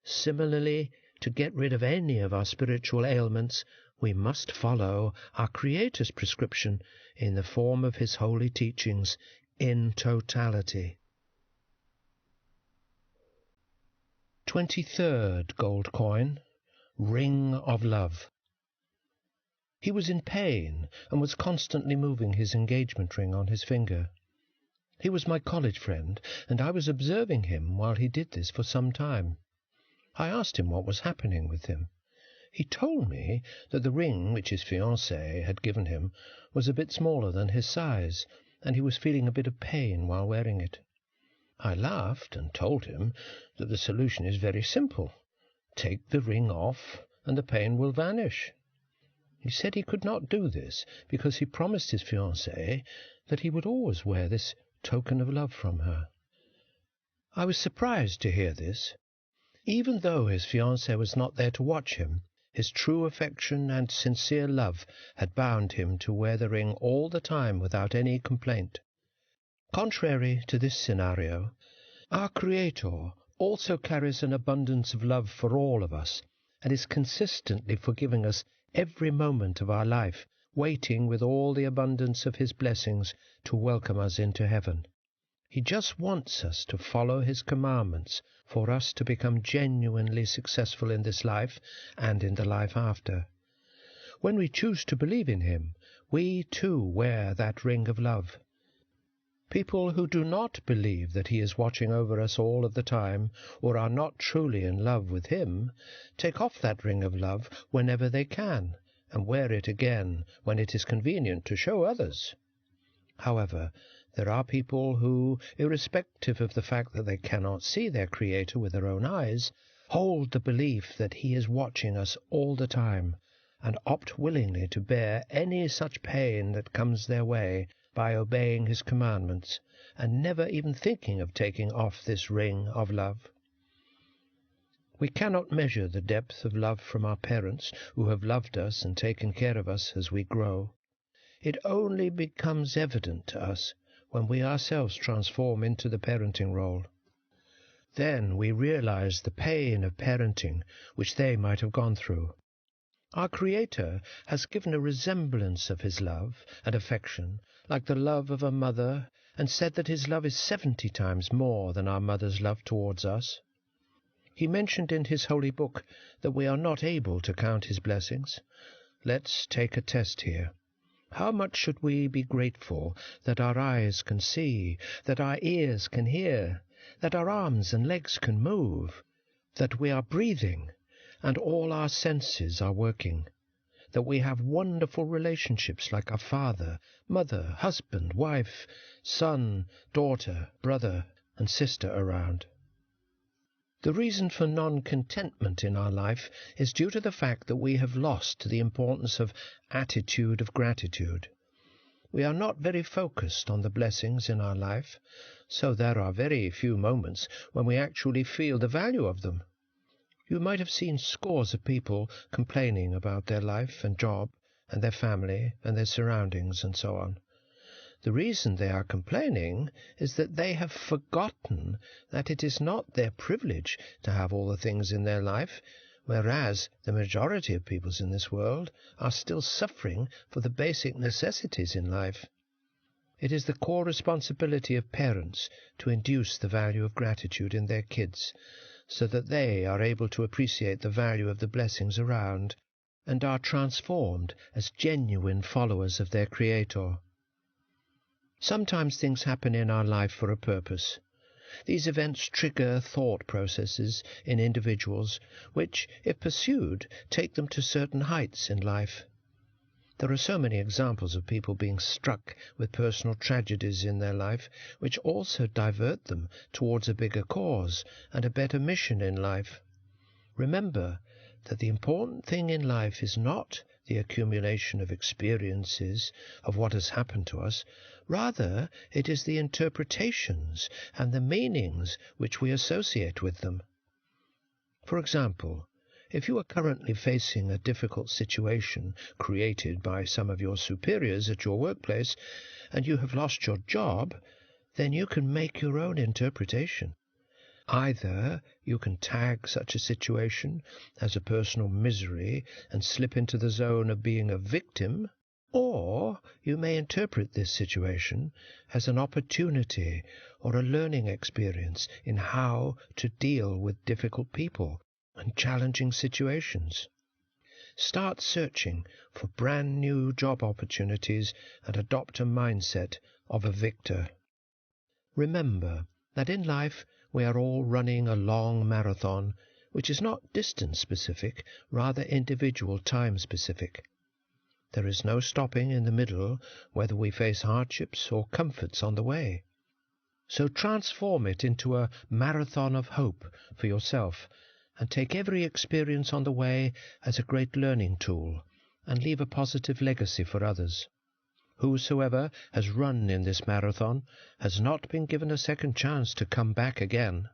Similarly, to get rid of any of our spiritual ailments, we must follow our Creator's prescription in the form of his holy teachings in totality. 23rd gold coin, Ring of Love. He was in pain and was constantly moving his engagement ring on his finger. He was my college friend, and I was observing him while he did this for some time. I asked him what was happening with him. He told me that the ring which his fiancée had given him was a bit smaller than his size, and he was feeling a bit of pain while wearing it. I laughed and told him that the solution is very simple. Take the ring off, and the pain will vanish. He said he could not do this because he promised his fiancée that he would always wear this token of love from her. I was surprised to hear this. Even though his fiancée was not there to watch him, his true affection and sincere love had bound him to wear the ring all the time without any complaint. Contrary to this scenario, our Creator also carries an abundance of love for all of us, and is consistently forgiving us every moment of our life, waiting with all the abundance of his blessings to welcome us into heaven. He just wants us to follow his commandments for us to become genuinely successful in this life and in the life after. When we choose to believe in him, we too wear that ring of love. People who do not believe that he is watching over us all of the time, or are not truly in love with him, take off that ring of love whenever they can, and wear it again when it is convenient to show others. However, there are people who, irrespective of the fact that they cannot see their Creator with their own eyes, hold the belief that he is watching us all the time, and opt willingly to bear any such pain that comes their way by obeying his commandments, and never even thinking of taking off this ring of love. We cannot measure the depth of love from our parents, who have loved us and taken care of us as we grow. It only becomes evident to us when we ourselves transform into the parenting role. Then we realize the pain of parenting which they might have gone through. Our Creator has given a resemblance of his love and affection, like the love of a mother, and said that his love is 70 times more than our mother's love towards us. He mentioned in his holy book that we are not able to count his blessings. Let's take a test here. How much should we be grateful that our eyes can see, that our ears can hear, that our arms and legs can move, that we are breathing, and all our senses are working, that we have wonderful relationships like our father, mother, husband, wife, son, daughter, brother, and sister around. The reason for non-contentment in our life is due to the fact that we have lost the importance of attitude of gratitude. We are not very focused on the blessings in our life, so there are very few moments when we actually feel the value of them. You might have seen scores of people complaining about their life and job and their family and their surroundings and so on. The reason they are complaining is that they have forgotten that it is not their privilege to have all the things in their life, whereas the majority of peoples in this world are still suffering for the basic necessities in life. It is the core responsibility of parents to induce the value of gratitude in their kids, so that they are able to appreciate the value of the blessings around, and are transformed as genuine followers of their Creator. Sometimes things happen in our life for a purpose. These events trigger thought processes in individuals which, if pursued, take them to certain heights in life. There are so many examples of people being struck with personal tragedies in their life, which also divert them towards a bigger cause and a better mission in life. Remember that the important thing in life is not the accumulation of experiences of what has happened to us. Rather, it is the interpretations and the meanings which we associate with them. For example, if you are currently facing a difficult situation created by some of your superiors at your workplace, and you have lost your job, then you can make your own interpretation. Either you can tag such a situation as a personal misery and slip into the zone of being a victim, or you may interpret this situation as an opportunity or a learning experience in how to deal with difficult people and challenging situations. Start searching for brand new job opportunities and adopt a mindset of a victor. Remember that in life we are all running a long marathon, which is not distance-specific, rather individual time-specific. There is no stopping in the middle, whether we face hardships or comforts on the way. So transform it into a marathon of hope for yourself, and take every experience on the way as a great learning tool, and leave a positive legacy for others. Whosoever has run in this marathon has not been given a second chance to come back again.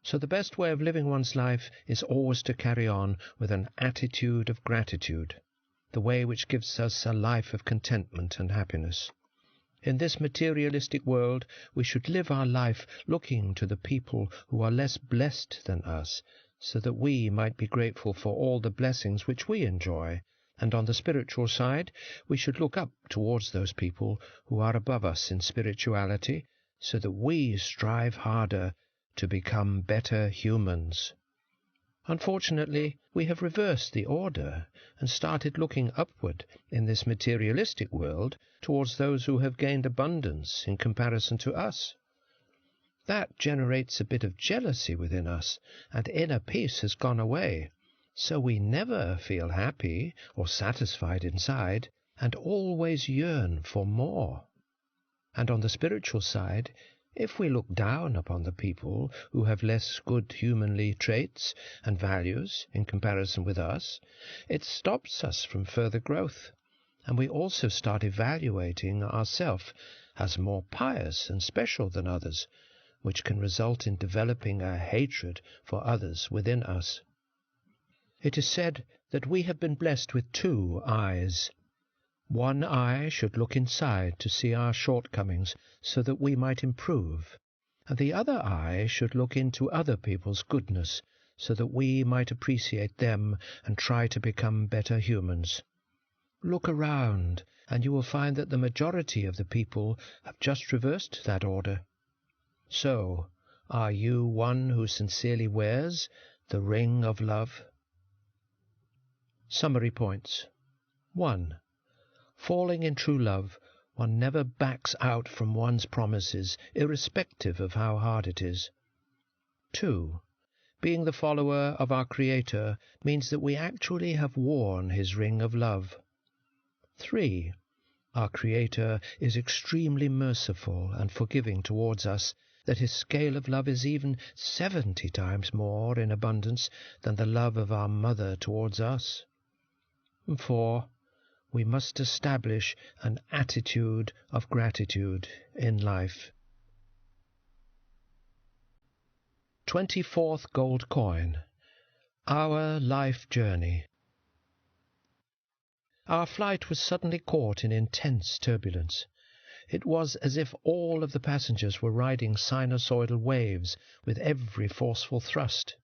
So the best way of living one's life is always to carry on with an attitude of gratitude, the way which gives us a life of contentment and happiness. In this materialistic world, we should live our life looking to the people who are less blessed than us, so that we might be grateful for all the blessings which we enjoy. And on the spiritual side, we should look up towards those people who are above us in spirituality, so that we strive harder to become better humans. Unfortunately, we have reversed the order and started looking upward in this materialistic world towards those who have gained abundance in comparison to us. That generates a bit of jealousy within us, and inner peace has gone away. So we never feel happy or satisfied inside, and always yearn for more. And on the spiritual side, if we look down upon the people who have less good humanly traits and values in comparison with us, it stops us from further growth, and we also start evaluating ourselves as more pious and special than others, which can result in developing a hatred for others within us. It is said that we have been blessed with two eyes. One eye should look inside to see our shortcomings so that we might improve, and the other eye should look into other people's goodness so that we might appreciate them and try to become better humans. Look around, and you will find that the majority of the people have just reversed that order. So, are you one who sincerely wears the ring of love? Summary points. 1. Falling in true love, one never backs out from one's promises, irrespective of how hard it is. 2. Being the follower of our Creator means that we actually have worn his ring of love. 3. Our Creator is extremely merciful and forgiving towards us, that his scale of love is even 70 times more in abundance than the love of our mother towards us. 4. We must establish an attitude of gratitude in life. 24th Gold Coin. Our Life Journey. Our flight was suddenly caught in intense turbulence. It was as if all of the passengers were riding sinusoidal waves with every forceful thrust.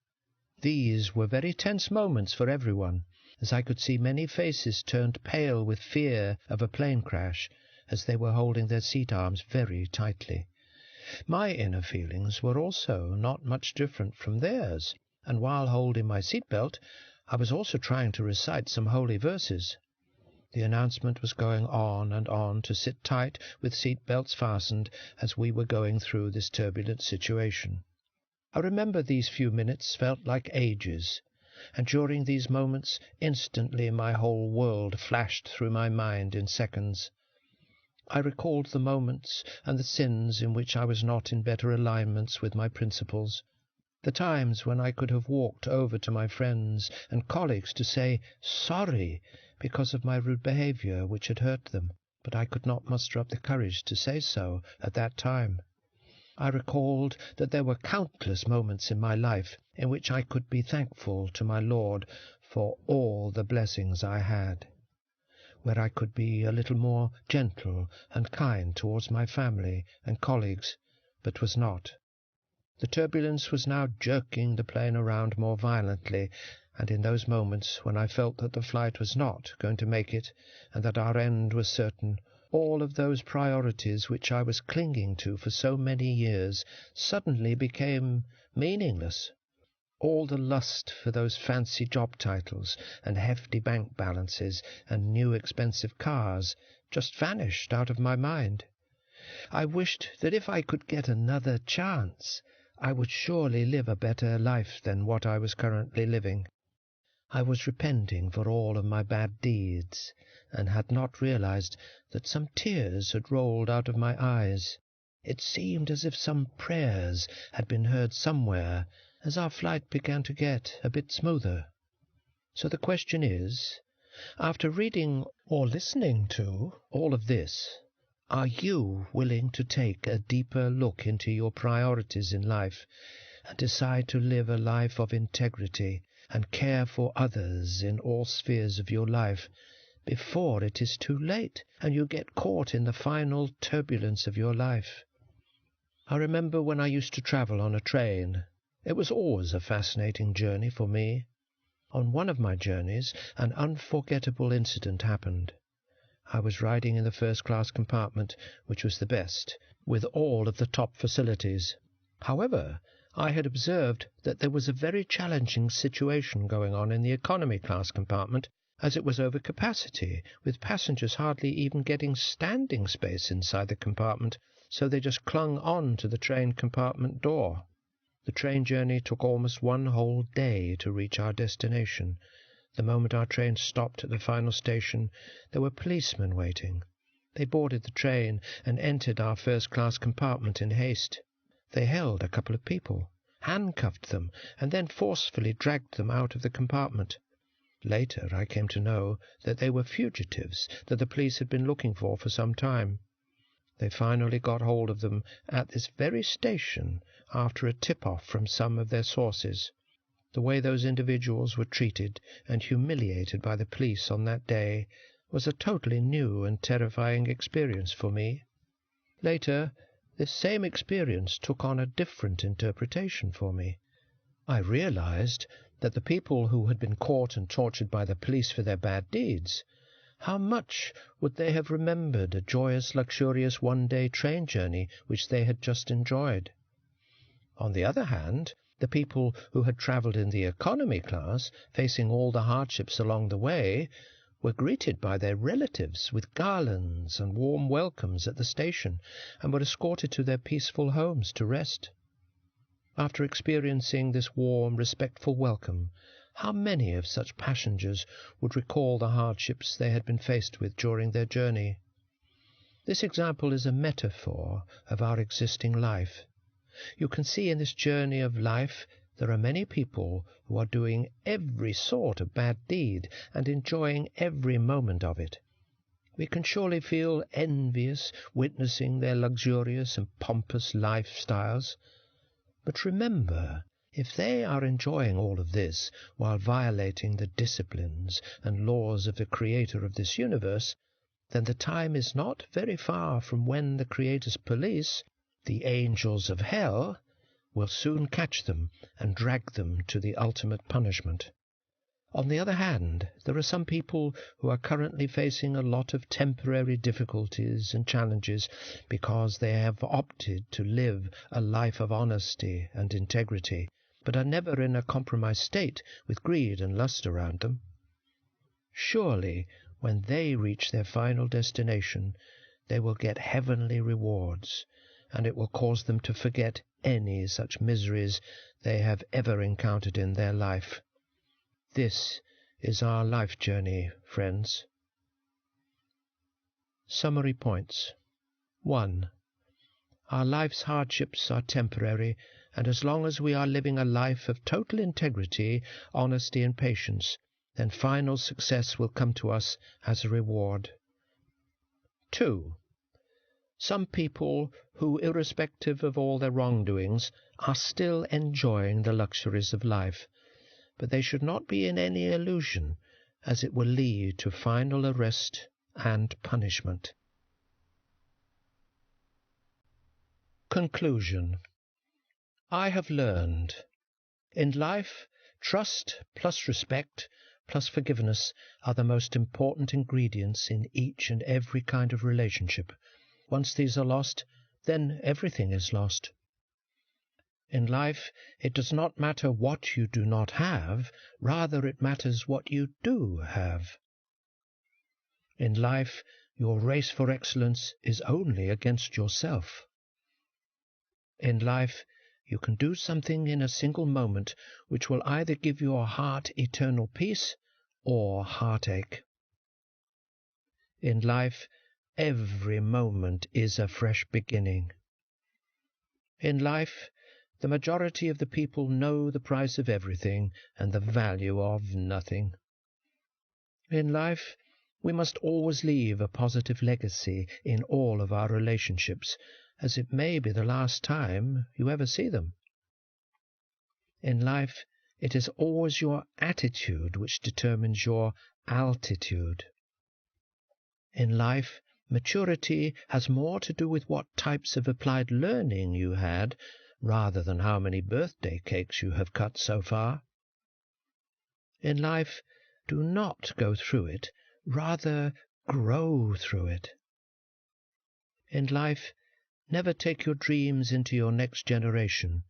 These were very tense moments for everyone, as I could see many faces turned pale with fear of a plane crash as they were holding their seat arms very tightly. My inner feelings were also not much different from theirs, and while holding my seat belt, I was also trying to recite some holy verses. The announcement was going on and on to sit tight with seat belts fastened as we were going through this turbulent situation. I remember these few minutes felt like ages, and during these moments instantly my whole world flashed through my mind in seconds. I recalled the moments and the sins in which I was not in better alignments with my principles, the times when I could have walked over to my friends and colleagues to say sorry because of my rude behavior which had hurt them, but I could not muster up the courage to say so at that time. I recalled that there were countless moments in my life in which I could be thankful to my Lord for all the blessings I had, where I could be a little more gentle and kind towards my family and colleagues, but was not. The turbulence was now jerking the plane around more violently, and in those moments when I felt that the flight was not going to make it, and that our end was certain, all of those priorities which I was clinging to for so many years suddenly became meaningless. All the lust for those fancy job titles and hefty bank balances and new expensive cars just vanished out of my mind. I wished that if I could get another chance, I would surely live a better life than what I was currently living. I was repenting for all of my bad deeds, and had not realized that some tears had rolled out of my eyes. It seemed as if some prayers had been heard somewhere as our flight began to get a bit smoother. So the question is, after reading or listening to all of this, are you willing to take a deeper look into your priorities in life and decide to live a life of integrity and care for others in all spheres of your life before it is too late and you get caught in the final turbulence of your life? I remember when I used to travel on a train. It was always a fascinating journey for me. On one of my journeys, an unforgettable incident happened. I was riding in the first-class compartment, which was the best, with all of the top facilities. However, I had observed that there was a very challenging situation going on in the economy-class compartment, as it was over capacity, with passengers hardly even getting standing space inside the compartment, so they just clung on to the train compartment door. The train journey took almost one whole day to reach our destination. The moment our train stopped at the final station, there were policemen waiting. They boarded the train and entered our first-class compartment in haste. They held a couple of people, handcuffed them, and then forcefully dragged them out of the compartment. Later I came to know that they were fugitives that the police had been looking for some time. They finally got hold of them at this very station after a tip-off from some of their sources. The way those individuals were treated and humiliated by the police on that day was a totally new and terrifying experience for me. Later, this same experience took on a different interpretation for me. I realized that the people who had been caught and tortured by the police for their bad deeds, how much would they have remembered a joyous, luxurious one-day train journey which they had just enjoyed? On the other hand, the people who had travelled in the economy class, facing all the hardships along the way, were greeted by their relatives with garlands and warm welcomes at the station, and were escorted to their peaceful homes to rest. After experiencing this warm, respectful welcome, how many of such passengers would recall the hardships they had been faced with during their journey? This example is a metaphor of our existing life. You can see in this journey of life there are many people who are doing every sort of bad deed and enjoying every moment of it. We can surely feel envious witnessing their luxurious and pompous lifestyles. But remember, if they are enjoying all of this while violating the disciplines and laws of the Creator of this universe, then the time is not very far from when the Creator's police, the angels of hell, will soon catch them and drag them to the ultimate punishment. On the other hand, there are some people who are currently facing a lot of temporary difficulties and challenges because they have opted to live a life of honesty and integrity, but are never in a compromised state with greed and lust around them. Surely, when they reach their final destination, they will get heavenly rewards, and it will cause them to forget any such miseries they have ever encountered in their life. This is our life journey, friends. Summary points. 1. Our life's hardships are temporary, and as long as we are living a life of total integrity, honesty, and patience, then final success will come to us as a reward. 2. Some people who, irrespective of all their wrongdoings, are still enjoying the luxuries of life, but they should not be in any illusion, as it will lead to final arrest and punishment. Conclusion. I have learned. In life, trust plus respect plus forgiveness are the most important ingredients in each and every kind of relationship. Once these are lost, then everything is lost. In life, it does not matter what you do not have, rather it matters what you do have. In life, your race for excellence is only against yourself. In life, you can do something in a single moment which will either give your heart eternal peace or heartache. In life, every moment is a fresh beginning. In life, the majority of the people know the price of everything and the value of nothing. In life, we must always leave a positive legacy in all of our relationships, as it may be the last time you ever see them. In life, it is always your attitude which determines your altitude. In life, maturity has more to do with what types of applied learning you had, rather than how many birthday cakes you have cut so far. In life, do not go through it, rather grow through it. In life, never take your dreams into your next generation.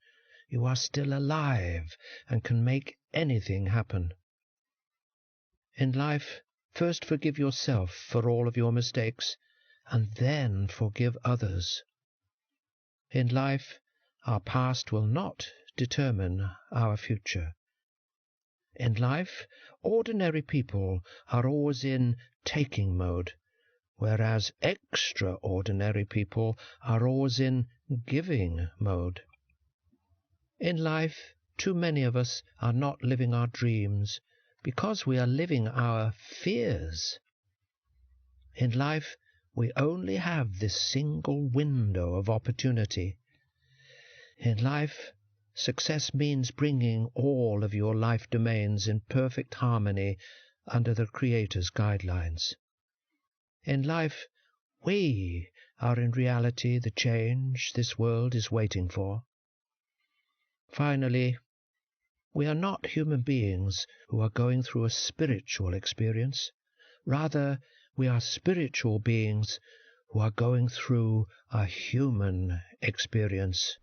You are still alive and can make anything happen. In life, first forgive yourself for all of your mistakes, and then forgive others. In life, our past will not determine our future. In life, ordinary people are always in taking mode, whereas extraordinary people are always in giving mode. In life, too many of us are not living our dreams because we are living our fears. In life, we only have this single window of opportunity. In life, success means bringing all of your life domains in perfect harmony under the Creator's guidelines. In life, we are in reality the change this world is waiting for. Finally, we are not human beings who are going through a spiritual experience. Rather, we are spiritual beings who are going through a human experience.